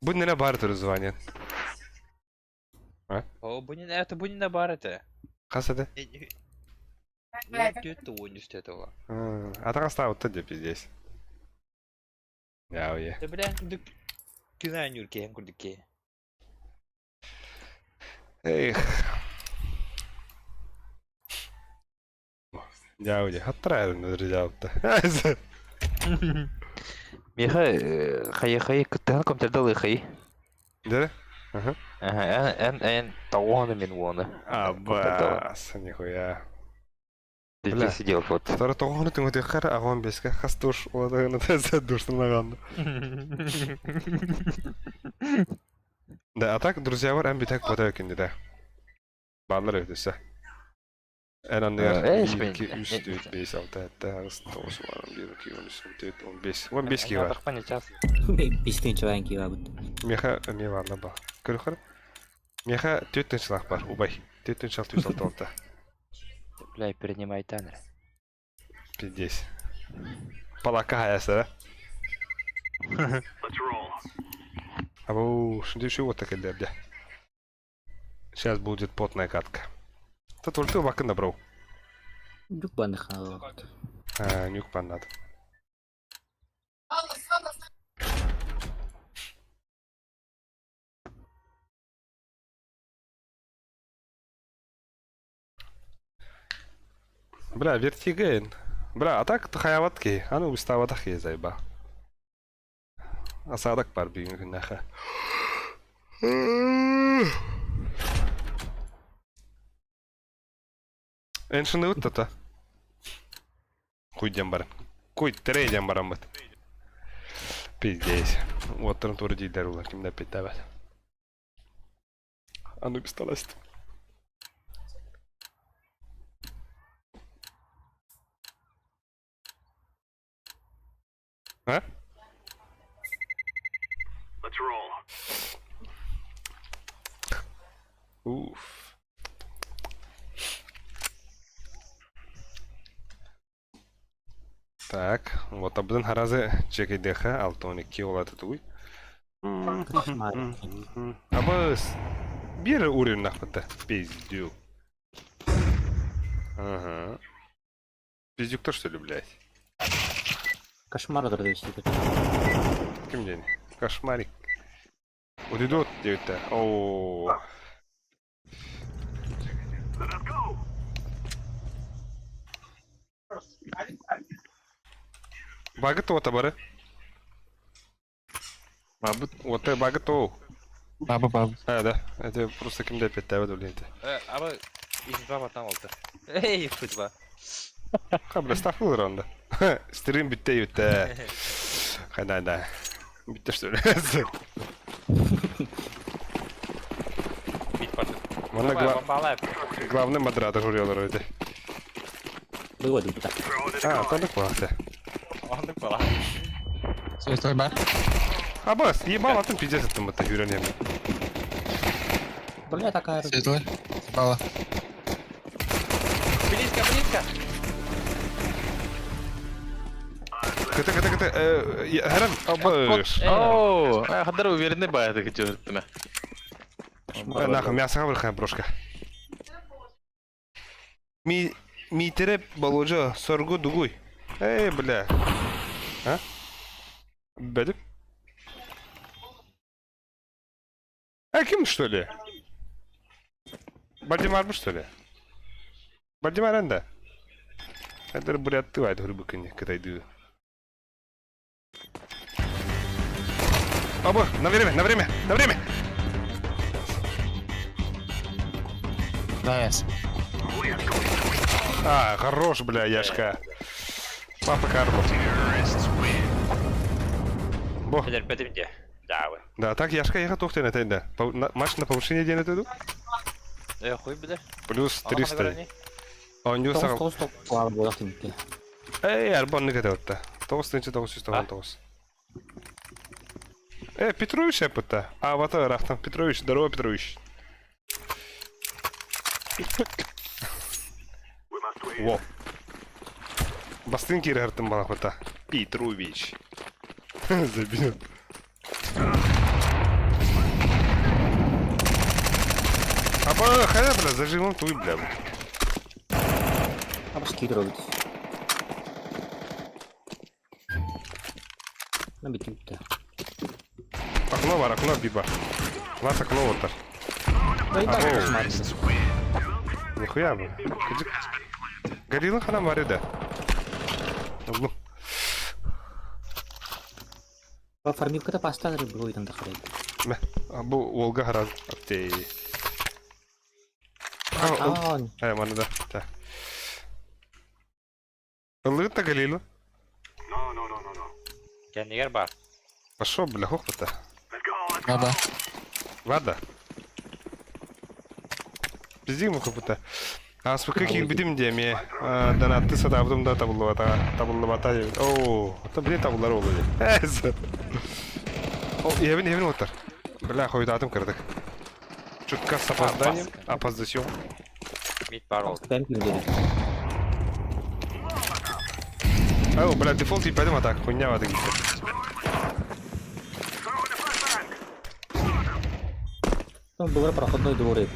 бұл нені бар түрі звание. О, это Бунина бар это. Қасады? Это университет его. Атака става өтті деп здесь. Яу е. Да, бля, күдік. Күнә нүрке, күдікке. Эх. Яу е, хаттырайдың өдірі Меха, хай, күттіған комтерді лыхай. Дері? Эн тауаны мен оны. Абас, нихуя. Бля, сидел вот. Тора тоғаны түң өте қар, ағуан беске қастуш оладығыны тәзі дұрсынлағанды. Да, а так, друзья, бар, әм бітәк бота өкенді да. Баллар өтісі. Ән андығар 2, 3, 4, 5, 6, 7, 8, 9, 1, 2, 13, 14, 15. 15 ки бар. Бистин чавайын ки бар. Меха өме барлы ба. Көрі қыр? Меха 4 тіншілақ бар, убай. 4 тіншілақ 266. Бля, перенимай танер. Пиздец. Палака хаясы, да? Let's roll. Абу, шундай шо вот такелерде. Сейчас будет потная катка. Тут ульту бакын набрал. Жүк банды хал. Нюк пан надо. Бля, вертигейн. Бля, а так хаяватки. А ну уставатах є зайба. Асадак бар бүйін күннәхі. Эншіні өтті та. Хуйден барын. Хуй трейден барын бұд. Пиздейс. Оттырын туры дейдер олар. Кімді петті бәд. А ну пистоласт. А? Let's roll. Уф. Так, вот абдан харазы чекайдеха 6-12 олаты туй. Абас бир уровень нахпата. Пиздюк. Ага. Пиздюк то что ли, блядь? Кошмар дұрды істейді. Ким день? Кошмарик. Вот идет где-то. О. Багато вот абары. Мабуть. Вот это багато. Баба. Да. Это просто кем-то опять тавы блядь. Абы, изба батан oldu. Эй, футба. Кабля стафыл ронда. Стрим битте ютте. Да. Битте что ли? Бит батын. Мана Бомбалайып. главный модератор журналар өйді. Бұл өйді бұта. Тонық бағыты. Ондық бала. Стой, бар. Абас, ебал атын пиздец аттым бұта үйренемін. Бля, такая... Светлый. Бала. Близко. Кыты. Харам, абаш. Оу, хаддар уверенный бая таки чёртыма. Нахуй, мясо вырхай, брошка. Ми тереп баложа, соргу дугуй. Эй, бля. А? Бедик? Ким, что ли? Бальдимар бы, что ли? Бальдимар, анда? Это, блядь, ты вайд, грубо кони, когда иду. Оба, на время! Найс. Хорош, бля, Яшка. Папа Карло. Бо. Федер бетимде. Давы. Да, так, Яшка, я готов тебе на да. Матч на повышение денег иду? Хуй біде. Плюс 300. Он не усал. Тоғыз қуар болақ демекке. Арбон не кетті. 999. Петрович эпота. Вот Рафтан Петрович, здорово, Петрович. Во. Бастынки регартым балахота. Петрович. Забил. Аба, хая, бля, зажимом твой, бля. Абы скидер өйді. На беті өтті. Окно бар, окно биба. Вас окно отыр. Нихуя бы. Горилла ханам бар еді. Углу. Фармивкада пастан бұл ойдан да қарайды. Мә, бұл Волга хараз. Аптей. Мана да. Та. Ылыгы-то Галилу. Кендигер бар. Пошел, бля, хохота. Баба. Вада. Пизди ему хохота. Спокойно бедим деме. Да ты сада потом да табуллавата. О, это блин табуллар oldu. О, евин отыр. Бля, хойдатым кырдык. Чутка с опозданием. Опоздаем. Мид бар oldu. Бәм кемдері. О, бля, дефолт ебадым атак. Хуйня вады гитер. Бұл проходной двор еді.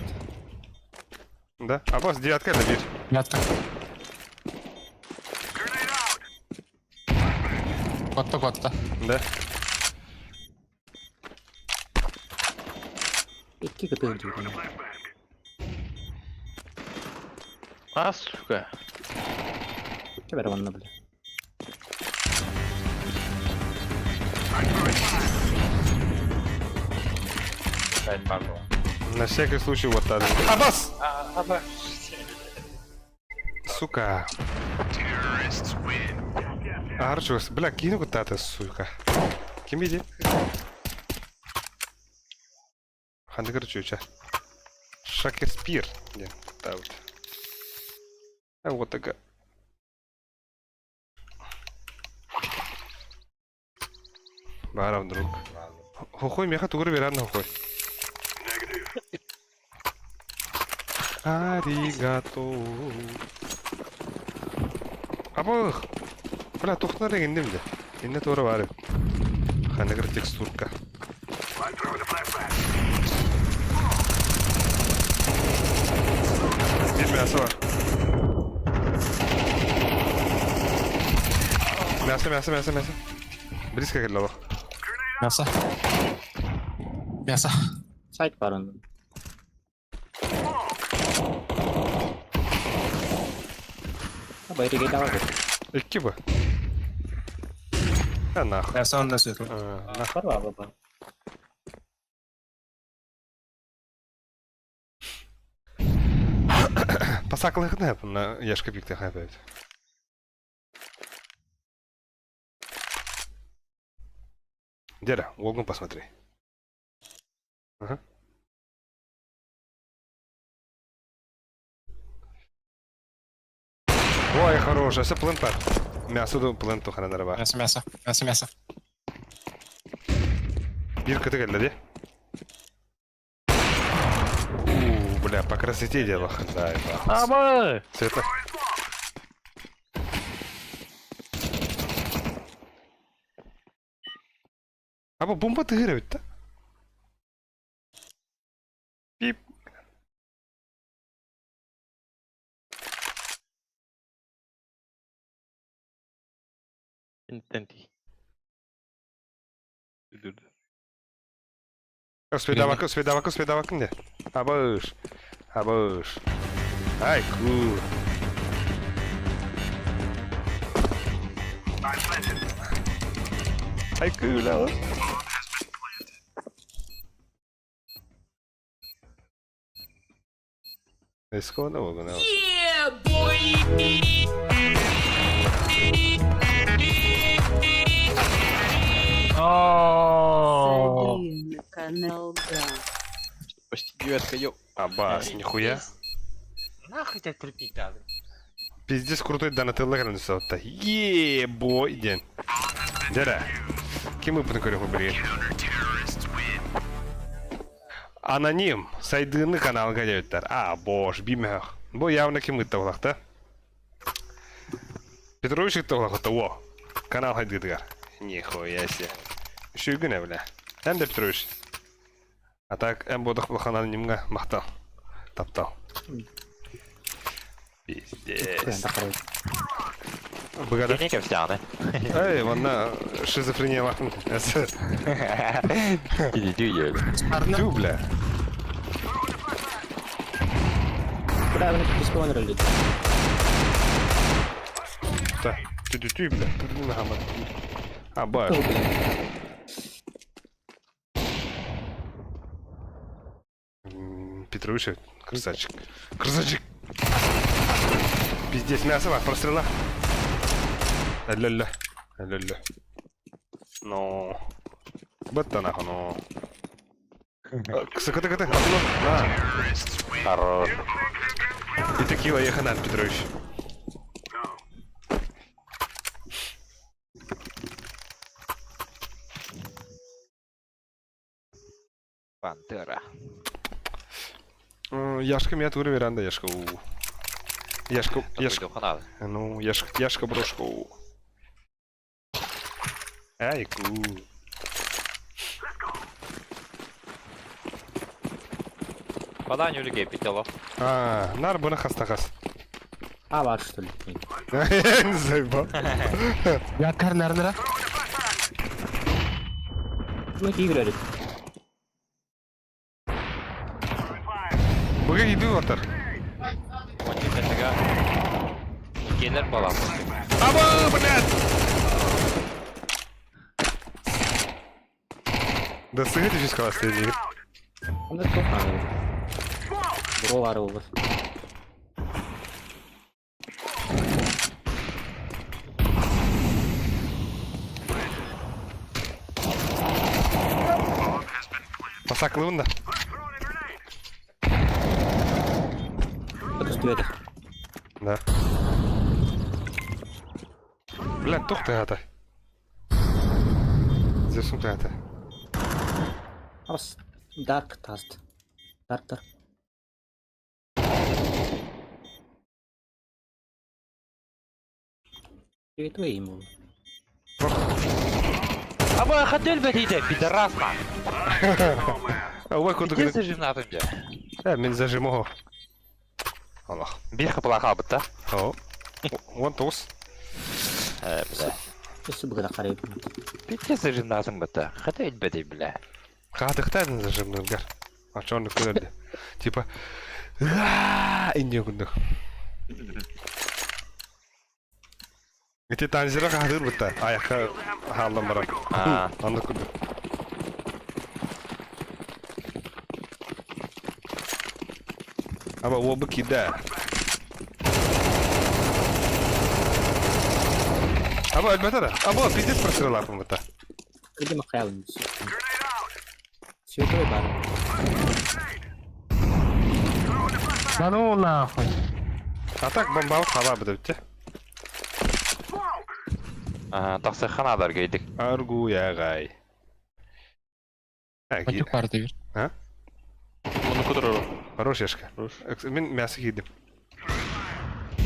Да? Абас, девятка это дверь. Метка. Котта. Да. Екі күті өйді. Сука. Че бәрі ванна білі. Сайт бар был. На всякий случай вот так. Абас! Абы. Сука. Арчус, бля, кину куда-то, сука. Кем иди? Ханды короче. Шекспир. Нет, да вот. Вот такая. Баров друг. Хохой, меха тугры веранда хохой. Аригато. Абах. Бля, тухнар егендем де. Инне тура бары. Ханагыр текстурка. I'm throwing a flashbang. Bir мясо var. Мясо. Близко келді олық. Мясо. Мясо. Сайт бар onun. Bayırı geldi ama. İki bu. Ya нахуй. Мясо он на светло. Var mı baba? Посакал их нэп на яшка пик тэх опять. Деда, в угол посмотри. Ага. Ой, хороший, все плен пар. Мясо до плен тухана нарава. Мясо. Bir kötü geldi de. Бля, по красоте дело. Да, это. Абы! Света. Abi bomba tığır evet de. Pip. Intenti. Сведавакın de. Абыш. Ай, cool. I'm planted. Ай, cool, abi. Esconda o né? Канал, да. Почти девятка, ёп. Абас, нихуя. Нахуй тебя крепить надо. Пиздец крутой Донателло гранатовый-то. Ебой день. Деда. Кем мы подгорел блин? Аноним. Сайдыны канал гадяйттар. А, бош, бимях. Бо явно кем это влахта. Петрович это влахта. Во. Канал хайдыдгар. Нихуя себе. Еще и гуня, бля. Энде Петрович. А так, бодах влахана немга махтал. Таптал. Пиздец. Богата. Денег взял, да? Эй, вон на шизофрения лахнут. Тю, бля. Куда вы спонсорили? Да. Тю, бля. А, баш. Петрович, красавчик. Красавчик. Пиздец, мясо, прострела. Ля-ля. Ну. Бата нахуй, ну. Кыты. На. Хорош. И текила еханат, Петрович. Пантера. Яшка меня туре веранда, Яшка. Яшка. Надо. Ну, Яшка брошку. Ай, кул. Поданию людей пятело. А, нар бuna хастахас. А, var что ли? Не заебал. Я карнарнера. Мы играли. Буга иду ватар. Он не дофига. Генер балам. Аба, блядь! Да сыграйте через колоссальный. Он это тут надо. Бровары у вас. Посакал он, да? Это что это? Да. Блядь, тух ты это. Здесь он это. Ас. Dark Taст. Dark. Твоим. Абай, хотел бы ты, пидорас, нах. Ой, Где куда зажим на тунде? мен зажимого. Allah. Bir kapıla bıtta. О. Вон тос. Бля. Что бы когда харей? Где зажим на тунде быtta? Хотел бы ты, бля. Кадыктан зажимный гар. А чё он куда? Типа инде куда. Эти танзира кадыр быта. Аяка халдан барам. Анда куда. Аба оба кида. Аба әлбәттә дә. Аба пиздец простреллар быта. Где махаем? Световой бар. Да ну нахуй. А так бомбаут хала бит. Тақсырханадар гейдик. Аргу я гай. Матюк бар дегер. А? Bunu kudurur. Хорош яшка. Мен мясо кидим.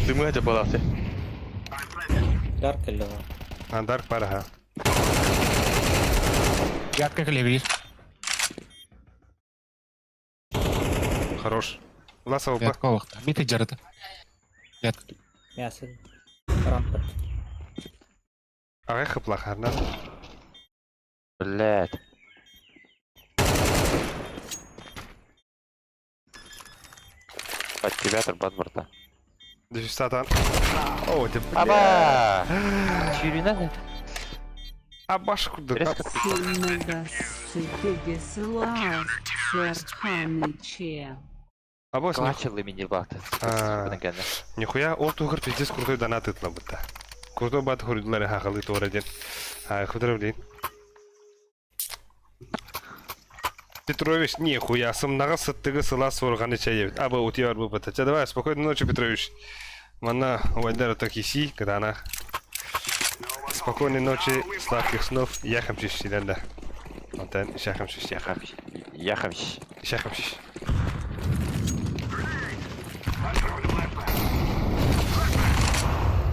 Дымы хотя бы лафте. Дарк или Андарк пара ха. Ятка клевер. Хорош. Ласова ба. Ятка вакыт. Бите жарыты. Ятка. мясо. Рампа. Агай хыплахарна. Блядь. Активатор базборта. Дефистатан. О, ты бля. Аба! Чирина. Абаш куда. Абаш не. Качалы мини баты. Нихуя ол тугыр пиздец крутой донат итла быта. Крутой бат хурдлары хакалы тораден. Худра блин. Петрович, нихуя, сымнага сыттыгы сыла сорганы чайбит. Аба утияр бу быта. Давай, спокойной ночи, Петрович. Мана вайдара такиси, кадана. Спокойной ночи, сладких снов. Яхамшиш силенда. Антен, шахамшиш, яхамшиш. Яхамшиш. Шахамшиш.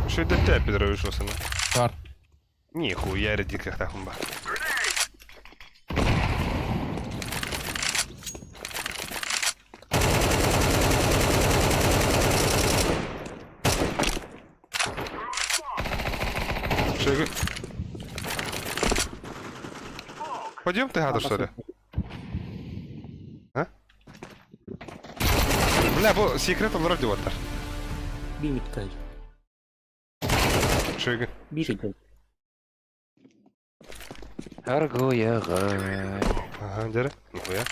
Что это ты, Петрович, осана? Бар. Нихуя, реди как тахумба. Что? Пойдем ты, гаду, что ли? А? Бля, бо секрет вроде вот так. Бимиткай. Что это? Бишикай. Аргу ягай. Ага, деры, нихуя.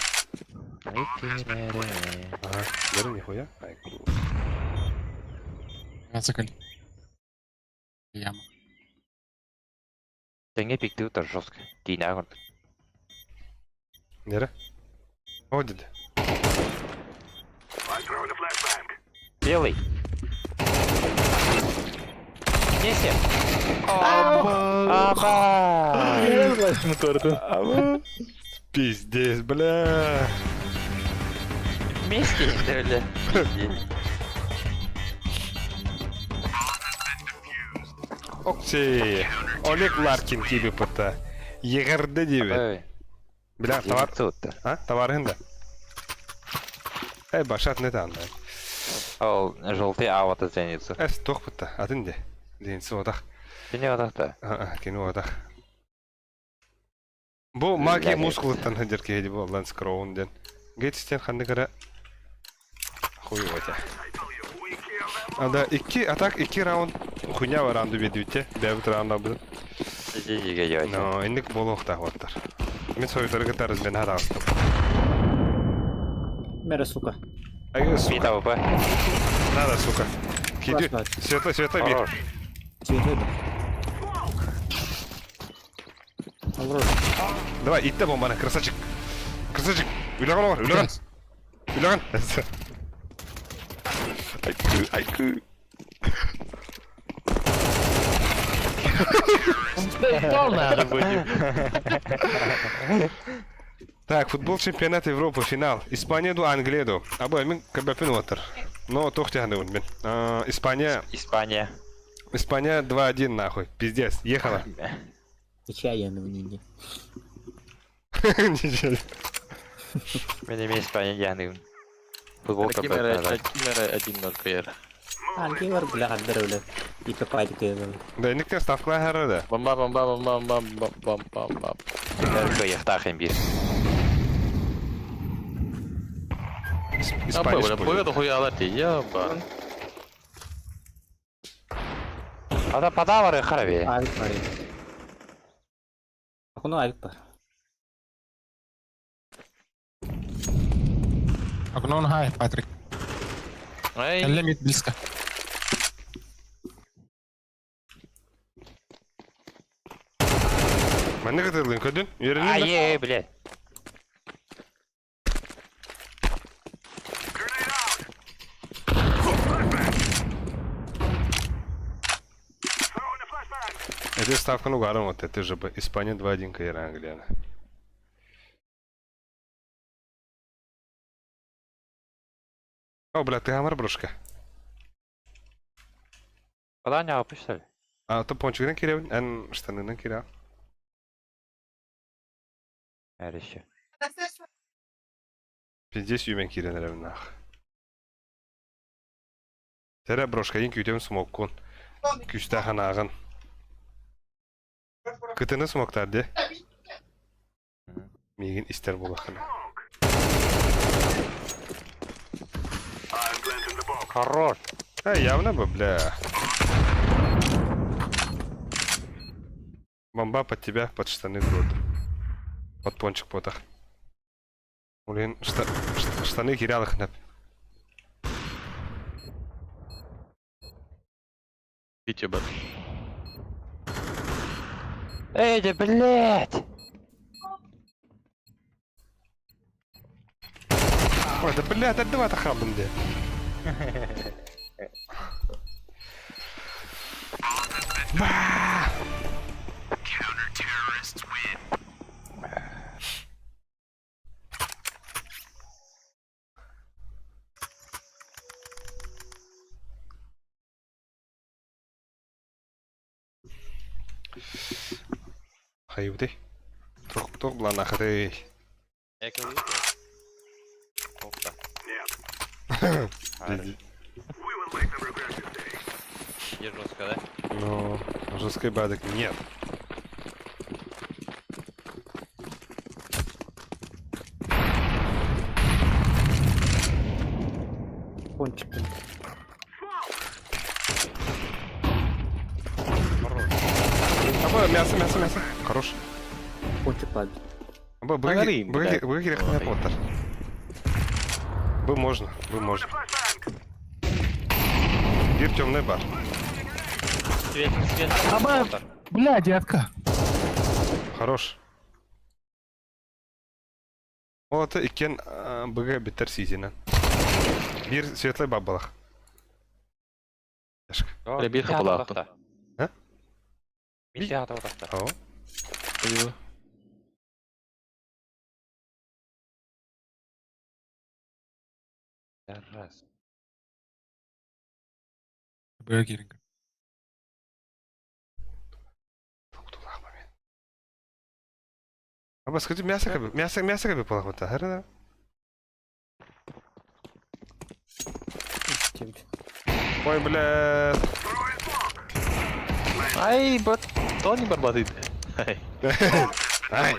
Ага, деры, нихуя. Ай, круто. Ацакаль. Яма. Тенге пикты утар жестко. Тинагон. Деры. О, дед. Белый. Несе. Аба. Пиздец, бля. Вместе, бля. Окей. Олег Ларкин gibi пыта. Егерде дебет. Бля, товар. А? Товарында. Башат не танда. Ол желтый авата ценится. Тох пыта. Адынде. Денси одах. Сене одақта. Кені одах. Бу магия мускулыттан хыдыр кейді бұл ланс кроунден. Гейтстен ханды кара. Хуй өте. Анда 2 атак 2 раунд хуйня var раунду бедүтте. Бәбіт раунда бұл. Жеге яй. Но, инник болу оқтақ оттар. Мен сойдары кытарыз бен хада астым. Мера, сука. Айга, сука. Мита ВП. Надо, сука. Киди. Класс, Света, бит. Хорош. Световой бар. Давай, итте бомбаны, красавчик. Красавчик. Үйлаған олар, үйлаған. Үйлаған. Айкы. Так, футбол чемпионат Европы, финал. Испания ду Англия ду. Абай, мен кабапин отыр. Но тоқтяғаны мен. Испания. Испания. Испания 2-1 нахуй. Пиздец. Ехала. Нечаянно в ней. Ничего. Мен емес Испанияның футболка Кимера 1-0 кер. Анки бар бля хаддар öyle. İki paydı kıyım. Да, никто ставка харада. Бомба. Дәргі яқтақын бір. Apa Испания udah boya da koyarlar diye ya ba. Ада пада var ya қарабе. Ayıp var ya. Bunu ayıp var. Окно хай, Патрик. Ай, Лимит близко. Мен не катылдың көдін? Үйрендің бе? Айе, блядь. Throwing a flashbang. Это ставка ну гаром вот это же бы Испания 2-1 кайыр Англияны. О, блядь, ты гамар брушка. Пада не апы, что ли? А то пончигден киребин, эн штанынан кире. Әрі ще. Пиздец үймен киренеребин нах. Тере брошка ең күйтемін смоккун. Күшті ханағын. Кытыны смоктар де. Мегин истер болақына. I'm planting the bomb. Хорош. Явно бы, бля. Бомба под тебя, под штаны грот. Под пончик потах. Блин, штаны кирялых нап. Видите, ба. Эй, да блядь! Ой, да бля, да давай-то хабым де. Хайвды. Тук блан ахрей. Яке вийде? Опта. We will make them regret this day. Є жорстко, да? Ну, жесткой бадок нет. Пончик. Або мясо. Хорош. Пончик падает. Або Поговорим, блядь. быги не поттер. Бы можно. Flashbang. Бир темный бар. Свет. Аба, бля, детка. Хорош. Вот икен быга битер сизинен. Бир светлый бабалах. Bir kapılı attım. Ha? Bir şey hata odakta. О. Ую. Раз. Бергеринг. Аба скажи мясо как бы полохота. Херна. Ой, бля. Ай, бат. То не барбатит. Ай. Ай.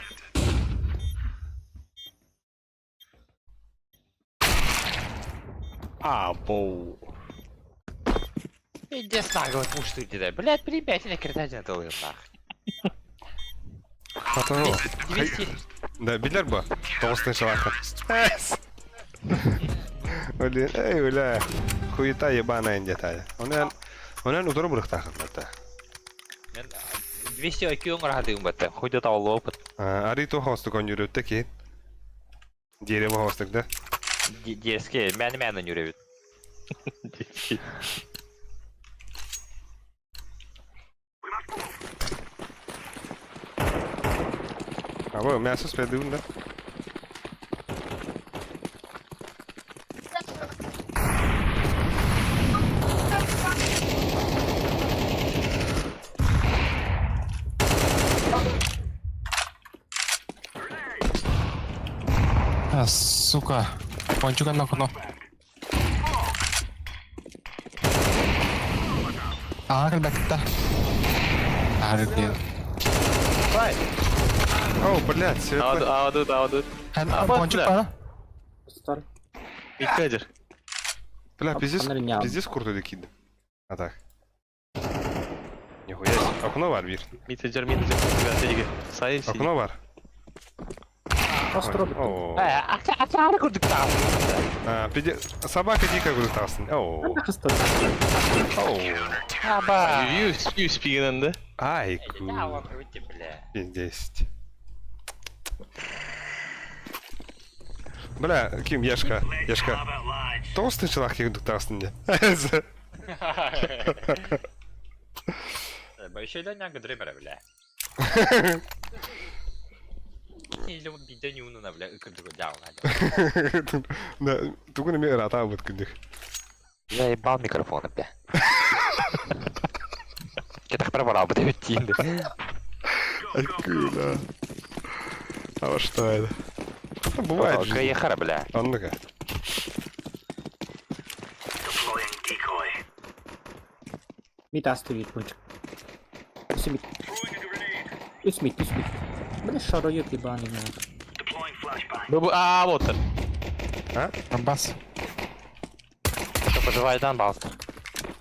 Абоу. Иди с нагой пушту иди, блядь, ребят, не кирдать на толы нах. Потом. 200. Да, билер ба. Толстый шалаха. Блин, эй, бля. Хуета ебаная где-то. Он удобно брахтахат это. Мен 200 IQ ңгырахатыгым бәттә. Хуйда тавылы опыт. Арито хостук он йөрөттө ки. Дерево хостук да. Дерске, мәні юребит. А вы мясо спредун да. Сука. Пончик на окно. Ребята. Блин. О, блядь, светлый. Аудут. Пончик пара. Мидкадер. Бля, пиздец, Андрей, пиздец крутой кид. А так. Нихуя себе. Окно бар, бир. Мидкадер. Ребята, сайын сиди. Окно бар. О. Ачаары көрдүк та. Собака дикая куда тастын. О. Аба. Ю спигенен да? Ай, Жава өте, бля. пиздец. Бля, Ким, Яшка. Толстый человек куда тастын де. Большойларня гдремера, бля. Или вот бида не унуна, бля, ыкырдыгы дауна. Да, тугу на меня рата вот кындых. Я ебал микрофоны, бля. Я так пробовал бы давить инды. Откуда? А вот что это? Ну, бывает же. Каехара, бля. А ну-ка. Mitä стоит, Пончик? Смит. Бля, шароёб ебаный, Вот он. Бас. Что поживает дан, балстер?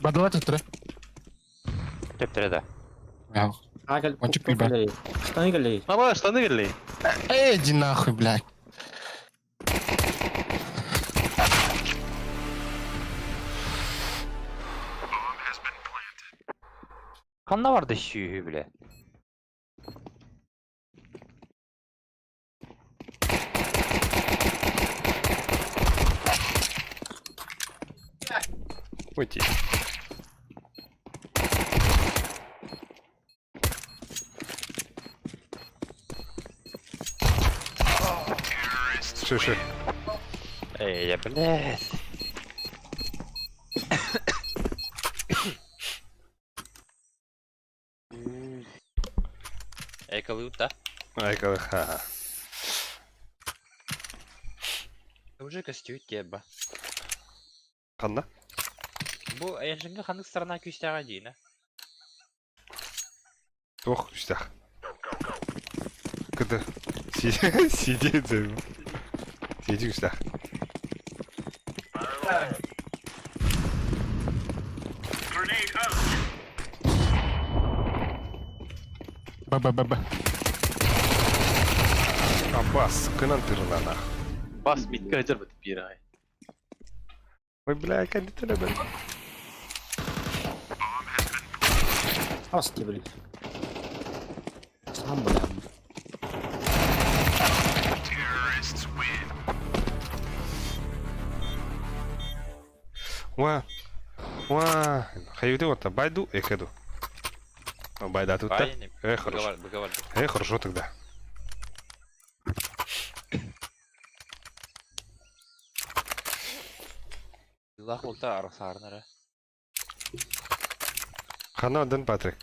Бадала тут три. Теп да. Агал, Пончик пиба. Штаны галей. Мама, штаны верли. Иди нахуй, блядь. Kanna vardı şüyü bile. Уйти. Ши. Эй, я, блядь. Экалута. Ай, ха. Уже костюм теба. Ханна? Бу янжинга ханık сторона küstəğə deyinə. Ох, üstah. Когда сидит за его. Сиди, üstah. Б. Аббас, кынан тырына нах. Бас мидкадер бит bir ay. Ой, бля, кондитер, бля. Asti, блядь. Сам, бля. Ва. Хайюты вот байду, эхэду. Байда тут. Хорошо. Хорошо тогда. Зах болта арасарнары. Хана один Патрик.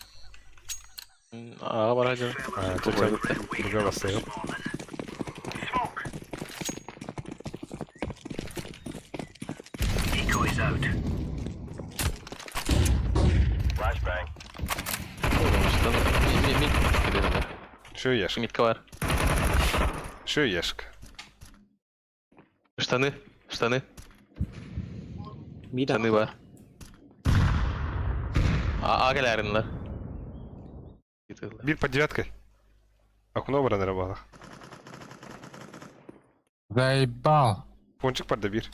Аға бара жа. Друга бастайым. Что ешь? Мидка var. Что ешь? Штаны. Mida. Штаны var. Агаларынlar. Бир под девяткой. Окно бара на работах. Заебал. Пончик под бир.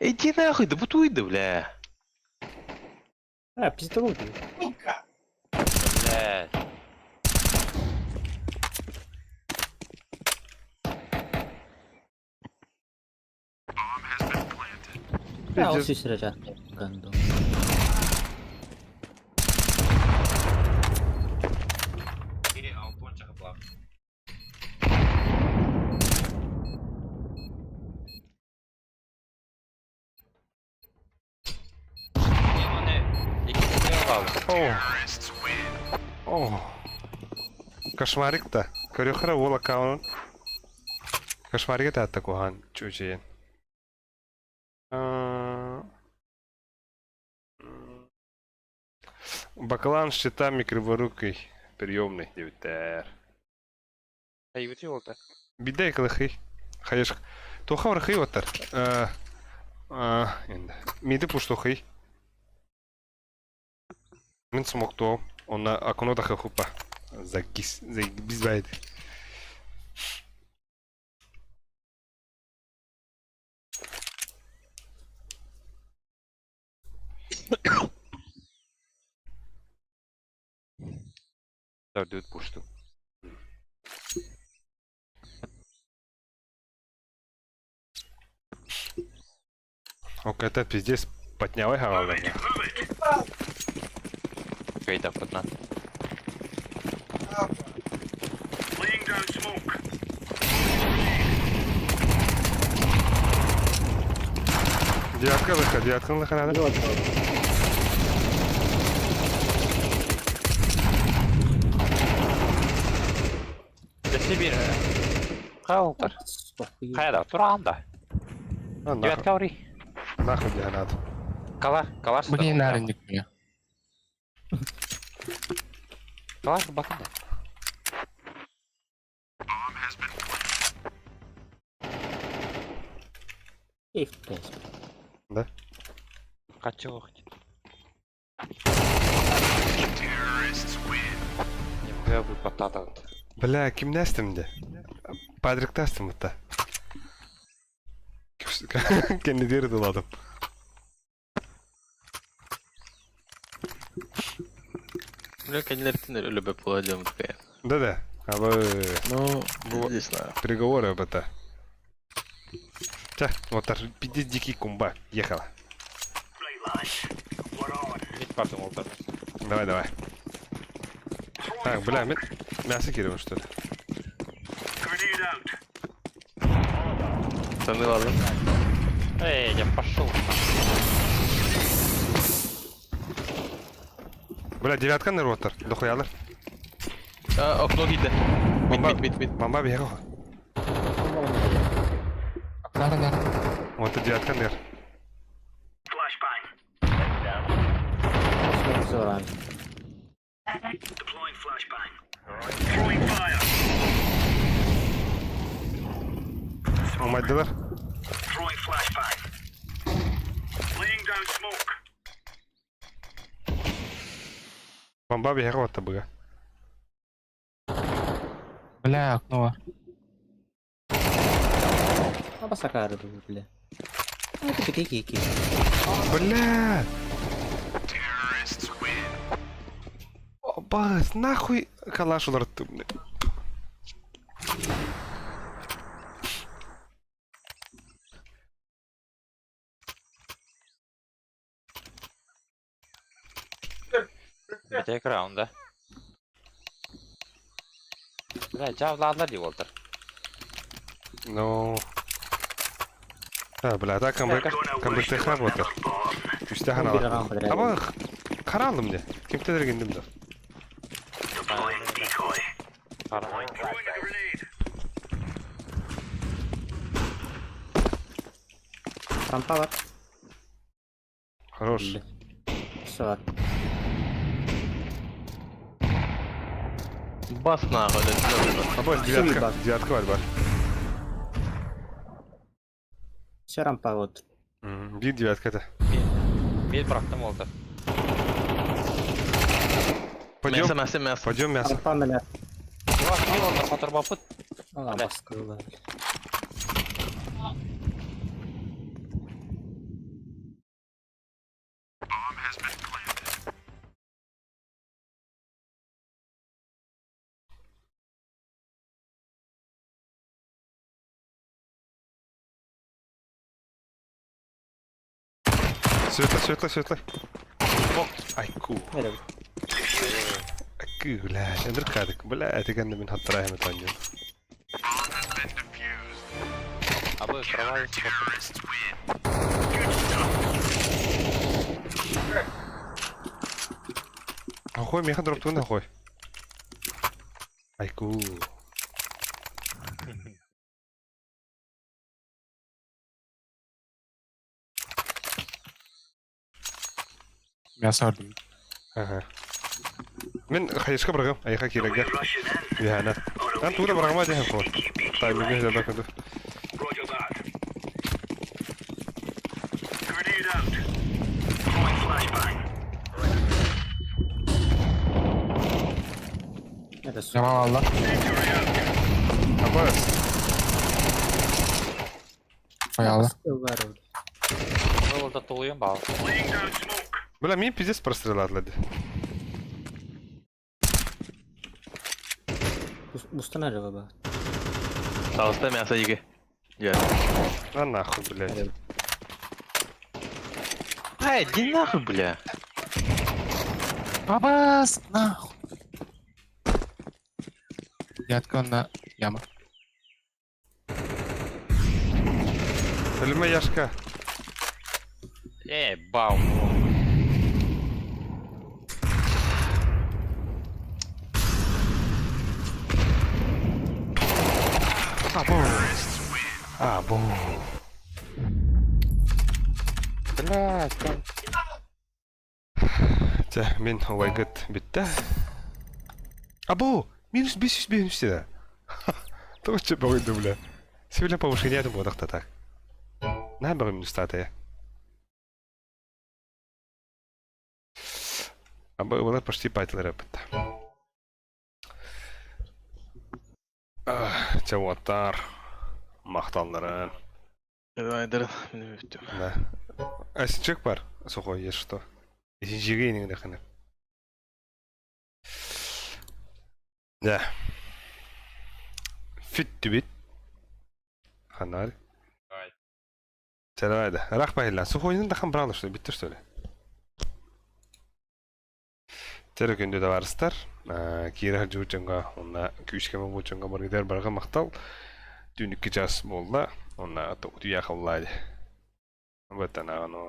Иди нахуй, да бутуйда, бля. Пиздану, блядь. Блядь. Al süsüreceğim. Gando. Biri altın çıkıp lan. О. Кошмарик-то. Көрөөхөрө ол аккаунт. Кошмарга таатта кохан чучейен. Баклан с щитами криворукой приемный девятер. Айвити олды. Бидай кылыхый. Хайыш. Тоха вархый отар. Енді. Миді пуштохый. Мен смокто. Она окно даха хупа. Загизбайды. Дөрдүт пушту. Ок, это пиздец поднялай хавал. Кайда подна. Laying down smoke. Девятка лыха, девятка лыха надо. Десибир. Каултар. Кайда? Туранда. Девятка ури. Нахуй где надо. Калаш. Блин, нарынник мне. Калаш бакында. Да? Качу хоть. Я бы потатал. Бля, ким нестимде? Падрик тестим это. Kendi diğeri doladım. Бля, конечно, любят поладим такая. Да-да. Ну, Вот. не знаю. Переговоры об это. Тя, вот так, 50 дикий кумба. Ехала. Right, lads. We're on. Ведь папа молотар. Давай, давай. Так, бля, мясо кидаем, что ли? Grenade out. Штаны ладно. Эй, я пошел. Бля, девятка на ротор. Дохуялар. Окно гиде. Мид. Бомба бегала. Нар. Вот это девятка нер. Flashbang. Deploying flashbang. Throwing fire. Умайдылар. Throwing flashbang. Laying down smoke. Бомба бегала вот бля. Бля, окно. Бля! Бас, нахуй калаш улартты, бля. Бите экран, да? Бля, жавладлар деп олтыр. Ну... Бля, так камбыртых работа. Үстәһен ала. Аба, каралым де. Кимтедер гендим да. Deploying decoy. Карамай. Throwing a grenade. Хорош. Бас нахуй, да. Аба, девятка var бар. Bir девятка да. Мен бырактым олтыр. Пойдем, Мясо. пойдем мясо. Чувак, не олды, қатыр бапыт. Светлый. Айку. Айку, бля, эндер кадык. Бля, это ганда мен хаттыраем это анжен. Абы, кровай. Ахой, меха дроптун ахой. Айку. Ben sordum. Ага. Мен хайышка баргам, айха кирәгә. Яна. Ан тура баргама дигән кул. Таймингә җаба кыды. Roger that. Grenade out. Throwing flashbang. Tamam valla. Injury out. Аба, Hayalla. Orada толуем бал. Laying down smoke. бля, мен пиздец прострелатлады. Бустан арaba ба. Алыста мясо еге. Я. А нахуй, блядь. Ай, иди нахуй, бля. Абас, нахуй. Ятка на яма. Телме яшка. Бау. Абу. Блядь, там. Та, мен ойгыт битте. Абу, минус 500 минус да. Точно пойду, бля. Сегодня повышение думаю, так так. На бери минус тата. Абу, было почти патлер битте. Чаваттар. Мақтанларын. Айдар, мен өттім. Да. Асичек бар, сухой есть что. Если жирейный нахрен. Да. Фит бит. Ханар. Чарайда. Рахмайла. Сухойнын да хамбралы что битти что ли? Тері күнді да барыстар. Кері жуучанға, онна күйшкеме болчанға баргидер барға мақтал. Түніккі жас болда, онна түйе қыллайды. Бөттен ағын о.